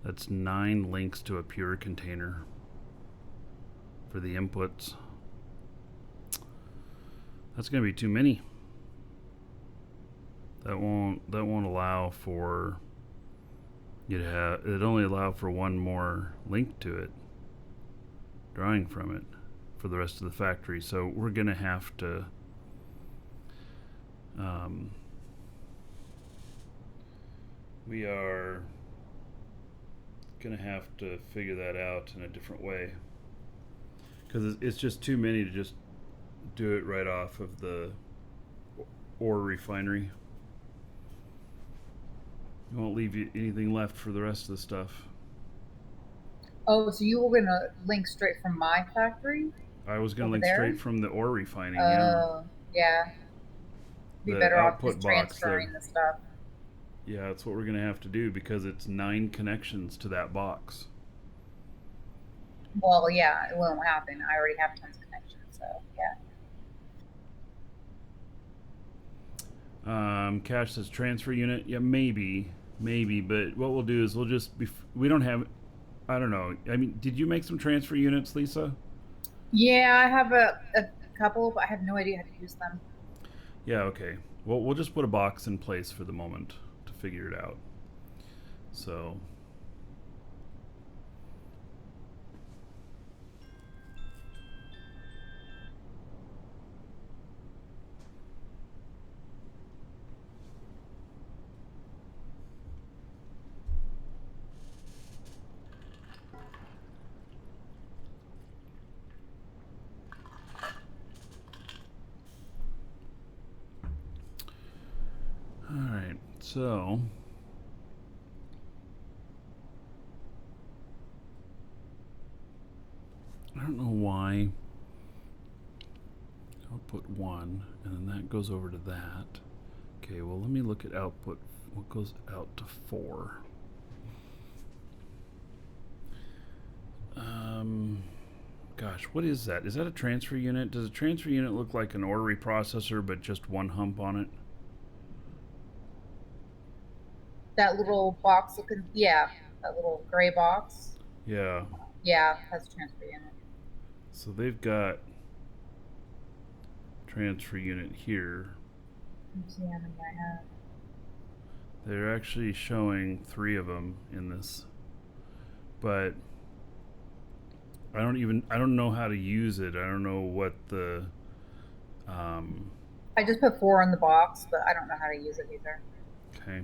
That's 9 links to a pure container for the inputs. That's going to be too many. That won't allow for you to have. It only allow for one more link to it, drawing from it, for the rest of the factory. So we're going to have to. We are going to have to figure that out in a different way because it's just too many to just do it right off of the ore refinery. It won't leave you anything left for the rest of the stuff. Oh, so you were going to link straight from my factory? I was going to link straight from the ore refining. Yeah. Be better off just transferring the stuff. Yeah, that's what we're going to have to do because it's 9 connections to that box. Well, yeah, it won't happen. I already have tons of connections, so yeah. Cash says transfer unit. Yeah, maybe. But what we'll do is we'll just we don't have. I don't know. I mean, did you make some transfer units, Lisa? Yeah, I have a couple, but I have no idea how to use them. Yeah. Okay. Well, we'll just put a box in place for the moment to figure it out. So. So I don't know why output 1 and then that goes over to that. Okay, well let me look at output. What goes out to 4? Gosh, what is that? Is that a transfer unit? Does a transfer unit look like an order reprocessor but just one hump on it? That little box looking, yeah, that little gray box. Yeah. Yeah, that's a transfer unit. So they've got transfer unit here. Let's see how many I have. They're actually showing 3 of them in this, but I don't know how to use it. I don't know what the I just put 4 in the box, but I don't know how to use it either. okay.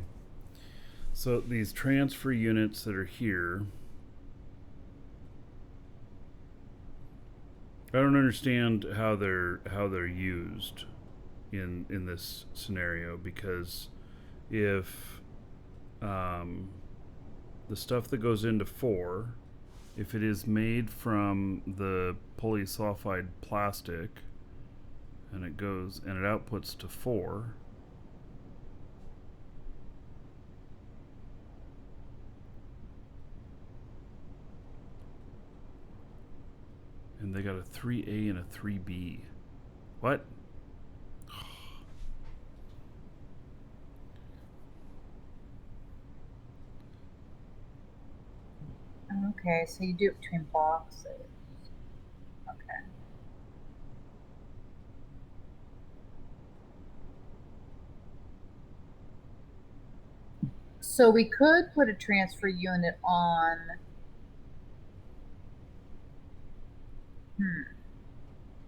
So these transfer units that are here, I don't understand how they're used in this scenario, because if the stuff that goes into 4, if it is made from the polysulfide plastic and it outputs to 4, and they got a 3A and a 3B. What? Okay, so you do it between boxes. Okay. So we could put a transfer unit on.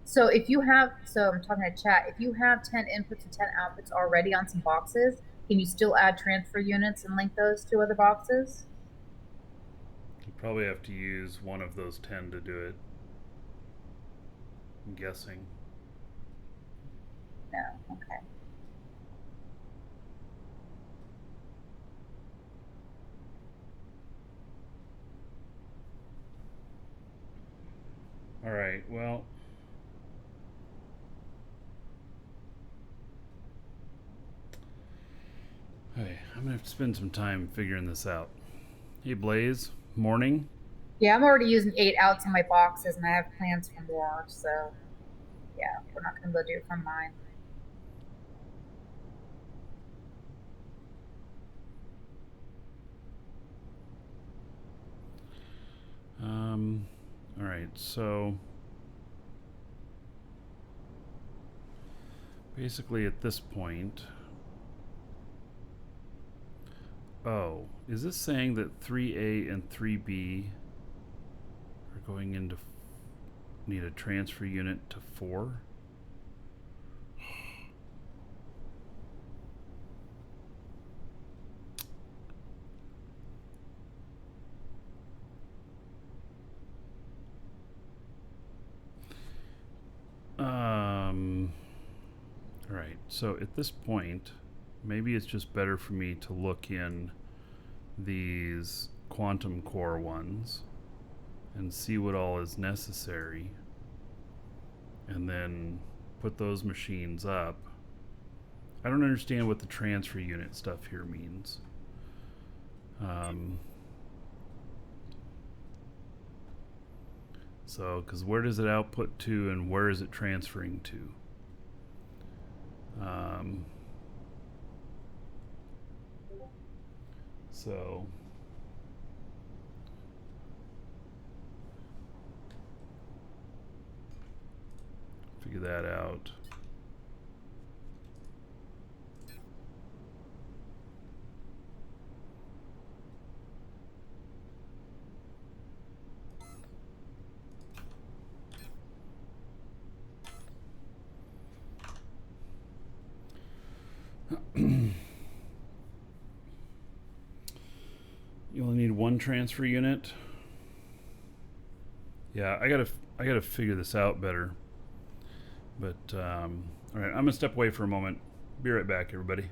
So if you have, so I'm talking to chat, if you have 10 inputs and 10 outputs already on some boxes, can you still add transfer units and link those to other boxes? You probably have to use one of those 10 to do it, I'm guessing. No, okay. All right, well, hey, I'm gonna have to spend some time figuring this out. Hey, Blaze, morning. Yeah, I'm already using 8 outs in my boxes and I have plans for more, so yeah, we're not gonna go do it from mine. All right, so basically at this point, oh, is this saying that 3A and 3B are going into need a transfer unit to 4? All right, so at this point, maybe it's just better for me to look in these quantum core ones and see what all is necessary, and then put those machines up. I don't understand what the transfer unit stuff here means. So, because where does it output to and where is it transferring to? So figure that out. You only need one transfer unit. Yeah, I gotta figure this out better. But all right, I'm gonna step away for a moment. Be right back, everybody.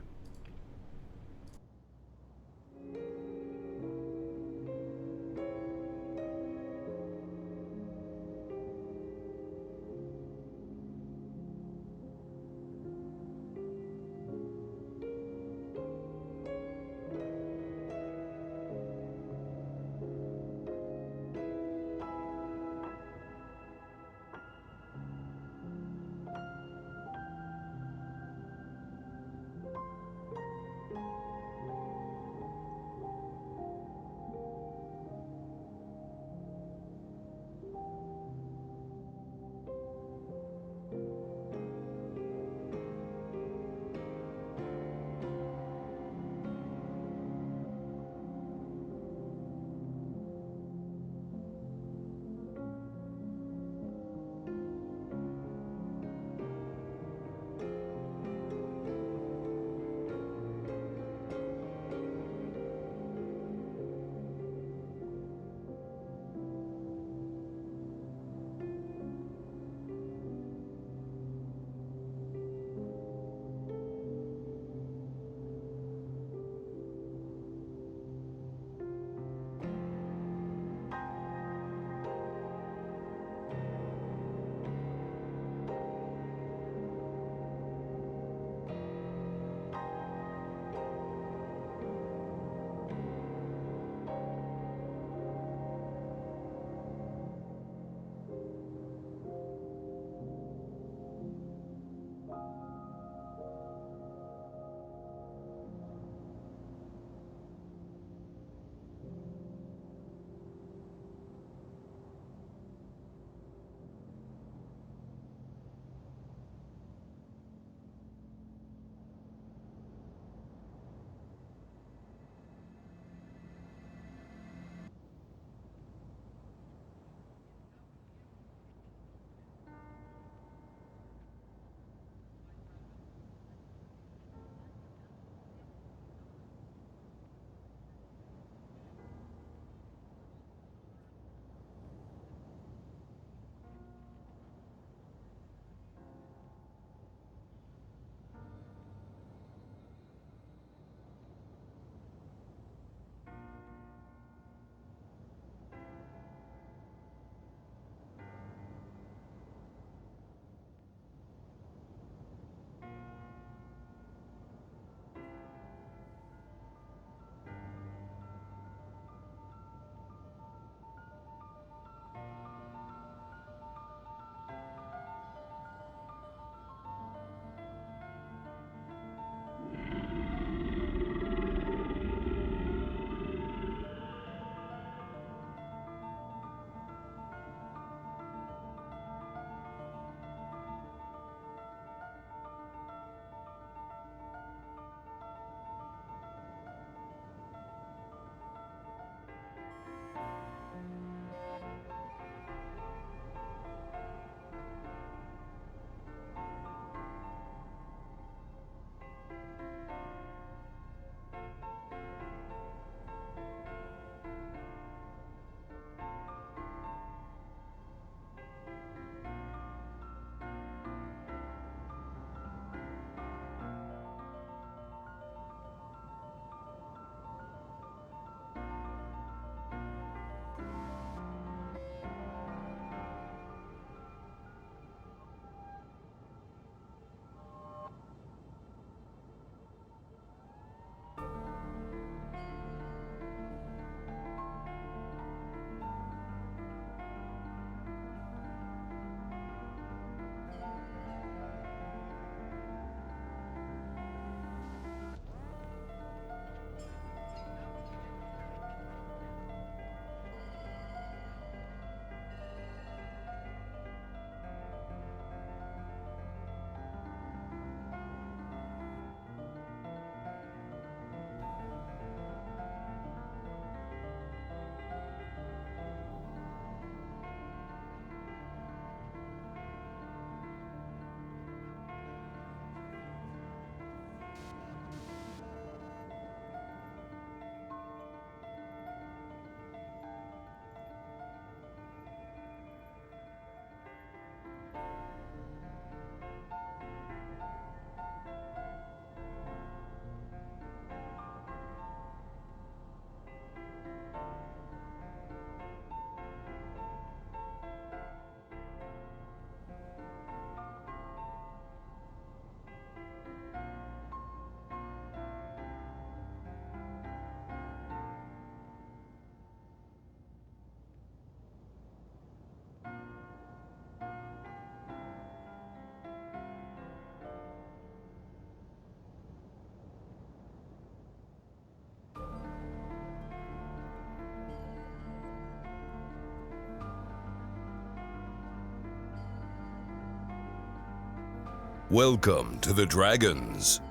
Welcome to the Dragons.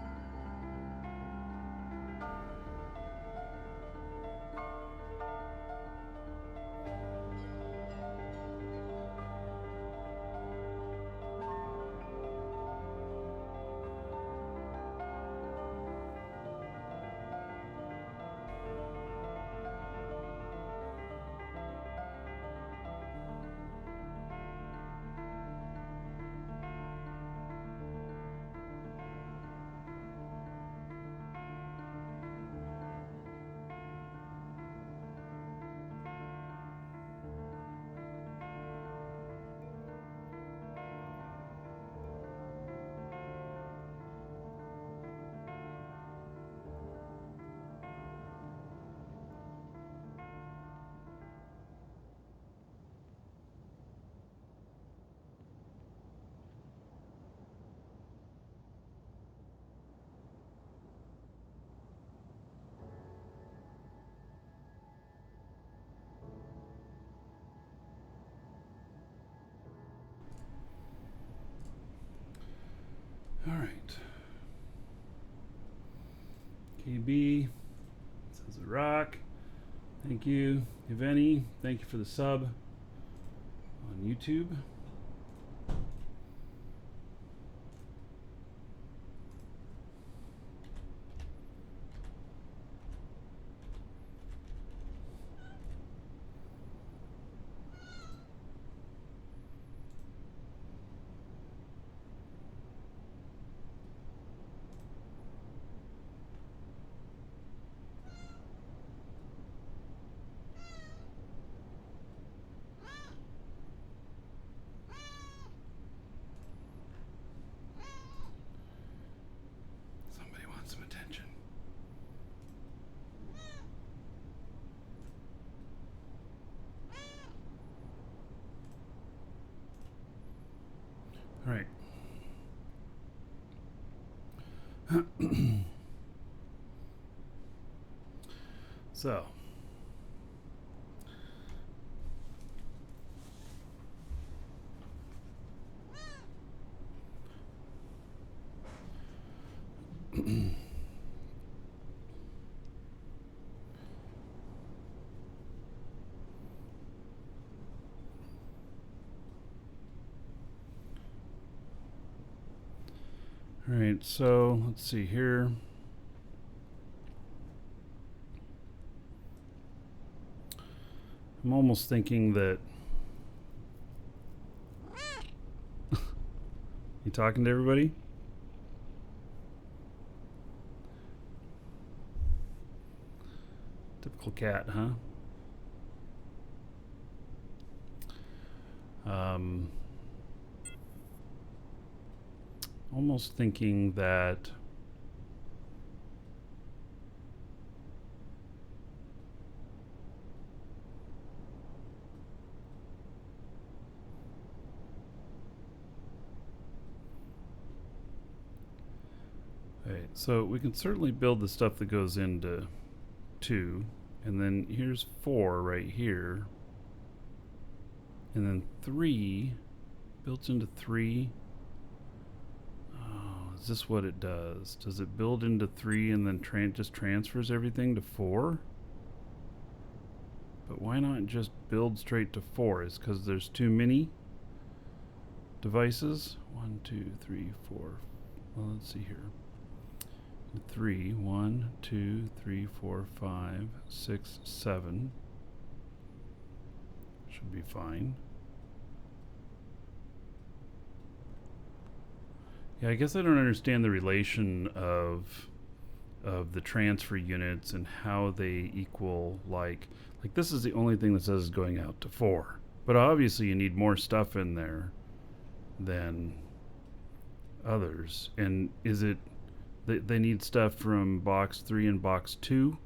All right. KB says a rock. Thank you. Eveni, thank you for the sub on YouTube. Somebody wants some attention. All right. So, all right, so let's see here. I'm almost thinking that you talking to everybody? Typical cat, huh? Almost thinking that right, so we can certainly build the stuff that goes into 2, and then here's 4 right here, and then 3 built into 3. Oh, is this what it does? Does it build into 3 and then just transfers everything to 4? But why not just build straight to 4? Is because there's too many devices? 1, 2, 3, 4. Well, let's see here. 3, 1, 2, 3, 4, 5, 6, 7. Should be fine. Yeah, I guess I don't understand the relation of the transfer units and how they equal, like this is the only thing that says going out to 4. But obviously you need more stuff in there than others. And is it they need stuff from box 3 and box 2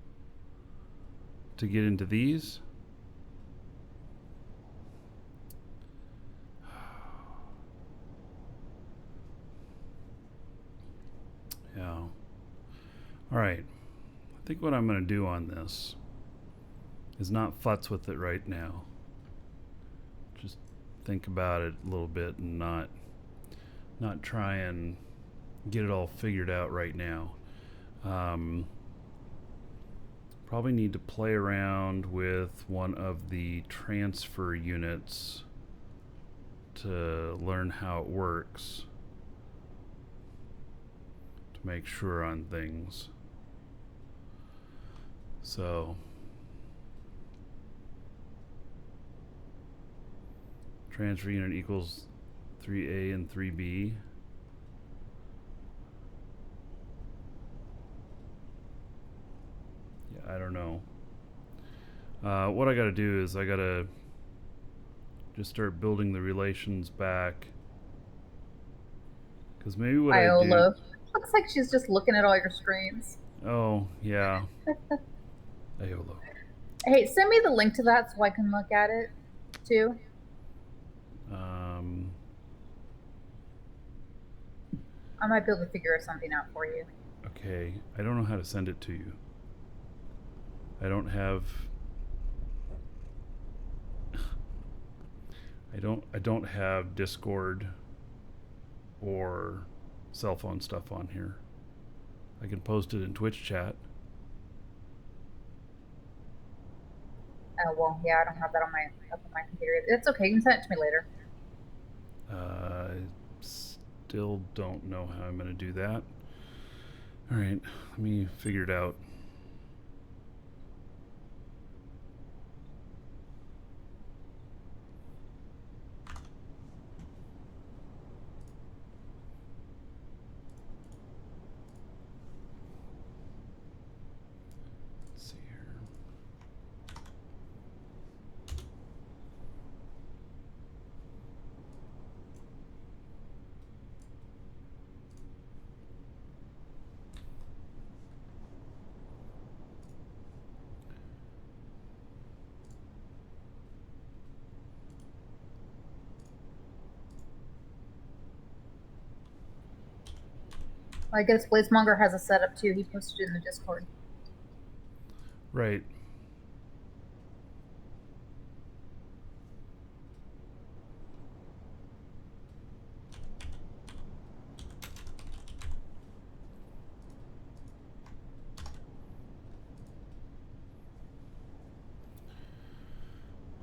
to get into these? Yeah. All right. I think what I'm going to do on this is not futz with it right now. Just think about it a little bit and not not try and get it all figured out right now. Probably need to play around with one of the transfer units to learn how it works, to make sure on things. So transfer unit equals 3A and 3B. Yeah, I don't know. What I gotta do is I gotta just start building the relations back. Because maybe what I do... Iola. Looks like she's just looking at all your screens. Oh, yeah. Iola. Hey, send me the link to that so I can look at it, too. I might be able to figure something out for you. Okay, I don't know how to send it to you. I don't have... I don't have Discord or cell phone stuff on here. I can post it in Twitch chat. Oh, well, yeah, I don't have that on up on my computer. It's okay. You can send it to me later. I still don't know how I'm going to do that. All right, let me figure it out. Let's see here. I guess Blazemonger has a setup too. He posted it in the Discord. Right.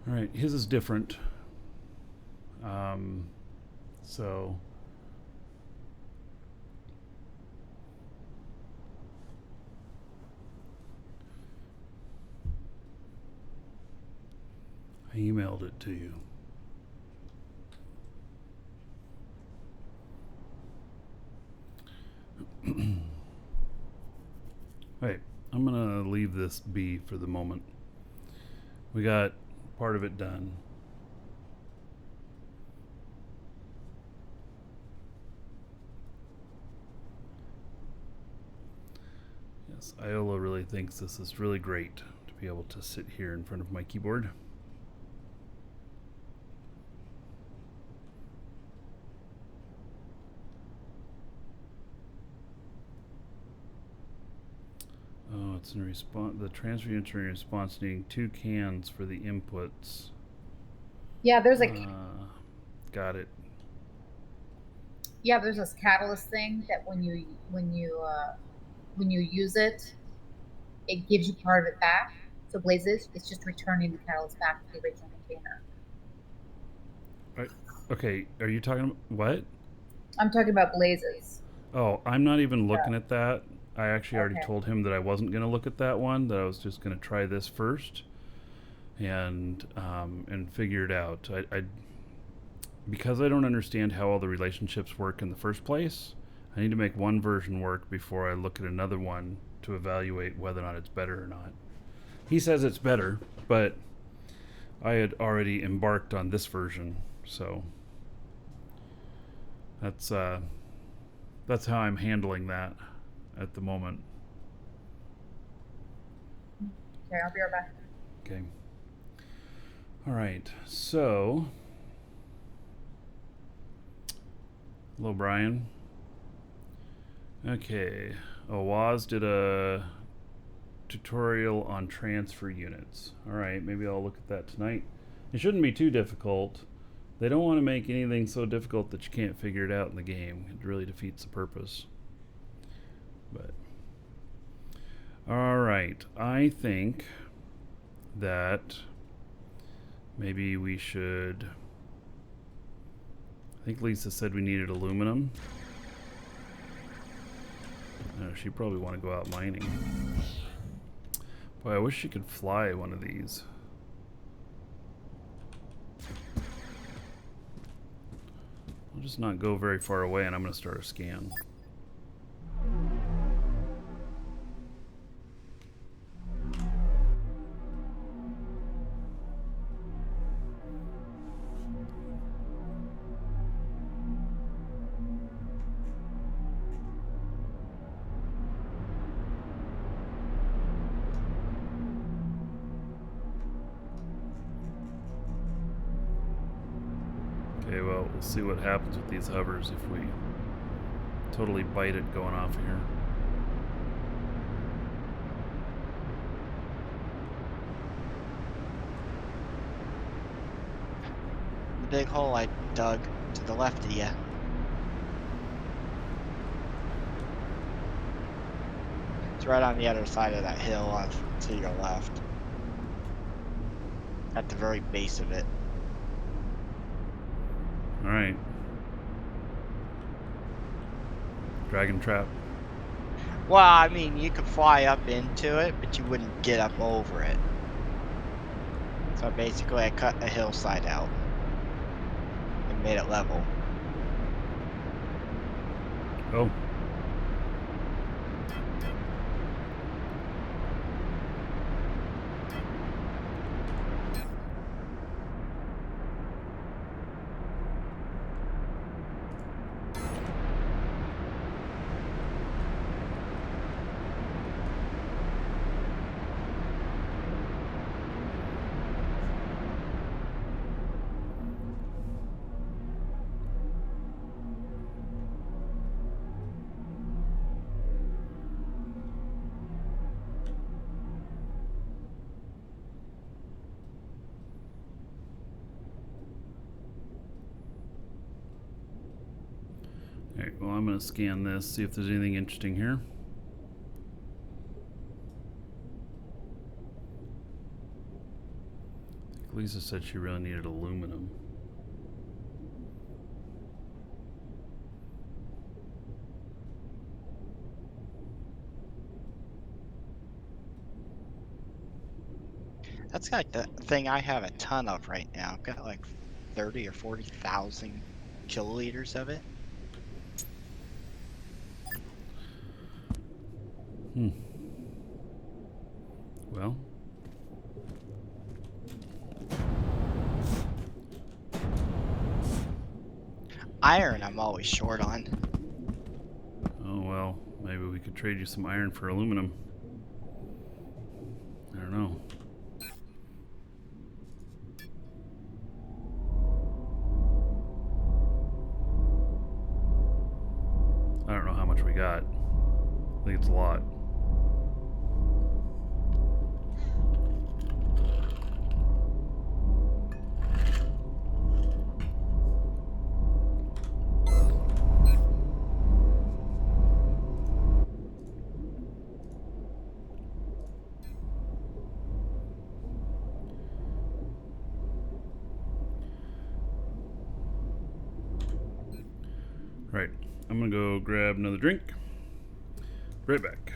All right, his is different. So I emailed it to you. Alright, I'm gonna leave this be for the moment. We got part of it done. Yes, Iola really thinks this is really great to be able to sit here in front of my keyboard. Oh, it's in response. The transfer unit in response needing 2 cans for the inputs. Yeah, there's a got it. yeah, there's this catalyst thing that when you use it, it gives you part of it back. So Blazes, it's just returning the catalyst back to the original container. Right. Okay, are you talking about what? I'm talking about Blazes. Oh, I'm not even looking at that. I actually already Okay. told him that I wasn't going to look at that one, that I was just going to try this first and figure it out. I because I don't understand how all the relationships work in the first place, I need to make one version work before I look at another one to evaluate whether or not it's better or not. He says it's better, but I had already embarked on this version, so that's how I'm handling that at the moment. Okay, I'll be right back. Okay. All right. So, hello, Brian. Okay. Waz did a tutorial on transfer units. All right. Maybe I'll look at that tonight. It shouldn't be too difficult. They don't want to make anything so difficult that you can't figure it out in the game. It really defeats the purpose. But all right, I think that maybe we should. I think Lisa said we needed aluminum. She'd probably want to go out mining. Boy, I wish she could fly one of these. I'll just not go very far away, and I'm going to start a scan. Okay, well, we'll see what happens with these hovers if we totally bite it going off here. The big hole I dug to the left of you. It's right on the other side of that hill off to your left. At the very base of it. Alright. Dragon trap. Well, I mean, you could fly up into it, but you wouldn't get up over it. So basically, I cut a hillside out and made it level. Oh. Alright, well, I'm going to scan this, see if there's anything interesting here. I think Lisa said she really needed aluminum. That's like the thing I have a ton of right now. I've got like 30 or 40,000 kiloliters of it. Well. Iron I'm always short on. Oh, well, maybe we could trade you some iron for aluminum. I don't know. I don't know how much we got. I think it's a lot. Right, I'm gonna go grab another drink. Right back.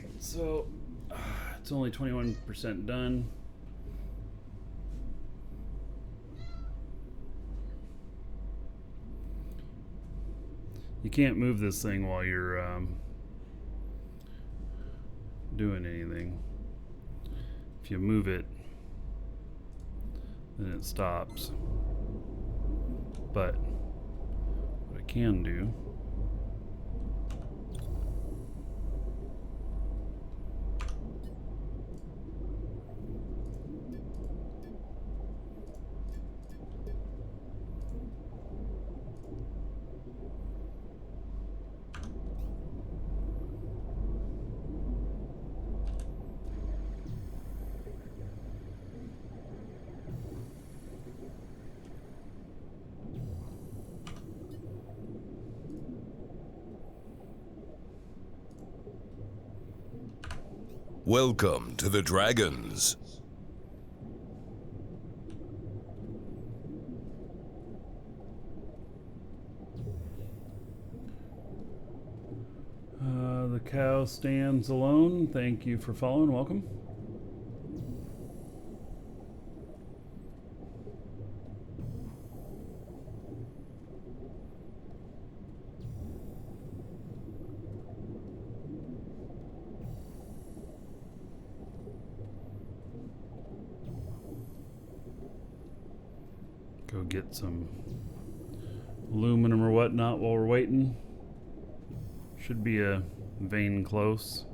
Alright, so it's only 21% done. You can't move this thing while you're doing anything. If you move it, then it stops. But what I can do Welcome to the Dragons. the cow stands alone. Thank you for following. Welcome. Go get some aluminum or whatnot while we're waiting. Should be a vein close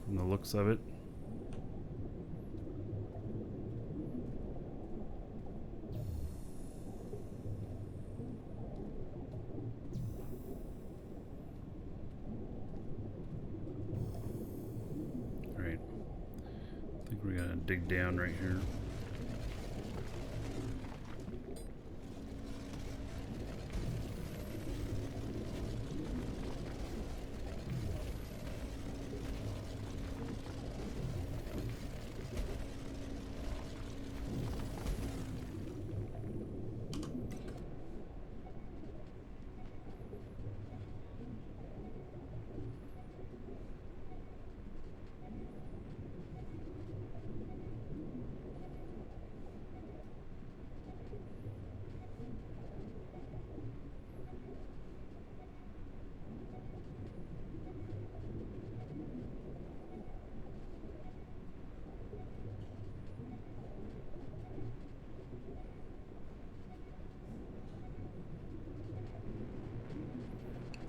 from the looks of it. Alright. I think we're gonna dig down right here.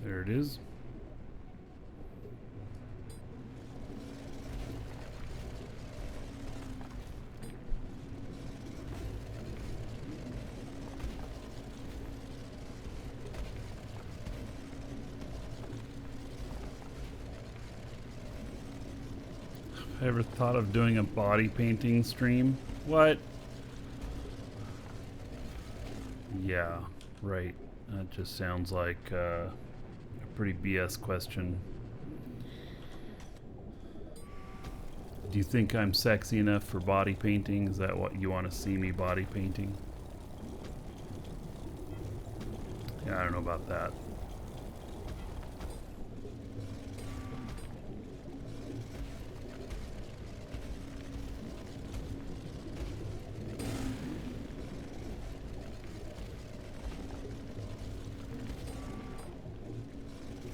There it is. Ever thought of doing a body painting stream? What? Yeah, right. That just sounds like a pretty BS question. Do you think I'm sexy enough for body painting? Is that what you want to see me body painting? Yeah, I don't know about that.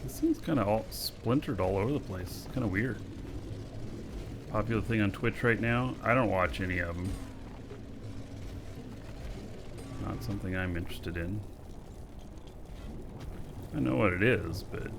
This thing's kind of all splintered all over the place. It's kind of weird. Popular thing on Twitch right now. I don't watch any of them. Not something I'm interested in. I know what it is, but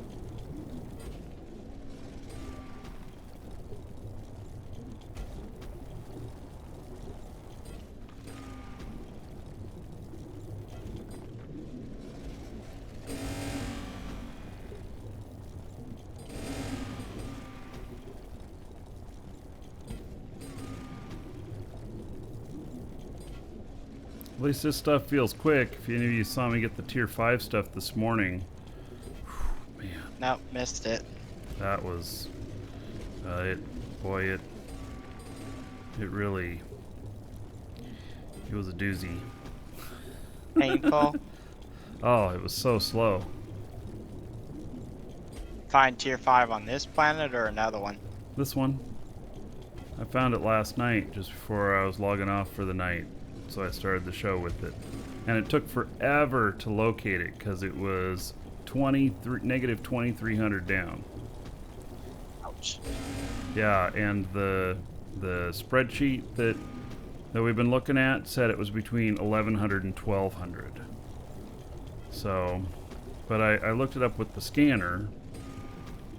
at least this stuff feels quick. If any of you saw me get the tier 5 stuff this morning, man, Nope, missed it. that was it really, it was a doozy. Painful. Oh, it was so slow. find tier 5 on this planet or another one? This one. I found it last night, just before I was logging off for the night. So I started the show with it. And it took forever to locate it, because it was negative 2,300 down. Ouch. Yeah, and the spreadsheet that we've been looking at said it was between 1,100 and 1,200. So, but I looked it up with the scanner,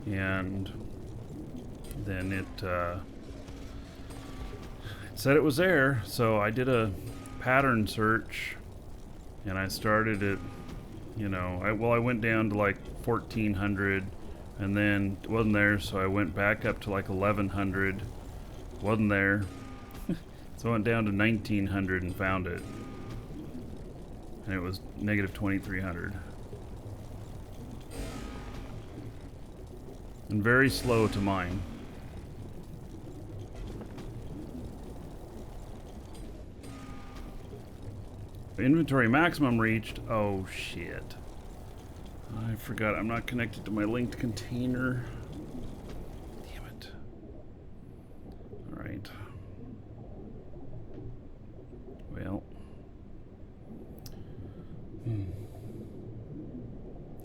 and then it said it was there. So I did a pattern search, and I started it. You know, I went down to like 1,400, and then it wasn't there, so I went back up to like 1,100. Wasn't there. So I went down to 1,900 and found it. And it was negative 2,300. And very slow to mine. Inventory maximum reached. Oh shit. I forgot I'm not connected to my linked container. Damn it. Alright. Well.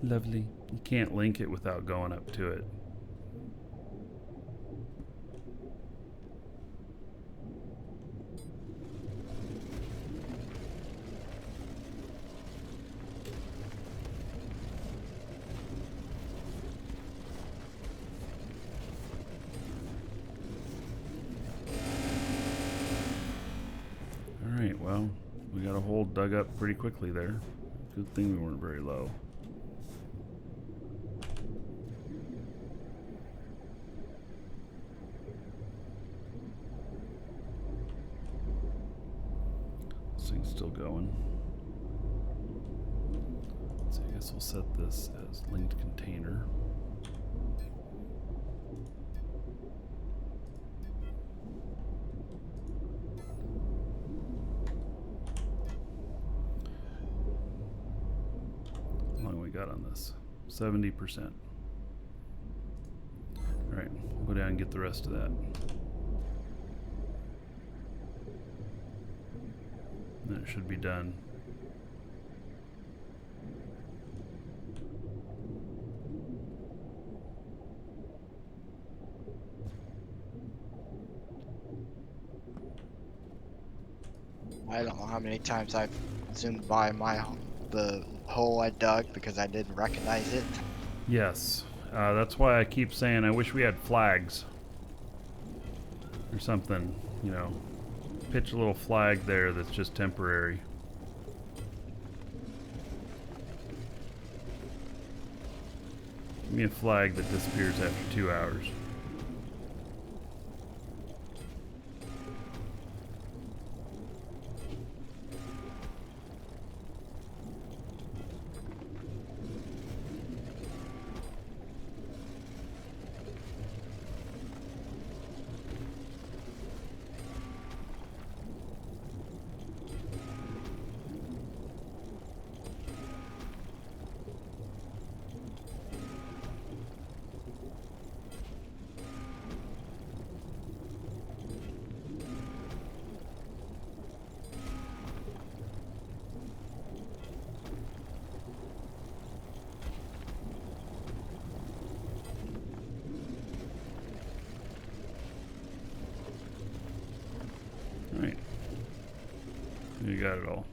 Lovely. You can't link it without going up to it. Alright, well, we got a hole dug up pretty quickly there. Good thing we weren't very low. This thing's still going. So I guess we'll set this as linked container. How long we got on this? 70%. Alright, we'll go down and get the rest of that. Then it should be done. I don't know how many times I've zoomed by the hole I dug because I didn't recognize it. Yes, that's why I keep saying I wish we had flags or something, you know. Pitch a little flag there that's just temporary. Give me a flag that disappears after 2 hours. Alright. You got it all.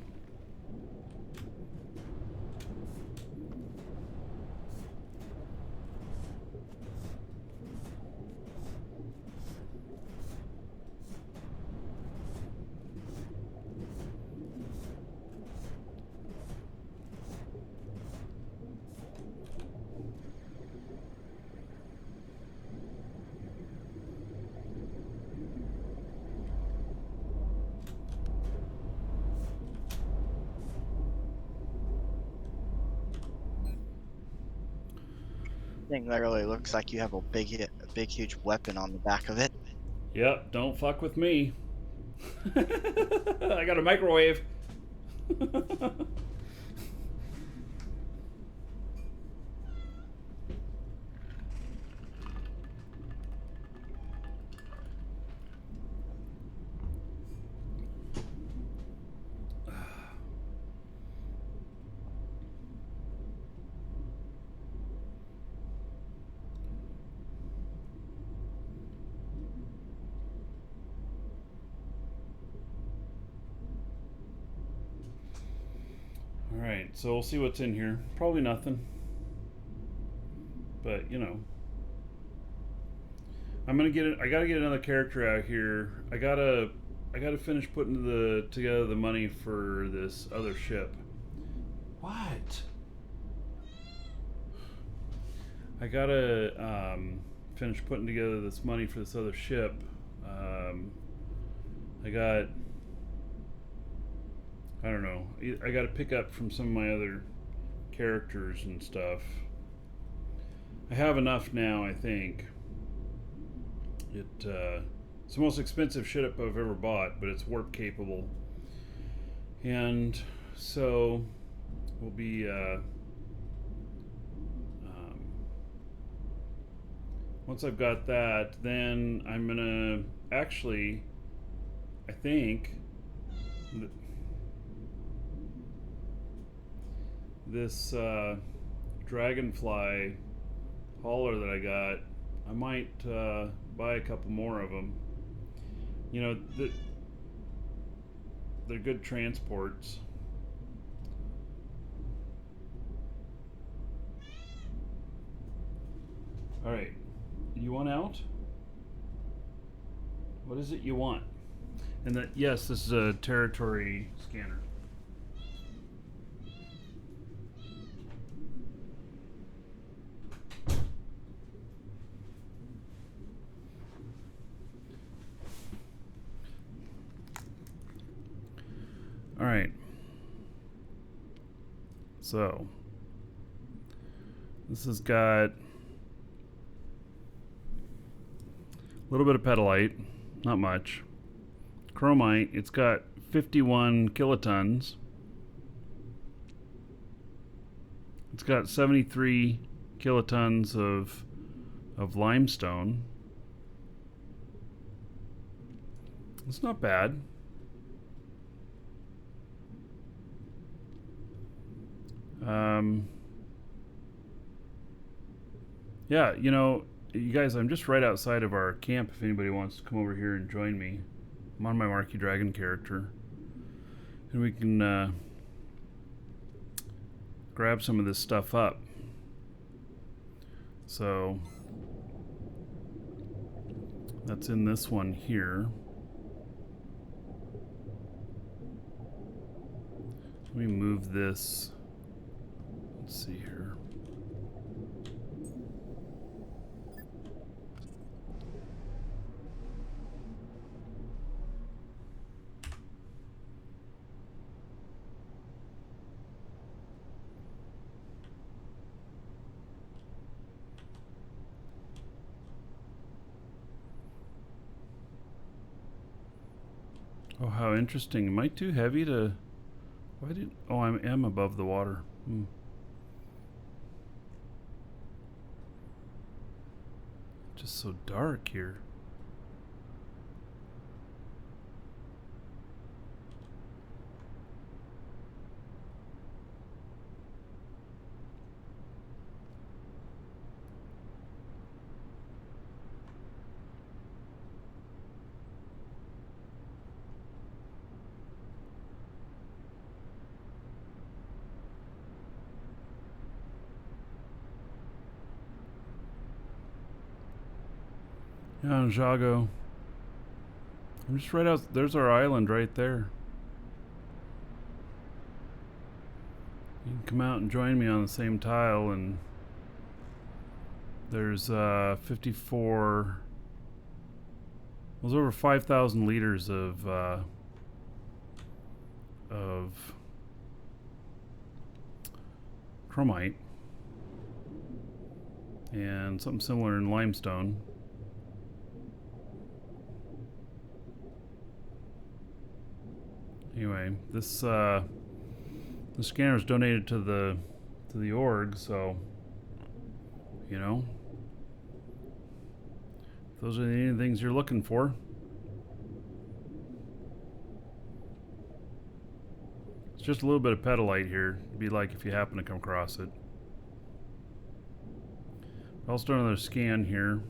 Thing literally looks like you have a big huge weapon on the back of it. Yep, don't fuck with me. I got a microwave. Alright, so we'll see what's in here. Probably nothing. But, you know. I'm gonna get it. I gotta get another character out here. I gotta finish putting together the money for this other ship. What? I gotta finish putting together this money for this other ship. I don't know. I gotta pick up from some of my other characters and stuff. I have enough now, I think. It's the most expensive ship I've ever bought, but it's warp capable. And so we'll be once I've got that, then I'm gonna actually, I think, this dragonfly hauler that I got, I might buy a couple more of them. You know, they're good transports. All right, you want out? What is it you want? And that, yes, this is a territory scanner. All right. So this has got a little bit of pedalite, not much. Chromite, it's got 51 kilotons. It's got 73 kilotons of limestone. It's not bad. Yeah, you know, you guys, I'm just right outside of our camp if anybody wants to come over here and join me. I'm on my Marquee Dragon character. And we can grab some of this stuff up. So that's in this one here. Let me move this. Let's see here. Oh, how interesting. Am I too heavy to... Why did... Oh, I am above the water. Just so dark here. Yeah, Jago. I'm just right out. There's our island right there. You can come out and join me on the same tile, and there's 54. There's over 5,000 liters of chromite and something similar in limestone. Anyway, this scanner is donated to the org, so you know, if those are the things you're looking for. It's just a little bit of pedalite here. It'd be like if you happen to come across it. I'll start another scan here.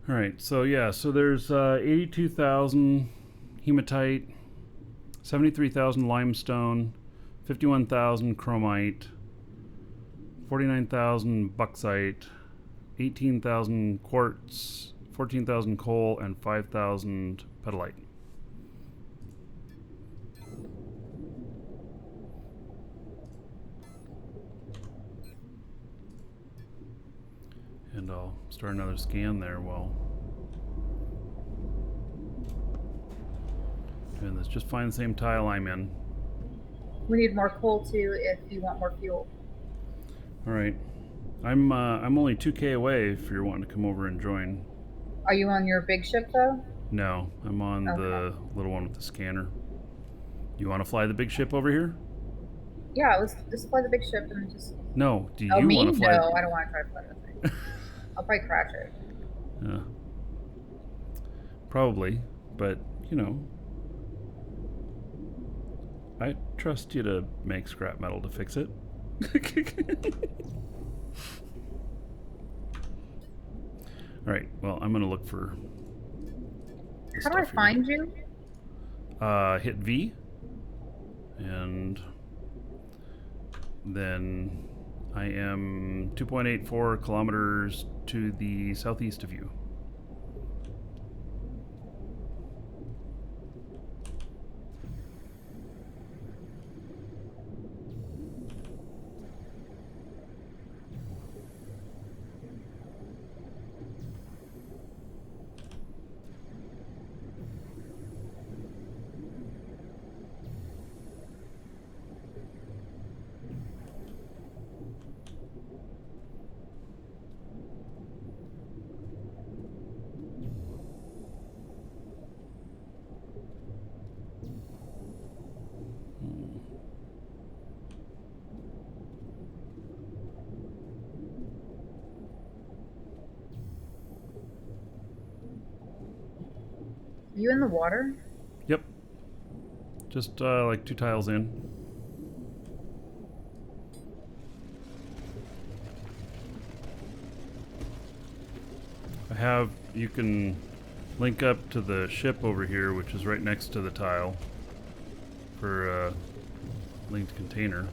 All right, so yeah, so there's 82,000 hematite, 73,000 limestone, 51,000 chromite, 49,000 bauxite, 18,000 quartz, 14,000 coal, and 5,000 petalite. And I'll start another scan there while doing this. Just find the same tile I'm in. We need more coal too if you want more fuel. All right, I'm only 2K away if you're wanting to come over and join. Are you on your big ship though? No, I'm on the little one with the scanner. You want to fly the big ship over here? Yeah, let's just fly the big ship and just. No. Do you Oh, me? want to fly? No, I don't want to try to fly the thing. I'll probably crash it. Yeah. Probably, but you know, I trust you to make scrap metal to fix it. All right. Well, I'm gonna look for. How do I find you? Hit V, and then I am 2.84 kilometers to the southeast of you. Are you in the water? Yep. Just like 2 tiles in. You can link up to the ship over here, which is right next to the tile for a linked container.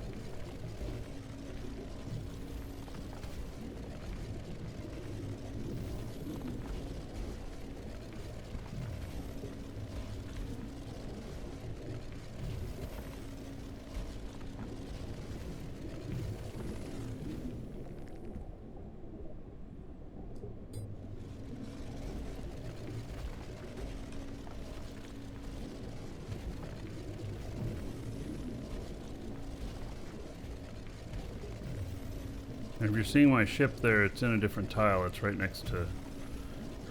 And if you're seeing my ship there, it's in a different tile. It's right next to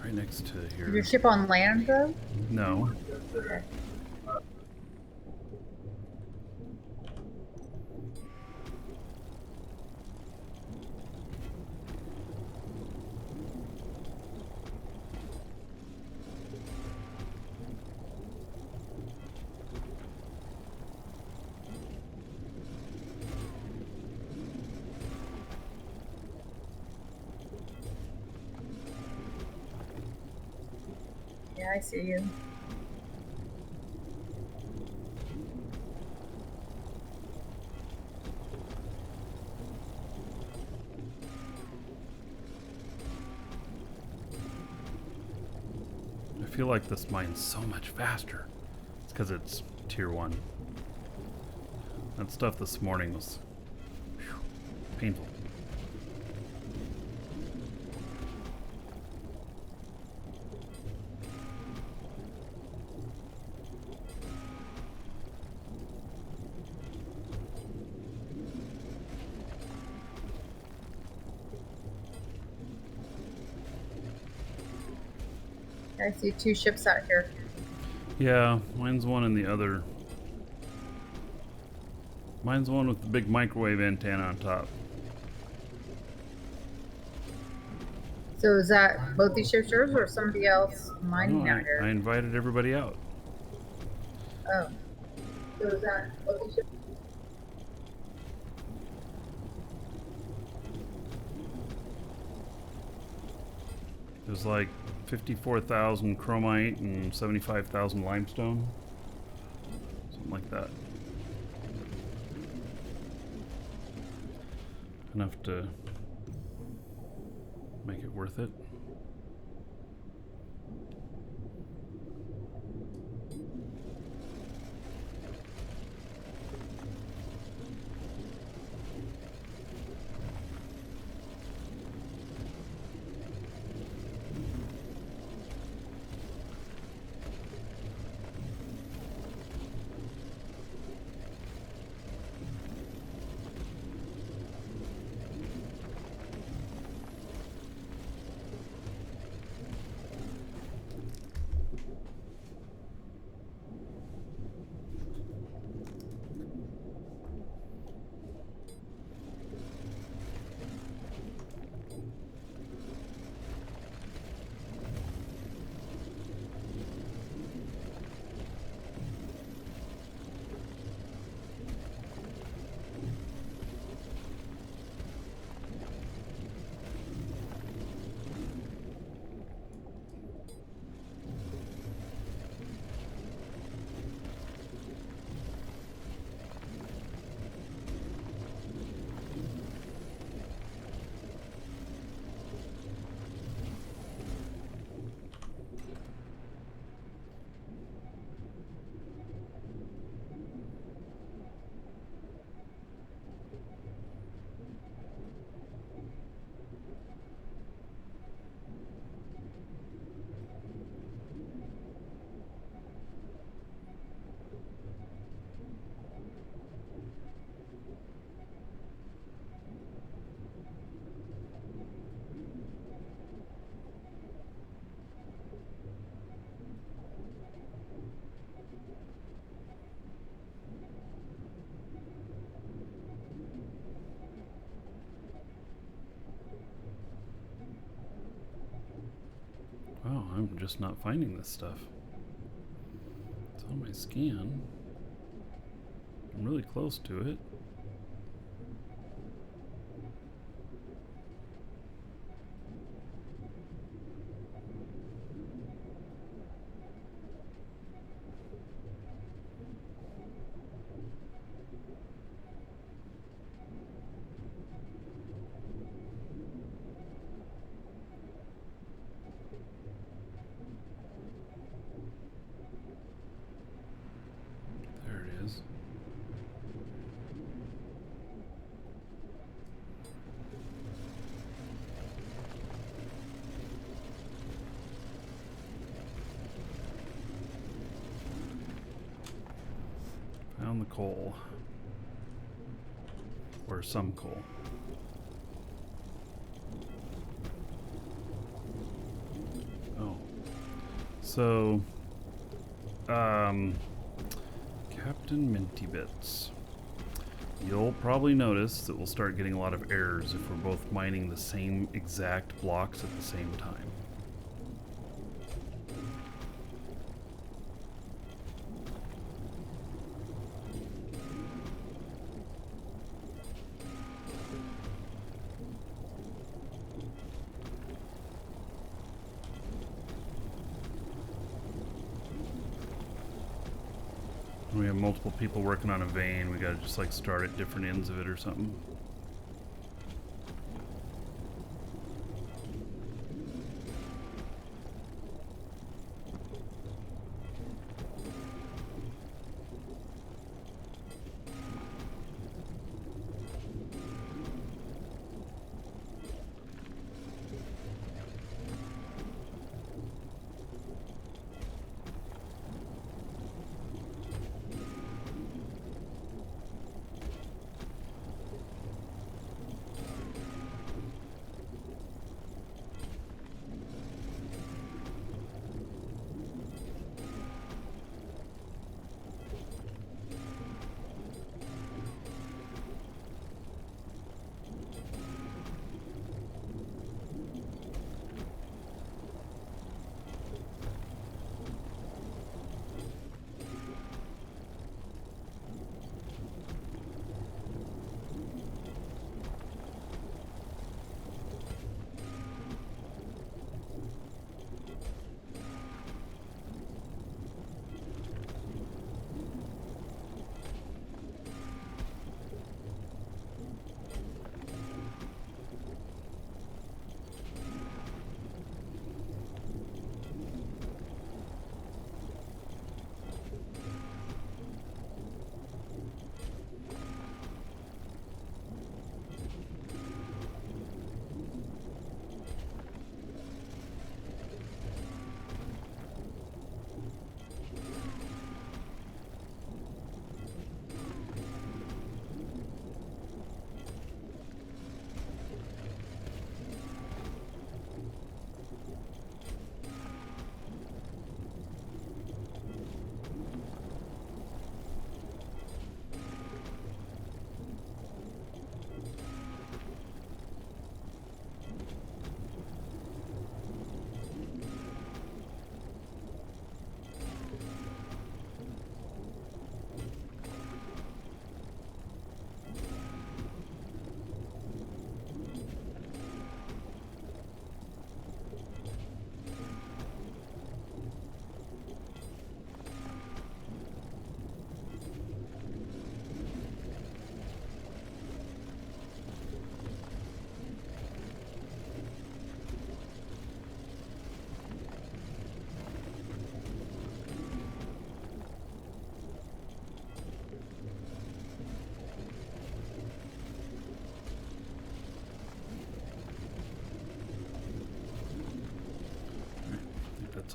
here. Is your ship on land though? No. Okay. Yeah, I see you. I feel like this mine's so much faster. It's because it's tier 1. That stuff this morning was painful. I see 2 ships out here. Yeah, mine's one and the other. Mine's the one with the big microwave antenna on top. So is that both these ships yours or somebody else mining out here? I invited everybody out. Oh. So is that both these ships? There's like 54,000 chromite and 75,000 limestone. Something like that. Enough to make it worth it. Oh, I'm just not finding this stuff. It's on my scan. I'm really close to it. There it is. Found the coal. Or some coal. Oh. So, Captain Minty Bits. You'll probably notice that we'll start getting a lot of errors if we're both mining the same exact blocks at the same time. When we have multiple people working on a vein, we gotta just like start at different ends of it or something.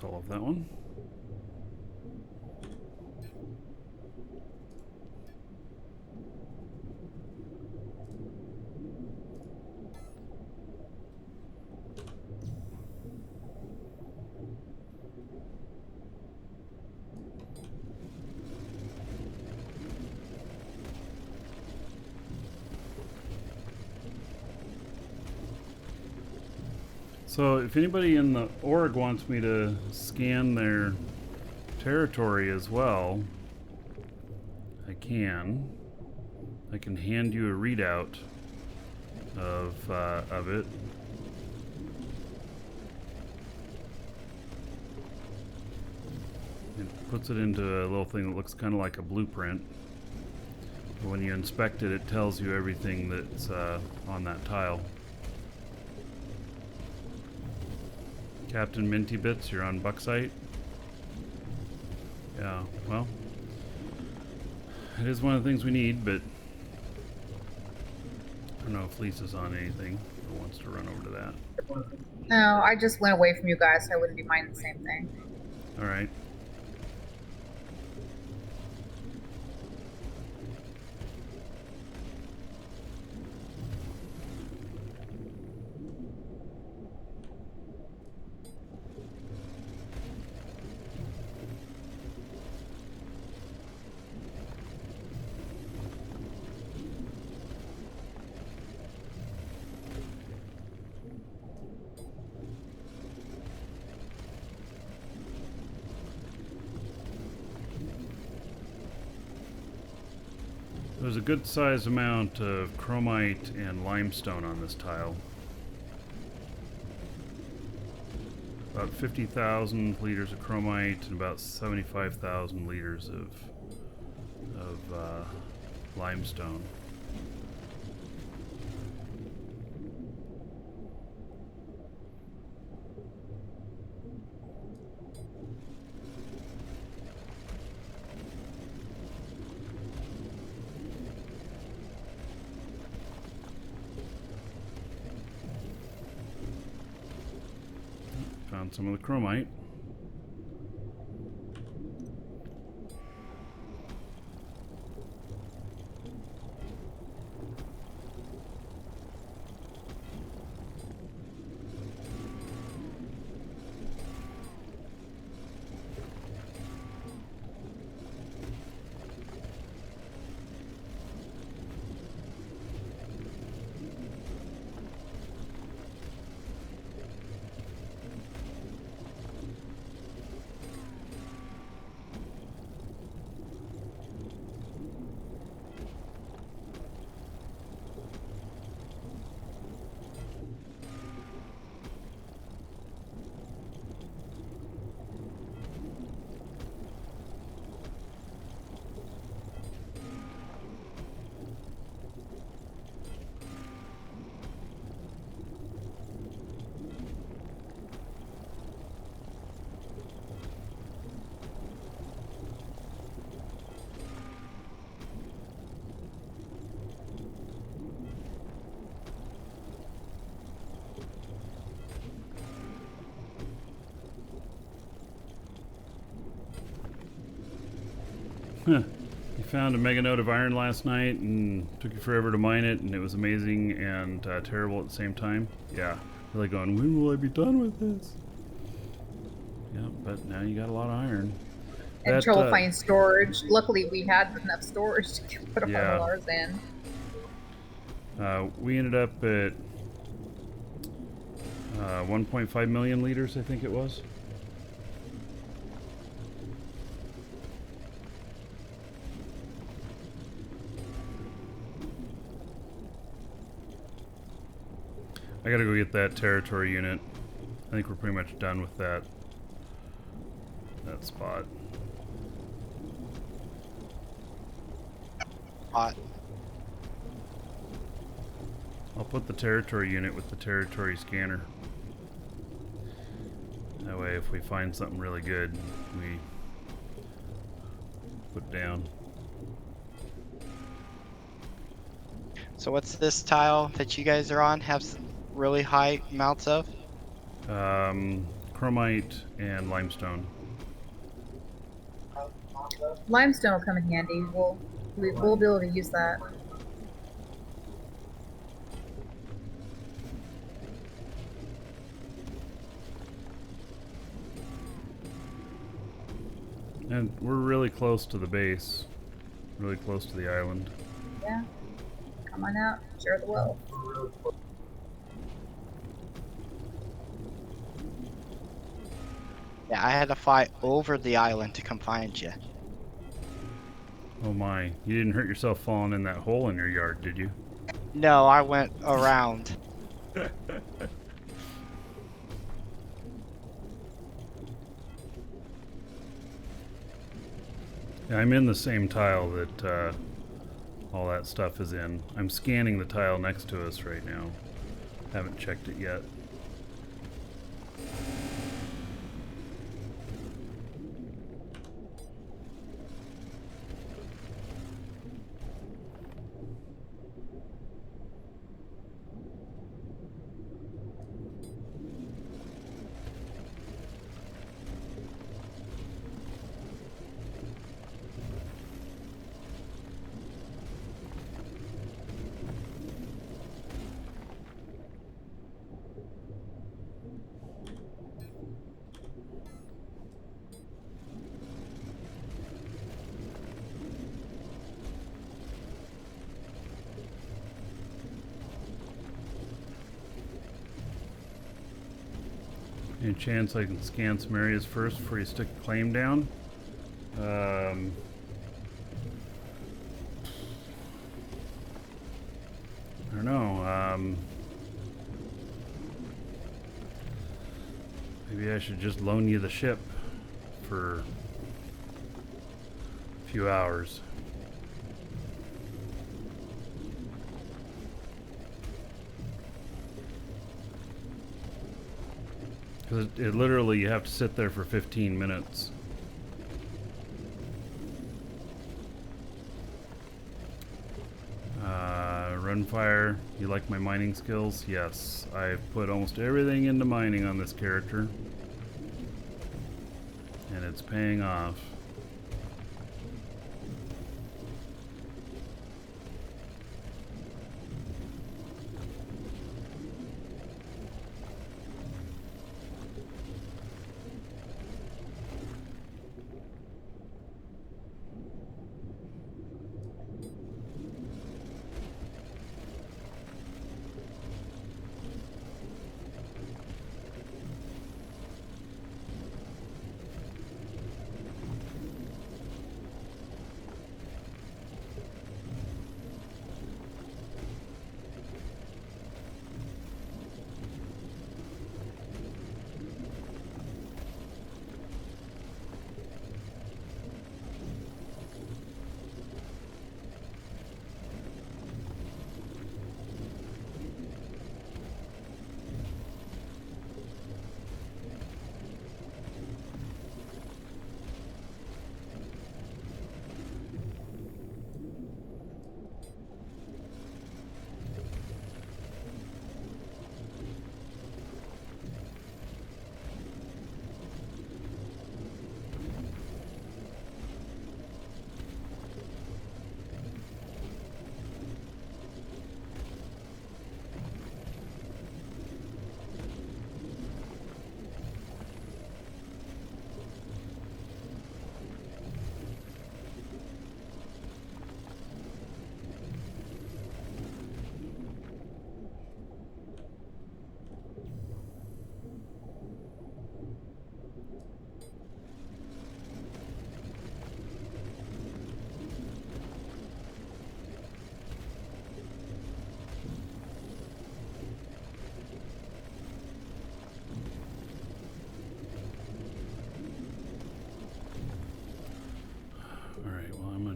That's all of that one. So if anybody in the org wants me to scan their territory as well, I can. I can hand you a readout of it. It puts it into a little thing that looks kind of like a blueprint. But when you inspect it, it tells you everything that's on that tile. Captain Minty Bits, you're on Bucksite. Yeah, well, it is one of the things we need, but I don't know if Lisa's on anything or wants to run over to that. No, I just went away from you guys, so I wouldn't be minding the same thing. All right. There's a good sized amount of chromite and limestone on this tile. About 50,000 liters of chromite and about 75,000 liters of limestone. Found some of the chromite. Huh. You found a mega node of iron last night and took you forever to mine it, and it was amazing and terrible at the same time. Yeah, really going, when will I be done with this? Yeah, but now you got a lot of iron. And trouble finding storage. Luckily, we had enough storage to put all ours in. We ended up at 1.5 million liters, I think it was. I gotta go get that territory unit. I think we're pretty much done with that spot. Hot. I'll put the territory unit with the territory scanner. That way if we find something really good, we put it down. So what's this tile that you guys are on have really high amounts of? chromite and limestone. Limestone will come in handy. We'll be able to use that. And we're really close to the base. Really close to the island. Yeah. Come on out. Share the wealth. Yeah, I had to fly over the island to come find you. Oh my. You didn't hurt yourself falling in that hole in your yard, did you? No, I went around. Yeah, I'm in the same tile that all that stuff is in. I'm scanning the tile next to us right now. Haven't checked it yet. Any chance I can scan some areas first before you stick a claim down? I don't know. Maybe I should just loan you the ship for a few hours. Because it literally, you have to sit there for 15 minutes. Runfire, you like my mining skills? Yes, I've put almost everything into mining on this character. And it's paying off.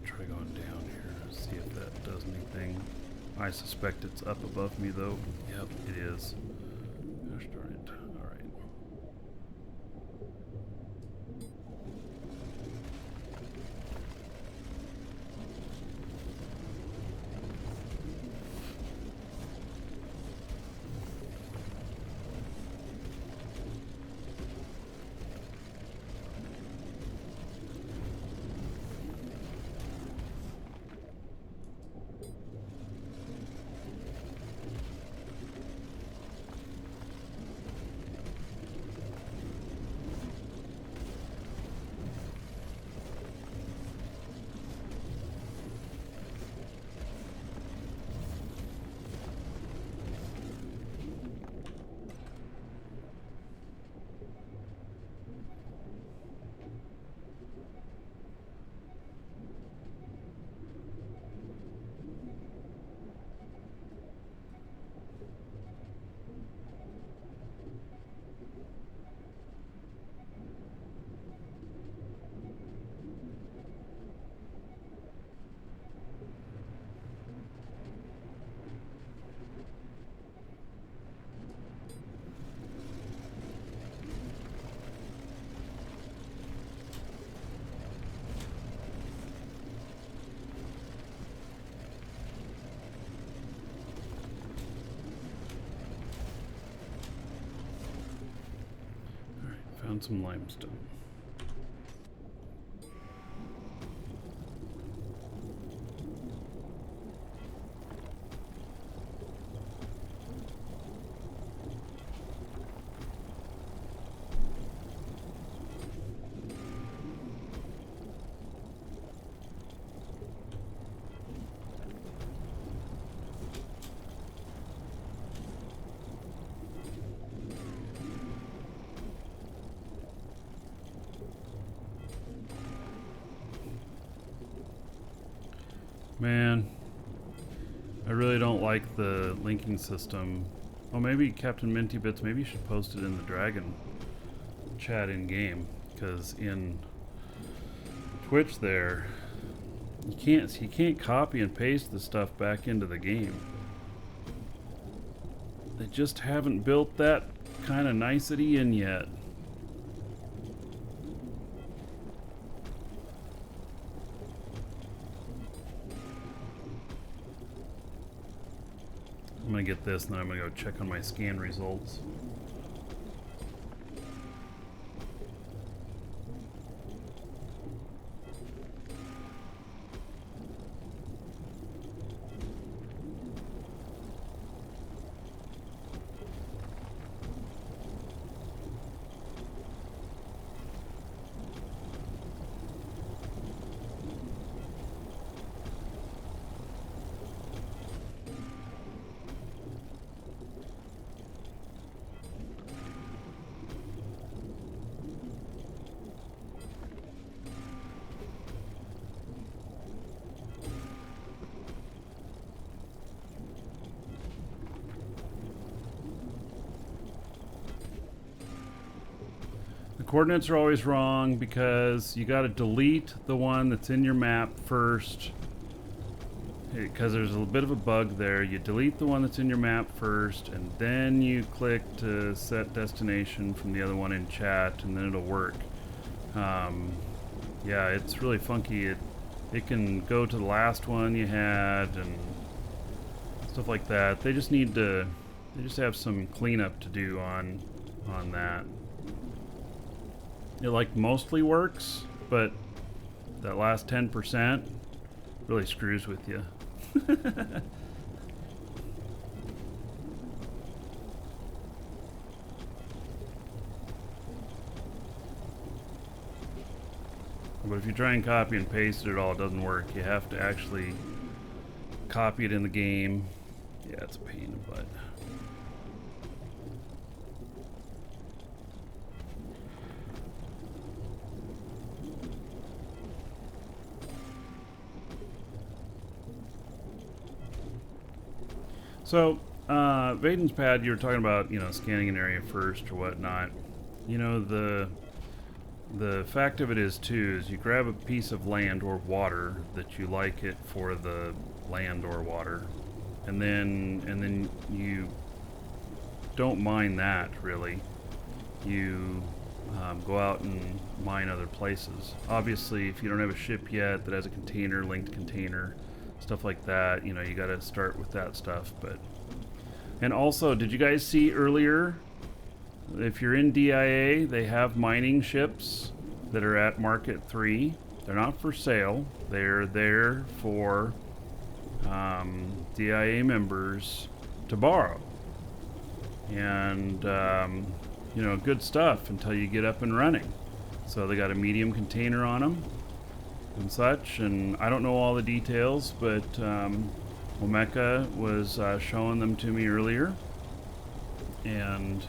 Try going down here, see if that does anything. I suspect it's up above me though. Yep, it is. Gosh darn it. Alright. some limestone. Man, I really don't like the linking system. Oh, maybe Captain Minty Bits, maybe you should post it in the Dragon chat in game, because in Twitch there, you can't copy and paste the stuff back into the game. They just haven't built that kind of nicety in yet. I'm gonna get this, and then I'm gonna go check on my scan results. Coordinates are always wrong because you got to delete the one that's in your map first, because there's a bit of a bug there. You delete the one that's in your map first, and then you click to set destination from the other one in chat, and then it'll work. Yeah, it's really funky. It can go to the last one you had and stuff like that. They just have some cleanup to do on that. It like mostly works, but that last 10% really screws with you. But if you try and copy and paste it at all, it doesn't work. You have to actually copy it in the game. Yeah, it's a pain in the butt. So, Vaden's pad, you were talking about, scanning an area first or whatnot. The fact of it is, too, is you grab a piece of land or water that you like it for the land or water, and then you don't mine that, really. You go out and mine other places. Obviously, if you don't have a ship yet that has a container, linked container, stuff like that, you got to start with that stuff. And also, did you guys see earlier, if you're in DIA, they have mining ships that are at Market 3. They're not for sale. They're there for DIA members to borrow. And, good stuff until you get up and running. So they got a medium container on them and such, and I don't know all the details, but Omeka was showing them to me earlier, and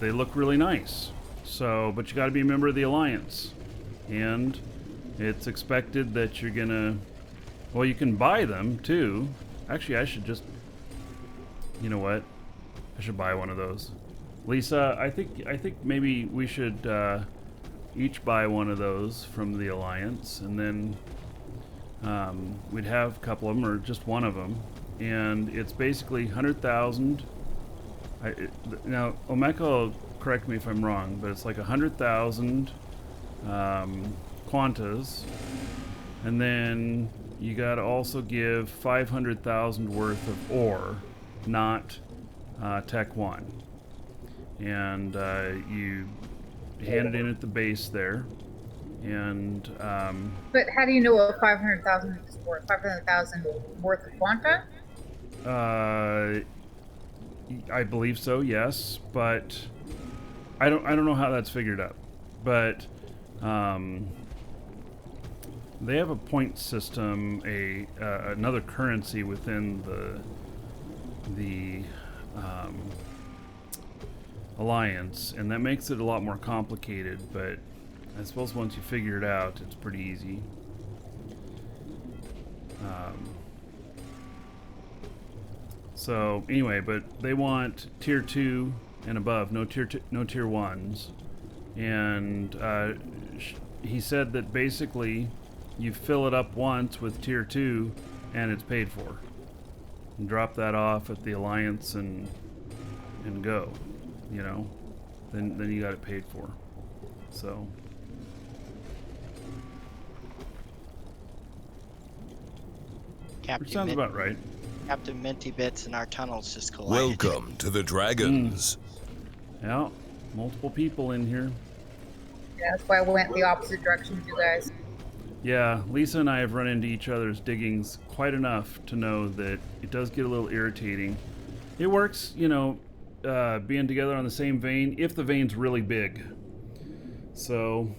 they look really nice. So, but you got to be a member of the Alliance, and it's expected that you're gonna. Well, you can buy them too. Actually, I should just. You know what? I should buy one of those. Lisa, I think maybe we should each buy one of those from the Alliance, and then we'd have a couple of them, or just one of them, and it's basically 100,000. Now, Omeka will correct me if I'm wrong, but it's like 100,000 quantas, and then you got to also give 500,000 worth of ore, not Tech 1. and you hand it in at the base there, and But how do you know what 500,000 is worth? 500,000 worth of quanta? I believe so, yes, but I don't know how that's figured up, but they have a point system, another currency within the alliance, and that makes it a lot more complicated. But I suppose once you figure it out, it's pretty easy. So anyway, but they want tier 2 and above, no tier 1s, and he said that basically you fill it up once with tier 2 and it's paid for. And drop that off at the alliance and go, you know. Then you got it paid for. So which sounds about right. Captain Minty Bits and our tunnels just collided. Welcome to the Dragons. Yeah, multiple people in here. Yeah, that's why I went the opposite direction as you guys. Yeah, Lisa and I have run into each other's diggings quite enough to know that it does get a little irritating. It works, you know, being together on the same vein if the vein's really big. So,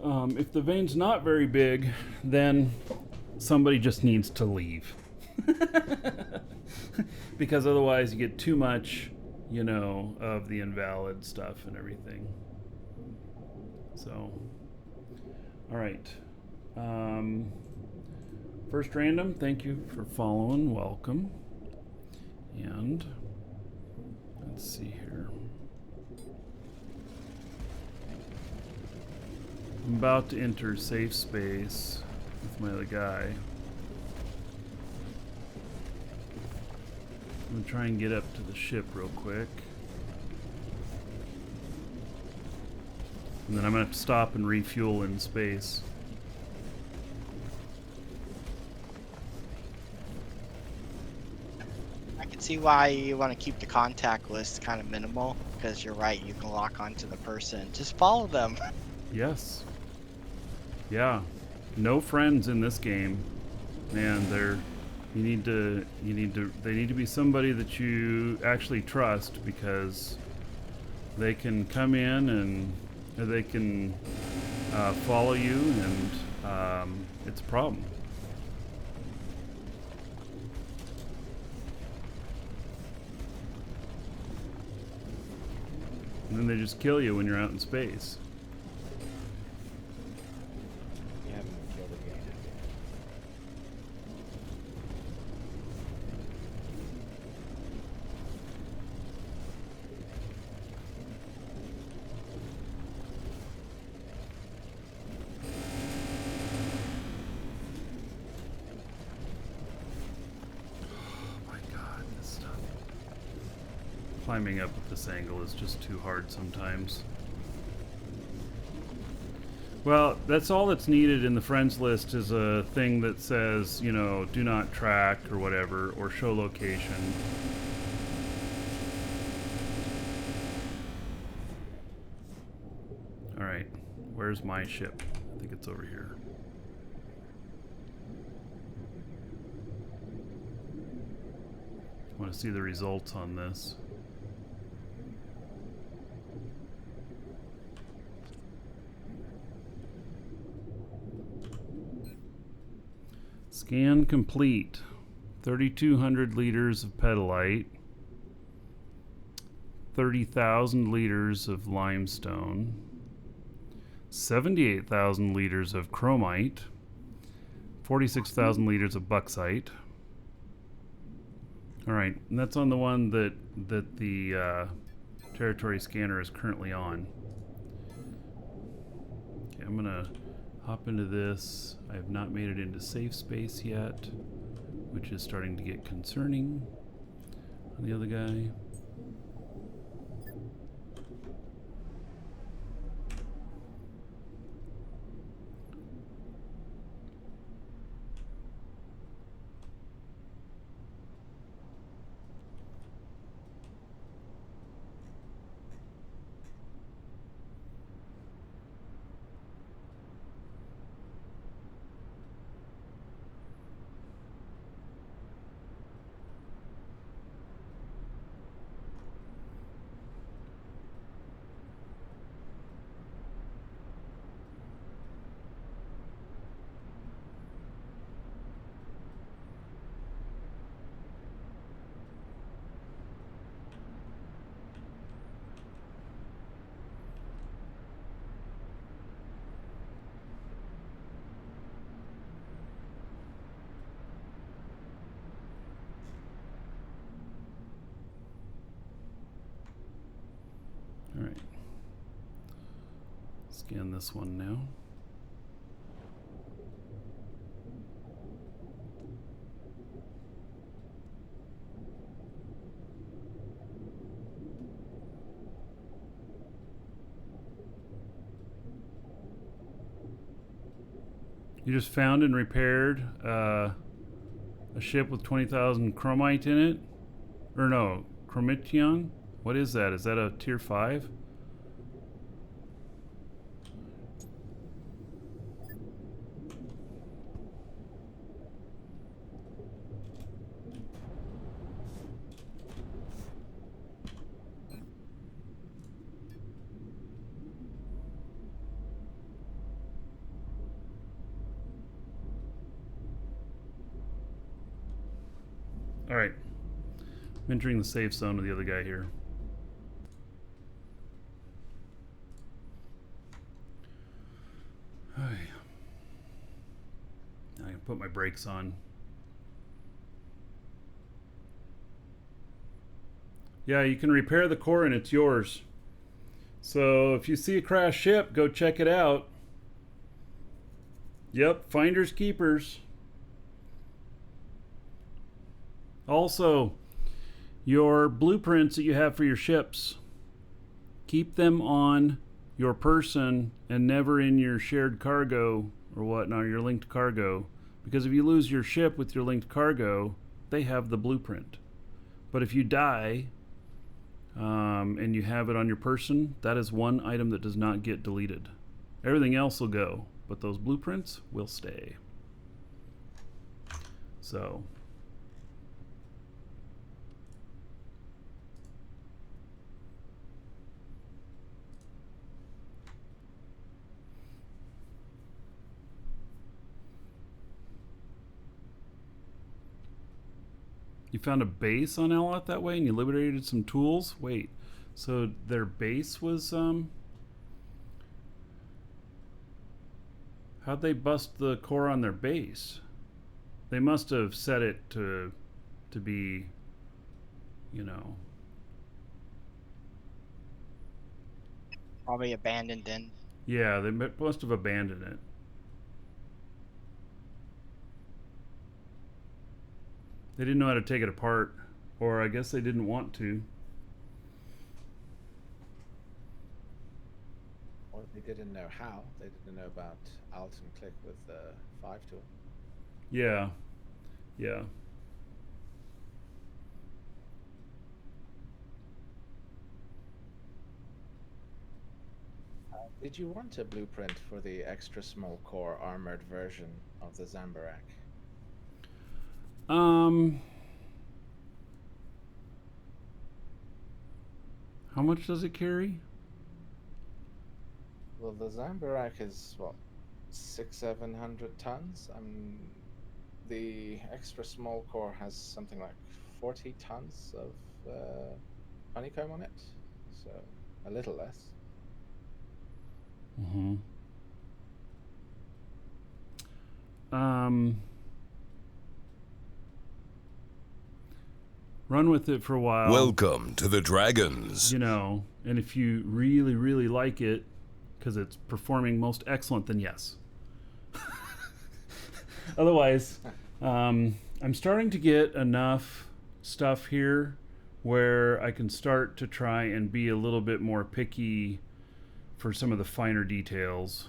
if the vein's not very big, then somebody just needs to leave. Because otherwise you get too much, you know, of the invalid stuff and everything. So, all right. First random, thank you for following. Welcome. And let's see here. I'm about to enter safe space with my other guy. I'm gonna try and get up to the ship real quick. And then I'm gonna have to stop and refuel in space. I can see why you want to keep the contact list kind of minimal, because you're right, you can lock onto the person. Just follow them. Yes. Yeah. No friends in this game. Man, they need to be somebody that you actually trust, because they can come in and they can follow you, and it's a problem. And then they just kill you when you're out in space. Climbing up at this angle is just too hard sometimes. Well, that's all that's needed in the friends list is a thing that says, you know, do not track or whatever, or show location. Alright, where's my ship? I think it's over here. I want to see the results on this. Scan complete. 3,200 liters of pedalite. 30,000 liters of limestone. 78,000 liters of chromite. 46,000 liters of bauxite. Alright, and that's on the one that the territory scanner is currently on. Okay, I'm gonna hop into this. I have not made it into safe space yet, which is starting to get concerning on the other guy. Scan this one now. You just found and repaired a ship with 20,000 chromite in it? Or no, chromition? What is that? Is that a tier 5? Alright. I'm entering the safe zone with the other guy here. Alright. Now I can put my brakes on. Yeah, you can repair the core and it's yours. So if you see a crashed ship, go check it out. Yep, finders keepers. Also, your blueprints that you have for your ships, keep them on your person and never in your shared cargo or whatnot, your linked cargo. Because if you lose your ship with your linked cargo, they have the blueprint. But if you die and you have it on your person, that is one item that does not get deleted. Everything else will go, but those blueprints will stay. So... You found a base on Alot that way and you liberated some tools? Wait, so their base was, how'd they bust the core on their base? They must have set it to be, you know... Probably abandoned in. Yeah, they must have abandoned it. They didn't know how to take it apart, or I guess they didn't want to. Or they didn't know how. They didn't know about Alt and click with the 5 tool. Yeah, yeah. Did you want a blueprint for the extra small core armored version of the Zambarak? How much does it carry? Well, the Zambarak is what, 600-700 tons. The extra small core has something like 40 tons of honeycomb on it, so a little less. Mm-hmm. Run with it for a while. Welcome to the Dragons. You know, and if you really, really like it, because it's performing most excellent, then yes. Otherwise, I'm starting to get enough stuff here where I can start to try and be a little bit more picky for some of the finer details.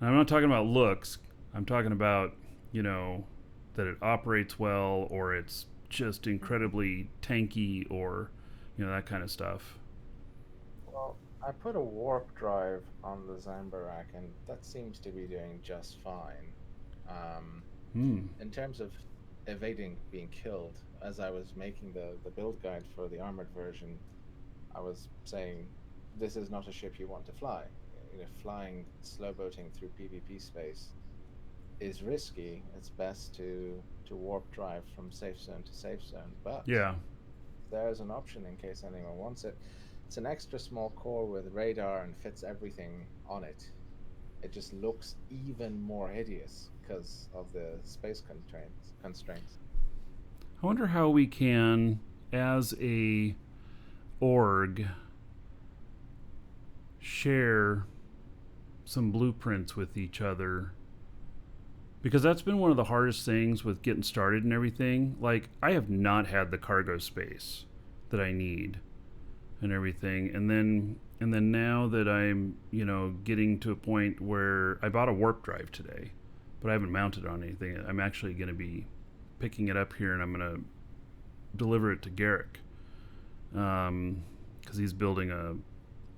And I'm not talking about looks. I'm talking about, you know, that it operates well, or it's just incredibly tanky, or, you know, that kind of stuff. Well, I put a warp drive on the Zambarak, and that seems to be doing just fine. In terms of evading being killed, as I was making the build guide for the armored version, I was saying this is not a ship you want to fly. You know, flying slow boating through PvP space is risky. It's best to warp drive from safe zone to safe zone. But Yeah. there's an option in case anyone wants it. It's an extra small core with radar and fits everything on it. It just looks even more hideous because of the space constraints. I wonder how we can, as a org, share some blueprints with each other, because that's been one of the hardest things with getting started and everything. Like, I have not had the cargo space that I need and everything, and then now that I'm, you know, getting to a point where I bought a warp drive today, but I haven't mounted it on anything. I'm actually going to be picking it up here, and I'm going to deliver it to Garrick, because he's building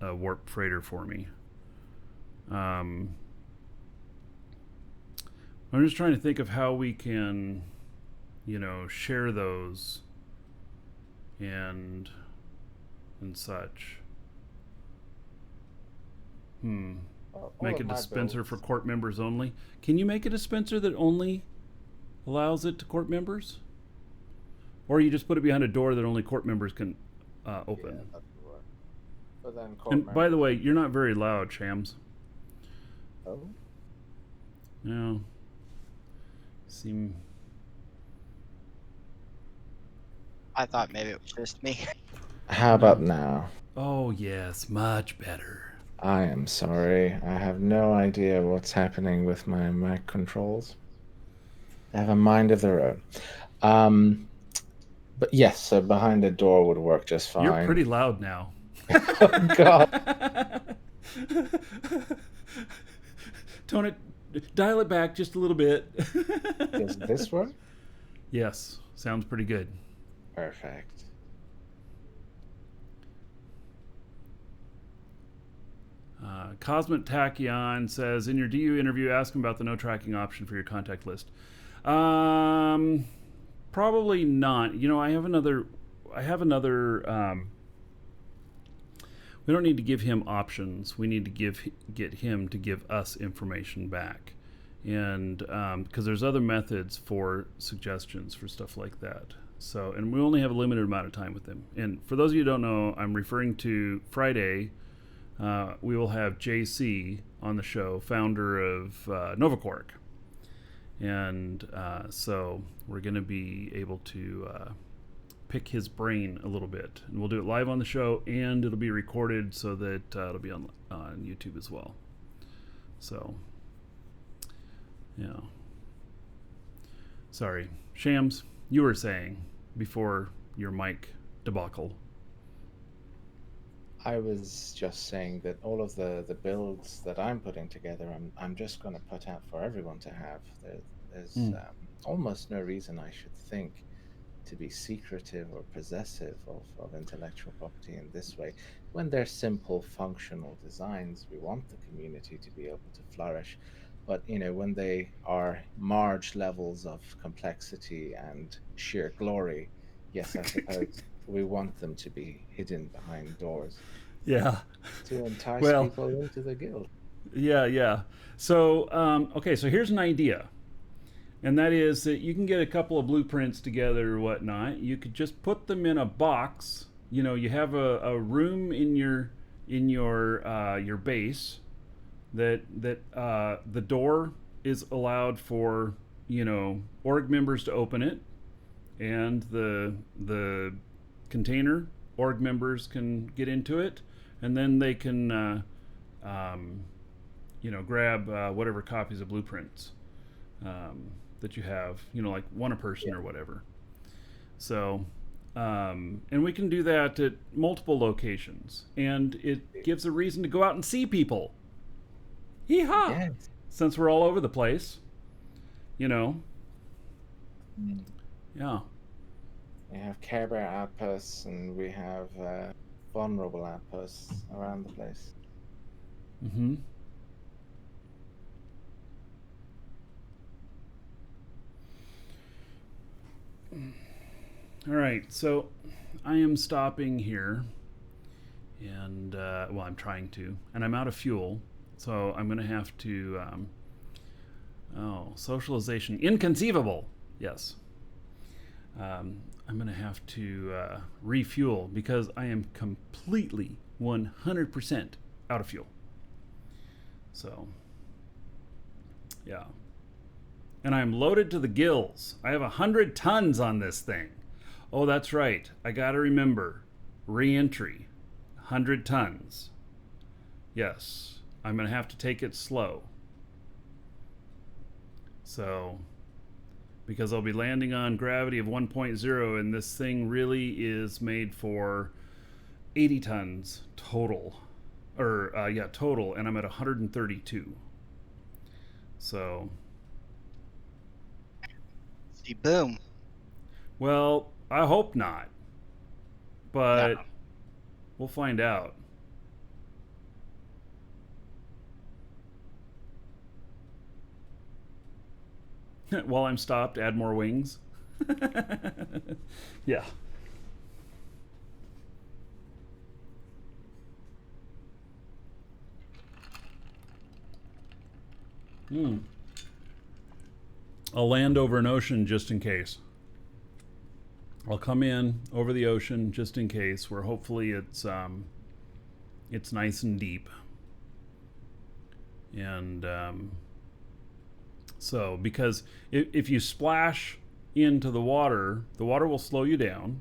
a warp freighter for me. I'm just trying to think of how we can, you know, share those and such. All Make of a my dispenser builds- for court members only. Can you make a dispenser that only allows it to court members? Or you just put it behind a door that only court members can open? Yeah, that would work. But then court And by the members- way, you're not very loud, Shams. Oh, No. Seem... I thought maybe it was just me. how about now? Oh, yes, much better. I am sorry. I have no idea what's happening with my mic controls. They have a mind of their own. But yes, so behind the door would work just fine. You're pretty loud now. Oh, God. Tone it, dial it back just a little bit. Does this work? Yes, sounds pretty good. Perfect. Cosmic Tachyon says, in your DU interview, ask him about the no tracking option for your contact list. Probably not. You know, I have another. We don't need to give him options. We need to get him to give us information back, and because there's other methods for suggestions for stuff like that. So, and we only have a limited amount of time with him. And for those of you who don't know, I'm referring to Friday. We will have JC on the show, founder of NovaQuark. And so we're going to be able to pick his brain a little bit. And we'll do it live on the show, and it'll be recorded so that it'll be on YouTube as well. So, yeah. Sorry. Shams, you were saying before your mic debacle. I was just saying that all of the builds that I'm putting together, I'm just going to put out for everyone to have. There's almost no reason I should think to be secretive or possessive of intellectual property in this way. When they're simple, functional designs, we want the community to be able to flourish. But, you know, when they are large levels of complexity and sheer glory, yes, I suppose we want them to be hidden behind doors. Yeah. To entice Well, people into the guild. Yeah. So, okay, so here's an idea. And that is that you can get a couple of blueprints together or whatnot. You could just put them in a box. You know, you have a room in your base that the door is allowed for, you know, org members to open it, and the container, org members can get into it, and then they can you know, grab whatever copies of blueprints that you have, you know, like one a person or whatever. So and we can do that at multiple locations, and it gives a reason to go out and see people. Hee-haw! Yes. Since we're all over the place, you know. Yeah. We have Care Bear outposts, and we have vulnerable outposts around the place. Mm-hmm. All right, so I am stopping here, and well, I'm trying to, and I'm out of fuel, so I'm going to have to. Socialization, inconceivable. Yes. I'm going to have to refuel because I am completely 100% out of fuel. So, yeah. And I'm loaded to the gills. I have 100 tons on this thing. Oh, that's right. I got to remember. Re-entry. 100 tons. Yes. I'm going to have to take it slow. So, because I'll be landing on gravity of 1.0, and this thing really is made for 80 tons total. Total, and I'm at 132. So, See, boom. well, I hope not. But No. we'll find out. While I'm stopped, add more wings. Yeah. I'll land over an ocean just in case. I'll come in over the ocean just in case, where hopefully it's nice and deep. And so, because if you splash into the water will slow you down.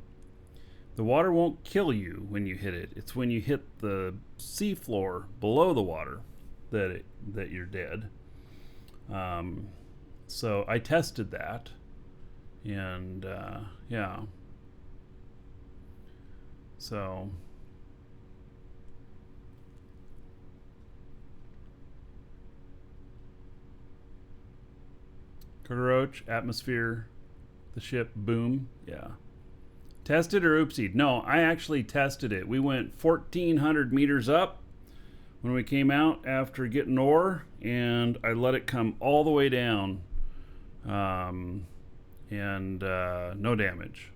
The water won't kill you when you hit it. It's when you hit the sea floor below the water that you're dead. So I tested that, and yeah. So Carter Roach, atmosphere, the ship, boom, yeah. Tested or oopsied? No, I actually tested it. We went 1,400 meters up when we came out after getting ore, and I let it come all the way down, and no damage.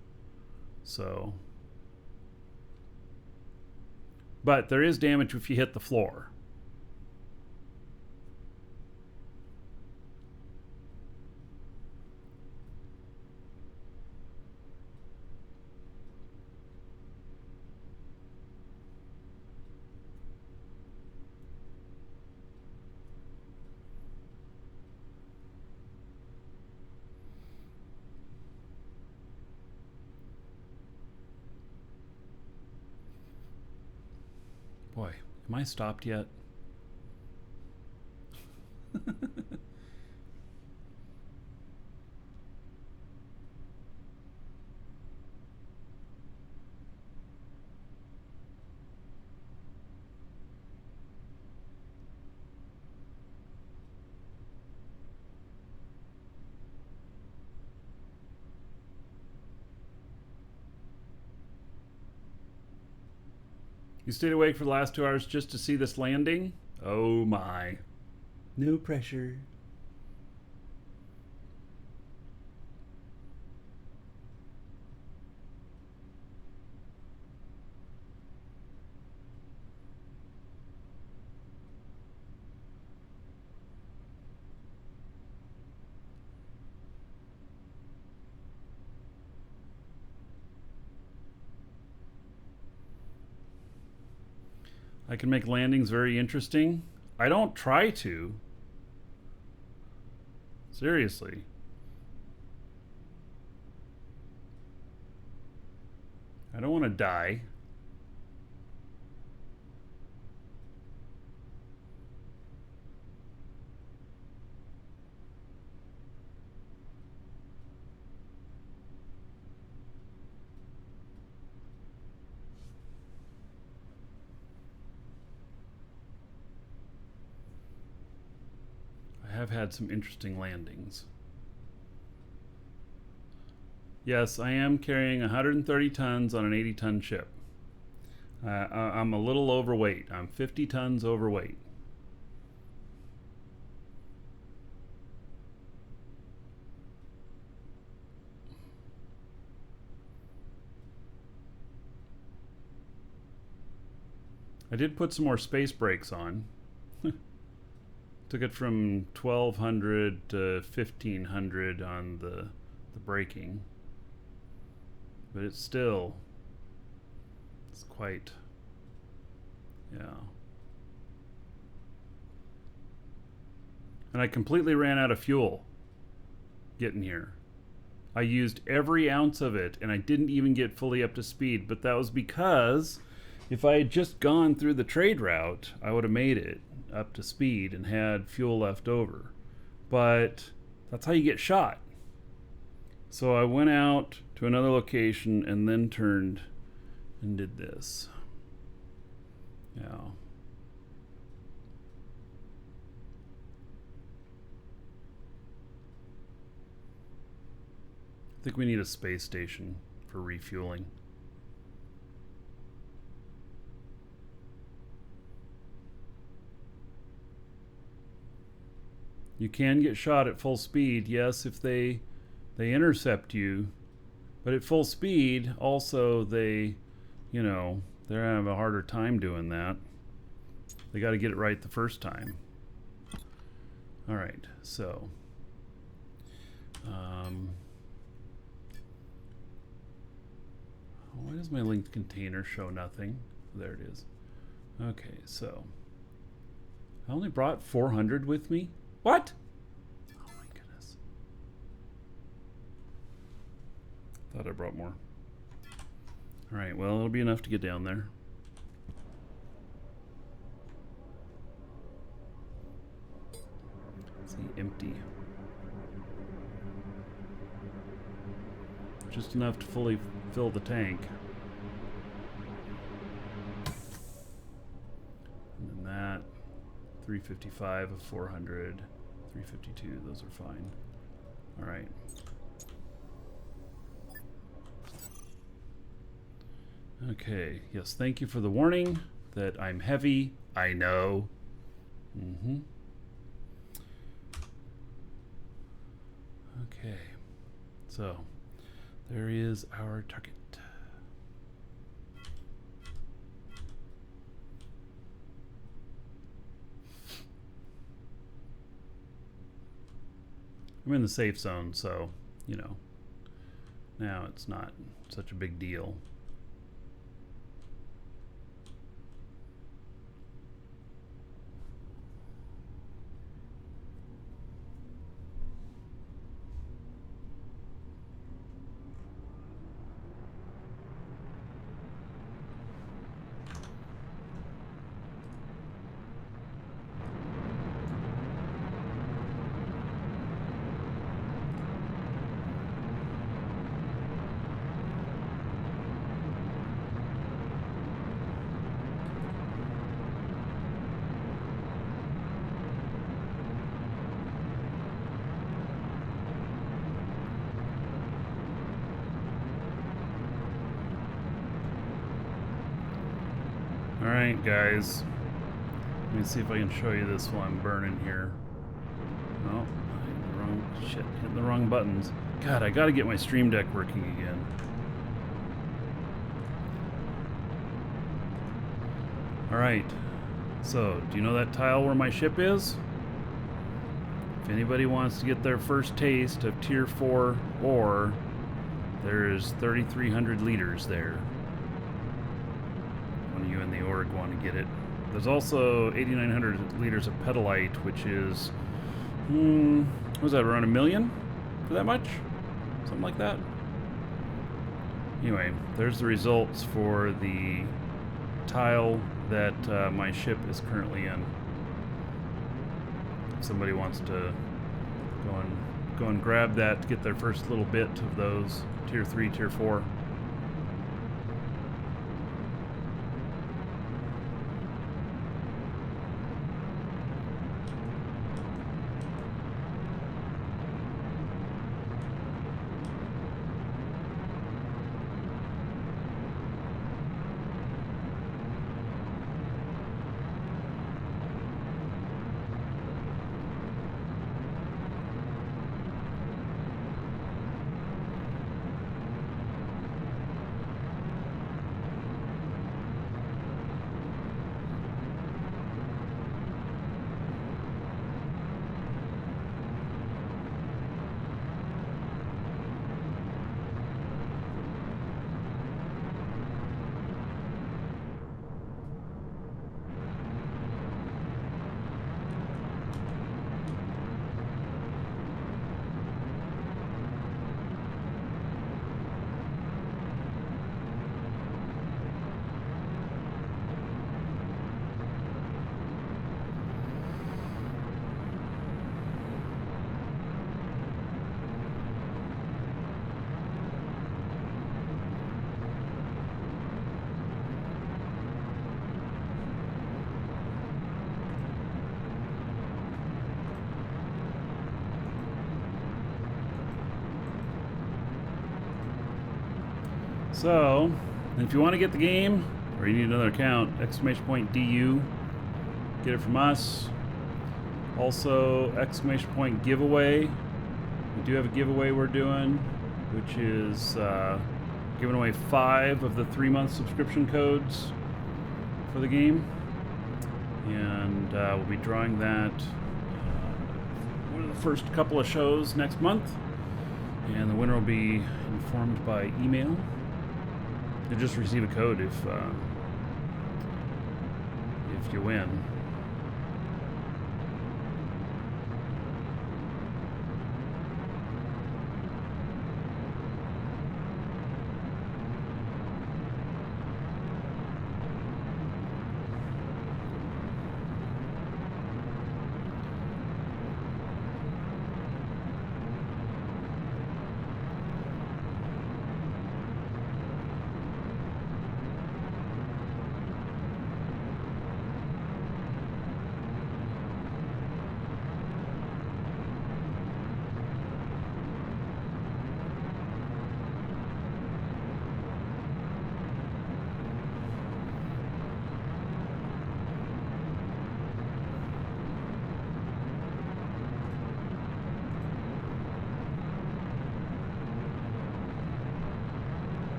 So, but there is damage if you hit the floor. Boy, am I stopped yet? You stayed awake for the last 2 hours just to see this landing? Oh my. No pressure. I can make landings very interesting. I don't try to. Seriously. I don't want to die. I have had some interesting landings. Yes, I am carrying 130 tons on an 80-ton ship. I'm a little overweight. I'm 50 tons overweight. I did put some more space brakes on. Took it from 1200 to 1500 on the braking. But it's quite, yeah. And I completely ran out of fuel getting here. I used every ounce of it, and I didn't even get fully up to speed, but that was because if I had just gone through the trade route, I would have made it. up to speed and had fuel left over. But that's how you get shot. So I went out to another location and then turned and did this. Yeah. I think we need a space station for refueling. You can get shot at full speed, yes, if they intercept you. But at full speed, also they have a harder time doing that. They got to get it right the first time. All right, so why does my linked container show nothing? There it is. Okay, so I only brought 400 with me. What? Oh my goodness. Thought I brought more. All right, well, it'll be enough to get down there. See, empty. Just enough to fully fill the tank. And then that, 355 of 400, 352, those are fine. All right. Okay, yes, thank you for the warning that I'm heavy. I know. Okay, so there is our target. I'm in the safe zone, so, now it's not such a big deal. Alright, guys. Let me see if I can show you this while I'm burning here. Oh, hitting the wrong buttons. God, I gotta get my Stream Deck working again. Alright, so, do you know that tile where my ship is? If anybody wants to get their first taste of Tier 4 ore, there's 3,300 liters there. One of you in the org want to get it. There's also 8,900 liters of petalite, which is, what was that, around 1 million for that much? Something like that. Anyway, there's the results for the tile that my ship is currently in. If somebody wants to go and grab that to get their first little bit of those Tier 3, Tier 4. So, if you want to get the game, or you need another account, !DU, get it from us. Also, !giveaway. We do have a giveaway we're doing, which is giving away 5 of the 3-month subscription codes for the game. And we'll be drawing that one of the first couple of shows next month. And the winner will be informed by email. You'll just receive a code if you win.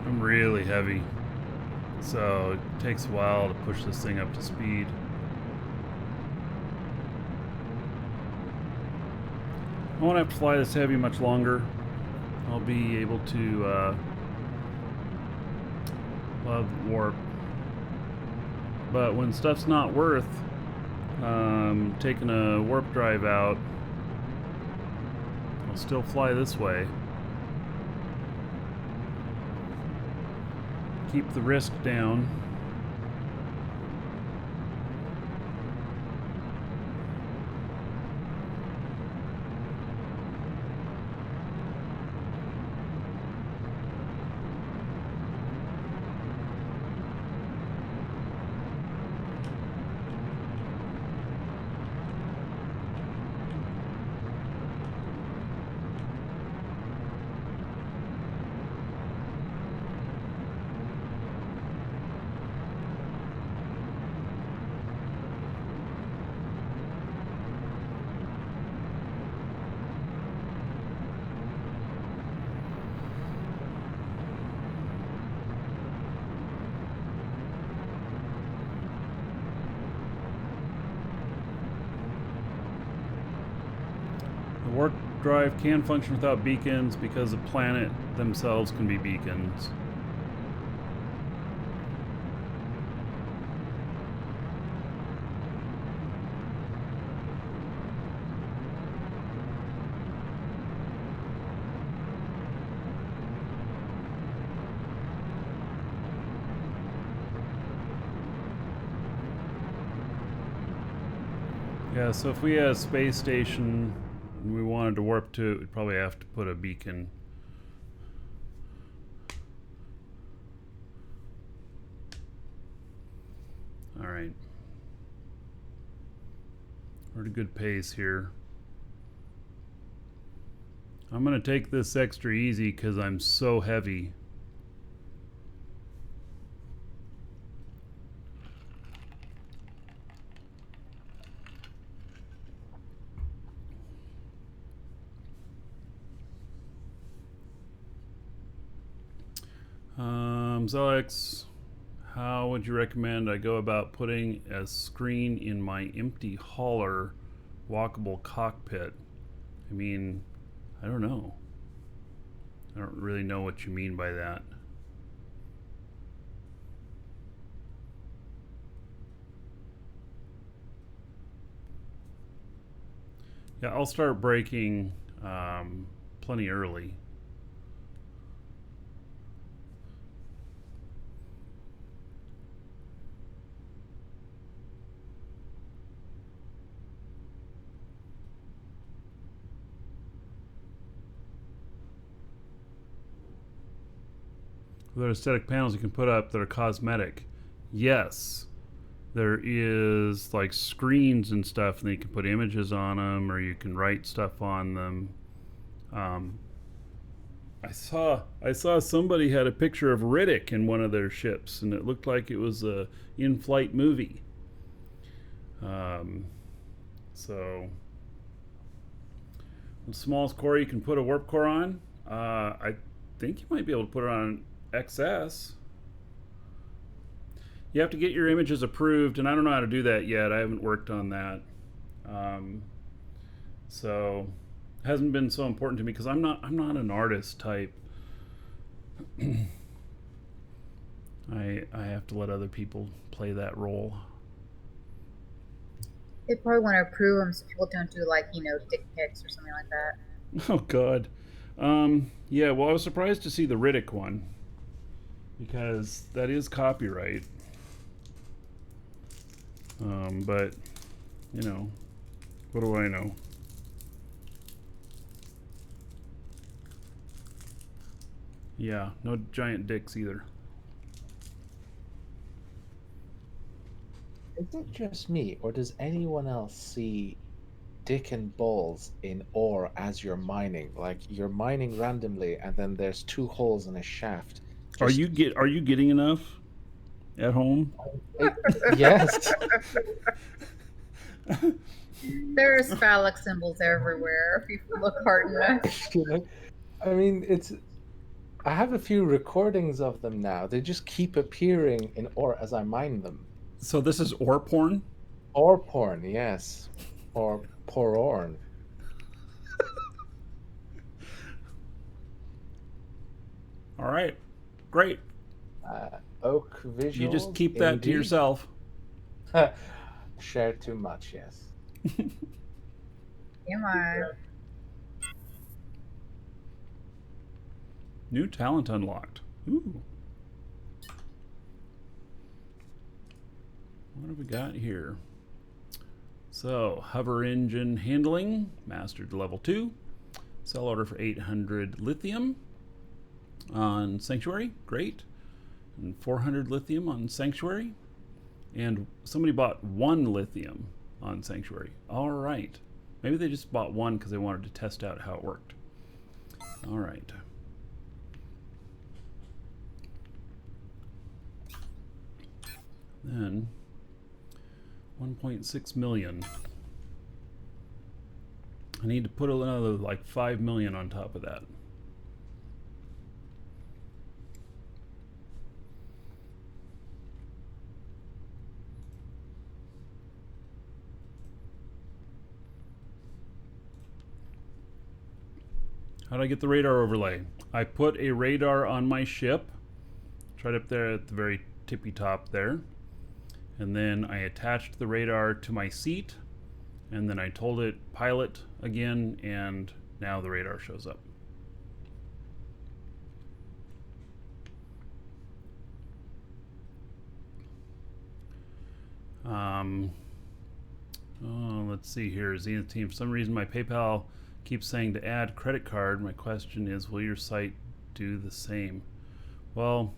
I'm really heavy, so it takes a while to push this thing up to speed. I won't have to fly this heavy much longer. I'll be able to warp. But when stuff's not worth taking a warp drive out, I'll still fly this way. Keep the risk down. The warp drive can function without beacons because the planet themselves can be beacons. Yeah, so if we had a space station and we wanted to warp to it, we'd probably have to put a beacon. Alright. We're at a good pace here. I'm gonna take this extra easy because I'm so heavy. Zelex, how would you recommend I go about putting a screen in my empty hauler walkable cockpit? I mean, I don't know. I don't really know what you mean by that. Yeah, I'll start braking plenty early. There are aesthetic panels you can put up that are cosmetic. Yes. there is like screens and stuff, and you can put images on them, or you can write stuff on them. I saw somebody had a picture of Riddick in one of their ships, and it looked like it was a in-flight movie. So, the smallest core you can put a warp core on. I think you might be able to put it on XS. You have to get your images approved, and I don't know how to do that yet. I haven't worked on that. So it hasn't been so important to me because I'm not an artist type. I have to let other people play that role. They probably want to approve them so people don't do like, you know, dick pics or something like that. Oh God. Yeah, well, I was surprised to see the Riddick one because that is copyright. But you know, what do I know? Yeah, no giant dicks either. Is it just me, or does anyone else see dick and balls in ore as you're mining? Like you're mining randomly, and then there's two holes in a shaft. Are you getting enough at home? Yes. There's phallic symbols everywhere if you look hard enough. You know, I mean, I have a few recordings of them now. They just keep appearing in ore as I mine them. So this is ore porn? Ore porn, yes. Or porn. All right. Great. Oak visuals. You just keep that to yourself. Share too much, yes. Am I? New talent unlocked. Ooh. What have we got here? So, hover engine handling, mastered to level 2. Sell order for 800 lithium on Sanctuary. Great. And 400 lithium on Sanctuary. And somebody bought 1 lithium on Sanctuary. All right. Maybe they just bought 1 because they wanted to test out how it worked. All right. Then 1.6 million. I need to put another like 5 million on top of that. How do I get the radar overlay? I put a radar on my ship. It's right up there at the very tippy top there. And then I attached the radar to my seat, and then I told it pilot again, and now the radar shows up. Let's see here. Zenith team, for some reason my PayPal keeps saying to add credit card. My question is, will your site do the same? Well,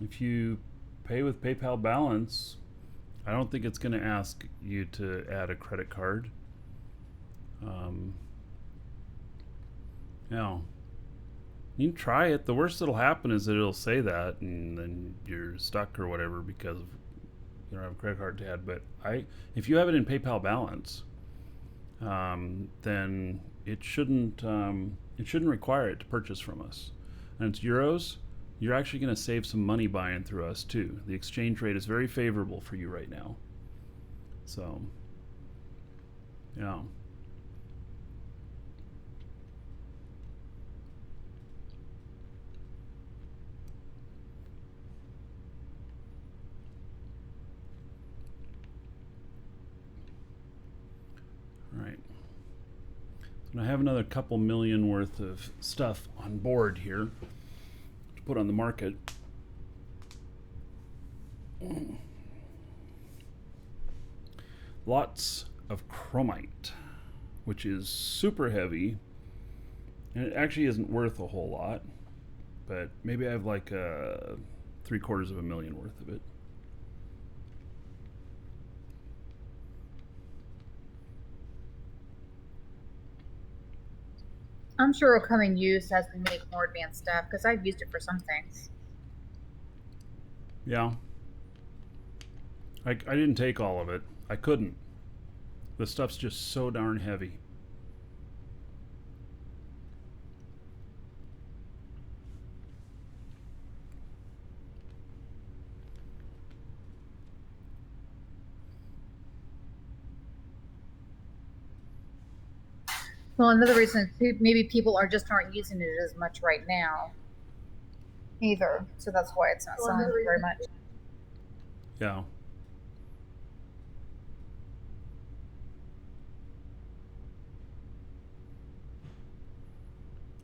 if you pay with PayPal balance, I don't think it's going to ask you to add a credit card. Yeah. You can try it. The worst that'll happen is that it'll say that, and then you're stuck or whatever because you don't have a credit card to add. But if you have it in PayPal balance, then it shouldn't require it to purchase from us. And it's euros. You're actually going to save some money buying through us too. The exchange rate is very favorable for you right now. So, yeah. All right. So I have another couple million worth of stuff on board here to put on the market. Lots of chromite, which is super heavy, and it actually isn't worth a whole lot, but maybe I have like 3/4 of a million worth of it. I'm sure it'll come in use as we make more advanced stuff because I've used it for some things. Yeah. I didn't take all of it. I couldn't. The stuff's just so darn heavy. Well, another reason maybe people aren't using it as much right now either, so that's why it's not selling very much. Yeah.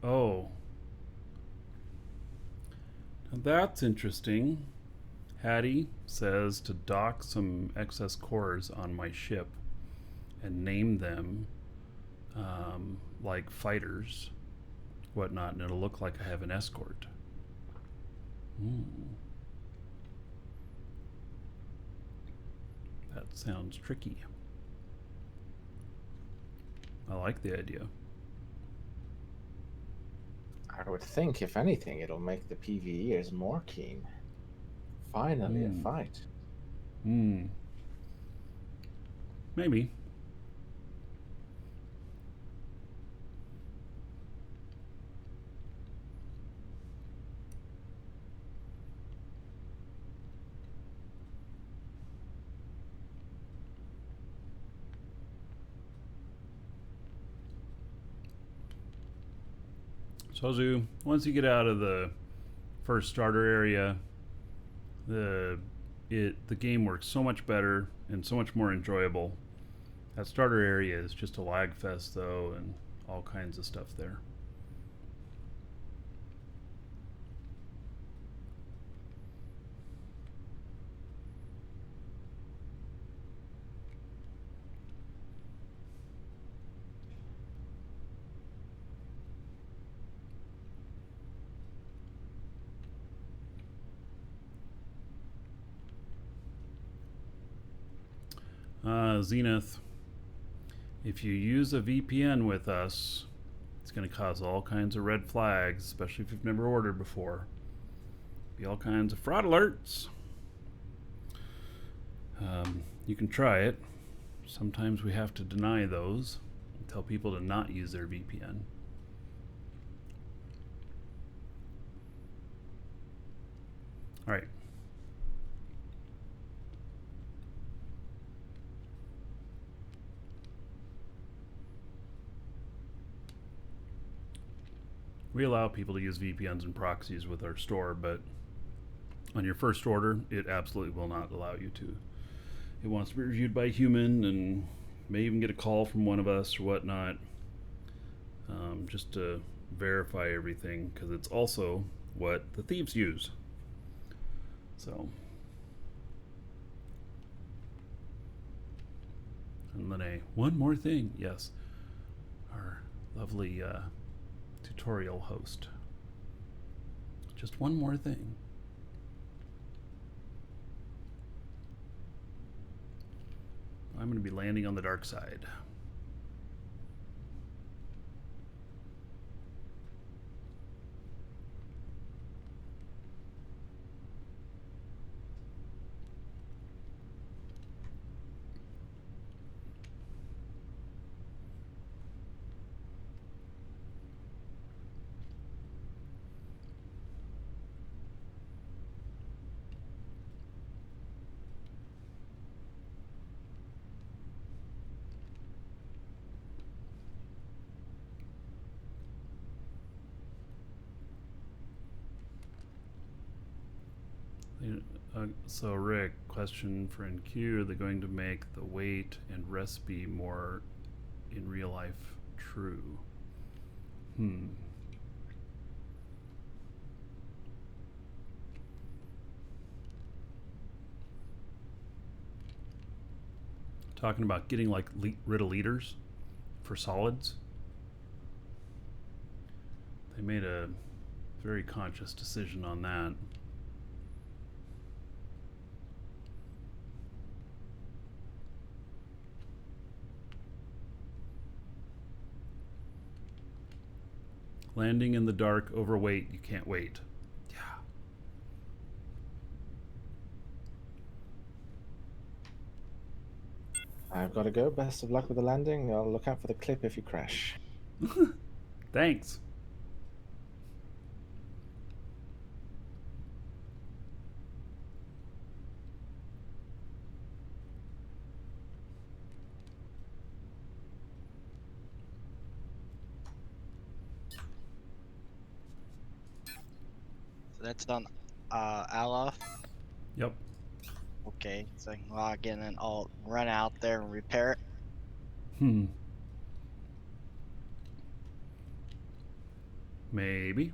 Oh. Now that's interesting. Hattie says to dock some excess cores on my ship and name them like fighters, whatnot, and it'll look like I have an escort. That sounds tricky. I like the idea. I would think, if anything, it'll make the PvEers more keen. Finally, a fight. Maybe. So, once you get out of the first starter area, the game works so much better and so much more enjoyable. That starter area is just a lag fest, though, and all kinds of stuff there. Zenith, if you use a VPN with us, it's going to cause all kinds of red flags, especially if you've never ordered before. Be all kinds of fraud alerts. You can try it. Sometimes we have to deny those and tell people to not use their VPN. All right. We allow people to use VPNs and proxies with our store, but on your first order, it absolutely will not allow you to. It wants to be reviewed by a human and may even get a call from one of us or whatnot, just to verify everything, because it's also what the thieves use. So, and Lene, one more thing. Yes, our lovely tutorial host. Just one more thing. I'm going to be landing on the dark side. So Rick, question for NQ, are they going to make the weight and recipe more in real life true? Talking about getting like rid of liters for solids. They made a very conscious decision on that. Landing in the dark, overweight, you can't wait. Yeah. I've got to go. Best of luck with the landing. I'll look out for the clip if you crash. Thanks. So that's on Alof. Yep. Okay, so I can log in and I'll run out there and repair it. Maybe.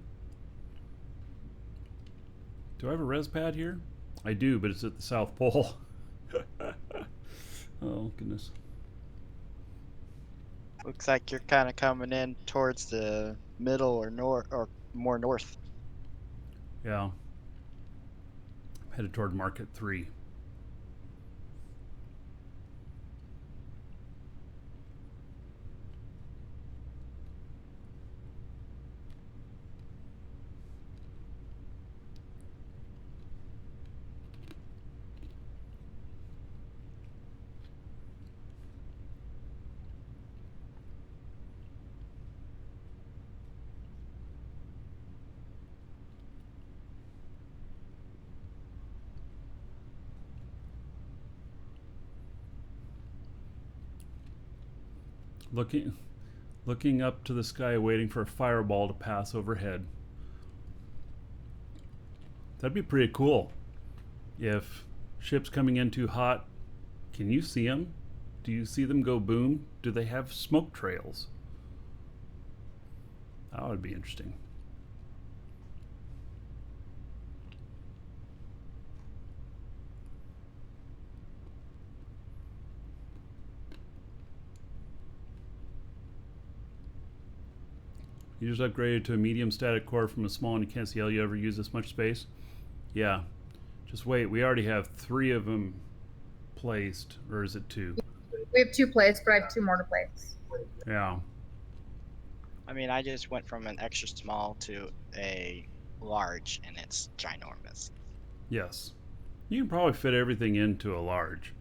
Do I have a res pad here? I do, but it's at the South Pole. Oh, goodness. Looks like you're kind of coming in towards the middle or north, or more north. Yeah. I'm headed toward Market 3. Looking up to the sky, waiting for a fireball to pass overhead. That'd be pretty cool. If ships coming in too hot, can you see them? Do you see them go boom? Do they have smoke trails? That would be interesting. You just upgraded to a medium static core from a small and you can't see how you ever use this much space? Yeah. Just wait, we already have 3 of them placed, or is it 2? We have 2 placed, but I have 2 more to place. Yeah. I mean, I just went from an extra small to a large, and it's ginormous. Yes. You can probably fit everything into a large.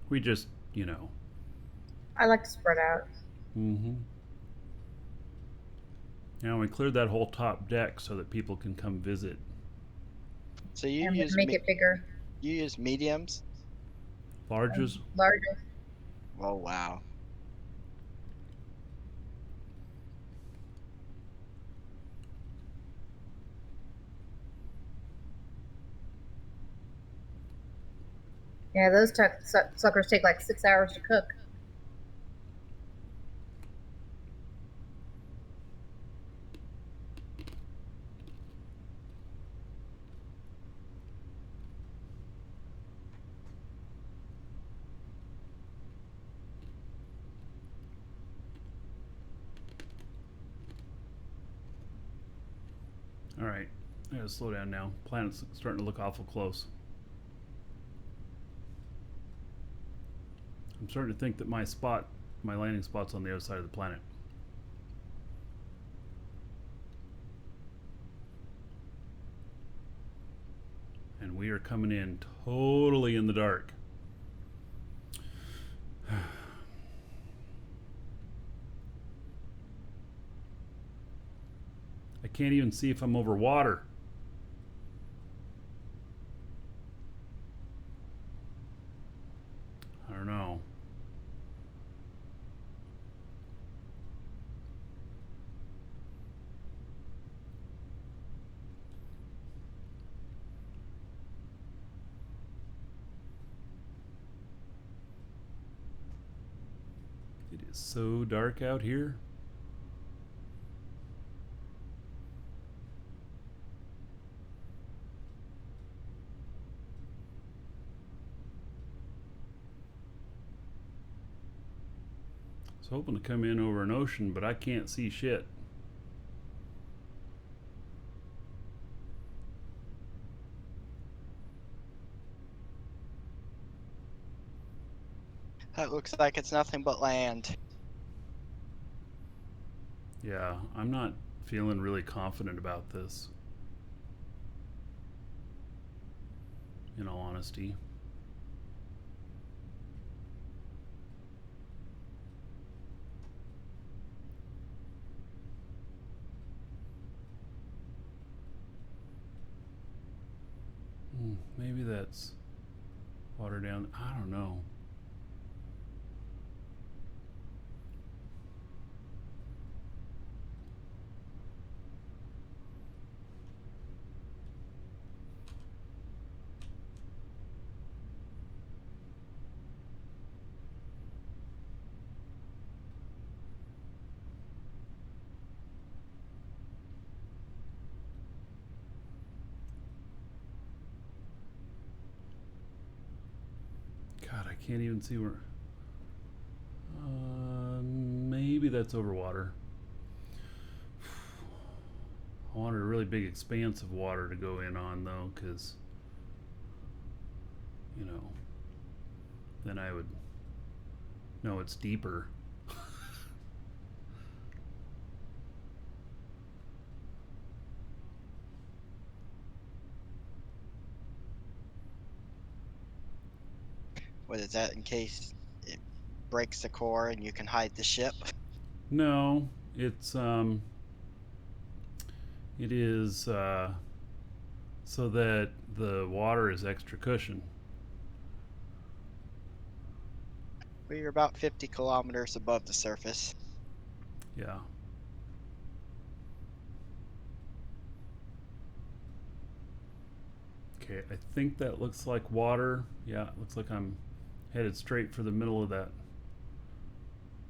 We just, I like to spread out. Mm-hmm. Now we cleared that whole top deck so that people can come visit. So you And use make it bigger. You use mediums? Larges? Larger. Oh wow. Yeah, those suckers take like 6 hours to cook. Alright. I gotta slow down now. Planet's starting to look awful close. I'm starting to think that my landing spot's on the other side of the planet. And we are coming in totally in the dark. I can't even see if I'm over water. I don't know. It is so dark out here. I was hoping to come in over an ocean, but I can't see shit. That looks like it's nothing but land. Yeah, I'm not feeling really confident about this, in all honesty. Maybe that's water down. I don't know. God, I can't even see where. Maybe that's over water. I wanted a really big expanse of water to go in on, though, because, you know, then I would know it's deeper. What is that, in case it breaks the core and you can hide the ship? No, it is so that the water is extra cushion. Well, you're about 50 kilometers above the surface. Yeah. Okay, I think that looks like water. Yeah, it looks like I'm headed straight for the middle of that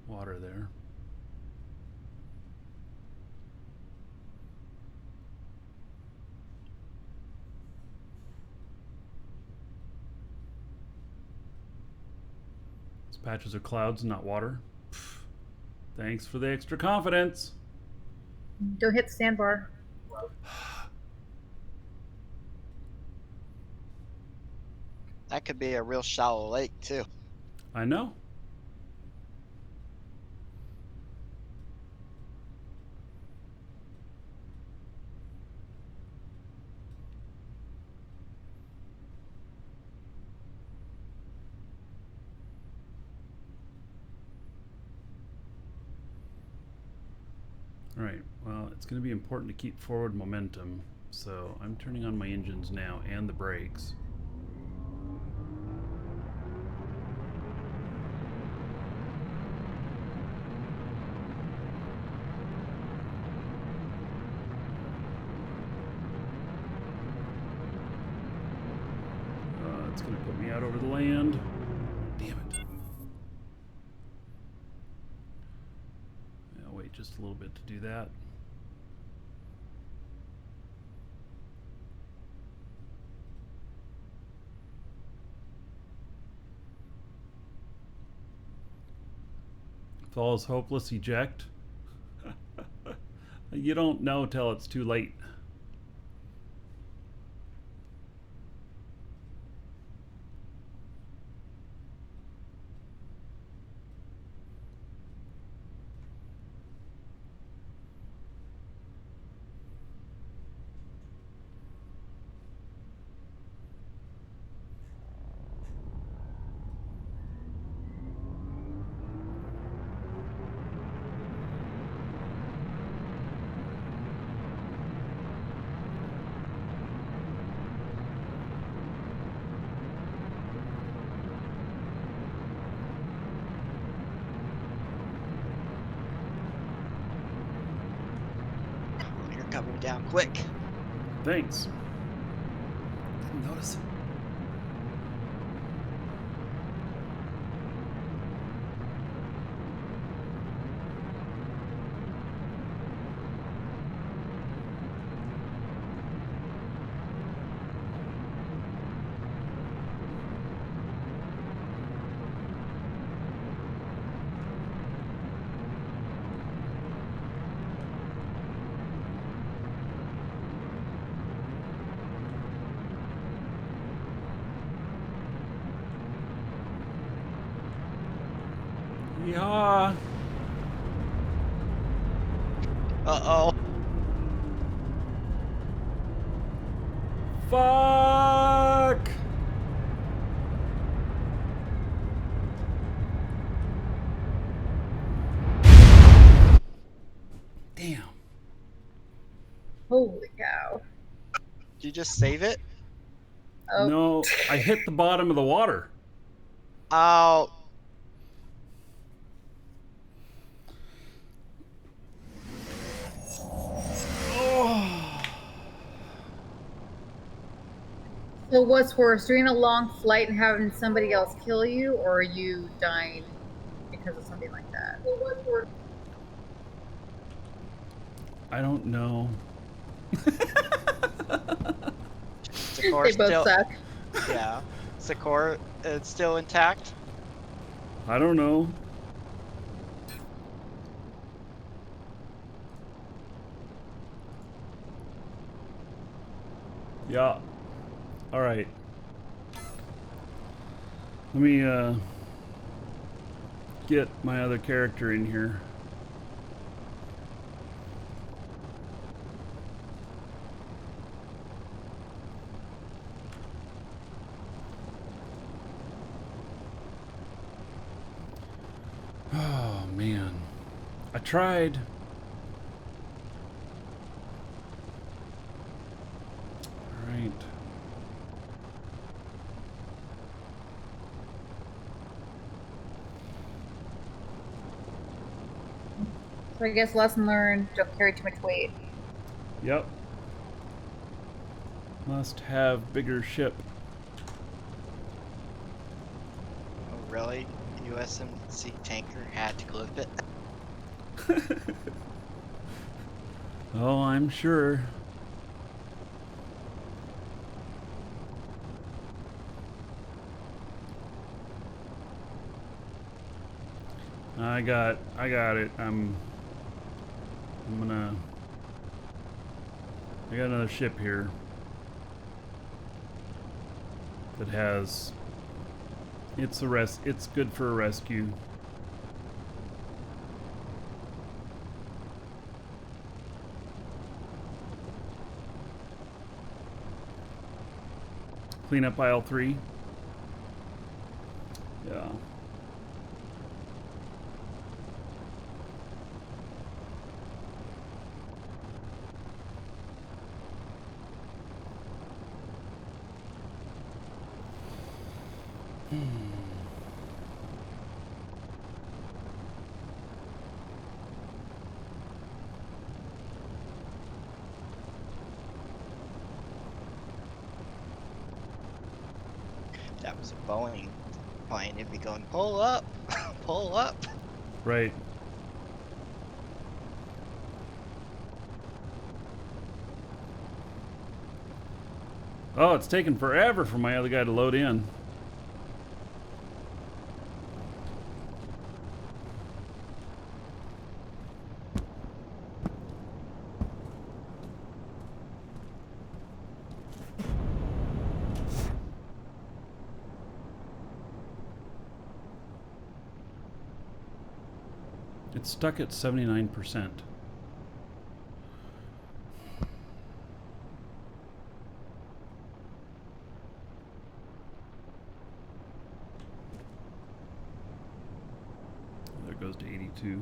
water there. These patches are clouds, not water. Pff, thanks for the extra confidence. Don't hit the sandbar. That could be a real shallow lake, too. I know. All right, well, it's going to be important to keep forward momentum, so I'm turning on my engines now and the brakes. It's going to put me out over the land. Damn it. I'll wait just a little bit to do that. If all is hopeless, eject. You don't know till it's too late. You're coming down quick. Thanks. Didn't notice it. Yeah. Uh-oh. Fuck! Damn. Holy cow. Did you just save it? Oh. No, I hit the bottom of the water. Oh. So what's worse, doing a long flight and having somebody else kill you, or you dying because of something like that? Well, what's worse? I don't know. Sakura They both still, suck. yeah. Sakura, it's still intact. I don't know. Yeah. All right. Let me get my other character in here. Oh man. I tried. All right. So I guess lesson learned, don't carry too much weight. Yep. Must have bigger ship. Oh, really? USMC tanker had to clip it. Oh, I'm sure. I got it. I got another ship here that has, it's good for a rescue. Clean up aisle 3. Yeah. That was a Boeing plane. It'd be going, pull up, pull up. Right. Oh, it's taking forever for my other guy to load in. It's stuck at 79%. There it goes to 82.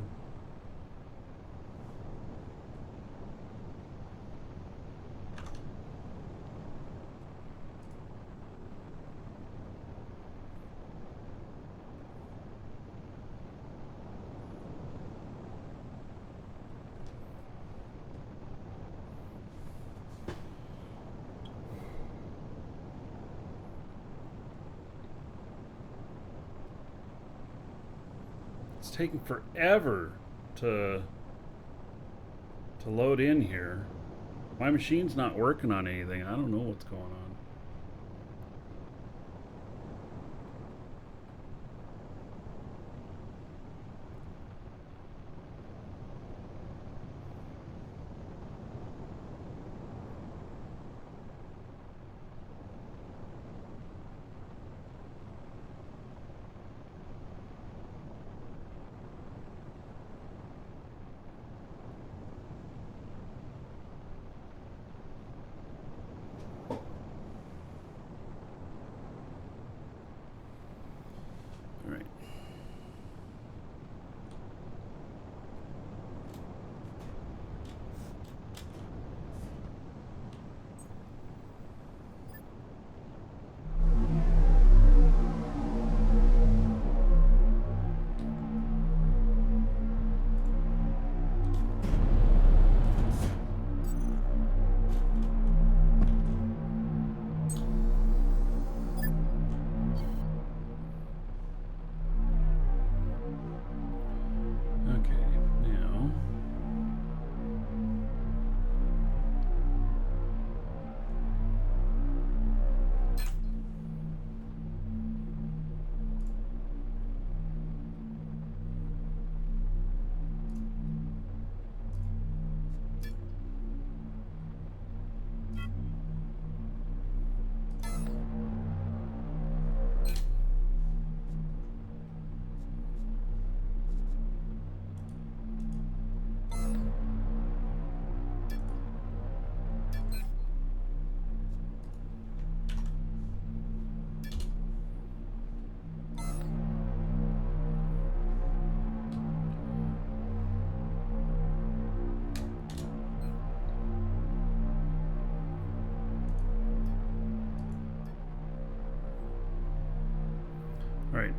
It's taking forever to load in here. My machine's not working on anything. I don't know what's going on. All right.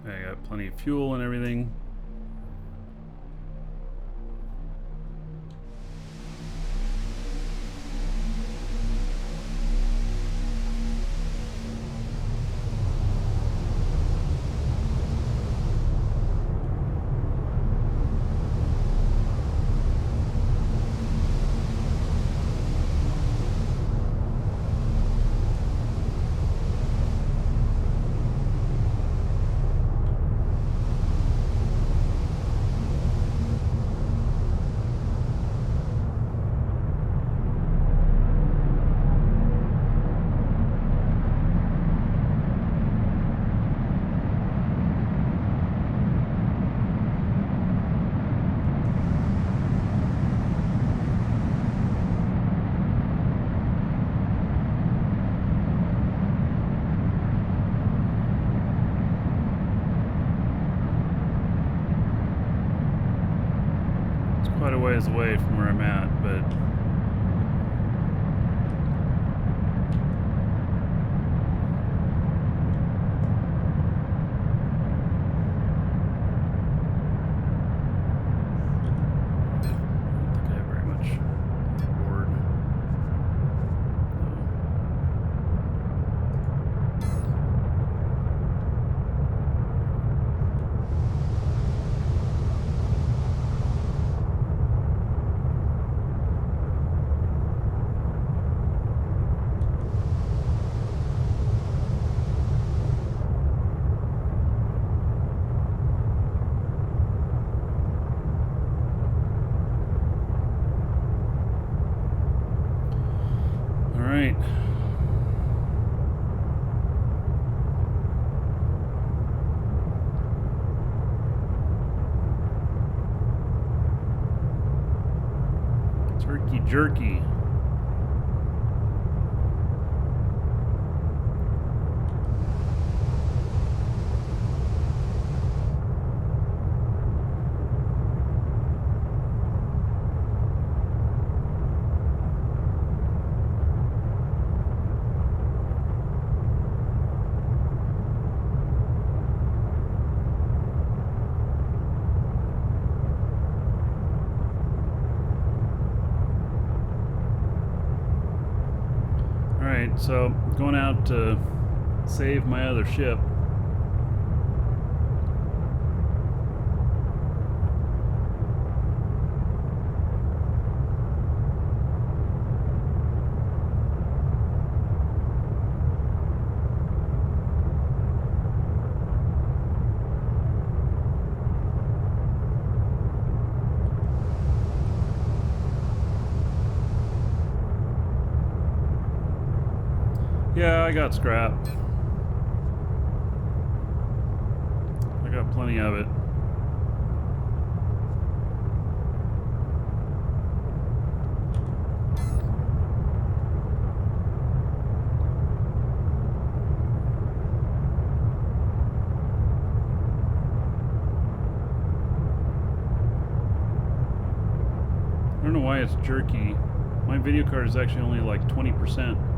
I got plenty of fuel and everything. Quite a ways away from where I'm at, but I don't think I have very much on board. All right. Turkey jerky. Alright, so going out to save my other ship. Yeah, I got scrap. I got plenty of it. I don't know why it's jerky. My video card is actually only like 20%.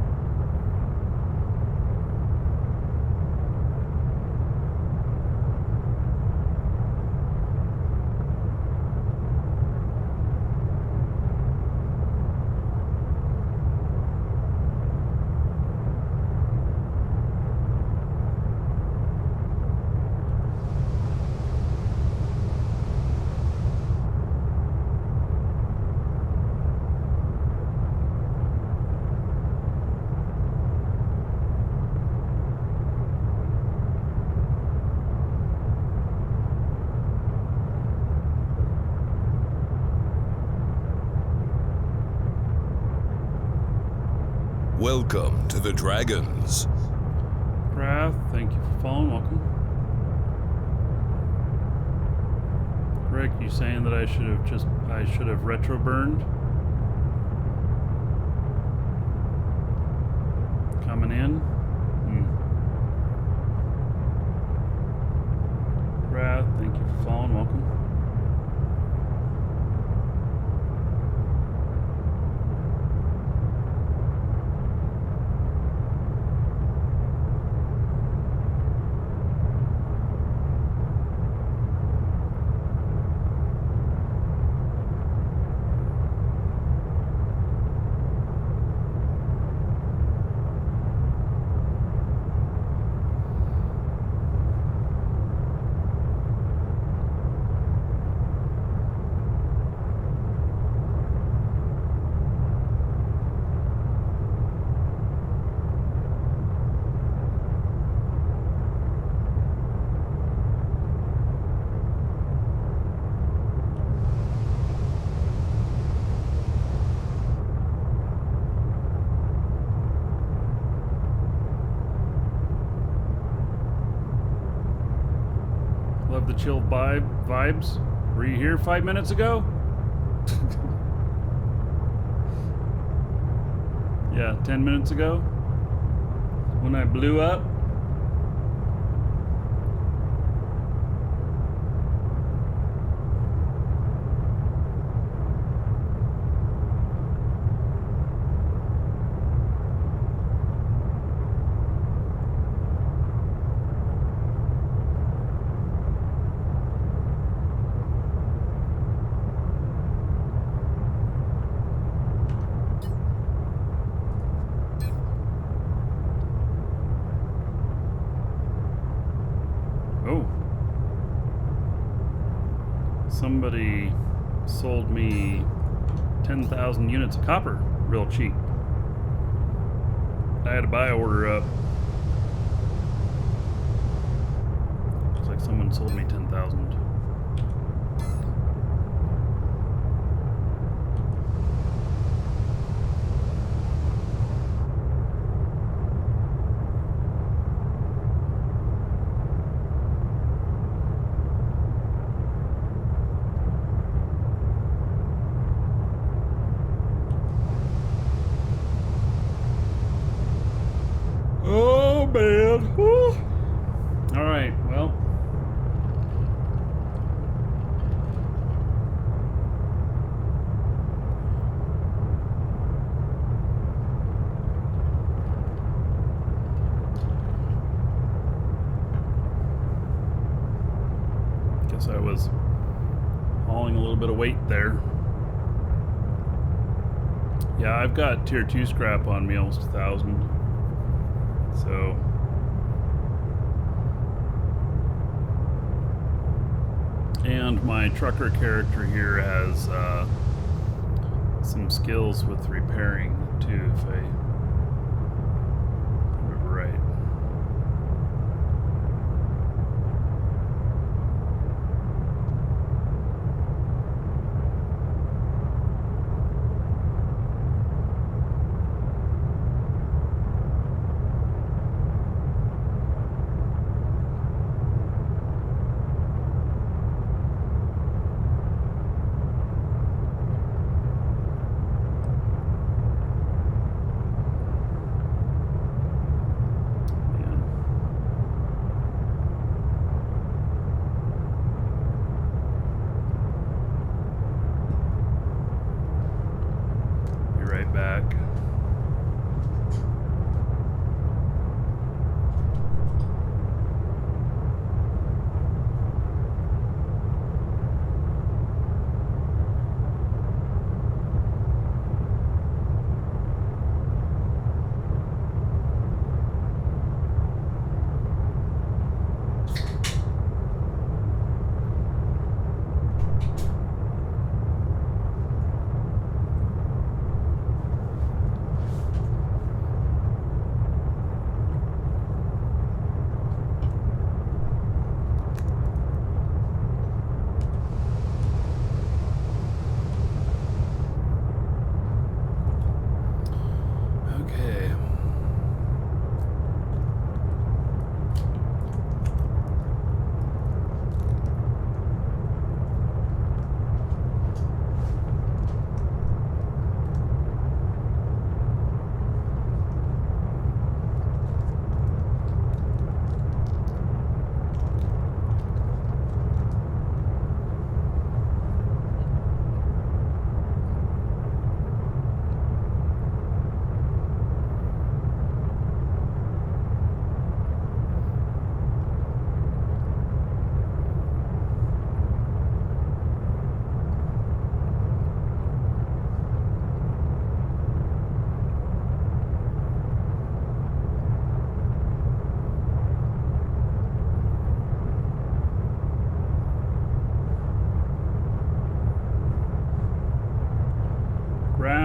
Welcome to the Dragons. Prath, thank you for following. Welcome. Rick, you saying that I should have retro burned? coming in. Wrath, thank you for following. Welcome. Love the chill vibes. Were you here 5 minutes ago? Yeah, 10 minutes ago. When I blew up. Somebody sold me 10,000 units of copper real cheap. I had a buy order up. Looks like someone sold me 10,000. Oh man. Woo. All right, well. Guess I was hauling a little bit of weight there. Yeah, I've got tier 2 scrap on me, almost 1,000. So and my trucker character here has some skills with repairing too, if I remember right.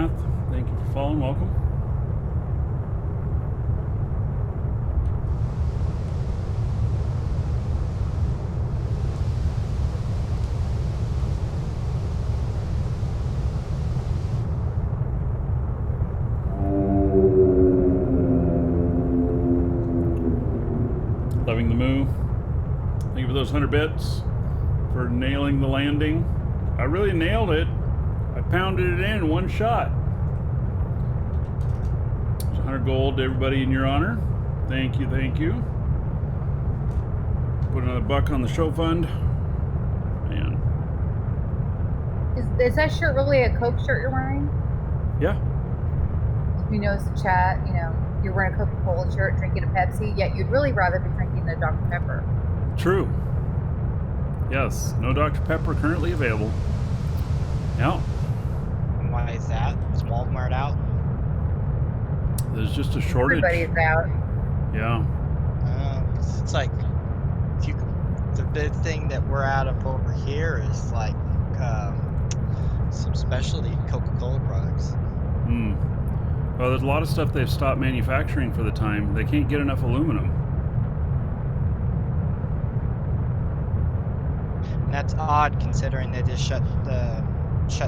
Math. Thank you for following. Welcome. Loving the move. Thank you for those 100 bits for nailing the landing. I really nailed it. I pounded it in one shot. There's 100 gold to everybody in your honor. Thank you, thank you. Put another buck on the show fund. Man. Is that shirt really a Coke shirt you're wearing? Yeah. If you notice the chat, you're wearing a Coca-Cola shirt, drinking a Pepsi, yet you'd really rather be drinking a Dr. Pepper. True. Yes, no Dr. Pepper currently available. Yeah. Why is that? Is Walmart out? There's just a shortage. Everybody's out. Yeah. It's like, the big thing that we're out of over here is like some specialty Coca-Cola products. Well, there's a lot of stuff they've stopped manufacturing for the time. They can't get enough aluminum. And that's odd considering they just shut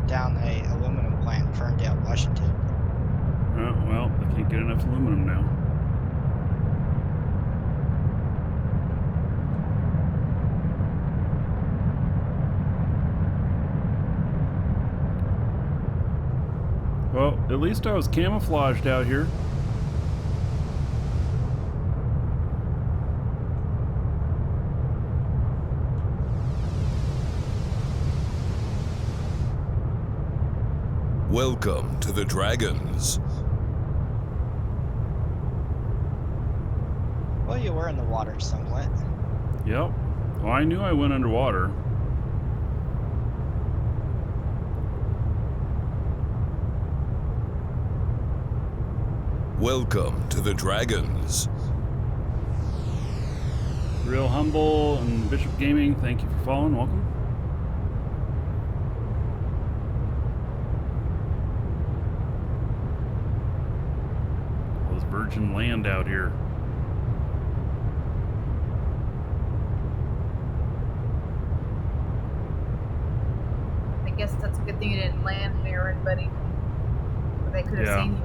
down a aluminum plant in Ferndale, Washington. Well, they can't get enough aluminum now. Well, at least I was camouflaged out here. Welcome to the Dragons. Well, you were in the water somewhat. Yep. Well, I knew I went underwater. Welcome to the Dragons. Real Humble and Bishop Gaming, thank you for following. Welcome. All this virgin land out here. I guess that's a good thing you didn't land near anybody. Or they could have seen you.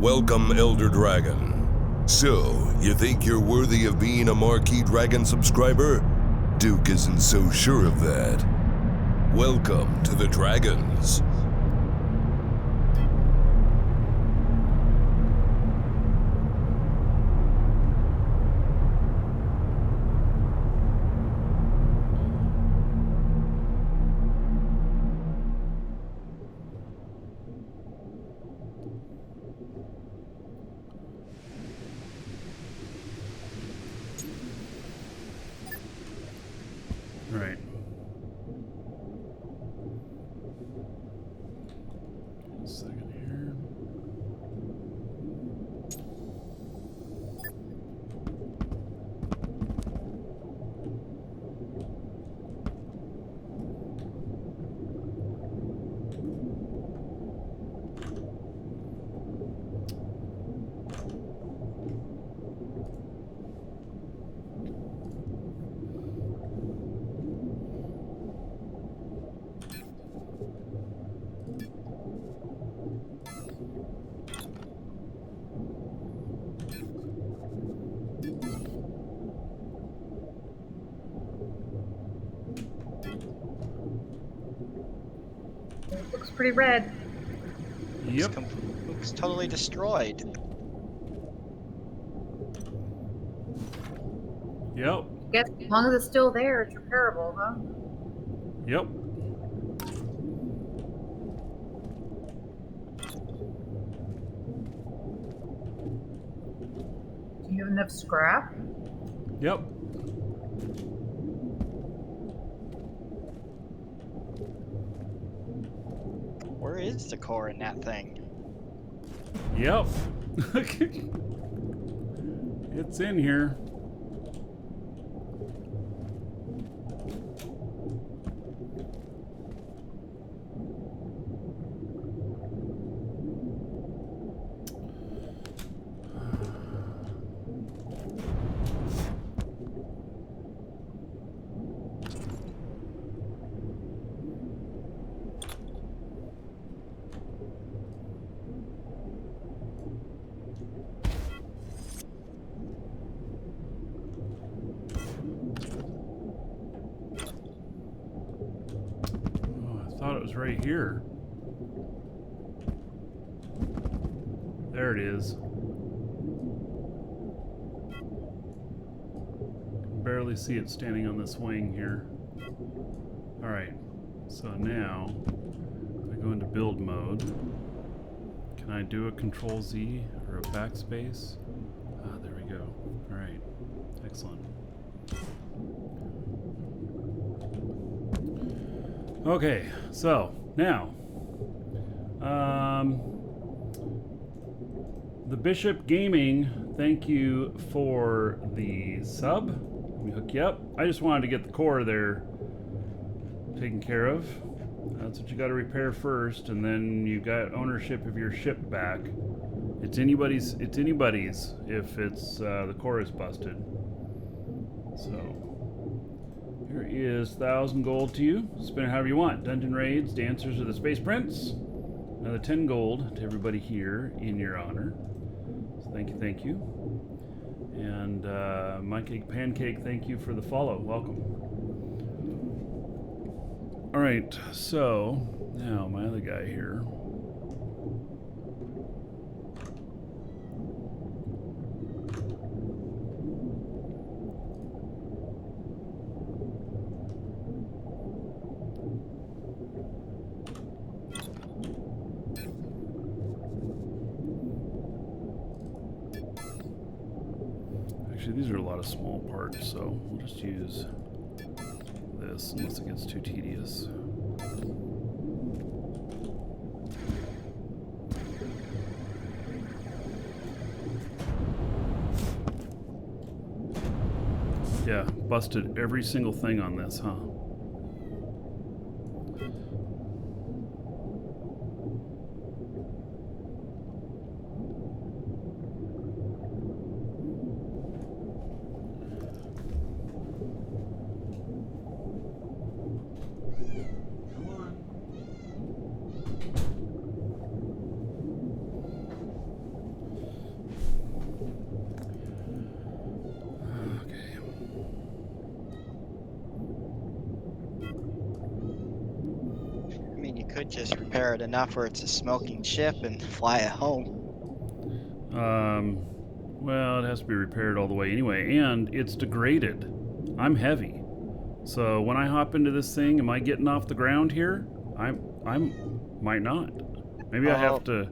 Welcome, Elder Dragon. So, you think you're worthy of being a Marquee Dragon subscriber? Duke isn't so sure of that. Welcome to the Dragons. Right. A second here. Looks pretty red. Yep. Looks totally destroyed. Yep. Guess as long as it's still there, it's repairable, huh? Yep. Do you have enough scrap? Yep. is the core in that thing? Yep. It's in here. Thought it was right here. There it is. Can barely see it standing on this wing here. Alright, so now if I go into build mode, can I do a Control Z or a backspace? Ah, there we go. Alright, excellent. Okay, so now the Bishop Gaming, thank you for the sub. Let me hook you up. I just wanted to get the core there taken care of. That's what you got to repair first, and then you got ownership of your ship back. It's anybody's if it's the core is busted. So here is 1,000 gold to you. Spend it however you want. Dungeon raids, dancers of the Space Prince. Another 10 gold to everybody here in your honor. So thank you. And My Cake Pancake, thank you for the follow. Welcome. All right, so now my other guy here. These are a lot of small parts, so we'll just use this unless it gets too tedious. Yeah, busted every single thing on this, huh? Could just repair it enough where it's a smoking ship and fly it home. Well, it has to be repaired all the way anyway, and it's degraded. I'm heavy. So when I hop into this thing, am I getting off the ground here? I might not. Maybe I have to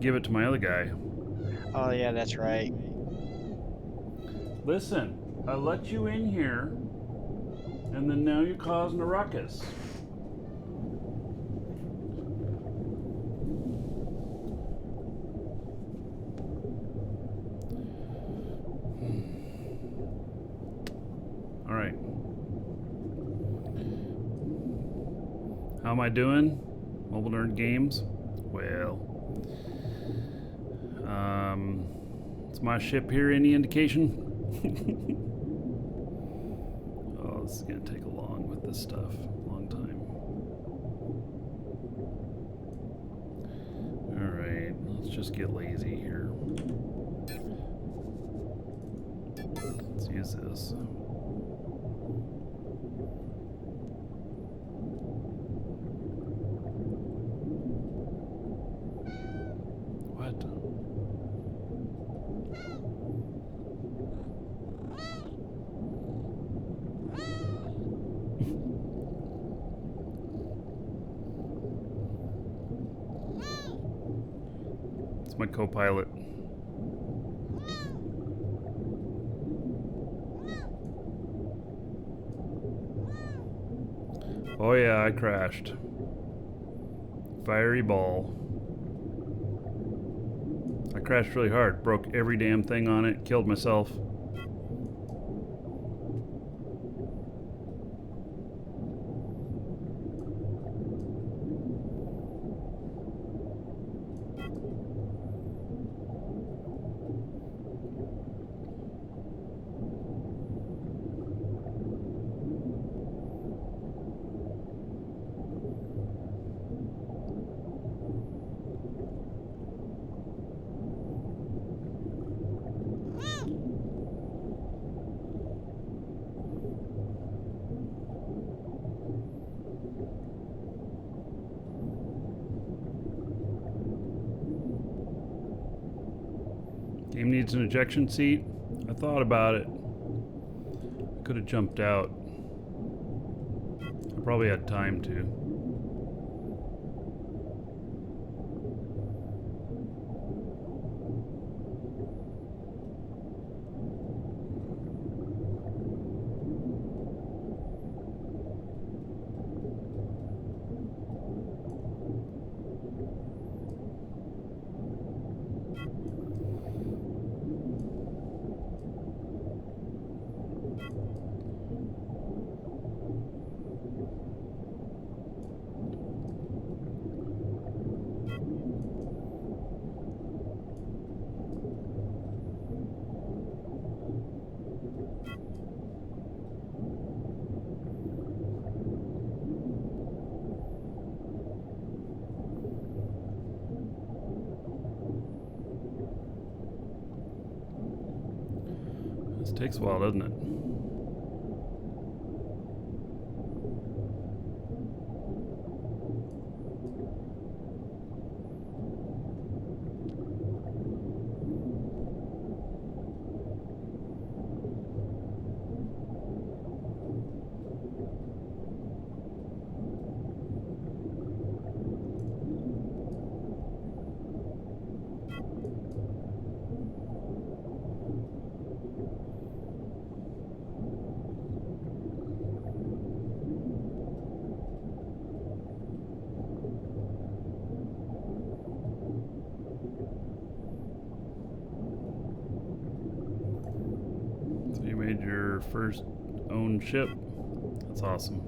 give it to my other guy. Oh yeah, that's right. Listen, I let you in here, and then now you're causing a ruckus. All right. How am I doing? Mobile Nerd Games? Well, is my ship here any indication? Oh, this is gonna take a long with this stuff. Long time. All right, let's just get lazy here. Let's use this. My co-pilot. Oh yeah, I crashed. Fiery ball. I crashed really hard. Broke every damn thing on it. Killed myself. Game needs an ejection seat. I thought about it. I could have jumped out. I probably had time to. This takes a while, doesn't it? So you made your first own ship. That's awesome.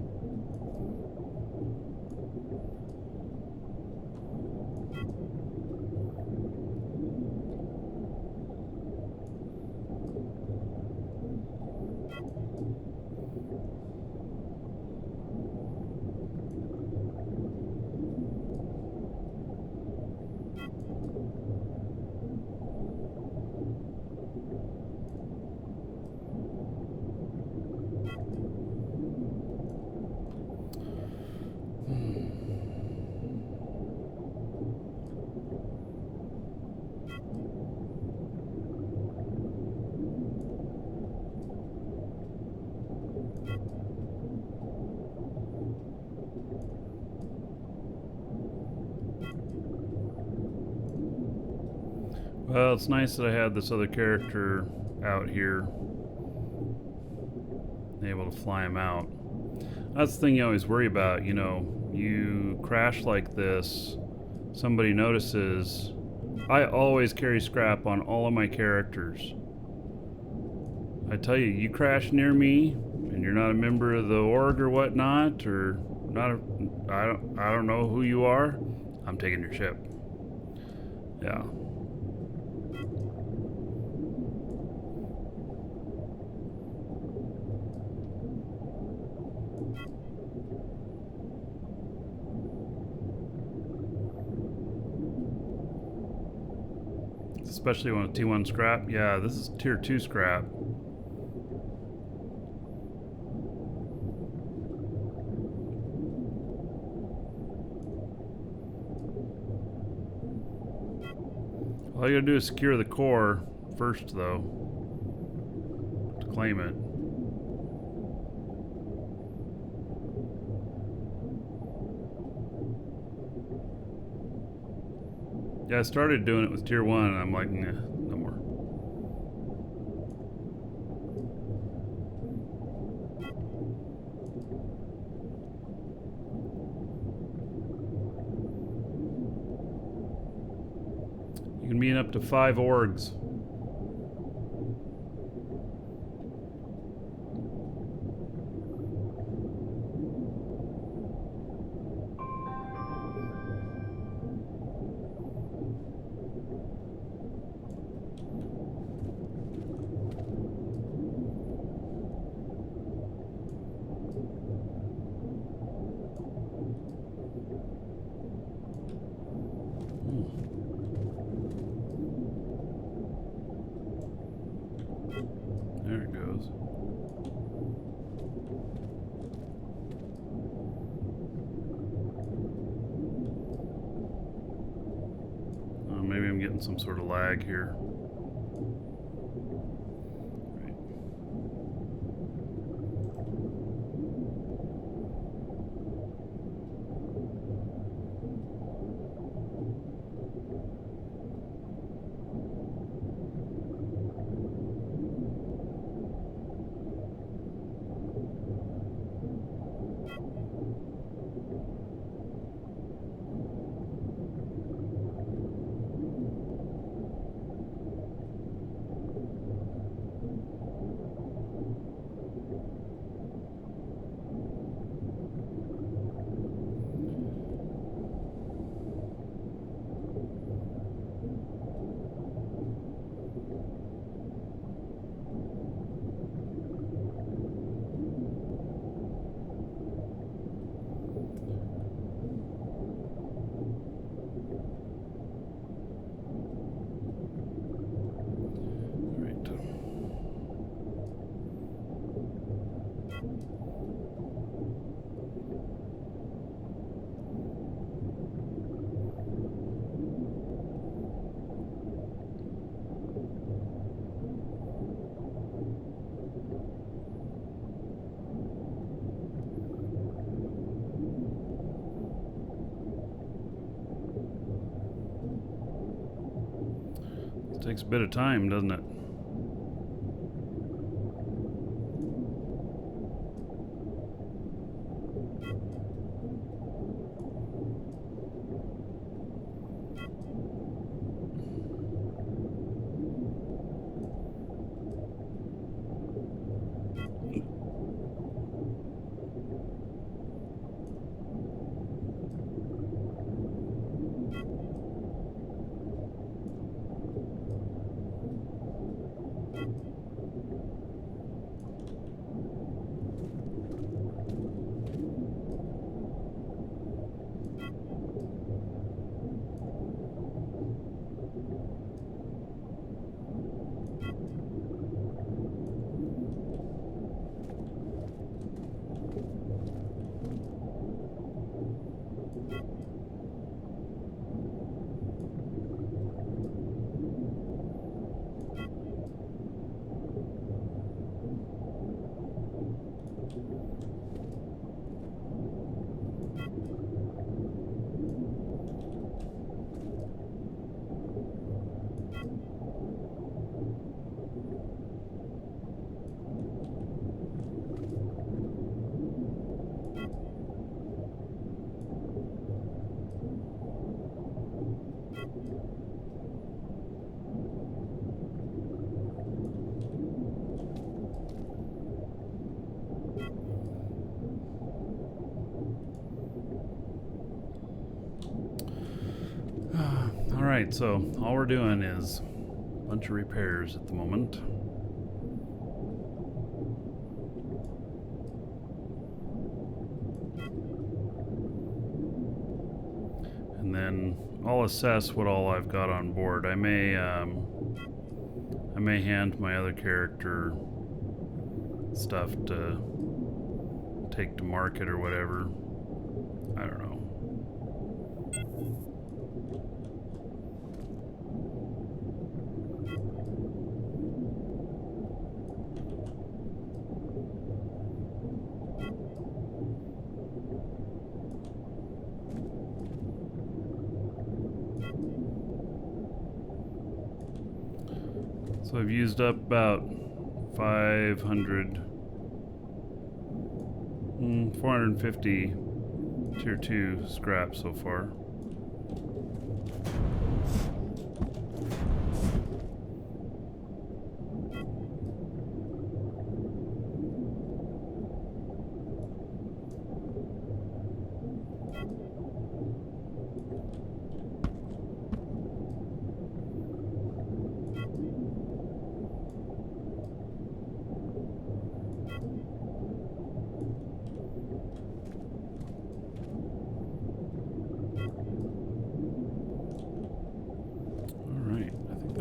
Well, it's nice that I had this other character out here, able to fly him out. That's the thing you always worry about, you know, you crash like this, somebody notices. I always carry scrap on all of my characters. I tell you, you crash near me and you're not a member of the org or whatnot, or not I don't know who you are, I'm taking your ship. Yeah. Especially when it's T1 scrap. Yeah, this is tier 2 scrap. All you gotta do is secure the core first, though, to claim it. Yeah, I started doing it with tier 1 and I'm like, nah, no more. up to 5 orgs. There it goes. Maybe I'm getting some sort of lag here. Right. It takes a bit of time, doesn't it? Alright, so all we're doing is a bunch of repairs at the moment. And then I'll assess what all I've got on board. I may hand my other character stuff to take to market or whatever. I don't know. So I've used up about 450 tier 2 scrap so far.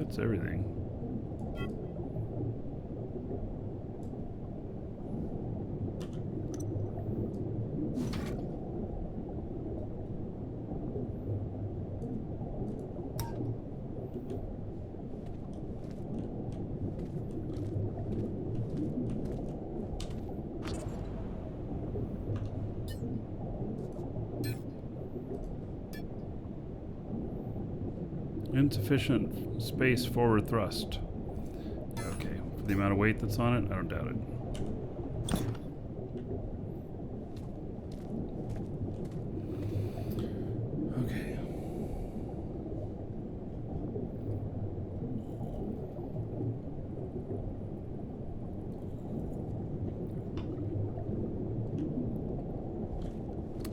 It's everything. Insufficient space forward thrust. Okay, for the amount of weight that's on it, I don't doubt it. Okay.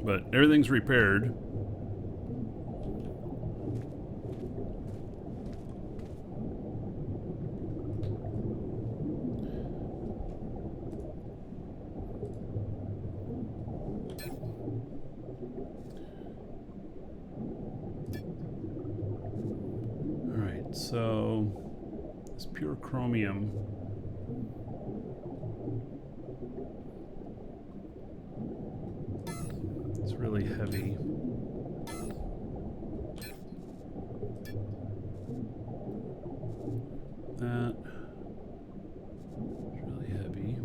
But everything's repaired. So, it's pure chromium. It's really heavy. That is really heavy.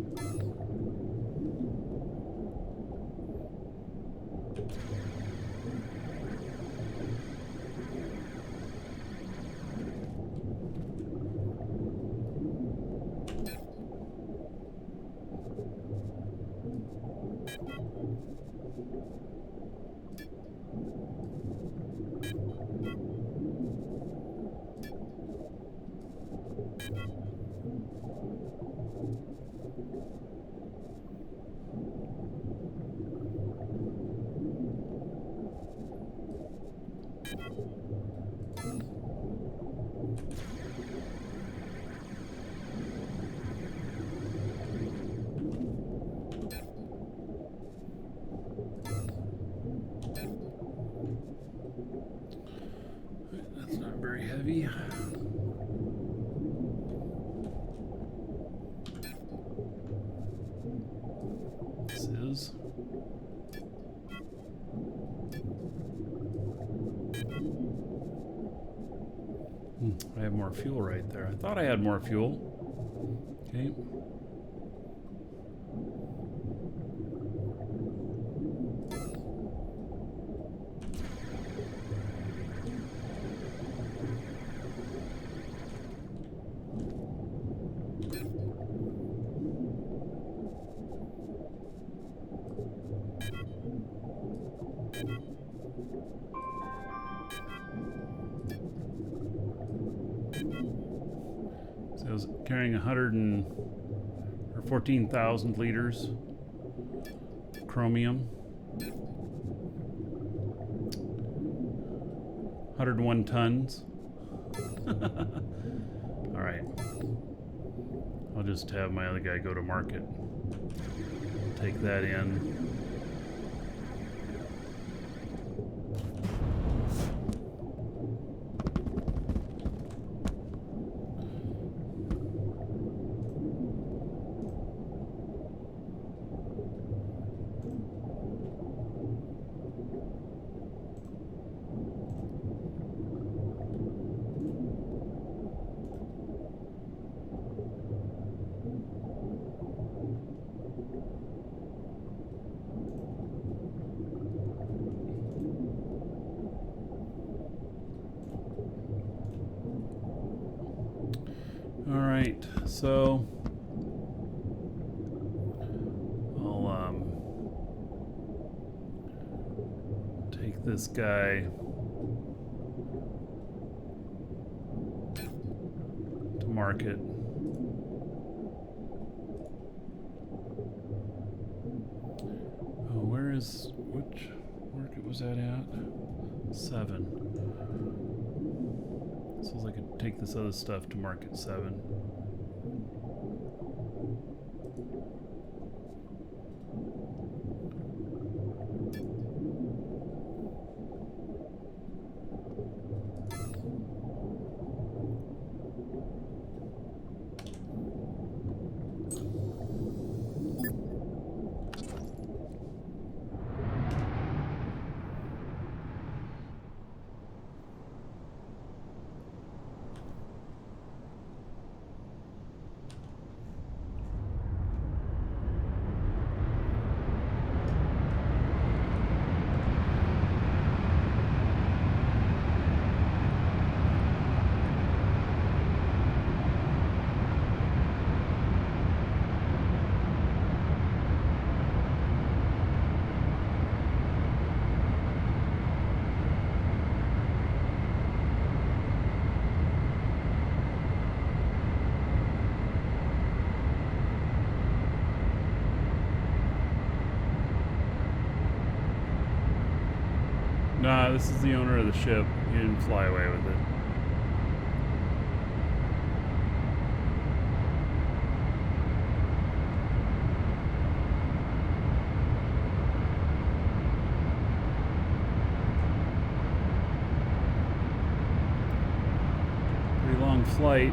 That's not very heavy. This is. I have more fuel right there. I thought I had more fuel. Okay. So I was carrying 14,000 liters chromium, 101 tons. All right, I'll just have my other guy go to market, take that in. All right, so I'll take this guy to market. Oh, which market was that at? 7. So I could take this other stuff to market 7. Nah, this is the owner of the ship. He didn't fly away with it. Pretty long flight.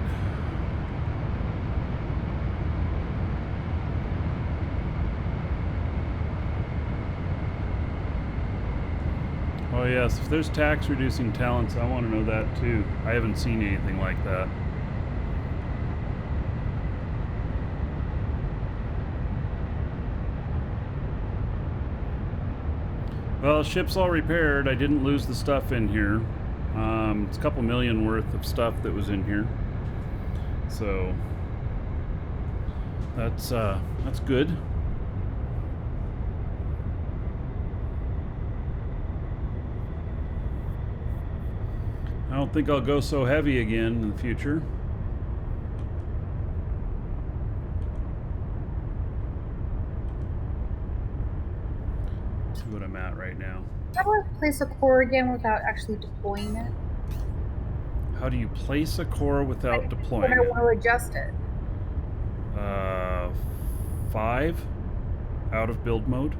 Oh yes, if there's tax reducing talents, I want to know that too. I haven't seen anything like that. Well, ship's all repaired. I didn't lose the stuff in here. It's a couple million worth of stuff that was in here. So that's good. I don't think I'll go so heavy again in the future. Let's see what I'm at right now. How do I place a core again without actually deploying it? How do you place a core without deploying When I it? want to adjust it. 5 out of build mode.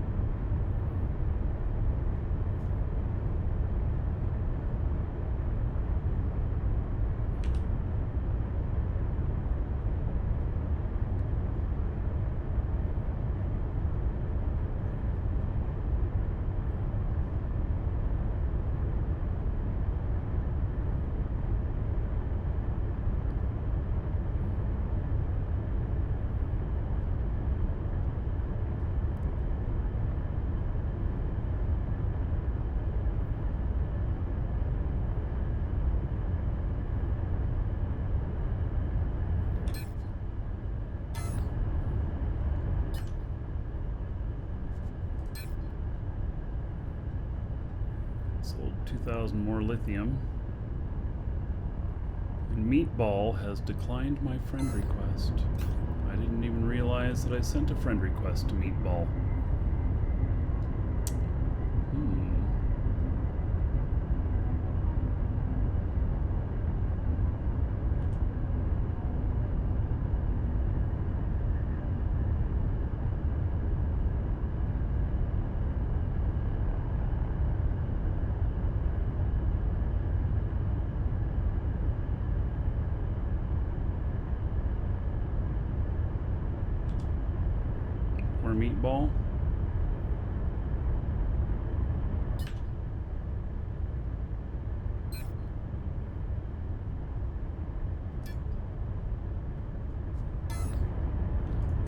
Sold 2,000 more lithium. And Meatball has declined my friend request. I didn't even realize that I sent a friend request to Meatball. Or Meatball.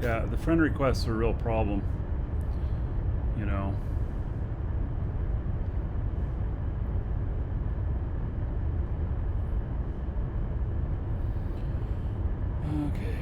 Yeah, the friend requests are a real problem. You know. Okay.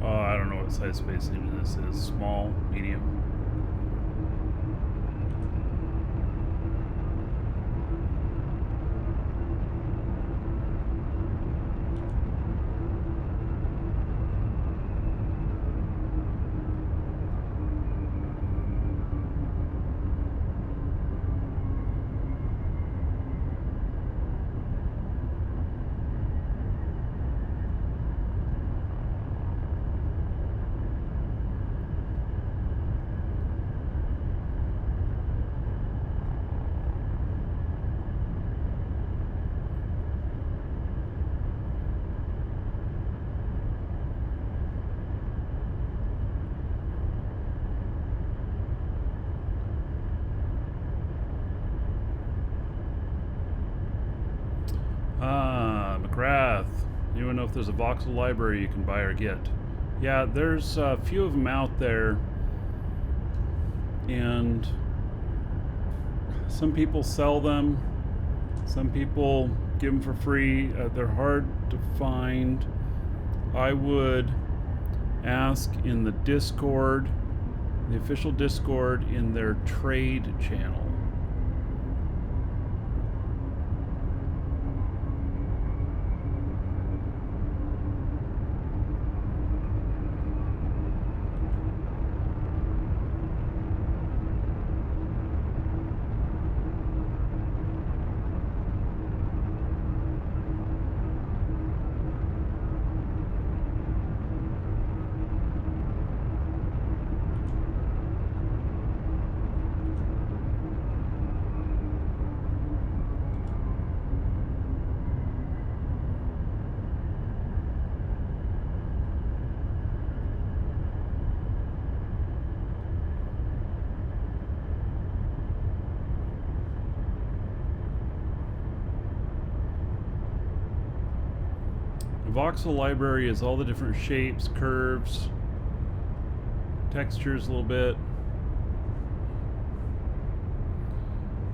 I don't know what size space engine this is. Small, medium. McGrath. You want to know if there's a voxel library you can buy or get? Yeah, there's a few of them out there, and Some people sell them. Some people give them for free. They're hard to find. I would ask in the Discord, the official Discord, in their trade channel. Voxel library is all the different shapes, curves, textures a little bit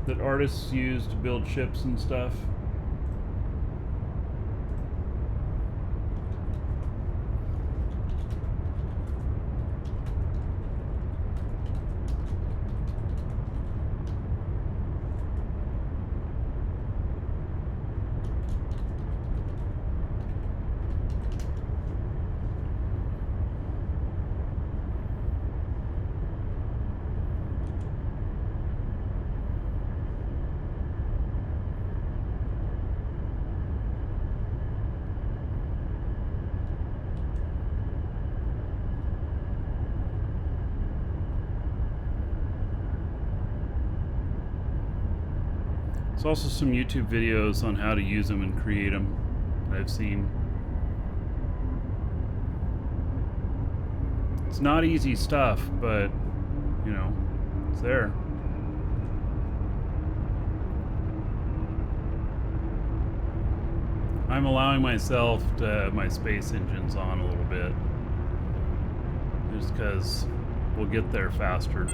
that artists use to build ships and stuff. There's also some YouTube videos on how to use them and create them that I've seen. It's not easy stuff, but, you know, it's there. I'm allowing myself to have my space engines on a little bit, just because we'll get there faster.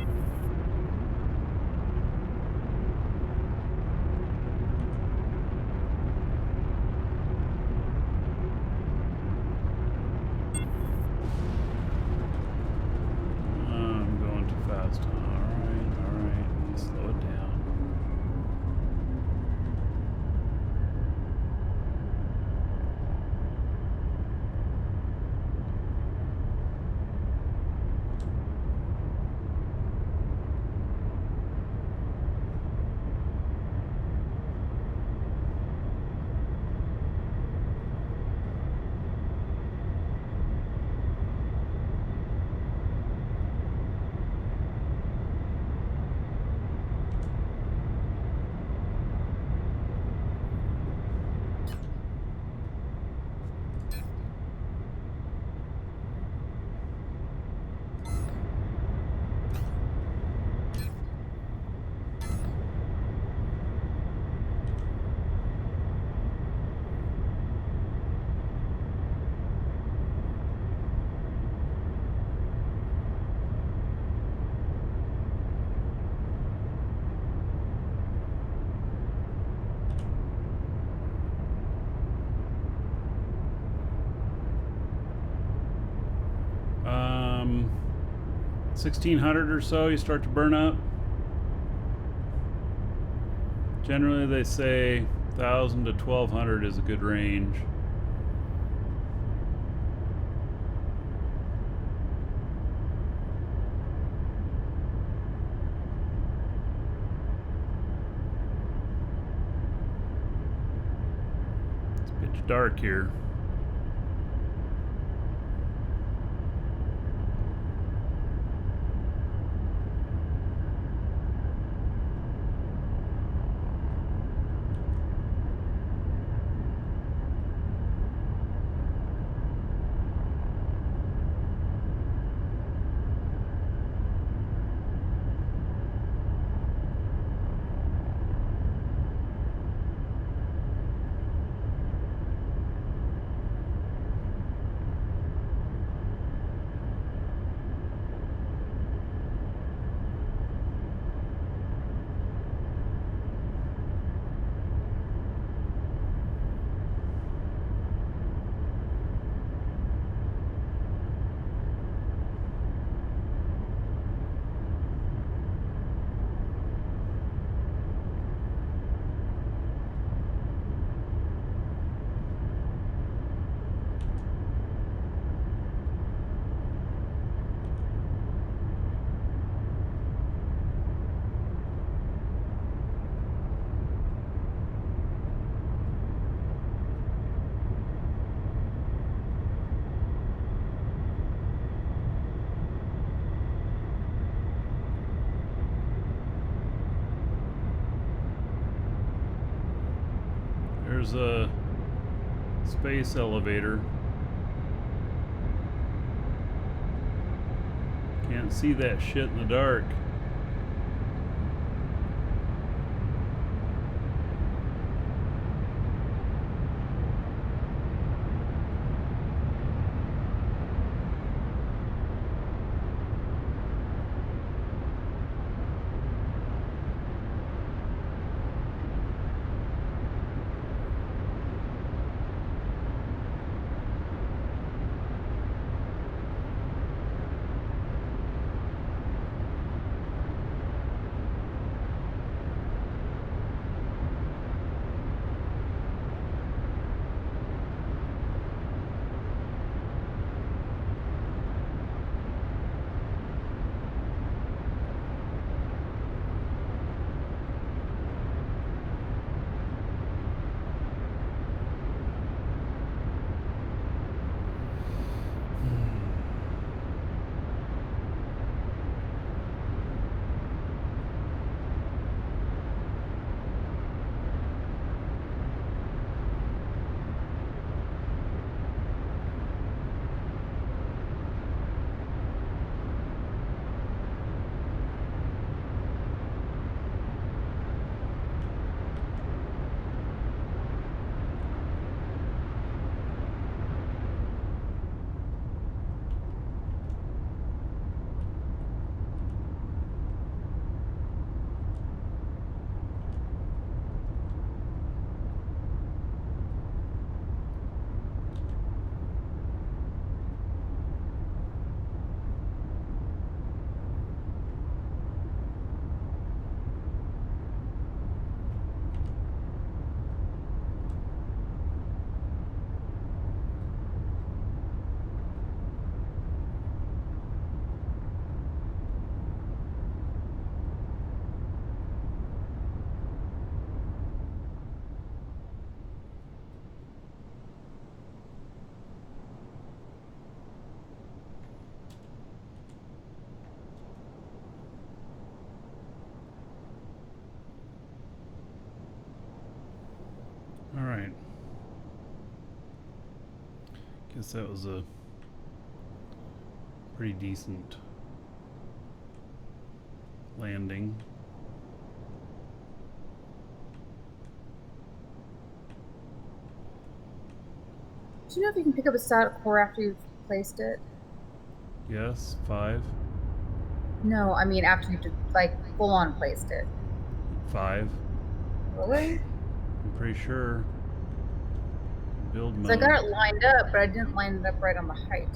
Um, 1600 or so, you start to burn up. Generally, they say 1000 to 1200 is a good range. It's pitch dark here. there's a space elevator. Can't see that shit in the dark. Alright. Guess that was a pretty decent landing. Do you know if you can pick up a static core after you've placed it? Yes, 5. No, I mean after you've like full on placed it. 5. Really? I'm pretty sure. Build mode. So I got it lined up, but I didn't line it up right on the height.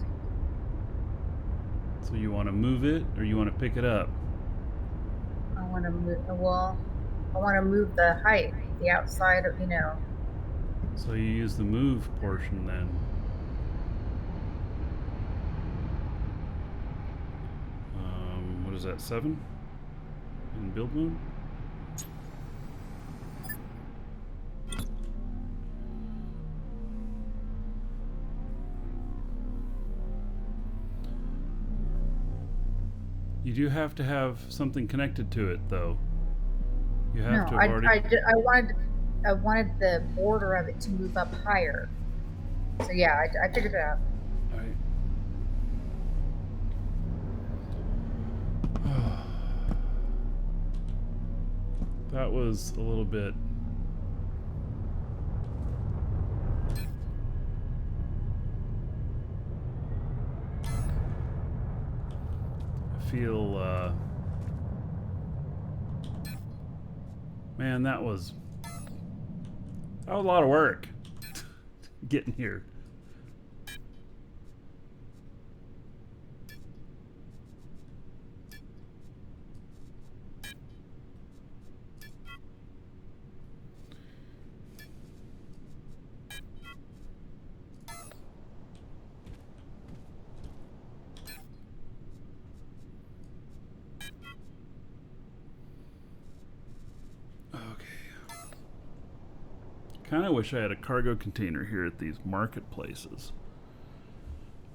So you want to move it, or you want to pick it up? I want to move. Well, I want to move the height, the outside of, So you use the move portion then. What is that, 7? In build mode? You do have to have something connected to it, though. You have to have already... I wanted the border of it to move up higher. So yeah, I figured it out. Alright. That was a little bit... I feel, man, that was a lot of work getting here. Kind of wish I had a cargo container here at these marketplaces,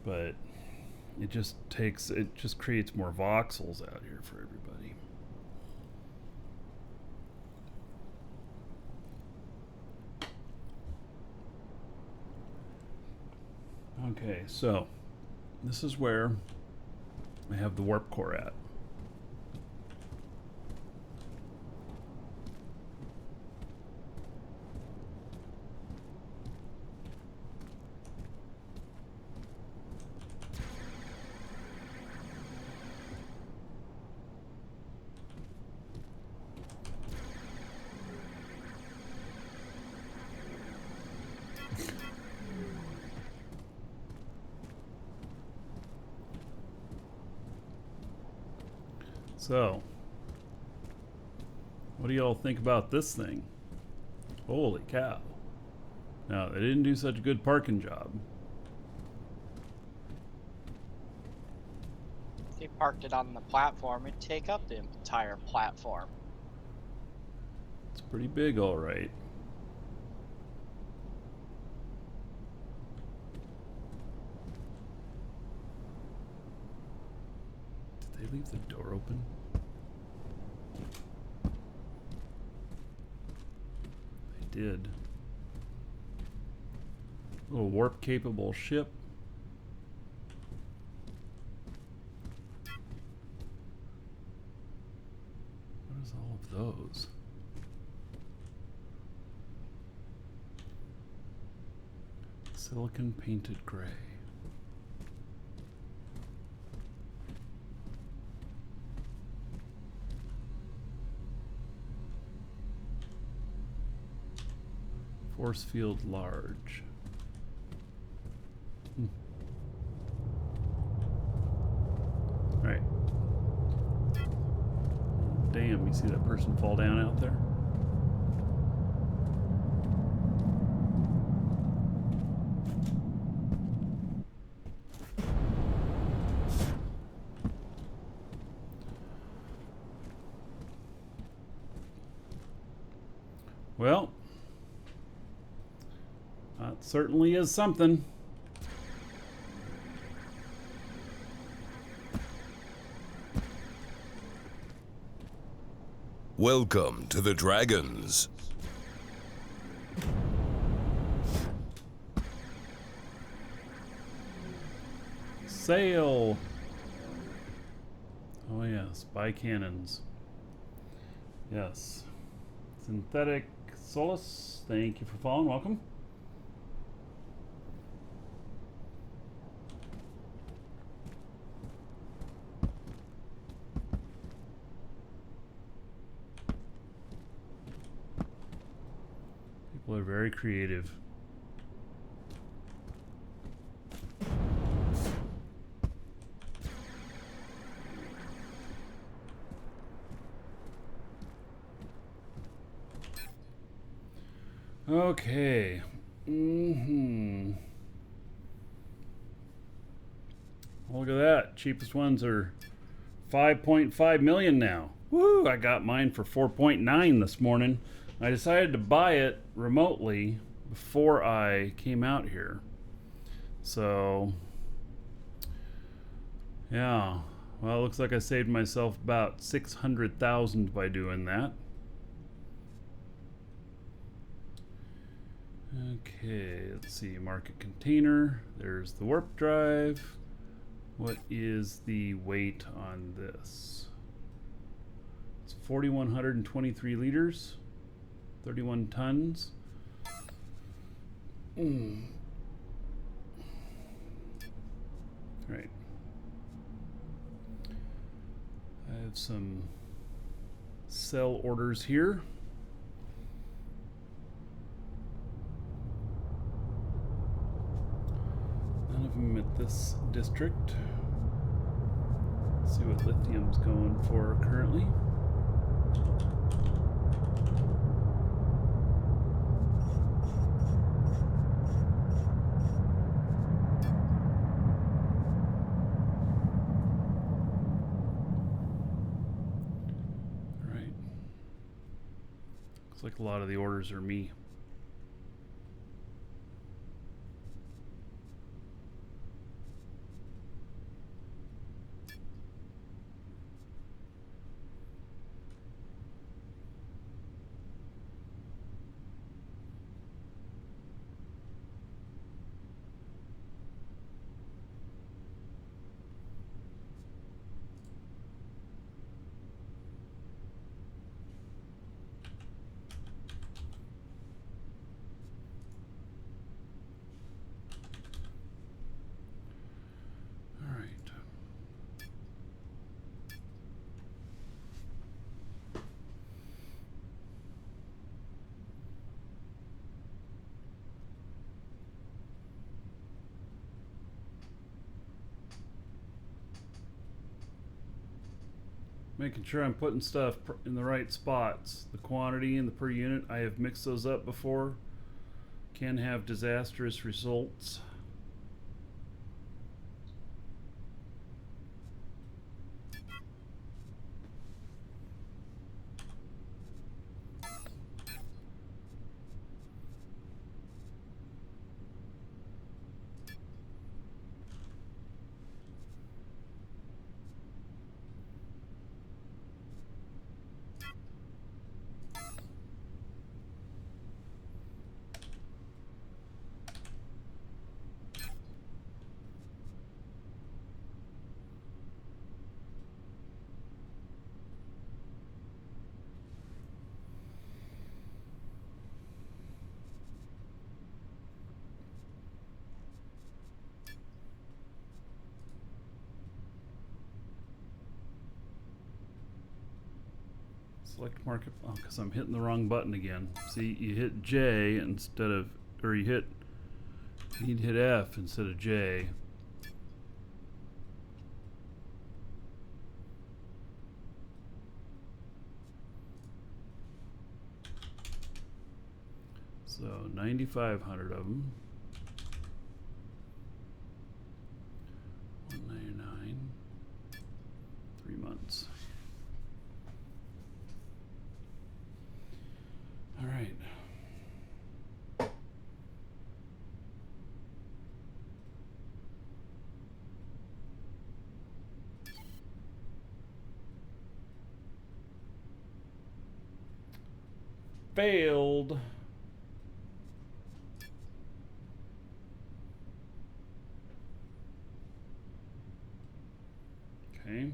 but it just creates more voxels out here for everybody. Okay, so this is where I have the warp core at. So, what do y'all think about this thing? Holy cow. Now, they didn't do such a good parking job. If they parked it on the platform, it'd take up the entire platform. It's pretty big, all right. Did they leave the door open? They did. Little warp capable ship. What is all of those? Silicon painted gray. Force field large. Alright. Damn, you see that person fall down out there? Well, that certainly is something. Welcome to the Dragons. Sail! Oh yeah, spy cannons. Yes. Synthetic Solus, thank you for following. Welcome. People are very creative. Okay. Look at that. Cheapest ones are 5.5 million now. Woo! I got mine for 4.9 this morning. I decided to buy it remotely before I came out here. So, yeah. Well, it looks like I saved myself about 600,000 by doing that. Okay, let's see, market container. There's the warp drive. What is the weight on this? It's 4,123 liters, 31 tons. Right. I have some sell orders here. None of them at this district. Let's see what lithium's going for currently. Right. Looks like a lot of the orders are me. Making sure I'm putting stuff in the right spots. The quantity and the per unit, I have mixed those up before. Can have disastrous results. Select market, oh, because I'm hitting the wrong button again. See, you hit J instead of, or you need to hit F instead of J. So 9,500 of them. 199. 3 months. All right. Failed. Okay.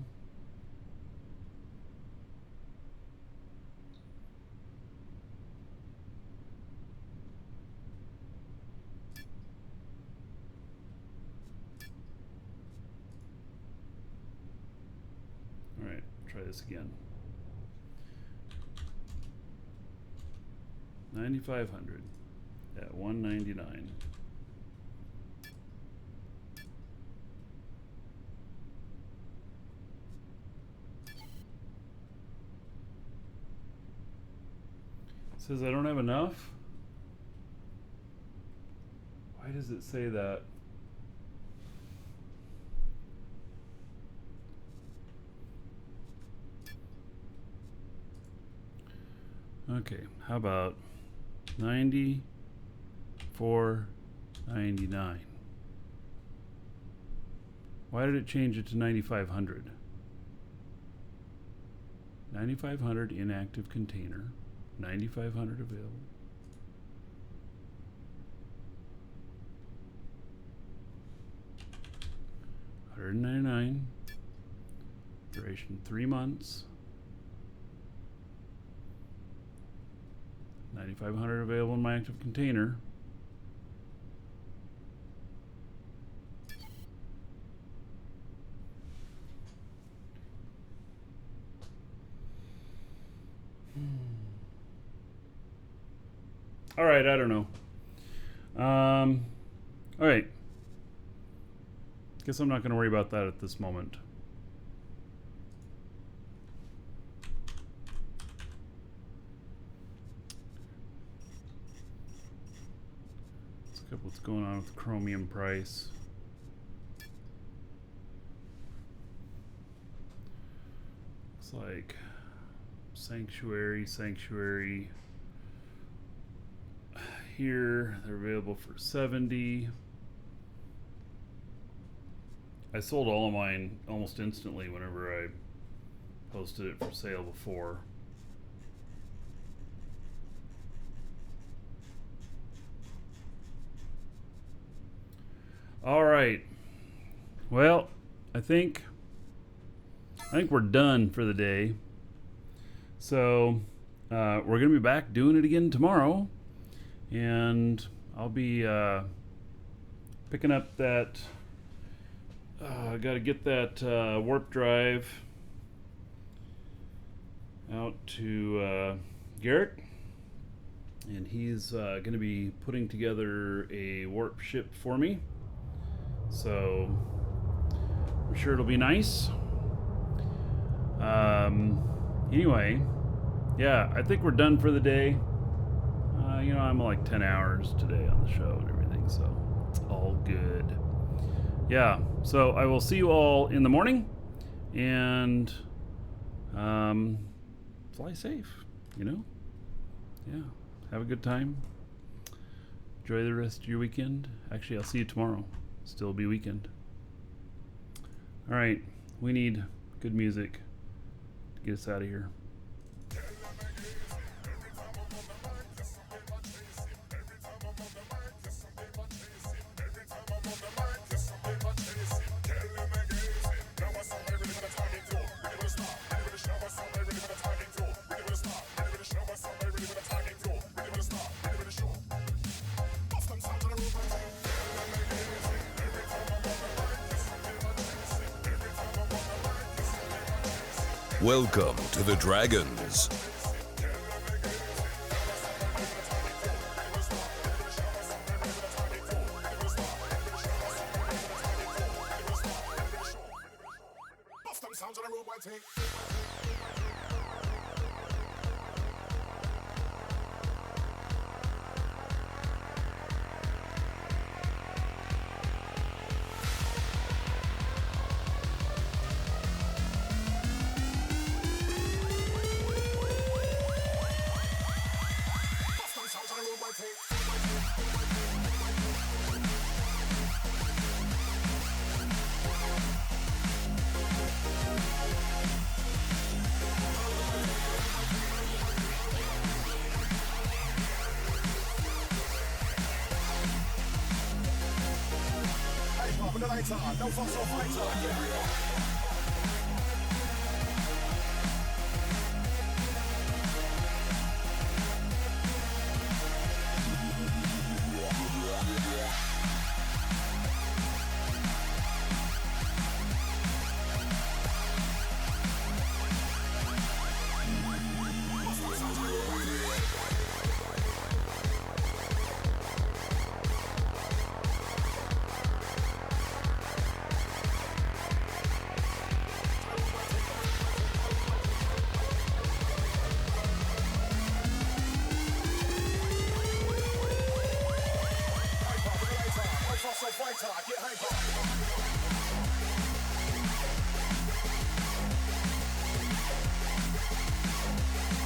All right, try this again. 9,500 at 199. Says I don't have enough. Why does it say that? Okay, how about 94.99? Why did it change it to 9,500? 9,500 inactive container, 9,500 available. $199. Duration 3 months. 9,500 available in my active container. All right, I don't know. All right. Guess I'm not going to worry about that at this moment. Let's look up what's going on with the chromium price. Looks like sanctuary. Here, they're available for 70. I sold all of mine almost instantly whenever I posted it for sale before. All right. Well, I think we're done for the day. So we're gonna be back doing it again tomorrow, and I'll be picking up that. I got to get that warp drive out to Garrett, and he's going to be putting together a warp ship for me. So I'm sure it'll be nice. I Anyway, yeah, I think we're done for the day. I'm like 10 hours today on the show and everything, so it's all good. Yeah, so I will see you all in the morning, and fly safe, Yeah, have a good time. Enjoy the rest of your weekend. Actually, I'll see you tomorrow. Still be weekend. All right, we need good music to get us out of here. Welcome to the Dragons. Fighter, get hyper.